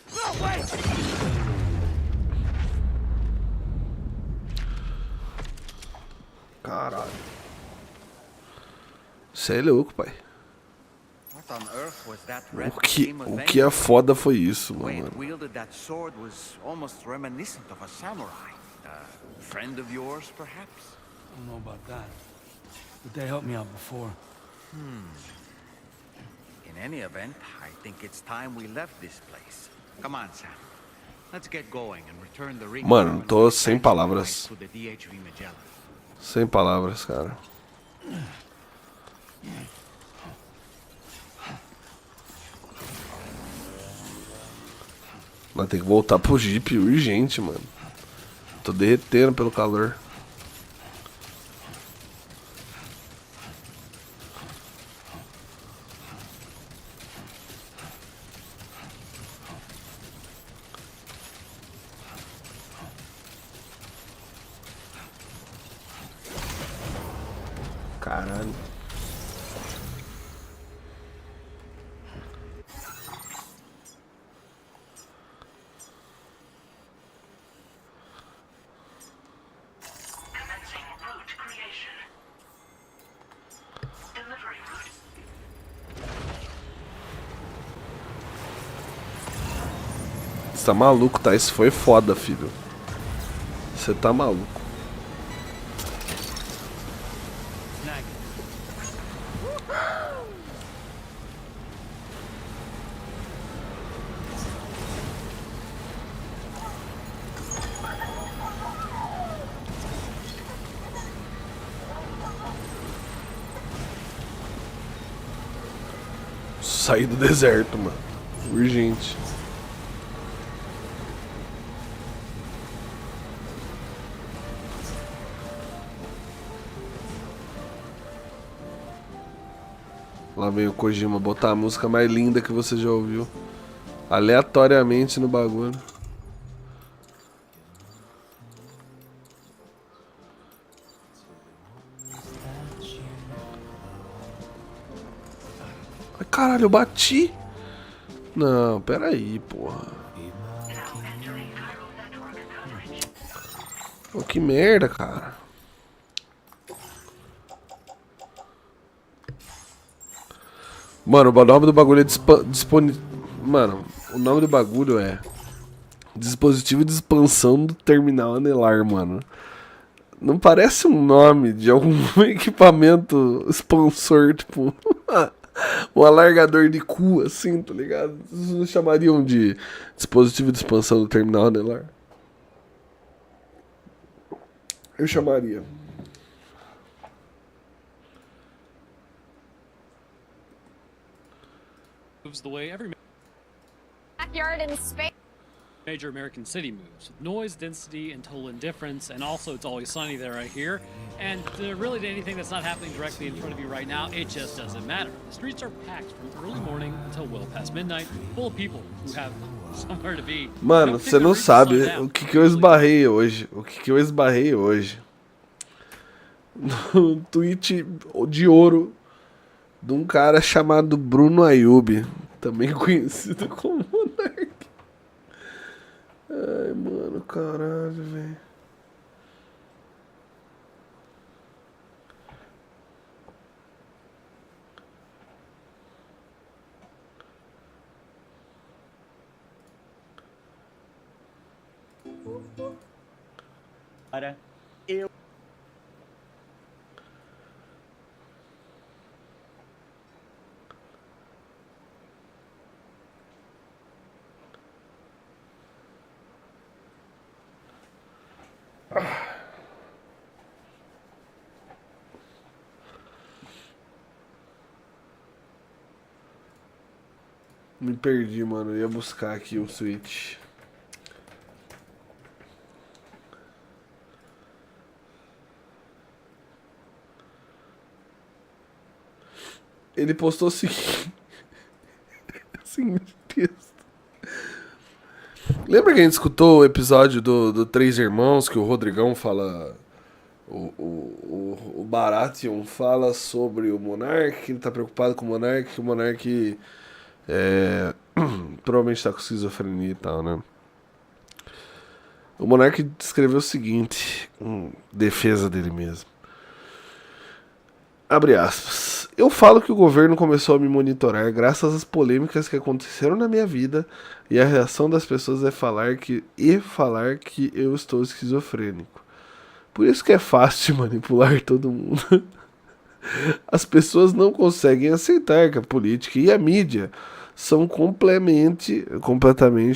Caralho. Você é louco, pai. What on earth was that red O que behemoth é foda foi isso, The way mano. it wielded that sword was almost reminiscent of a samurai. A friend of yours, perhaps? I don't know about that, but they helped me out before. In any event, I think it's time we left this place. Come on, Sam. Let's get going and return the ring. Mano, tô sem palavras. To the DHV Magellan. Sem palavras, cara. Mas tem que voltar pro Jeep urgente, mano. Tô derretendo pelo calor. Caralho. Você tá maluco, tá? Isso foi foda, filho. Você tá maluco. Sair do deserto, mano. Urgente. Lá vem o Kojima botar a música mais linda que você já ouviu. Aleatoriamente no bagulho. Ai, caralho, eu bati. Não, peraí, porra. Pô, que merda, cara. Mano, o nome do bagulho é disponível. Mano, o nome do bagulho é dispositivo de expansão do terminal anelar, mano. Não parece um nome de algum equipamento expansor, tipo um alargador de cu, assim, tá ligado? Vocês não chamariam de dispositivo de expansão do terminal anelar? Eu chamaria. Moves the way every Backyard in space. major American city moves. Noise, density, and total indifference, and also it's always sunny there, I hear. And really to anything that's not happening directly in front of you right now, it just doesn't matter. The streets are packed from early morning until well past midnight, full of people who have somewhere to be. Mano, você não sabe o que eu esbarrei hoje. O que eu esbarrei hoje. No tweet de ouro de um cara chamado Bruno Ayub, também conhecido como Monark. Ai, mano, caralho, velho. Para eu. Me perdi, mano. Eu ia buscar aqui o Switch. Ele postou o seguinte. Seguinte texto. Lembra que a gente escutou o episódio do Três Irmãos que o Rodrigão fala. O Baratheon fala sobre o Monark, que ele tá preocupado com o Monark, que o Monark Provavelmente tá com esquizofrenia e tal, né? O Monark descreveu o seguinte, em defesa dele mesmo. Abre aspas. Eu falo que o governo começou a me monitorar graças às polêmicas que aconteceram na minha vida e a reação das pessoas é falar que eu estou esquizofrênico. Por isso que é fácil de manipular todo mundo. As pessoas não conseguem aceitar que a política e a mídia são completamente,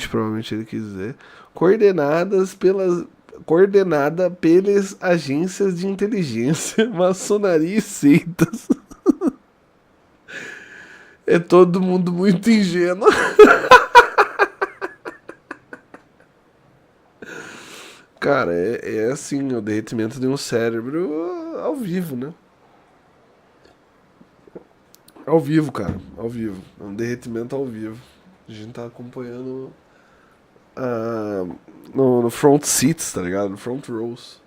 provavelmente ele quis dizer, coordenada pelas agências de inteligência, maçonaria e seitas. É todo mundo muito ingênuo. Cara, é assim, o derretimento de um cérebro ao vivo, né? Ao vivo, cara. Ao vivo. É um derretimento ao vivo. A gente tá acompanhando no front seats, tá ligado? No front rows.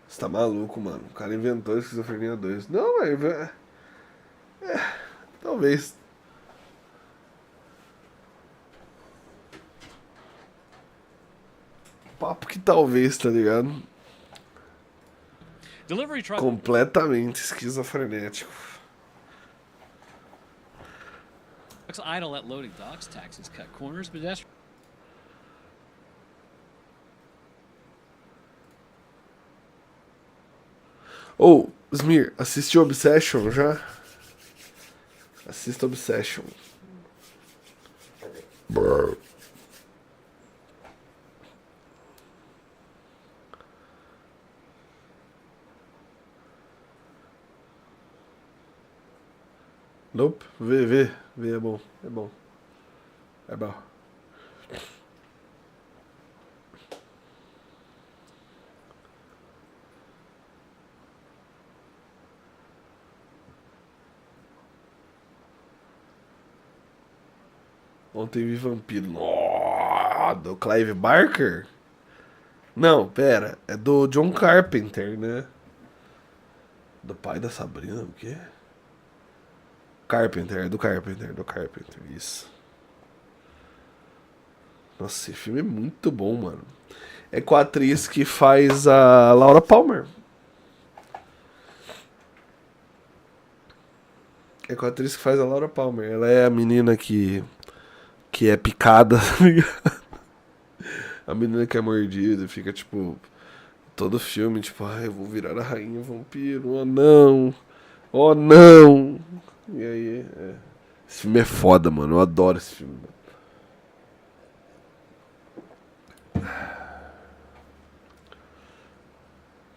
Você tá maluco, mano. O cara inventou a esquizofrenia 2. Não, velho. Talvez. Papo que talvez, tá ligado? Delivery truck. Completamente esquizofrenético. Trucks idle at loading docks. Taxis cut corners. Pedestrians. Ô, Smir, assistiu Obsession já? Assista Obsession. Brrr. Nope, vê, é bom, é bom. É bom. Ontem vi Vampiro. Nossa, do Clive Barker? Não, pera. É do John Carpenter, né? Do pai da Sabrina, o quê? Carpenter, do Carpenter, isso. Nossa, esse filme é muito bom, mano. É com a atriz que faz a Laura Palmer. É com a atriz que faz a Laura Palmer. Ela é a menina que é picada, tá ligado? A menina que é mordida, fica tipo todo filme, tipo, eu vou virar a rainha vampiro, oh não, oh não. E aí, esse filme é foda, mano, eu adoro esse filme.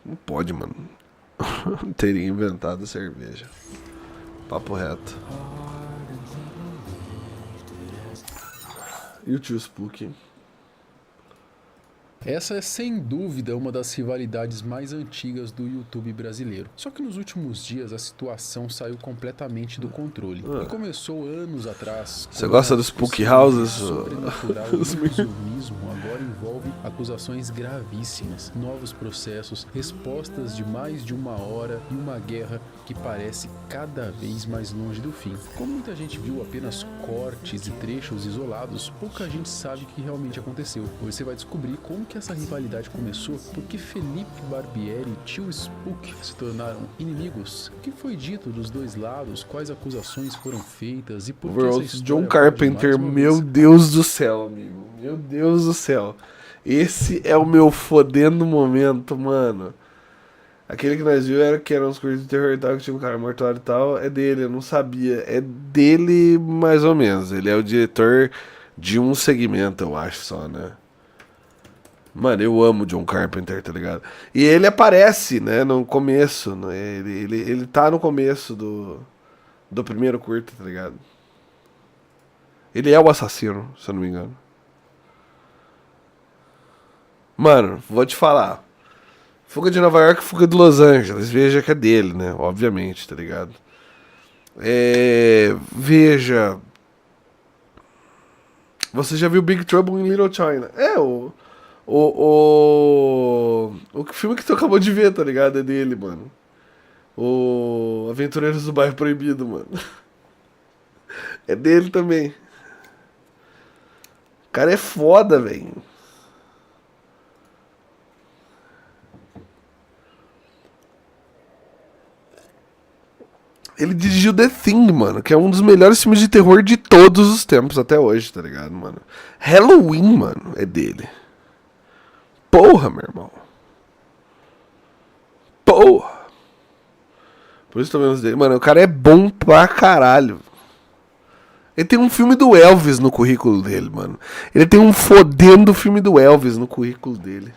Não pode, mano. Teria inventado a cerveja. Papo reto. E o tio Spook? Essa é sem dúvida uma das rivalidades mais antigas do YouTube brasileiro. Só que nos últimos dias a situação saiu completamente do controle. E começou anos atrás. Você gosta dos Spook Houses? Sobrenatural e ilusionismo agora envolve acusações gravíssimas, novos processos, respostas de mais de uma hora e uma guerra que parece cada vez mais longe do fim. Como muita gente viu apenas cortes e trechos isolados, pouca gente sabe o que realmente aconteceu. Hoje você vai descobrir como que essa rivalidade começou, por que Felipe Barbieri e tio Spook se tornaram inimigos, o que foi dito dos dois lados, quais acusações foram feitas e por que essa história John Carpenter, meu Deus do céu, amigo. Meu Deus do céu. Esse é o meu fodendo momento, mano. Aquele que nós vimos era que eram uns cursos de terror e tal, que tinha um cara mortuário e tal, é dele, eu não sabia. É dele mais ou menos. Ele é o diretor de um segmento, eu acho só, né? Mano, eu amo John Carpenter, tá ligado? E ele aparece, né, no começo, né? Ele tá no começo do primeiro curto, tá ligado? Ele é o assassino, se eu não me engano. Mano, vou te falar. Fuga de Nova York e Fuga de Los Angeles. Veja que é dele, né? Obviamente, tá ligado? Veja. Você já viu Big Trouble in Little China? O filme que tu acabou de ver, tá ligado? É dele, mano. O Aventureiros do Bairro Proibido, mano. É dele também. O cara é foda, velho. Ele dirigiu The Thing, mano, que é um dos melhores filmes de terror de todos os tempos até hoje, tá ligado, mano? Halloween, mano, é dele. Porra, meu irmão. Porra. Por isso tô vendo os dele. Mano, o cara é bom pra caralho. Ele tem um filme do Elvis no currículo dele, mano. Ele tem um fodendo filme do Elvis no currículo dele.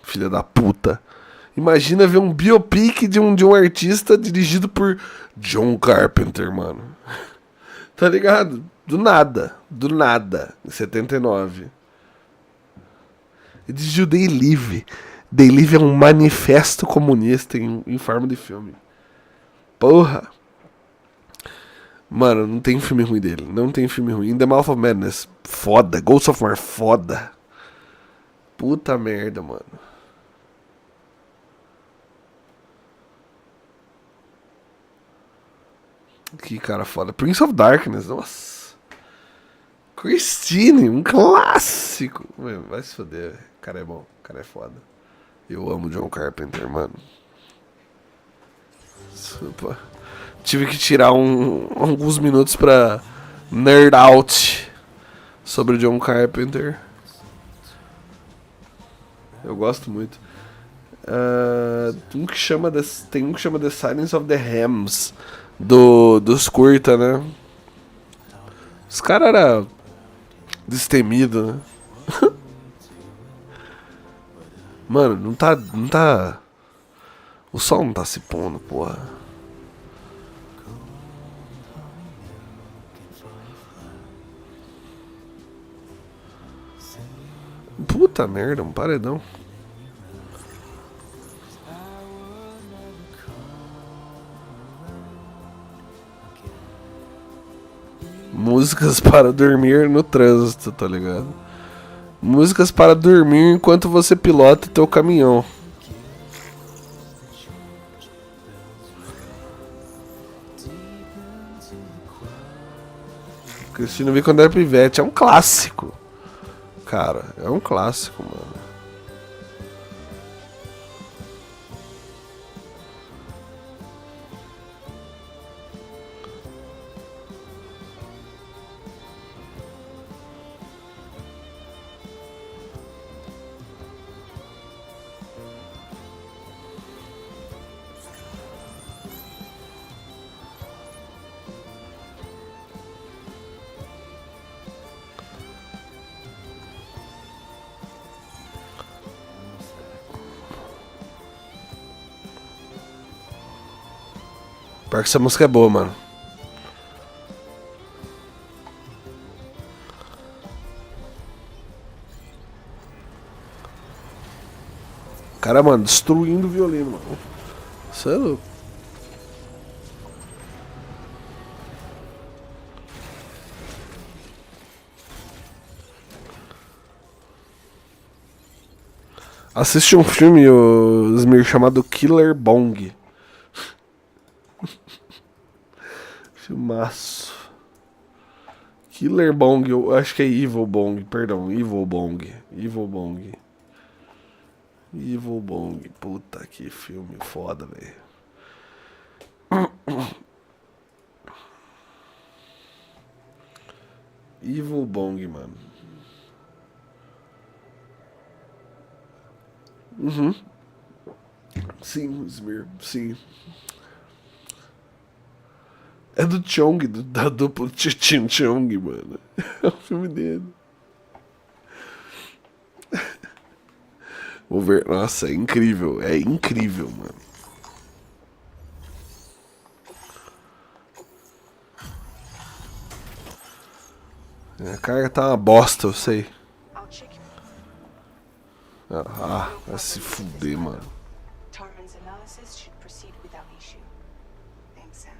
Filha da puta. Imagina ver um biopic de um artista dirigido por John Carpenter, mano. Tá ligado? Do nada. Do nada. Em 79. Ele dirigiu They Live. They Live é um manifesto comunista em forma de filme. Porra. Mano, não tem filme ruim dele. Não tem filme ruim. In the Mouth of Madness. Foda. Ghost of War. Foda. Puta merda, mano. Que cara foda. Prince of Darkness. Nossa. Christine. Um clássico. Mano, vai se foder. O cara é bom. O cara é foda. Eu amo John Carpenter, mano. Opa. Tive que tirar alguns minutos pra nerd out sobre o John Carpenter. Eu gosto muito. Tem um que chama The Silence of the Hams dos curta, né? Os caras eram destemidos, né? Mano, não tá. O sol não tá se pondo, porra. Puta merda, um paredão. Músicas para dormir no trânsito, tá ligado? Músicas para dormir enquanto você pilota teu caminhão. Cristina vi quando era pivete. É um clássico. Cara, é um clássico, mano. Pior que essa música é boa, mano. Cara, mano, destruindo o violino, mano. Isso é louco. Assiste um filme, o Smir, chamado Killer Bong. Filmaço. Killer Bong, eu acho que é Evil Bong, perdão, Evil Bong. Evil Bong. Evil Bong, puta que filme foda, velho. Evil Bong, mano. Uhum. Sim, Smir, sim. É do Chong, da dupla Chichin Chong, mano. É o filme dele. Vou ver. Nossa, é incrível. É incrível, mano. A carga tá uma bosta, eu sei. Vai se fuder, mano. Tarman's analysis should proceed without issue. Thanks, Sam.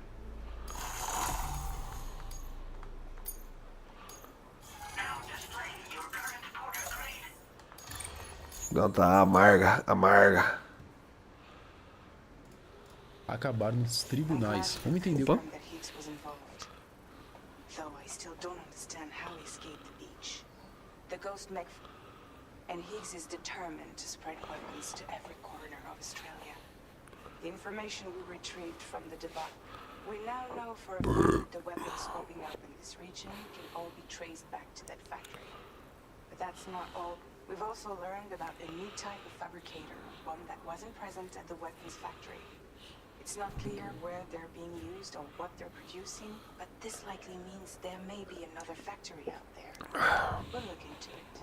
Now displaying your current quarter Ela tá amarga, amarga. Acabaram nos tribunais. Vamos entender. Opa. That Higgs was involved. Though I still don't understand how he escaped the beach. The ghost mech and Higgs is determined to spread weapons to every corner of Australia. The information we retrieved from the debacle. We now know for a fact that the weapons scoping up in this region can all be traced back to that factory. But that's not all. We've also learned about a new type of fabricator, one that wasn't present at the weapons factory. It's not clear where they're being used or what they're producing, but this likely means there may be another factory out there. We'll look into it.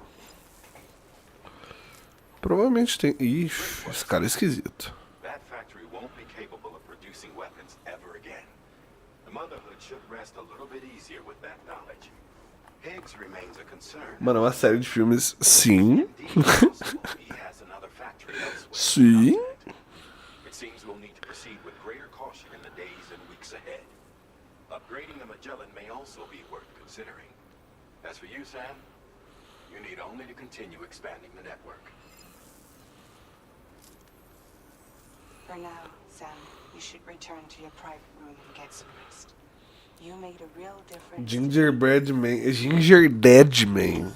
Provavelmente tem. Ixi, esse cara é esquisito. That factory won't be capable of producing weapons ever again. The Motherhood should rest a little bit easier with that knowledge. Higgs remains a concern. Mano, é uma série de filmes, sim. Sim. It seems we'll need to proceed with greater caution in the days and weeks ahead. Upgrading the Magellan may also be worth considering. As for you, Sam, you need only to continue expanding the network. For now, Sam, you should return to your private room and get some rest. You made a real difference. Gingerbread Man. Ginger Dead Man.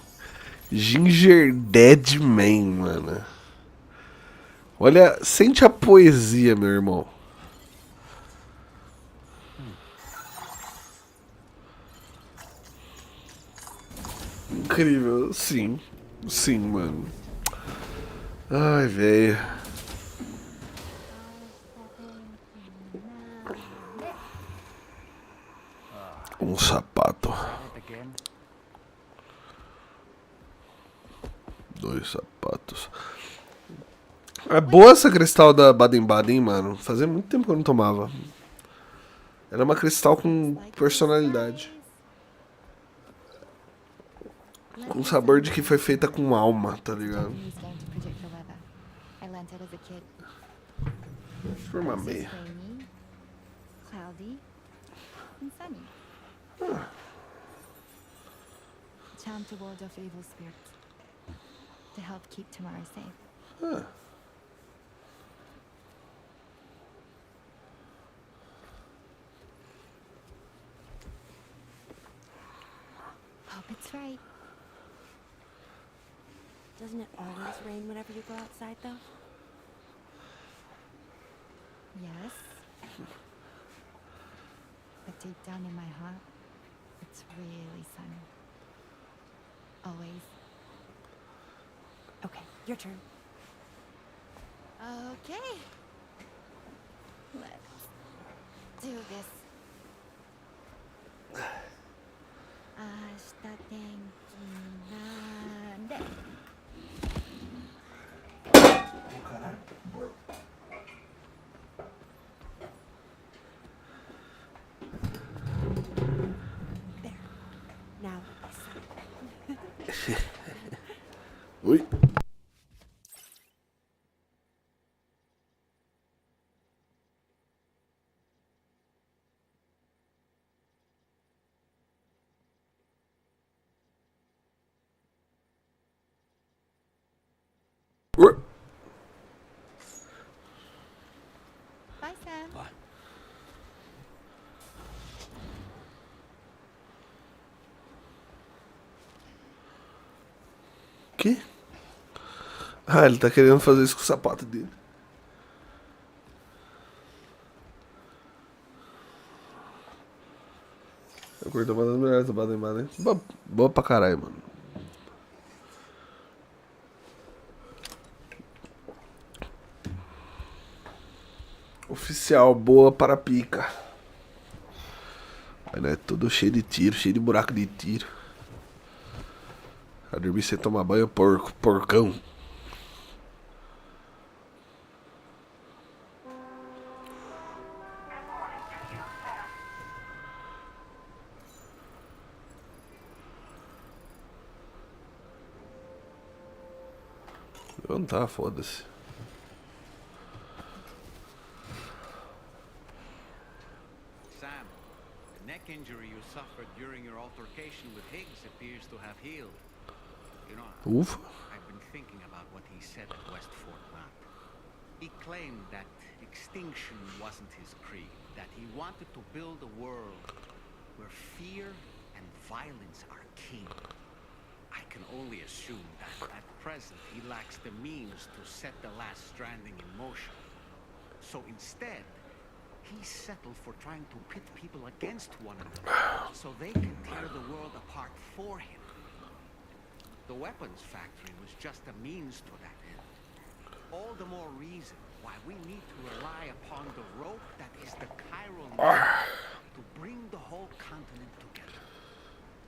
Ginger Dead Man, mano. Olha, sente a poesia, meu irmão. Incrível, sim. Sim, mano. Ai, velho. Um sapato. 2 sapatos. É boa essa cristal da Baden-Baden, mano. Fazia muito tempo que eu não tomava. Era uma cristal com personalidade. Com sabor de que foi feita com alma, tá ligado? Deixa eu formar meia. Cloudy and sunny. Charm to ward off evil spirits. To help keep tomorrow safe. Hope it's right. Doesn't it always rain whenever you go outside, though? Yes. But deep down in my heart, it's really sunny. Always. Okay, your turn. Okay. Let's do this. 明日天気なんで。Now, Ui. Bye, Sam. Bye. Que? Ah, ele tá querendo fazer isso com o sapato dele. Eu curto uma das melhores do Baden-Baden. Boa pra caralho, mano. Oficial, boa para pica. Olha, é tudo cheio de tiro, cheio de buraco de tiro. A dormir sem tomar banho, porcão. Eu não tá, foda-se. Sam, the neck injury you suffered during your altercation with Higgs appears to have healed. Ufa. I've been thinking about what he said at West Fort Mount. He claimed that extinction wasn't his creed, that he wanted to build a world where fear and violence are king. I can only assume that at present he lacks the means to set the last stranding in motion. So instead, he settled for trying to pit people against one another so they can tear the world apart for him. The weapons factory was just a means to that end. All the more reason why we need to rely upon the rope that is the chiral net to bring the whole continent together.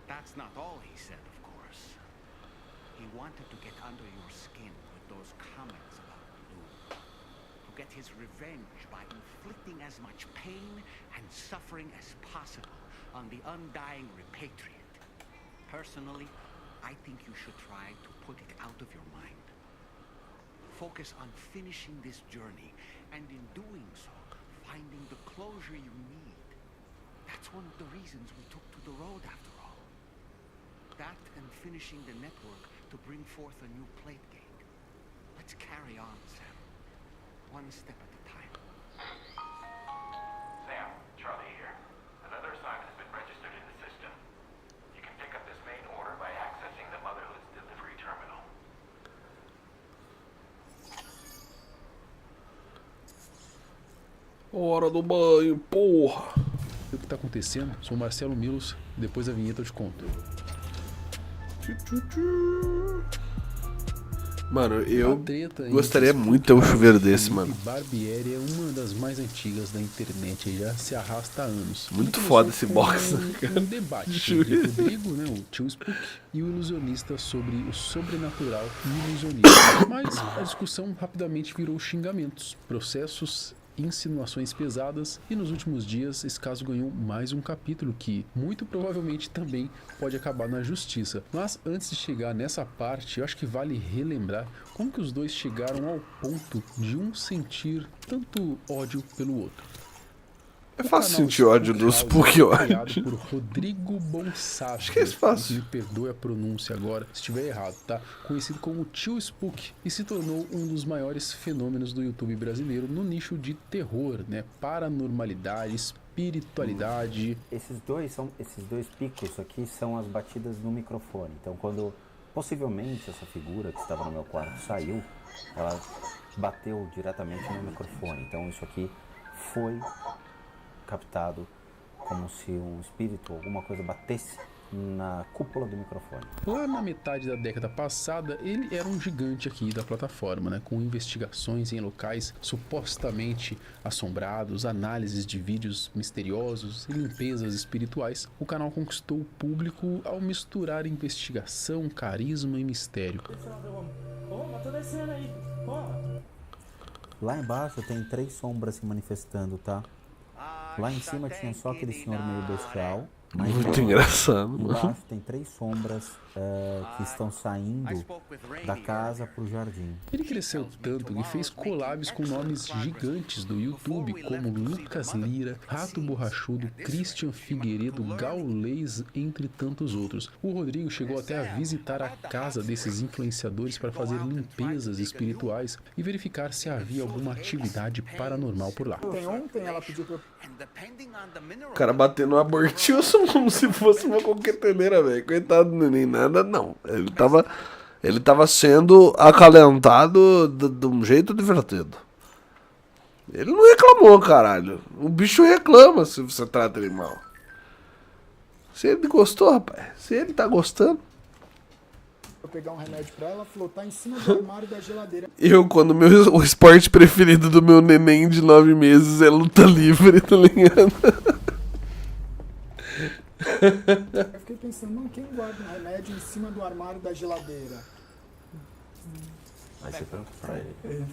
That's not all he said, of course. He wanted to get under your skin with those comments about blue. To get his revenge by inflicting as much pain and suffering as possible on the undying repatriate. Personally, I think you should try to put it out of your mind. Focus on finishing this journey, and in doing so, finding the closure you need. That's one of the reasons we took to the road after all. That and finishing the network to bring forth a new plate gate. Let's carry on, Sam. One step at a time. Sam, Charlie here. Another assignment has been registered in the system. You can pick up this main order by accessing the Motherhood's delivery terminal. Hora do banho, porra. O que tá acontecendo? Sou o Marcelo Milos, depois da vinheta eu te conto. Mano, eu gostaria muito de ter um chuveiro desse, mano. Barbieri é uma das mais antigas da internet, já se arrasta há anos. Muito foda esse box. Um debate entre o Rodrigo, né, o tio Spook, e o ilusionista sobre o sobrenatural e ilusionismo. Mas a discussão rapidamente virou xingamentos, processos, insinuações pesadas, e nos últimos dias esse caso ganhou mais um capítulo que muito provavelmente também pode acabar na justiça. Mas antes de chegar nessa parte, eu acho que vale relembrar como que os dois chegaram ao ponto de um sentir tanto ódio pelo outro. É fácil sentir ódio do Spook, eu acho. Por Rodrigo Bonsato. Acho que é fácil. Me perdoe a pronúncia agora, se estiver errado, tá? Conhecido como Tio Spook, e se tornou um dos maiores fenômenos do YouTube brasileiro no nicho de terror, né? Paranormalidade, espiritualidade. Esses dois picos aqui são as batidas no microfone. Então, quando possivelmente essa figura que estava no meu quarto saiu, ela bateu diretamente no microfone. Então, isso aqui foi captado como se um espírito, alguma coisa batesse na cúpula do microfone. Lá na metade da década passada, ele era um gigante aqui da plataforma, né? Com investigações em locais supostamente assombrados, análises de vídeos misteriosos e limpezas espirituais. O canal conquistou o público ao misturar investigação, carisma e mistério. Lá embaixo tem 3 sombras se manifestando, tá? Lá em cima tinha só aquele senhor meio bestial. Muito engraçado, mano. Embaixo tem 3 sombras que estão saindo da casa pro jardim. Ele cresceu tanto que fez collabs com nomes gigantes do YouTube, como Lucas Lira, Rato Borrachudo, Christian Figueiredo, Gaulês, entre tantos outros. O Rodrigo chegou até a visitar a casa desses influenciadores para fazer limpezas espirituais e verificar se havia alguma atividade paranormal por lá. Ontem ela pediu pra... O cara batendo no abortilson como se fosse uma coqueteleira, velho. Coitado, nem nada, não. Ele tava sendo acalentado de um jeito divertido. Ele não reclamou, caralho. O bicho reclama se você trata ele mal. Se ele gostou, rapaz. Se ele tá gostando. Eu pegar um remédio pra ela, falou, tá em cima do armário da geladeira. Quando o esporte preferido do meu neném de 9 meses é luta livre, tá ligado? Eu fiquei pensando, não, quem guarda um remédio em cima do armário da geladeira? Aí você pergunta pra ele.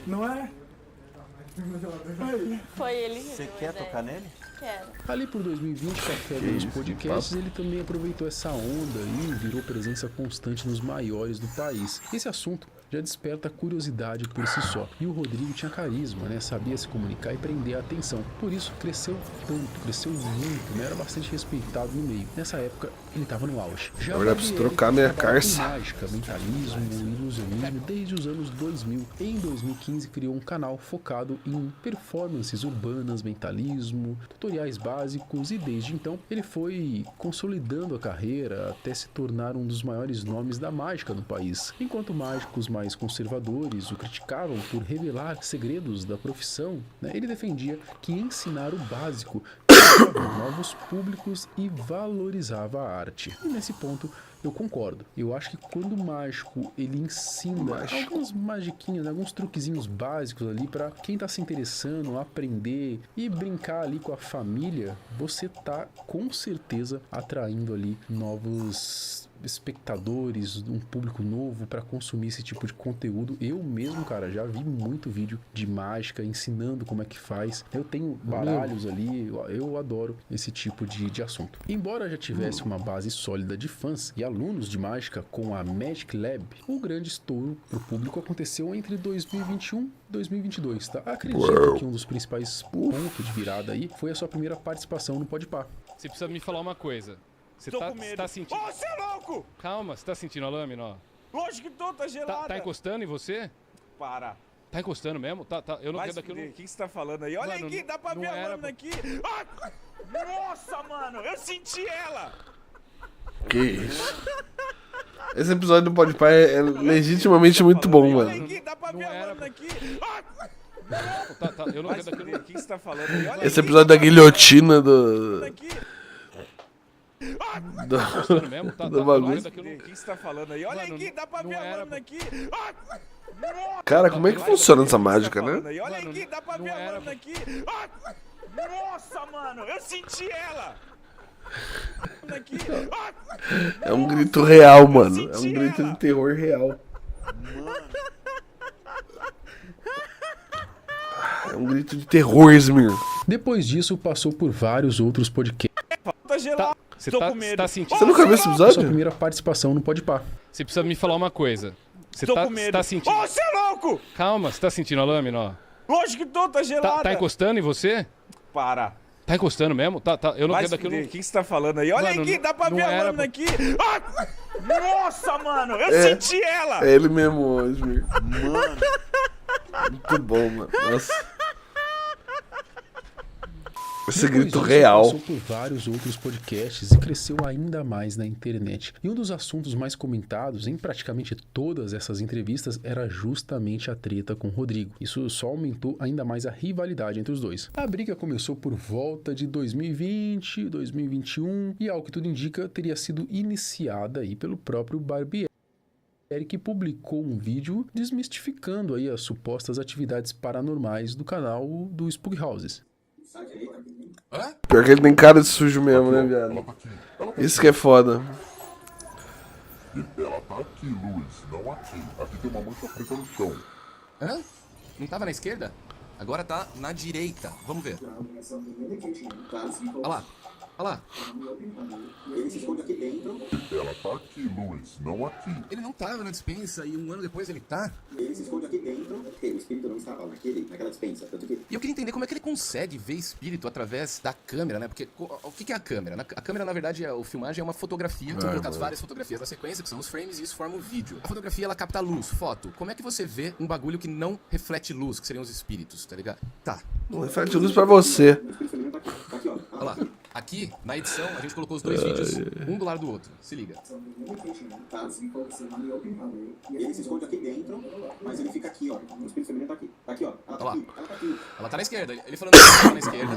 Não é? Foi ele. Você quer tocar nele? Quero. Ali por 2020, com a febre dos podcasts, ele também aproveitou essa onda e virou presença constante nos maiores do país. Esse assunto já desperta curiosidade por si só. E o Rodrigo tinha carisma, né? Sabia se comunicar e prender a atenção. Por isso cresceu tanto, cresceu muito, né? Era bastante respeitado no meio. Nessa época ele estava no auge. Já Na verdade, preciso trocar minha carça. Mágica, mentalismo, ilusionismo desde os anos 2000. Em 2015 criou um canal focado em performances urbanas, mentalismo, tutoriais básicos e desde então ele foi consolidando a carreira até se tornar um dos maiores nomes da mágica no país. Enquanto mágicos mais conservadores o criticavam por revelar segredos da profissão, né, ele defendia que ensinar o básico criava novos públicos e valorizava a arte. E nesse ponto eu concordo. Eu acho que quando o mágico ele ensina algumas magiquinhas, alguns truquezinhos básicos ali para quem tá se interessando, aprender e brincar ali com a família, você tá com certeza atraindo ali novos espectadores, um público novo para consumir esse tipo de conteúdo. Eu mesmo, cara, já vi muito vídeo de mágica ensinando como é que faz. Eu tenho baralhos ali, eu adoro esse tipo de assunto. Embora já tivesse uma base sólida de fãs e alunos de mágica com a Magic Lab, o grande estouro pro público aconteceu entre 2021 e 2022, tá? Acredito que um dos principais pontos de virada aí foi a sua primeira participação no Podpah. Você precisa me falar uma coisa. Você tá sentindo... Ô, você é louco! Calma, você tá sentindo a lâmina, ó? Lógico que tô, tá gelada. Tá encostando em você? Para. Tá encostando mesmo? Eu não Vai quero se daqui. fuder. O que você tá falando aí? Olha Mano, aqui, dá pra ver a lâmina aqui. Ah! Nossa, mano, eu senti ela. Que isso? Esse episódio do Podpah é legitimamente muito bom, mano. Olha aqui, dá pra ver a lâmina aqui. Ah! Eu não quero daqui. O que você tá falando aí? Olha Esse aqui, episódio da guilhotina do mesmo? do bagulho. O que você tá falando aí? Olha aqui, dá pra ver a lâmina aqui. Ah! Cara, como é que funciona essa mágica, né? Olha aqui, dá pra ver a lâmina aqui. Ah! Nossa, mano, eu senti ela. Aqui. É um grito real, mano. É um grito de terror real. É um grito de terror, Smir. Depois disso, passou por vários outros podcasts. Tá gelado. Você tá sentindo... Você nunca viu esse episódio? Sua primeira participação no Podpah. Você precisa me falar uma coisa. Você tá sentindo... Ô, você é louco! Calma, você tá sentindo a lâmina, ó? Lógico que tô, tá gelada. Tá encostando em você? Para. Tá encostando mesmo? Eu não quero daqui. O que você tá falando aí? Olha Mano, aqui, dá pra ver a lâmina aqui. Ah! Nossa, mano, eu senti ela. É ele mesmo, Smir. Mano. Muito bom, mano. Nossa. Esse grito real. Passou por vários outros podcasts e cresceu ainda mais na internet. E um dos assuntos mais comentados em praticamente todas essas entrevistas era justamente a treta com o Rodrigo. Isso só aumentou ainda mais a rivalidade entre os dois. A briga começou por volta de 2020, 2021 e, ao que tudo indica, teria sido iniciada aí pelo próprio Barbieri, que publicou um vídeo desmistificando aí as supostas atividades paranormais do canal do Spook Houses. Pior que ele tem cara de sujo mesmo, né, viado? Isso que é foda. Ela tá aqui, Luiz, não aqui. Aqui tem uma mancha preta no chão. Hã? Não tava na esquerda? Agora tá na direita. Vamos ver. Olha lá. Olha lá. Ele se esconde aqui dentro. Ela tá aqui, Luiz, não aqui. Ele não tava na dispensa e um ano depois ele tá? Ele se esconde aqui dentro. O espírito não estava naquela dispensa. Tanto que... E eu queria entender como é que ele consegue ver espírito através da câmera, né? Porque o que é a câmera? A câmera, na verdade, a filmagem é uma fotografia. São colocadas várias fotografias na sequência, que são os frames, e isso forma um vídeo. A fotografia, ela capta luz, foto. Como é que você vê um bagulho que não reflete luz, que seriam os espíritos, tá ligado? Tá. Não reflete luz pra você. Olha lá. Aqui, na edição, a gente colocou os dois vídeos, um do lado do outro. Se liga. Ele se esconde aqui dentro, mas ele fica aqui, ó. O espírito feminino tá aqui. Tá aqui, ó. Ela tá aqui. Ela tá aqui. Ela tá na esquerda. Ele falando que ela tá na esquerda.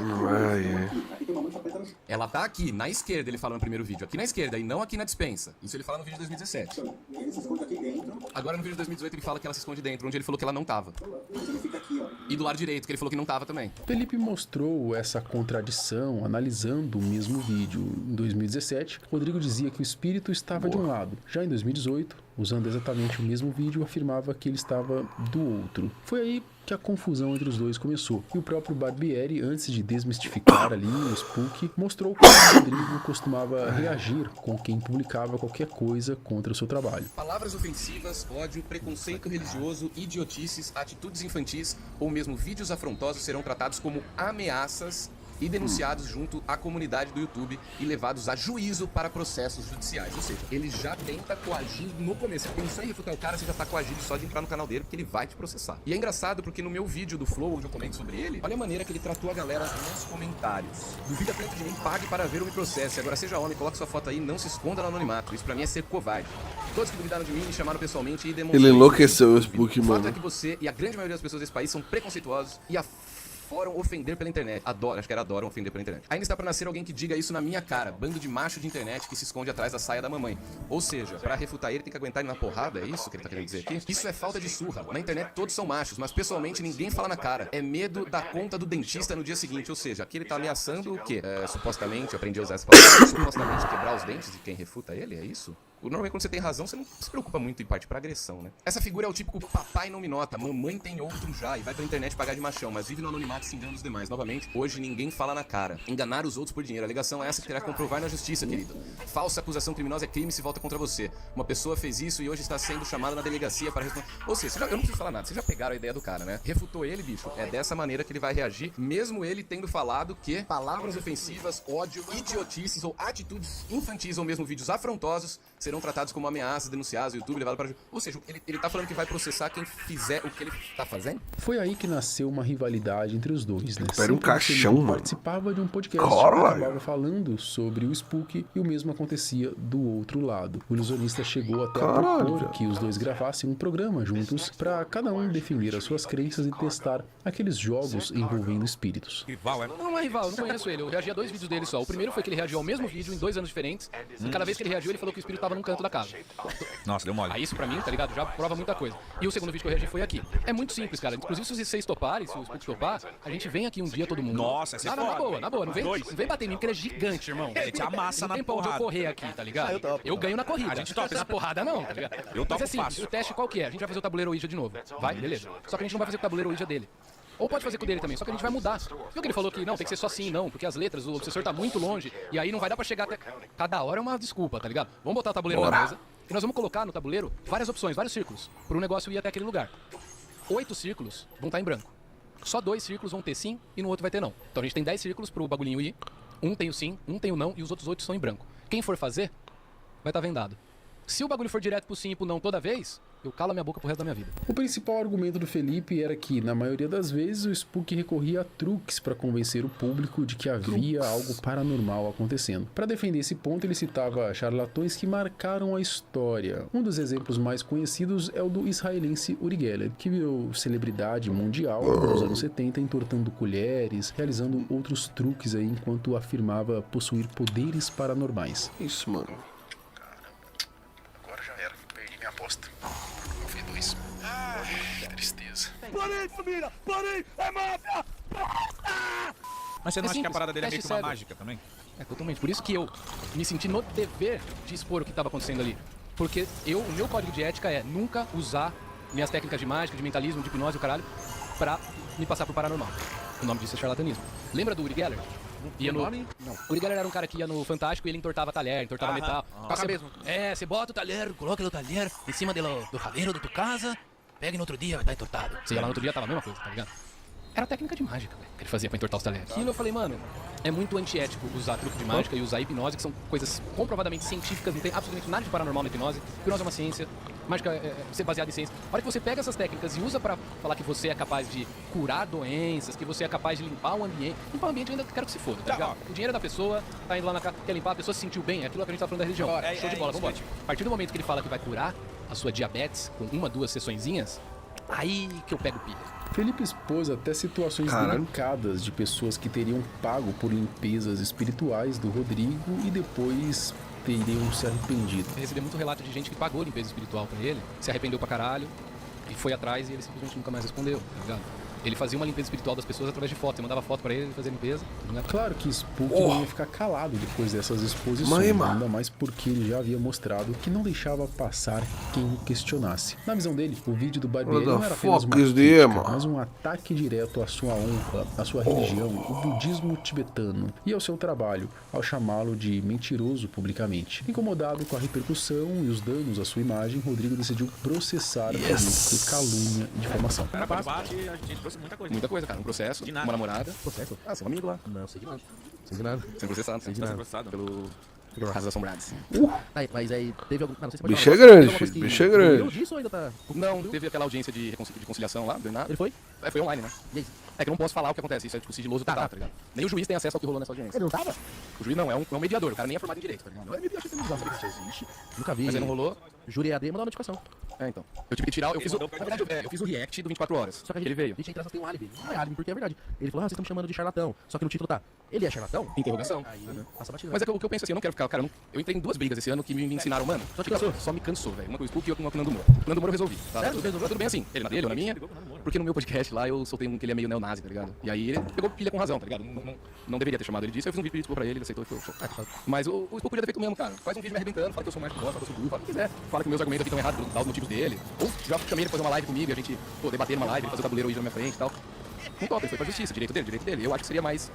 Aqui tem uma mancha preta no chão. Ela tá aqui, na esquerda, ele fala no primeiro vídeo. Aqui na esquerda e não aqui na dispensa. Isso ele fala no vídeo de 2017. Ele se esconde aqui dentro. Agora no vídeo de 2018 ele fala que ela se esconde dentro, onde ele falou que ela não tava. Mas ele fica aqui, ó. E do lado direito, que ele falou que não tava também. Felipe mostrou essa contradição, analisando gravando o mesmo vídeo em 2017, Rodrigo dizia que o espírito estava de um lado. Já em 2018, usando exatamente o mesmo vídeo, afirmava que ele estava do outro. Foi aí que a confusão entre os dois começou. E o próprio Barbieri, antes de desmistificar ali o Spook, mostrou como o Rodrigo costumava reagir com quem publicava qualquer coisa contra o seu trabalho. Palavras ofensivas, ódio, preconceito religioso, idiotices, atitudes infantis ou mesmo vídeos afrontosos serão tratados como ameaças e denunciados junto à comunidade do YouTube e levados a juízo para processos judiciais. Ou seja, ele já tenta coagir no começo. Você pensou em refutar o cara, você já tá coagido só de entrar no canal dele, porque ele vai te processar. E é engraçado porque no meu vídeo do Flow, onde eu comento sobre ele, olha a maneira que ele tratou a galera nos comentários. Duvida tanto de mim, pague para ver ou me processe. Agora seja homem, coloque sua foto aí, não se esconda no anonimato. Isso pra mim é ser covarde. Todos que duvidaram de mim me chamaram pessoalmente e demonstraram. Ele enlouqueceu o Spook, mano. O fato mano. é que você e a grande maioria das pessoas desse país são preconceituosos e adoram ofender pela internet. Adoram ofender pela internet. Ainda está pra nascer alguém que diga isso na minha cara. Bando de macho de internet que se esconde atrás da saia da mamãe. Ou seja, pra refutar ele tem que aguentar ele na porrada, é isso que ele tá querendo dizer aqui? Isso é falta de surra. Na internet todos são machos, mas pessoalmente ninguém fala na cara. É medo da conta do dentista no dia seguinte. Ou seja, aqui ele tá ameaçando o quê? Supostamente, eu aprendi a usar essa palavra, supostamente quebrar os dentes de quem refuta ele, é isso? Normalmente quando você tem razão, você não se preocupa muito em parte pra agressão, né? Essa figura é o típico papai não me nota, mamãe tem outro já e vai pra internet pagar de machão, mas vive no anonimato se engana os demais. Novamente, hoje ninguém fala na cara. Enganar os outros por dinheiro. A alegação é essa que terá que comprovar na justiça, querido. Falsa acusação criminosa é crime se volta contra você. Uma pessoa fez isso e hoje está sendo chamada na delegacia para responder. Ou seja, eu não preciso falar nada, vocês já pegaram a ideia do cara, né? Refutou ele, bicho. É dessa maneira que ele vai reagir, mesmo ele tendo falado que palavras ofensivas, ódio, idiotices ou atitudes infantis ou mesmo vídeos afrontosos serão tratados como ameaças, denunciados no YouTube, levado para... Ou seja, ele tá falando que vai processar quem fizer o que ele tá fazendo? Foi aí que nasceu uma rivalidade entre os dois, né? Era um caixão, mano. Participava de um podcast que acabava falando sobre o Spook e o mesmo acontecia do outro lado. O ilusionista chegou até a propor que os dois gravassem um programa juntos para cada um defender as suas crenças e testar aqueles jogos envolvendo espíritos. Rival, é? Não é rival, eu não conheço ele. Eu reagi a 2 vídeos dele só. O primeiro foi que ele reagiu ao mesmo vídeo em 2 anos diferentes. E cada vez que ele reagiu, ele falou que o espírito tava num canto da casa. Nossa, deu mole. Aí isso pra mim, tá ligado? Já prova muita coisa. E o segundo vídeo que eu reagi foi aqui. É muito simples, cara. Inclusive, se vocês toparem, se o Spook topar, a gente vem aqui um dia todo mundo. Nossa, essa é na boa, na boa. Não vem bater em mim, porque ele é gigante, irmão. Ele te amassa na porrada. Não tem pra onde eu correr aqui, tá ligado? Eu ganho na corrida. A gente topa na porrada não, tá ligado? Mas é simples, o teste qual que é? A gente vai fazer o tabuleiro Ouija de novo. Vai? Beleza. Só que a gente não vai fazer o tabuleiro Ouija dele. Ou pode fazer com o dele também, só que a gente vai mudar. Viu que ele falou que não, tem que ser só sim, não, porque as letras, o obsessor tá muito longe, e aí não vai dar pra chegar até... Cada hora é uma desculpa, tá ligado? Vamos botar o tabuleiro na mesa, e nós vamos colocar no tabuleiro várias opções, vários círculos, pro negócio ir até aquele lugar. 8 círculos vão estar em branco. Só 2 círculos vão ter sim, e no outro vai ter não. Então a gente tem 10 círculos pro bagulhinho ir, um tem o sim, um tem o não, e os outros 8 são em branco. Quem for fazer, vai estar vendado. Se o bagulho for direto pro sim e pro não toda vez... eu calo a minha boca pro resto da minha vida. O principal argumento do Felipe era que, na maioria das vezes, o Spook recorria a truques para convencer o público de que havia algo paranormal acontecendo. Para defender esse ponto, ele citava charlatões que marcaram a história. Um dos exemplos mais conhecidos é o do israelense Uri Geller, que virou celebridade mundial nos anos 70, entortando colheres, realizando outros truques aí, enquanto afirmava possuir poderes paranormais. Isso, mano. Aposta. Eu fui 2. Que tristeza. Parei, família! Parei! É máfia! Mas você não acha que a parada dele é meio que uma mágica também? É, totalmente. Por isso que eu me senti no dever de expor o que estava acontecendo ali. Porque o meu código de ética é nunca usar minhas técnicas de mágica, de mentalismo, de hipnose e o caralho, pra me passar por paranormal. O nome disso é charlatanismo. Lembra do Uri Geller? Ia no... Não. O Uri Geller era um cara que ia no Fantástico e ele entortava talher, entortava metal. Toca mesmo. É, você bota o talher, coloca o talher em cima do raveiro da tua casa, pega e no outro dia vai estar entortado. Você ia lá no outro dia, tava a mesma coisa, tá ligado? Era técnica de mágica, velho, que ele fazia pra entortar os talheres. Aquilo eu falei, mano, é muito antiético usar truque de mágica e usar hipnose, que são coisas comprovadamente científicas, não tem absolutamente nada de paranormal na hipnose. Hipnose é uma ciência, mágica é ser baseada em ciência. A hora que você pega essas técnicas e usa pra falar que você é capaz de curar doenças, que você é capaz de limpar o ambiente. Limpar o ambiente eu ainda quero que se foda, tá ligado? O dinheiro da pessoa, tá indo lá na casa, quer limpar, a pessoa se sentiu bem, é aquilo que a gente tá falando da religião. Show de bola, vambora. A partir do momento que ele fala que vai curar a sua diabetes com 1, 2 sessõezinhas, aí que eu pego pilha. Felipe expôs até situações delicadas de pessoas que teriam pago por limpezas espirituais do Rodrigo e depois teriam se arrependido. Eu recebi muito relato de gente que pagou limpeza espiritual pra ele, se arrependeu pra caralho e foi atrás e ele simplesmente nunca mais respondeu, tá ligado? Ele fazia uma limpeza espiritual das pessoas através de foto. Você mandava foto pra ele fazia limpeza. Né? Claro que Spook não ia ficar calado depois dessas exposições, ainda mais porque ele já havia mostrado que não deixava passar quem o questionasse. Na visão dele, o vídeo do Barbieri não era apenas uma crítica, mas um ataque direto à sua honra, à sua religião, o budismo tibetano, e ao seu trabalho, ao chamá-lo de mentiroso publicamente. Incomodado com a repercussão e os danos à sua imagem, Rodrigo decidiu processar a família por calúnia e difamação. Cara, para debate, a gente trouxe muita coisa. Muita coisa, cara. Um processo, uma namorada. Processo? Ah, seu amigo lá. Não, sei de nada. Sei de nada. Sendo processado. Sei de nada. Processado pelo Casas Assombradas. Mas aí teve algum... Não sei se bicho é grande, filho. Bicho é grande. Disso, ainda tá... Não, teve aquela audiência de conciliação lá, deu nada. Ele foi? Foi online, né? É que eu não posso falar o que acontece, isso é tipo sigiloso total, tá ligado? Nem o juiz tem acesso ao que rolou nessa audiência. Ele não tava? O juiz não, é um mediador, o cara nem é formado em direito, tá ligado? Não é mediador, Nunca vi. Mas aí não rolou. Júri AD mandou a notificação. Então. Eu tive que tirar, na verdade, eu fiz o react do 24 horas. Só que ele veio. Gente, tem um álibi. Não é álibi porque é verdade. Ele falou, vocês estão me chamando de charlatão. Só que no título tá, ele é charlatão? Interrogação. Aí, passa batida. Mas é que o que eu penso assim, eu não quero ficar, cara, eu entrei em 2 brigas esse ano que me ensinaram, mano. Só me cansou, velho. Uma com o Spook e outra com o Nando Moro. O Nando Moro eu resolvi. Tá? Sério? Tudo bem assim. Ele na dele, eu na minha. Porque no meu podcast lá eu soltei um que ele é meio neonazi, tá ligado? E aí ele pegou pilha com razão, tá ligado? Não deveria ter chamado ele disso. Eu fiz um vídeo pedido pra ele aceitou e foi. Mas o Spook podia ter feito o mesmo, cara. Faz um vídeo me arrebentando, fala que eu sou mais que gosta, fala que eu sou burro, fala o que quiser. Fala que meus argumentos aqui estão errados, dá os motivos dele. Ou já chamei ele pra fazer uma live comigo e a gente debater numa live, fazer o tabuleiro hoje na minha frente e tal. Não toca, ele foi pra justiça, direito dele. Eu acho que seria mais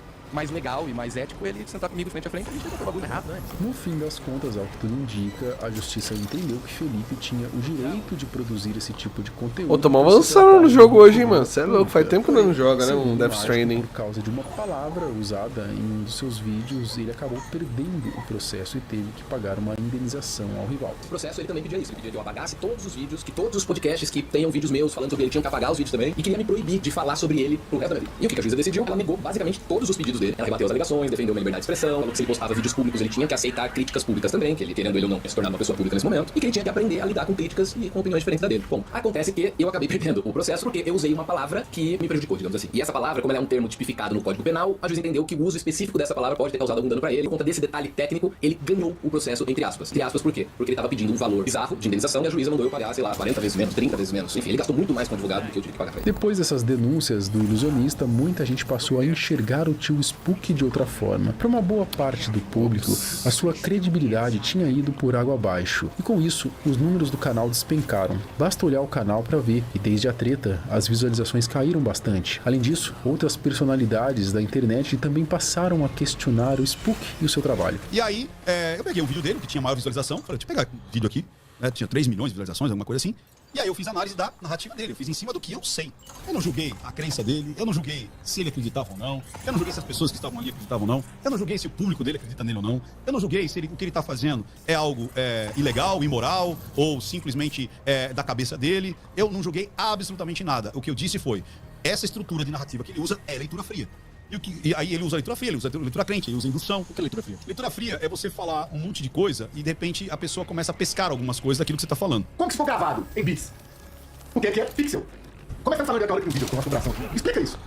legal e mais ético ele sentar comigo frente a frente e a gente debater o bagulho errado, né? No fim das contas, ao que tudo indica, a justiça entendeu que Felipe tinha o direito de produzir esse tipo de conteúdo. Ô, tamo avançando no jogo hoje, hein, mano? Você é louco, faz tempo que não joga, né? Um Death Stranding. Por causa de uma palavra usada em um dos seus vídeos, ele acabou perdendo o processo e teve que pagar uma indenização ao rival. O processo ele também pedia isso, ele pedia que eu apagasse todos os vídeos, que todos os podcasts que tenham vídeos meus falando sobre ele tinham que apagar os vídeos também, e queria me proibir de falar sobre ele pro resto da minha vida. E o que a juíza decidiu? Ela negou basicamente todos os pedidos dele. Ela rebateu as alegações, defendeu uma liberdade de expressão, falou que se ele postava vídeos públicos ele tinha que aceitar críticas públicas também, que ele, querendo ele ou não, se tornava uma pessoa pública nesse momento, e que ele tinha que aprender a lidar com críticas e com opiniões diferentes da dele. Bom, acontece que eu acabei perdendo o processo porque eu usei uma palavra que me prejudicou, digamos assim. E essa palavra, como ela é um termo tipificado no Código Penal, a juíza entendeu que o uso específico dessa palavra pode ter causado algum dano pra ele. Por conta desse detalhe técnico, ele ganhou o processo, entre aspas. Entre aspas, por quê? Porque ele tava pedindo um valor bizarro de indenização e a juíza mandou eu pagar, sei lá, 40 vezes menos, 30 vezes menos. Enfim, ele gastou muito mais com o advogado do que eu tive que pagar pra ele. Depois dessas denúncias do ilusionista, muita gente passou a enxergar o tio Spook de outra forma. Para uma boa parte do público, a sua credibilidade tinha ido por água abaixo. E com isso, os números do canal despencaram. Basta olhar o canal para ver, e desde a treta, as visualizações caíram bastante. Além disso, outras personalidades da internet também passaram a questionar o Spook e o seu trabalho. E aí, eu peguei o vídeo dele, que tinha maior visualização, falei, deixa eu pegar o vídeo aqui, né, tinha 3 milhões de visualizações, alguma coisa assim. E aí eu fiz a análise da narrativa dele, eu fiz em cima do que eu sei. Eu não julguei a crença dele, eu não julguei se ele acreditava ou não, eu não julguei se as pessoas que estavam ali acreditavam ou não, eu não julguei se o público dele acredita nele ou não, eu não julguei se o que ele está fazendo é algo ilegal, imoral, ou simplesmente da cabeça dele. Eu não julguei absolutamente nada. O que eu disse foi, essa estrutura de narrativa que ele usa é leitura fria. E aí ele usa leitura fria, ele usa leitura crente, ele usa indução. O que é leitura fria? Leitura fria é você falar um monte de coisa e de repente a pessoa começa a pescar algumas coisas daquilo que você está falando. Como que isso foi gravado em bits? O que é pixel? Como é que tá falando daquela hora que no vídeo com a configuração? Explica isso.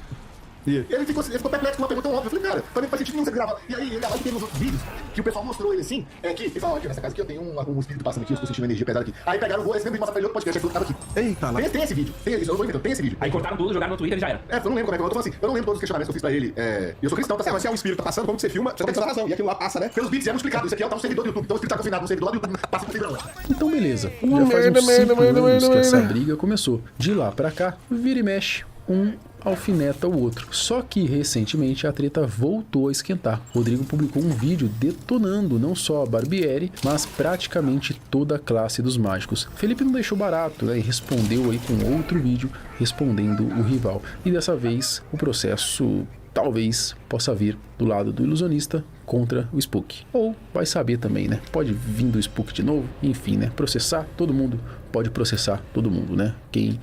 Ele ficou perplexo com uma pergunta óbvia. Eu falei, cara, também não faz sentido nenhum você gravar. E aí, ele tem nos outros vídeos que o pessoal mostrou ele assim, que ele falou, aqui nessa casa aqui eu tenho um espírito passando aqui, eu estou sentindo uma energia pesada aqui. Aí pegaram o voo, esse mesmo vídeo mostra pra ele outro podcast, aí tava aqui. Eita, lá. Tem esse vídeo, eu não vou inventar, tem esse vídeo. Aí cortaram tudo, jogaram no Twitter e já era. Eu não lembro como é que eu tô falando assim, eu não lembro todos os questionamentos que eu fiz pra ele. Eu sou cristão, tá certo? Mas se é um espírito, tá passando, como que você filma, você tem toda a razão. E aquilo lá passa, né? Pelos bits, é multiplicado. Isso aqui tá no servidor do YouTube, então o espírito tá confinado no servidor lá do YouTube, passa pro servidor. Então beleza, já faz uns 5 anos que essa briga começou. De lá pra cá, vira e mexe, um alfineta o outro. Só que recentemente a treta voltou a esquentar. Rodrigo publicou um vídeo detonando não só a Barbieri, mas praticamente toda a classe dos mágicos. Felipe não deixou barato, né, e respondeu aí com outro vídeo respondendo o rival. E dessa vez o processo talvez possa vir do lado do ilusionista contra o Spook. Ou vai saber também, né? Pode vir do Spook de novo, enfim, né? Processar todo mundo, pode processar todo mundo, né? Quem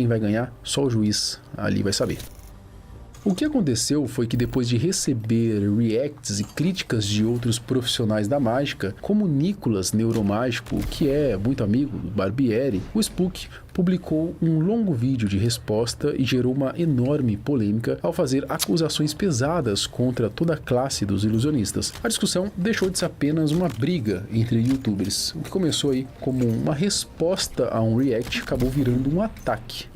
vai ganhar, só o juiz ali vai saber. O que aconteceu foi que depois de receber reacts e críticas de outros profissionais da mágica, como Nicolas Neuromágico, que é muito amigo do Barbieri, o Spook publicou um longo vídeo de resposta e gerou uma enorme polêmica ao fazer acusações pesadas contra toda a classe dos ilusionistas. A discussão deixou de ser apenas uma briga entre youtubers. O que começou aí como uma resposta a um react acabou virando um ataque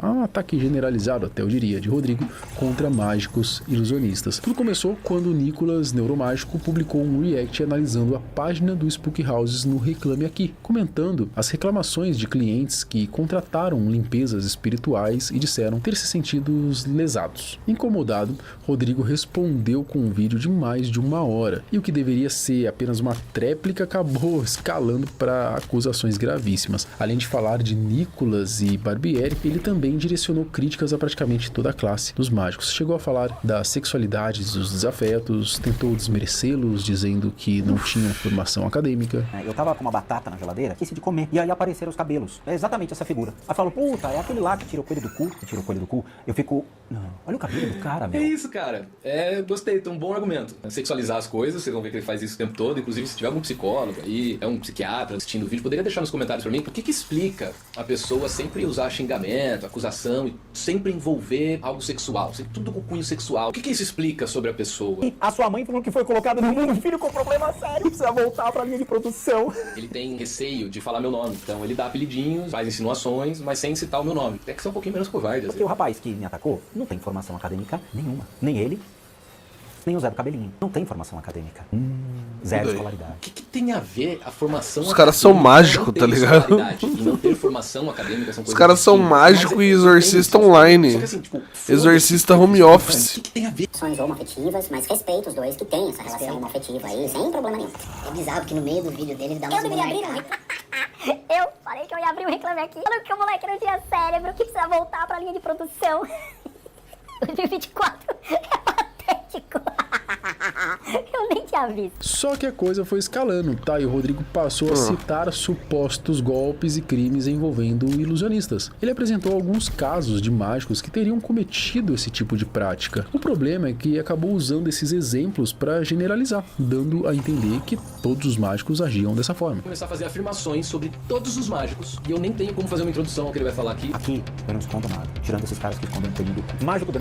generalizado, até eu diria, de Rodrigo contra mágicos ilusionistas. Tudo começou quando o Nicolas Neuromágico publicou um react analisando a página do Spook Houses no Reclame Aqui, comentando as reclamações de clientes que contrataram limpezas espirituais e disseram ter se sentido lesados. Incomodado, Rodrigo respondeu com um vídeo de mais de 1 hora, e o que deveria ser apenas uma tréplica acabou escalando para acusações gravíssimas. Além de falar de Nicolas e Barbieri, ele também direcionou críticas a praticamente toda a classe dos mágicos. Chegou a falar da sexualidade dos desafetos, tentou desmerecê-los, dizendo que não tinham formação acadêmica. Eu tava com uma batata na geladeira, esqueci de comer, e aí apareceram os cabelos. É exatamente essa figura. Aí falo, puta, é aquele lá que tira o coelho do cu, Eu fico, não, olha o cabelo do cara, meu. É isso, cara. Gostei, tem um bom argumento. Sexualizar as coisas, vocês vão ver que ele faz isso o tempo todo. Inclusive, se tiver algum psicólogo aí, um psiquiatra assistindo o vídeo, poderia deixar nos comentários pra mim por que explica a pessoa sempre usar xingamento, acusação e sempre envolver algo sexual, sempre tudo com cunho sexual. O que isso explica sobre a pessoa? A sua mãe falou que foi colocado no mundo um filho com problema sério, precisa voltar pra linha de produção. Ele tem receio de falar meu nome, então ele dá apelidinhos, faz insinuações, mas sem citar o meu nome. Até que são um pouquinho menos covardes. Porque o rapaz que me atacou não tem formação acadêmica nenhuma. Nem ele, nem o Zé do Cabelinho. Não tem formação acadêmica. Zero escolaridade. O que tem a ver a formação Os caras são mágicos, tá ligado? E não ter formação acadêmica são coisas. Os caras são mágico e exorcista online. Só que assim, tipo, Exorcista home office. O que tem a ver? Ações homoafetivas, mas respeito os dois que têm essa relação homoafetiva aí, sem problema nenhum. É bizarro que no meio do vídeo dele ele dá uma Eu falei que eu ia abrir um Reclame Aqui, falando que o moleque não tinha cérebro, que precisa voltar pra linha de produção. 2024 é patético. Eu nem tinha visto. Só que a coisa foi escalando, tá? E o Rodrigo passou a citar supostos golpes e crimes envolvendo ilusionistas. Ele apresentou alguns casos de mágicos que teriam cometido esse tipo de prática. O problema é que acabou usando esses exemplos para generalizar, dando a entender que todos os mágicos agiam dessa forma. Começar a fazer afirmações sobre todos os mágicos, e eu nem tenho como fazer uma introdução ao que ele vai falar aqui. Aqui, eu não escondo nada, tirando esses caras que escondem o coelho do cu. Mágico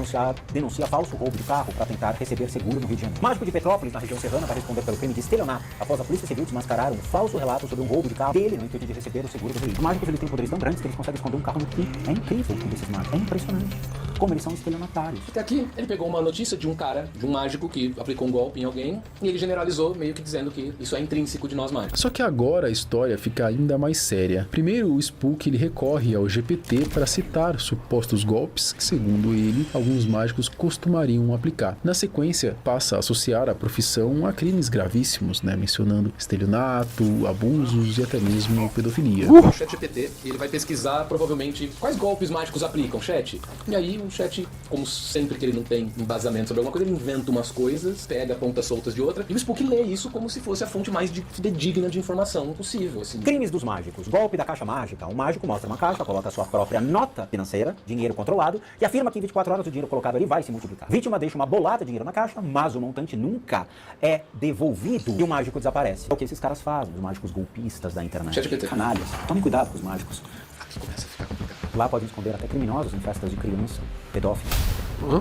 denuncia falso roubo de carro para tentar receber seguro no Rio de Janeiro. Mágico de Petrópolis, na região serrana, vai responder pelo crime de estelionato, após a Polícia Civil desmascarar um falso relato sobre um roubo de carro dele no intuito de receber o seguro do veículo. Os mágicos, ele tem poderes tão grandes que eles conseguem esconder um carro no cu. É incrível como esses mágicos. É impressionante como eles são estelionatários. Até aqui, ele pegou uma notícia de um cara, de um mágico que aplicou um golpe em alguém, e ele generalizou, meio que dizendo que isso é intrínseco de nós mágicos. Só que agora a história fica ainda mais séria. Primeiro, o Spook ele recorre ao GPT para citar supostos golpes que, segundo ele, alguns mágicos costumariam aplicar. Na sequência, passa a associar a profissão a crimes gravíssimos, né? Mencionando estelionato, abusos e até mesmo pedofilia. O chat GPT, ele vai pesquisar provavelmente quais golpes mágicos aplicam, chat. E aí o chat, como sempre que ele não tem embasamento sobre alguma coisa, ele inventa umas coisas, pega pontas soltas de outra, e o Spook lê isso como se fosse a fonte mais fidedigna de informação possível. Assim. Crimes dos mágicos. Golpe da caixa mágica. Um mágico mostra uma caixa, coloca a sua própria nota financeira, dinheiro controlado, e afirma que em 24 horas o dinheiro colocado ali vai se multiplicar. Vítima deixa uma bolada de dinheiro na caixa, mas o montante nunca é devolvido e o mágico desaparece. É o que esses caras fazem, os mágicos golpistas da internet. Canalhas. Tomem cuidado com os mágicos. Aqui começa a ficar complicado. Lá pode esconder até criminosos em festas de criança, pedófilos.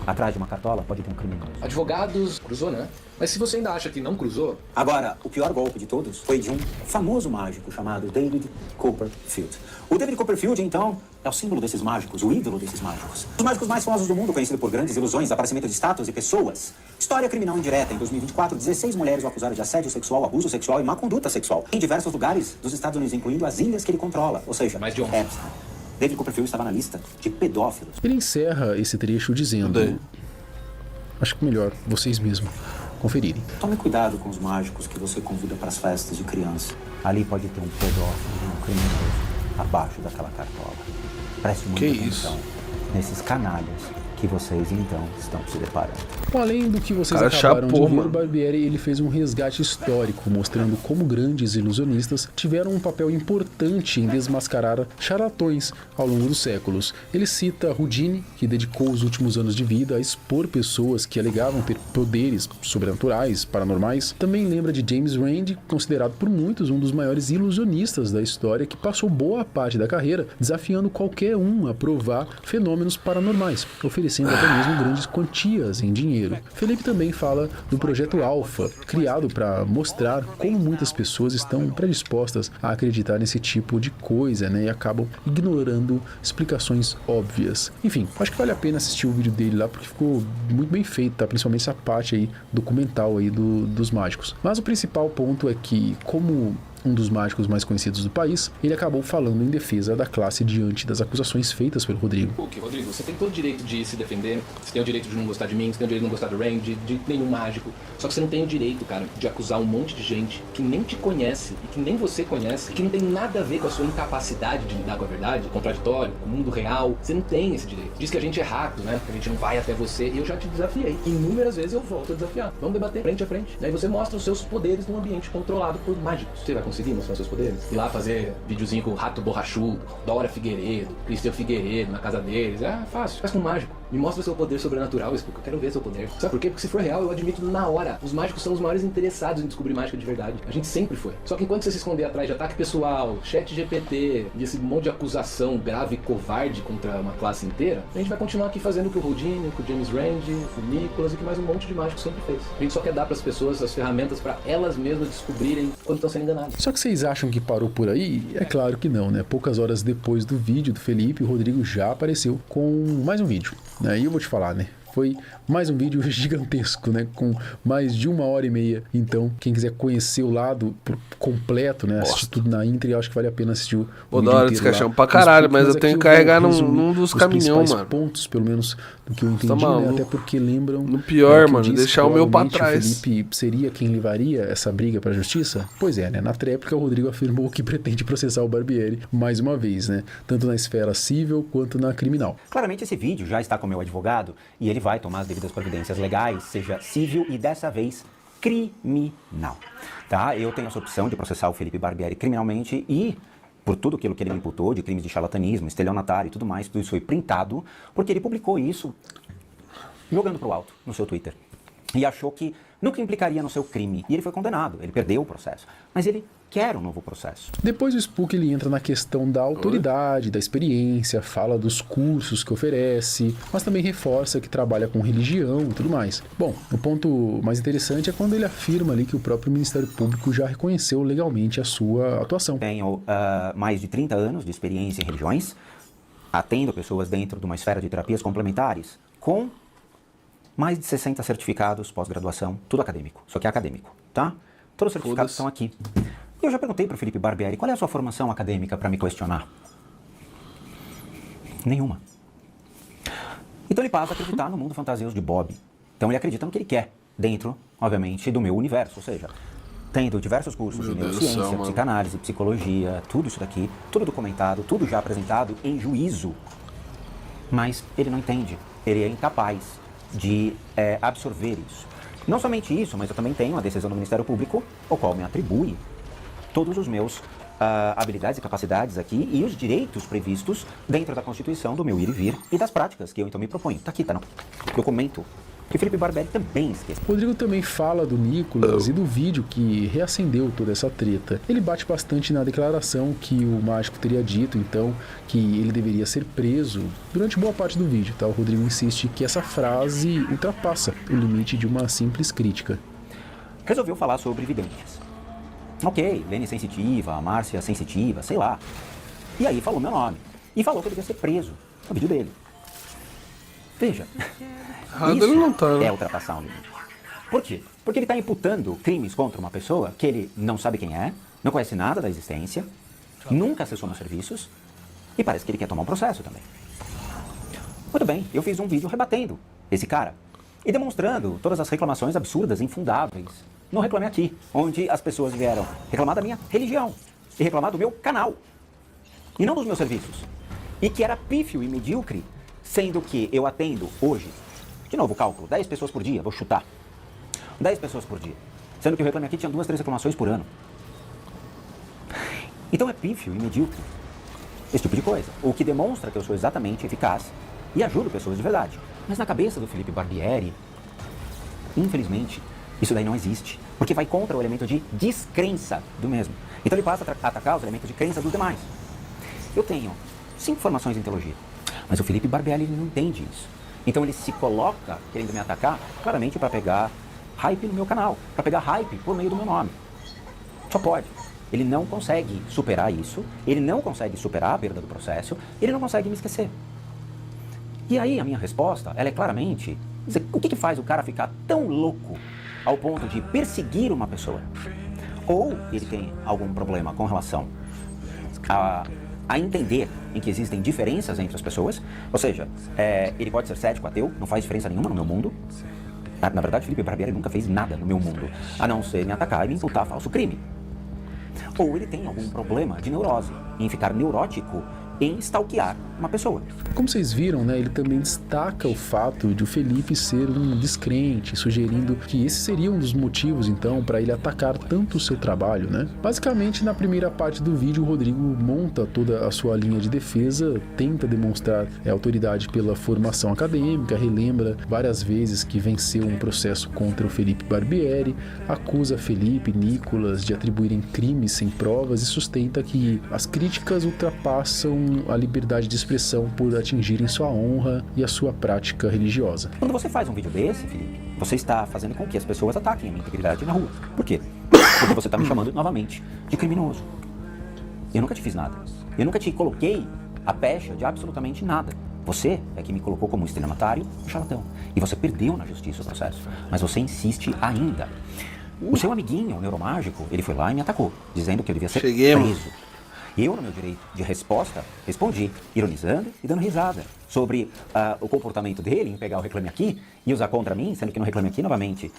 Atrás de uma cartola pode ter um criminoso. Advogados, cruzou, né? Mas se você ainda acha que não cruzou... Agora, o pior golpe de todos foi de um famoso mágico chamado David Copperfield. O David Copperfield, então, é o símbolo desses mágicos, o ídolo desses mágicos. Os mágicos mais famosos do mundo, conhecido por grandes ilusões, aparecimento de estátuas e pessoas. História criminal indireta. Em 2024, 16 mulheres o acusaram de assédio sexual, abuso sexual e má conduta sexual. Em diversos lugares dos Estados Unidos, incluindo as ilhas que ele controla. Ou seja, mais de 11. David Copperfield estava na lista de pedófilos. Ele encerra esse trecho dizendo... Acho que melhor vocês mesmos conferirem. Tome cuidado com os mágicos que você convida para as festas de criança. Ali pode ter um pedófilo e um criminoso abaixo daquela cartola. Preste muita atenção nesses canalhas que vocês então estão se deparando. Bom, além do que vocês Cara, acabaram chapou, de ver, mano. o Barbieri ele fez um resgate histórico, mostrando como grandes ilusionistas tiveram um papel importante em desmascarar charlatões ao longo dos séculos. Ele cita Houdini, que dedicou os últimos anos de vida a expor pessoas que alegavam ter poderes sobrenaturais, paranormais. Também lembra de James Randi, considerado por muitos um dos maiores ilusionistas da história, que passou boa parte da carreira desafiando qualquer um a provar fenômenos paranormais, oferecendo até mesmo grandes quantias em dinheiro. Felipe também fala do projeto Alpha, criado para mostrar como muitas pessoas estão predispostas a acreditar nesse tipo de coisa, né, e acabam ignorando explicações óbvias. Enfim, acho que vale a pena assistir o vídeo dele lá, porque ficou muito bem feito, tá? Principalmente essa parte aí documental aí dos mágicos. Mas o principal ponto é que, como um dos mágicos mais conhecidos do país, ele acabou falando em defesa da classe diante das acusações feitas pelo Rodrigo. Ok, Rodrigo, você tem todo o direito de se defender, você tem o direito de não gostar de mim, você tem o direito de não gostar do Rain, de nenhum mágico, só que você não tem o direito, cara, de acusar um monte de gente que nem te conhece e que nem você conhece, que não tem nada a ver com a sua incapacidade de lidar com a verdade, contraditório, com o mundo real. Você não tem esse direito. Diz que a gente é rápido, né, que a gente não vai até você, e eu já te desafiei. Inúmeras vezes eu volto a desafiar. Vamos debater frente a frente. Daí você mostra os seus poderes num ambiente controlado por mágicos. Você vai conseguir mostrar seus poderes? Ir lá fazer videozinho com o Rato Borrachudo, Dora Figueiredo, Cristian Figueiredo na casa deles. É fácil, faz com um mágico. Me mostra seu poder sobrenatural, eu quero ver seu poder. Sabe por quê? Porque se for real, eu admito na hora. Os mágicos são os maiores interessados em descobrir mágica de verdade. A gente sempre foi. Só que enquanto você se esconder atrás de ataque pessoal, chat GPT e esse monte de acusação grave e covarde contra uma classe inteira, a gente vai continuar aqui fazendo o que o Houdini, o James Randi, o Nicholas e que mais um monte de mágico sempre fez. A gente só quer dar para as pessoas as ferramentas para elas mesmas descobrirem quando estão sendo enganadas. Só que vocês acham que parou por aí? É claro que não, né? Poucas horas depois do vídeo do Felipe, o Rodrigo já apareceu com mais um vídeo. E eu vou te falar, né? Foi mais um vídeo gigantesco, né? Com mais de 1h30. Então, quem quiser conhecer o lado completo, né? Assistir tudo na íntegra, eu acho que vale a pena assistir o vídeo da hora inteiro desse lá. pra caralho, mas eu tenho que carregar num dos caminhão, os mano. pontos, pelo menos, do que eu entendi, tá né? Até porque lembram... No pior, que mano, disse deixar o meu pra trás. O Felipe seria quem levaria essa briga pra justiça? Pois é, né? Na tréplica, o Rodrigo afirmou que pretende processar o Barbieri mais uma vez, né? Tanto na esfera civil quanto na criminal. Claramente esse vídeo já está com o meu advogado e ele vai tomar as devidas providências legais, seja civil e dessa vez criminal. Tá? Eu tenho essa opção de processar o Felipe Barbieri criminalmente e por tudo aquilo que ele me imputou de crimes de charlatanismo, estelionatário e tudo mais, tudo isso foi printado porque ele publicou isso jogando pro alto no seu Twitter e achou que nunca implicaria no seu crime. E ele foi condenado, ele perdeu o processo. Mas ele quer um novo processo. Depois o Spook ele entra na questão da autoridade, da experiência, fala dos cursos que oferece, mas também reforça que trabalha com religião e tudo mais. Bom, o ponto mais interessante é quando ele afirma ali que o próprio Ministério Público já reconheceu legalmente a sua atuação. Tenho mais de 30 anos de experiência em religiões, atendo pessoas dentro de uma esfera de terapias complementares, com mais de 60 certificados pós-graduação, tudo acadêmico, só que é acadêmico, tá? Todos os certificados estão aqui. E eu já perguntei para o Felipe Barbieri, qual é a sua formação acadêmica para me questionar? Nenhuma. Então ele passa a acreditar no mundo fantasioso de Bob. Então ele acredita no que ele quer, dentro, obviamente, do meu universo, ou seja, tendo diversos cursos de neurociência, psicanálise, psicologia, tudo isso daqui, tudo documentado, tudo já apresentado em juízo. Mas ele não entende, ele é incapaz de absorver isso. Não somente isso, mas eu também tenho a decisão do Ministério Público, o qual me atribui todos os meus habilidades e capacidades aqui e os direitos previstos dentro da Constituição do meu ir e vir e das práticas que eu então me proponho. Tá aqui, tá no documento que Felipe Barbieri também esqueceu. Rodrigo também fala do Nicholas e do vídeo que reacendeu toda essa treta. Ele bate bastante na declaração que o mágico teria dito, então, que ele deveria ser preso durante boa parte do vídeo, tá? O Rodrigo insiste que essa frase ultrapassa o limite de uma simples crítica. Resolveu falar sobre videntes. Ok, Lene sensitiva, Márcia sensitiva, sei lá. E aí falou meu nome. E falou que eu devia ser preso no vídeo dele. Veja, isso não tá, né? É ultrapassar um limite. Por quê? Porque ele está imputando crimes contra uma pessoa que ele não sabe quem é, não conhece nada da existência, nunca acessou meus serviços e parece que ele quer tomar um processo também. Muito bem, eu fiz um vídeo rebatendo esse cara e demonstrando todas as reclamações absurdas, infundáveis. No Reclame Aqui, onde as pessoas vieram reclamar da minha religião e reclamar do meu canal e não dos meus serviços. E que era pífio e medíocre Sendo que eu atendo hoje, de novo, cálculo, 10 pessoas por dia, vou chutar. 10 pessoas por dia. Sendo que o Reclame Aqui tinha 2, 3 reclamações por ano. Então é pífio e medíocre. Esse tipo de coisa. O que demonstra que eu sou exatamente eficaz e ajudo pessoas de verdade. Mas na cabeça do Felipe Barbieri, infelizmente, isso daí não existe. Porque vai contra o elemento de descrença do mesmo. Então ele passa a atacar os elementos de crença dos demais. Eu tenho 5 formações em teologia. Mas o Felipe Barbieri ele não entende isso. Então ele se coloca querendo me atacar claramente para pegar hype no meu canal. Para pegar hype por meio do meu nome. Só pode. Ele não consegue superar isso. Ele não consegue superar a perda do processo. Ele não consegue me esquecer. E aí a minha resposta, ela é claramente... O que faz o cara ficar tão louco ao ponto de perseguir uma pessoa? Ou ele tem algum problema com relação a entender em que existem diferenças entre as pessoas, ou seja, ele pode ser cético, ateu, não faz diferença nenhuma no meu mundo. Na verdade, Felipe Barbieri nunca fez nada no meu mundo, a não ser me atacar e me imputar falso crime. Ou ele tem algum problema de neurose, em ficar neurótico em stalkear uma pessoa. Como vocês viram, né, ele também destaca o fato de o Felipe ser um descrente, sugerindo que esse seria um dos motivos, então, para ele atacar tanto o seu trabalho, né? Basicamente, na primeira parte do vídeo, o Rodrigo monta toda a sua linha de defesa, tenta demonstrar autoridade pela formação acadêmica, relembra várias vezes que venceu um processo contra o Felipe Barbieri, acusa Felipe e Nicolas de atribuírem crimes sem provas e sustenta que as críticas ultrapassam a liberdade de expressão por atingirem sua honra e a sua prática religiosa. Quando você faz um vídeo desse, Felipe, você está fazendo com que as pessoas ataquem a minha integridade na rua. Por quê? Porque você está me chamando novamente de criminoso. Eu nunca te fiz nada. Eu nunca te coloquei a pecha de absolutamente nada. Você é que me colocou como um estelionatário e charlatão. E você perdeu na justiça o processo. Mas você insiste ainda. O seu amiguinho, o neuromágico, ele foi lá e me atacou, dizendo que eu devia ser preso. Eu, no meu direito de resposta, respondi, ironizando e dando risada sobre o comportamento dele em pegar o Reclame Aqui e usar contra mim, sendo que no Reclame Aqui, novamente,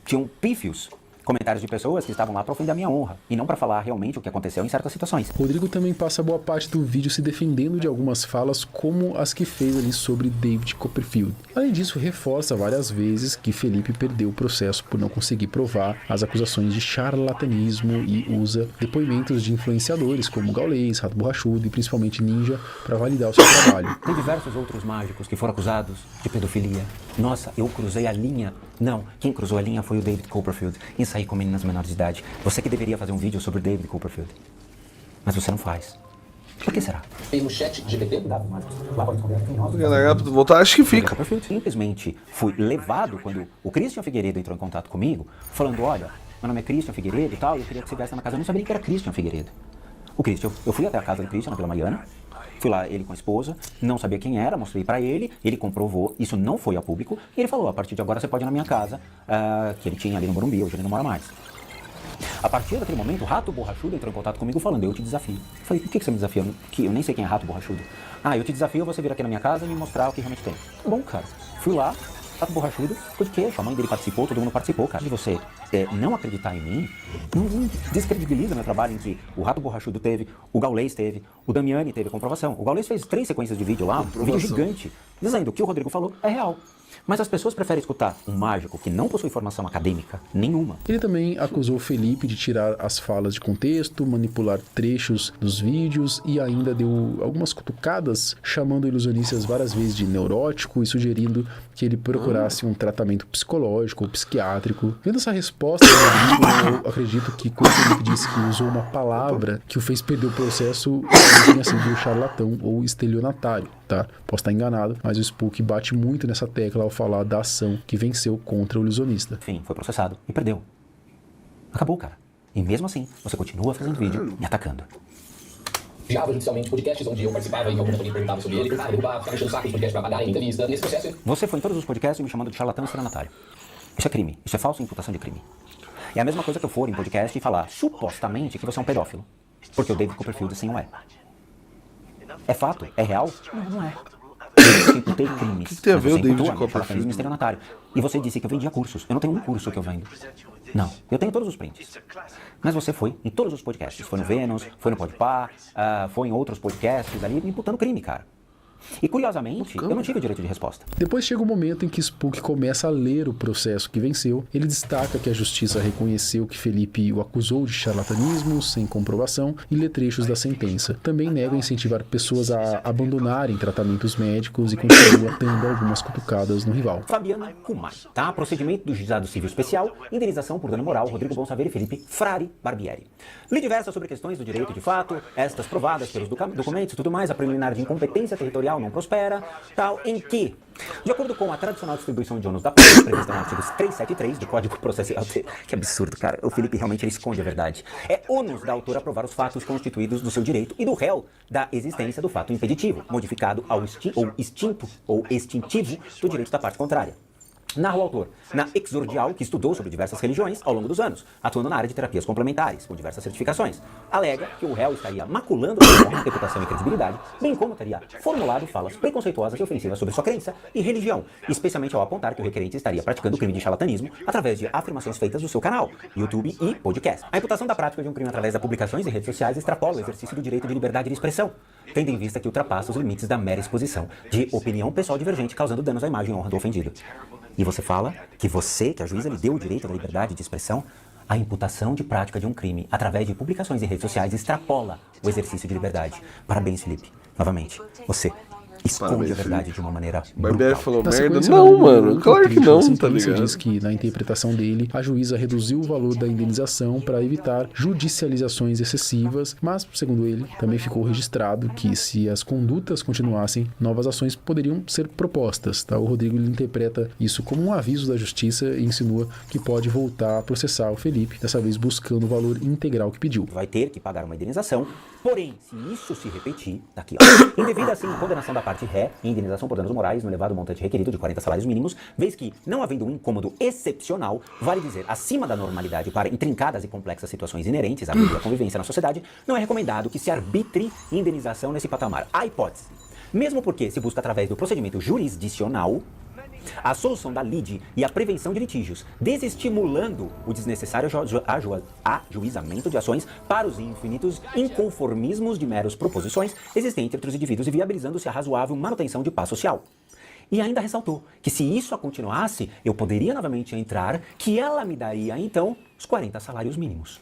tinham pífios comentários de pessoas que estavam lá para ofender a minha honra e não para falar realmente o que aconteceu em certas situações. Rodrigo também passa boa parte do vídeo se defendendo de algumas falas como as que fez ali sobre David Copperfield. Além disso, reforça várias vezes que Felipe perdeu o processo por não conseguir provar as acusações de charlatanismo e usa depoimentos de influenciadores como Gaulês, Rato Borrachudo e principalmente Ninja para validar o seu trabalho. Tem diversos outros mágicos que foram acusados de pedofilia. Nossa, eu cruzei a linha. Não, quem cruzou a linha foi o David Copperfield em sair com meninas menores de idade. Você que deveria fazer um vídeo sobre o David Copperfield. Mas você não faz. Por que será? Tem um chat GPT? Voltar, acho que fica. Eu simplesmente fui levado quando o Christian Figueiredo entrou em contato comigo, falando, olha, meu nome é Christian Figueiredo e tal, eu queria que você viesse na casa. Eu não sabia nem que era Christian Figueiredo. O Christian, eu fui até a casa do Christian, na Vila Mariana, fui lá, ele com a esposa, não sabia quem era, mostrei pra ele comprovou, isso não foi a público, e ele falou, a partir de agora você pode ir na minha casa, que ele tinha ali no Morumbi, hoje ele não mora mais. A partir daquele momento, o Rato Borrachudo entrou em contato comigo falando, eu te desafio. Eu falei, por que você me desafia? Eu nem sei quem é Rato Borrachudo. Ah, eu te desafio você vir aqui na minha casa e me mostrar o que realmente tem. Tá bom, cara. Fui lá, Rato Borrachudo, ficou de queixo, a mãe dele participou, todo mundo participou, cara. De você não acreditar em mim, não descredibiliza meu trabalho em que o Rato Borrachudo teve, o Gaulês teve, o Damiani teve a comprovação. O Gaulês fez 3 sequências de vídeo lá, um vídeo gigante, dizendo que o Rodrigo falou é real. Mas as pessoas preferem escutar um mágico que não possui formação acadêmica nenhuma. Ele também acusou Felipe de tirar as falas de contexto, manipular trechos dos vídeos e ainda deu algumas cutucadas, chamando ilusionistas várias vezes de neurótico e sugerindo que ele procurasse um tratamento psicológico ou psiquiátrico. Vendo essa resposta, eu acredito que quando o Felipe disse que usou uma palavra que o fez perder o processo, ele tinha sido charlatão ou estelionatário, tá? Posso estar enganado, mas o Spook bate muito nessa tecla ao falar da ação que venceu contra o ilusionista. Enfim, foi processado e perdeu. Acabou, cara. E mesmo assim, você continua fazendo vídeo me atacando. Viava judicialmente podcasts onde eu participava e alguém perguntava sobre ele, ficava enchendo o saco dos podcasts pra pagar em entrevista. Nesse processo... Você foi em todos os podcasts me chamando de charlatão e estelionatário. Isso é crime. Isso é falsa imputação de crime. É a mesma coisa que eu for em podcast e falar, supostamente, que você é um pedófilo. Porque o David Copperfield assim o é. É fato? É real? Não, não é. Eu imputei crimes. O que tem a ver o David Copperfield? Estelionatário. E você disse que eu vendia cursos. Eu não tenho um curso que eu vendo. Não, eu tenho todos os prints. Mas você foi em todos os podcasts. Foi no Vênus, foi no Podpah, foi em outros podcasts ali, me imputando crime, cara. E curiosamente, eu não tive o direito de resposta. Depois chega o momento em que Spook começa a ler o processo que venceu. Ele destaca que a justiça reconheceu que Felipe o acusou de charlatanismo sem comprovação e lê trechos da sentença. Também nega incentivar pessoas a abandonarem tratamentos médicos e continua dando algumas cutucadas no rival. Fabiano Kumai, tá? Procedimento do Juizado Civil Especial, indenização por dano moral, Rodrigo Bonsaver e Felipe Frari Barbieri. Lhe diversa sobre questões do direito de fato, estas provadas pelos documentos e tudo mais, a preliminar de incompetência territorial não prospera, tal, em que, de acordo com a tradicional distribuição de ônus da prova, prevista no artigo 373 do Código Processual... Que absurdo, cara. O Felipe realmente ele esconde a verdade. É ônus da autora provar os fatos constituídos do seu direito e do réu da existência do fato impeditivo, modificado ao extintivo do direito da parte contrária. Narra o autor, na exordial que estudou sobre diversas religiões ao longo dos anos, atuando na área de terapias complementares, com diversas certificações. Alega que o réu estaria maculando a sua reputação e credibilidade, bem como teria formulado falas preconceituosas e ofensivas sobre sua crença e religião, especialmente ao apontar que o requerente estaria praticando crime de charlatanismo através de afirmações feitas no seu canal, YouTube e podcast. A imputação da prática de um crime através das publicações em redes sociais extrapola o exercício do direito de liberdade de expressão, tendo em vista que ultrapassa os limites da mera exposição de opinião pessoal divergente, causando danos à imagem e honra do ofendido. E você fala que a juíza lhe deu o direito da liberdade de expressão? A imputação de prática de um crime através de publicações em redes sociais extrapola o exercício de liberdade. Parabéns, Felipe. Novamente, você esconde a verdade de uma maneira Barbieri falou Na merda? sequência, Não, no mano. outro Claro que trecho da não, tá sentença ligado? diz que, na interpretação dele, a juíza reduziu o valor da indenização para evitar judicializações excessivas, mas, segundo ele, também ficou registrado que, se as condutas continuassem, novas ações poderiam ser propostas. Tá? O Rodrigo ele interpreta isso como um aviso da justiça e insinua que pode voltar a processar o Felipe, dessa vez buscando o valor integral que pediu. Vai ter que pagar uma indenização, porém, se isso se repetir, daqui ó, indevida assim condenação da parte ré e indenização por danos morais no elevado montante requerido de 40 salários mínimos, vez que, não havendo um incômodo excepcional, vale dizer, acima da normalidade para intrincadas e complexas situações inerentes à vida e à convivência na sociedade, não é recomendado que se arbitre indenização nesse patamar. Há hipótese. Mesmo porque se busca através do procedimento jurisdicional a solução da lide e a prevenção de litígios, desestimulando o desnecessário ajuizamento de ações para os infinitos inconformismos de meros proposições existentes entre os indivíduos e viabilizando-se a razoável manutenção de paz social. E ainda ressaltou que se isso continuasse, eu poderia novamente entrar, que ela me daria então os 40 salários mínimos.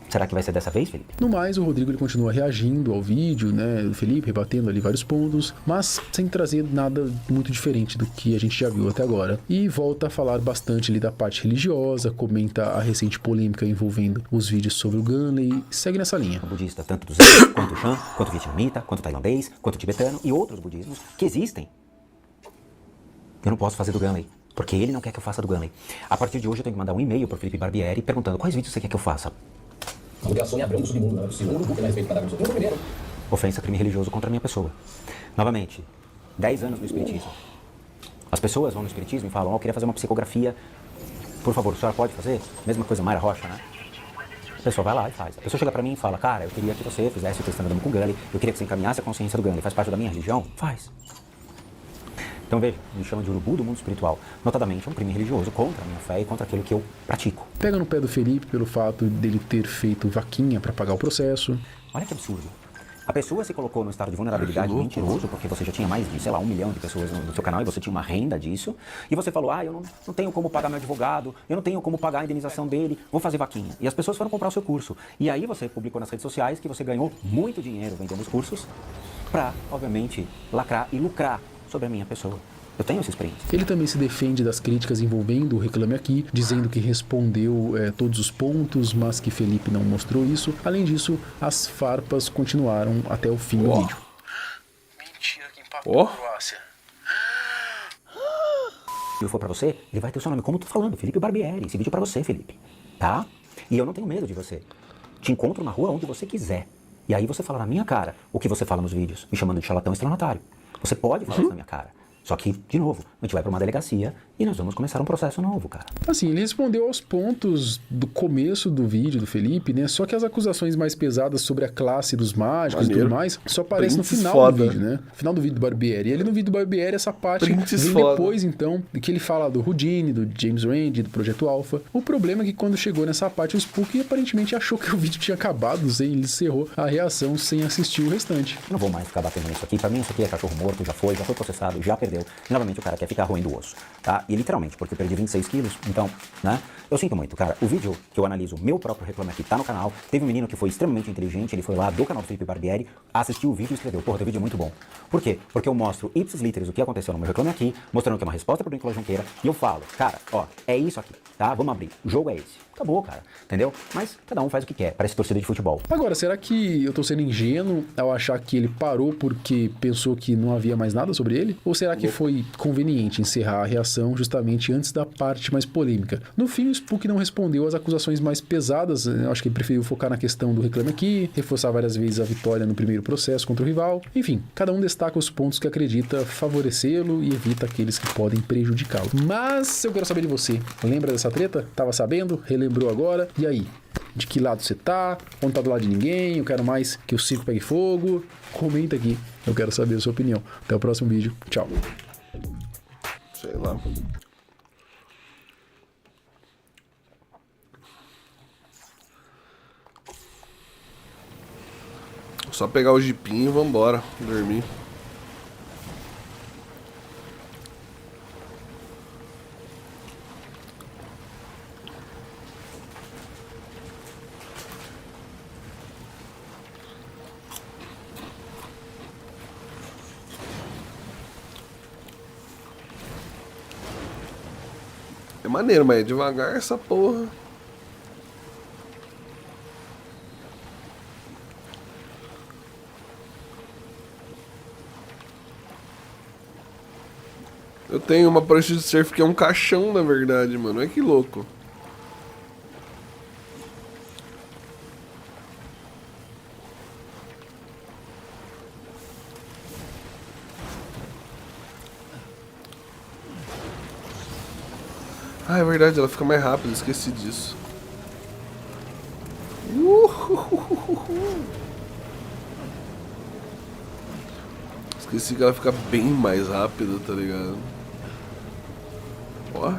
Será que vai ser dessa vez, Felipe? No mais, o Rodrigo ele continua reagindo ao vídeo, né, do Felipe, rebatendo ali vários pontos, mas sem trazer nada muito diferente do que a gente já viu até agora. E volta a falar bastante ali da parte religiosa, comenta a recente polêmica envolvendo os vídeos sobre o Gunley, e segue nessa linha. O budista, tanto do Zen, quanto o Shan, quanto o vietnamita, quanto o tailandês, quanto o tibetano e outros budismos que existem. Eu não posso fazer do Gunley, porque ele não quer que eu faça do Gunley. A partir de hoje eu tenho que mandar um e-mail pro Felipe Barbieri perguntando quais vídeos você quer que eu faça. A obrigação é abrir do submundo, não é do segundo, porque não respeito cada um do seu primeiro. Ofensa, crime religioso contra a minha pessoa. Novamente, 10 anos no espiritismo. As pessoas vão no espiritismo e falam, eu queria fazer uma psicografia. Por favor, a senhora pode fazer? Mesma coisa, Mayra Rocha, né? A pessoa vai lá e faz. A pessoa chega pra mim e fala, cara, eu queria que você fizesse o testemunho com o Gunley, eu queria que você encaminhasse a consciência do Gunley. Faz parte da minha religião? Faz. Então veja, me chama de urubu do mundo espiritual. Notadamente, é um crime religioso contra a minha fé e contra aquilo que eu pratico. Pega no pé do Felipe pelo fato dele ter feito vaquinha para pagar o processo. Olha que absurdo. A pessoa se colocou no estado de vulnerabilidade mentiroso, porque você já tinha mais de, sei lá, 1 milhão de pessoas no seu canal e você tinha uma renda disso. E você falou, eu não tenho como pagar meu advogado, eu não tenho como pagar a indenização dele, vou fazer vaquinha. E as pessoas foram comprar o seu curso. E aí você publicou nas redes sociais que você ganhou muito dinheiro vendendo os cursos pra, obviamente, lacrar e lucrar sobre a minha pessoa. Eu tenho essa experiência. Ele também se defende das críticas envolvendo o Reclame Aqui, dizendo que respondeu todos os pontos, mas que Felipe não mostrou isso. Além disso, as farpas continuaram até o fim do vídeo. Mentira, que empatou a Croácia. Se eu for pra você, ele vai ter o seu nome, como eu tô falando, Felipe Barbieri. Esse vídeo é pra você, Felipe. Tá? E eu não tenho medo de você. Te encontro na rua onde você quiser. E aí você fala na minha cara o que você fala nos vídeos, me chamando de charlatão estelionatário. Você pode falar isso na minha cara. Só que, de novo, a gente vai pra uma delegacia e nós vamos começar um processo novo, cara. Assim, ele respondeu aos pontos do começo do vídeo do Felipe, né? Só que as acusações mais pesadas sobre a classe dos mágicos e Maneiro. tudo mais só aparecem no Prints final foda. do vídeo, né? No final do vídeo do Barbieri. E ali no vídeo do Barbieri, essa parte Prints vem foda. depois, então, que ele fala do Houdini, do James Randi, do Projeto Alpha. O problema é que quando chegou nessa parte, o Spook aparentemente achou que o vídeo tinha acabado, ele encerrou a reação sem assistir o restante. Eu não vou mais ficar batendo nisso aqui. Pra mim, isso aqui é cachorro morto, já foi processado, já perdeu. E novamente o cara quer ficar roendo o osso, tá? E literalmente, porque eu perdi 26 quilos, então, né? Eu sinto muito, cara. O vídeo que eu analiso, meu próprio Reclame Aqui, tá no canal. Teve um menino que foi extremamente inteligente, ele foi lá do canal do Felipe Barbieri, assistiu o vídeo e escreveu, porra, teu vídeo é muito bom. Por quê? Porque eu mostro ipsis literis o que aconteceu no meu Reclame Aqui, mostrando que é uma resposta pro Nicolas Junqueira, e eu falo, cara, ó, é isso aqui, tá? Vamos abrir. O jogo é esse. Acabou, cara. Entendeu? Mas cada um faz o que quer. Parece torcida de futebol. Agora, será que eu tô sendo ingênuo ao achar que ele parou porque pensou que não havia mais nada sobre ele? Ou será que foi conveniente encerrar a reação justamente antes da parte mais polêmica? No fim, o Spook não respondeu às acusações mais pesadas. Eu acho que ele preferiu focar na questão do Reclame Aqui, reforçar várias vezes a vitória no primeiro processo contra o rival. Enfim, cada um destaca os pontos que acredita favorecê-lo e evita aqueles que podem prejudicá-lo. Mas eu quero saber de você. Lembra dessa treta? Tava sabendo? Lembrou agora? E aí? De que lado você tá? Ou não tá do lado de ninguém? Eu quero mais que o circo pegue fogo? Comenta aqui. Eu quero saber a sua opinião. Até o próximo vídeo. Tchau. Sei lá. Só pegar o jipinho e vambora. Dormir. É maneiro, mas é devagar essa porra. Eu tenho uma prancha de surf que é um caixão, na verdade, mano. Olha que louco. Ah, é verdade, ela fica mais rápida, esqueci disso. Esqueci que ela fica bem mais rápida, tá ligado? Ó.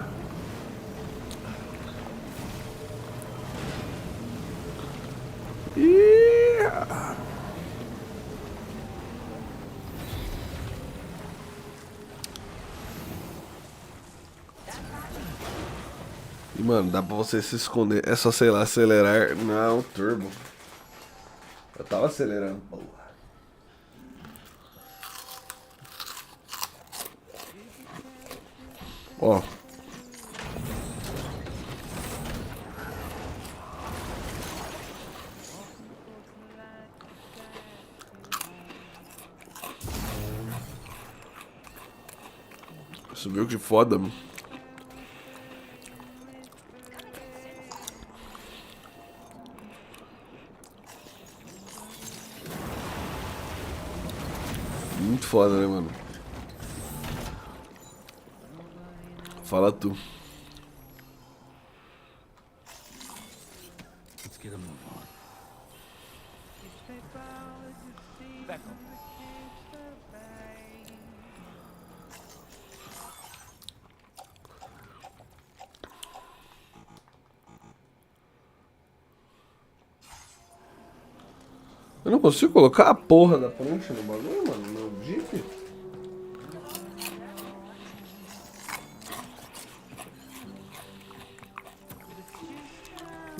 Yeah. E, mano, dá pra você se esconder. É só, sei lá, acelerar. Não, turbo. Eu tava acelerando, porra. Ó. Você viu que foda, mano? Muito foda, né, mano? Fala tu. Let's get a move on. Back up. Eu não consigo colocar a porra da prancha no bagulho, mano, no Jeep.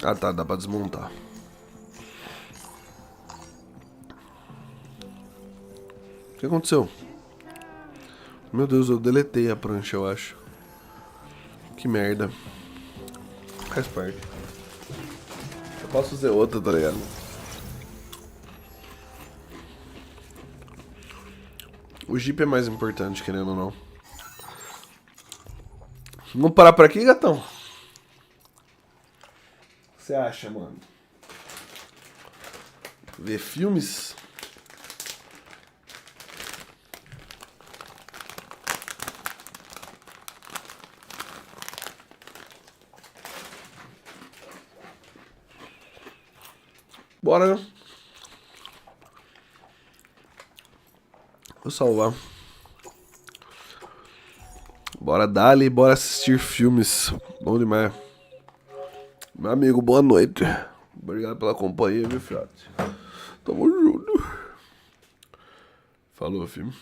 Ah tá, dá pra desmontar. O que aconteceu? Meu Deus, eu deletei a prancha, eu acho. Que merda. Faz parte. Eu posso fazer outra, tá ligado? O Jeep é mais importante, querendo ou não. Vamos parar por aqui, gatão? O que você acha, mano? Ver filmes? Bora, né? Vou salvar. Bora dali, bora assistir filmes. Bom demais. Meu amigo, boa noite. Obrigado pela companhia, viu, fiote? Tamo junto. Falou, filho.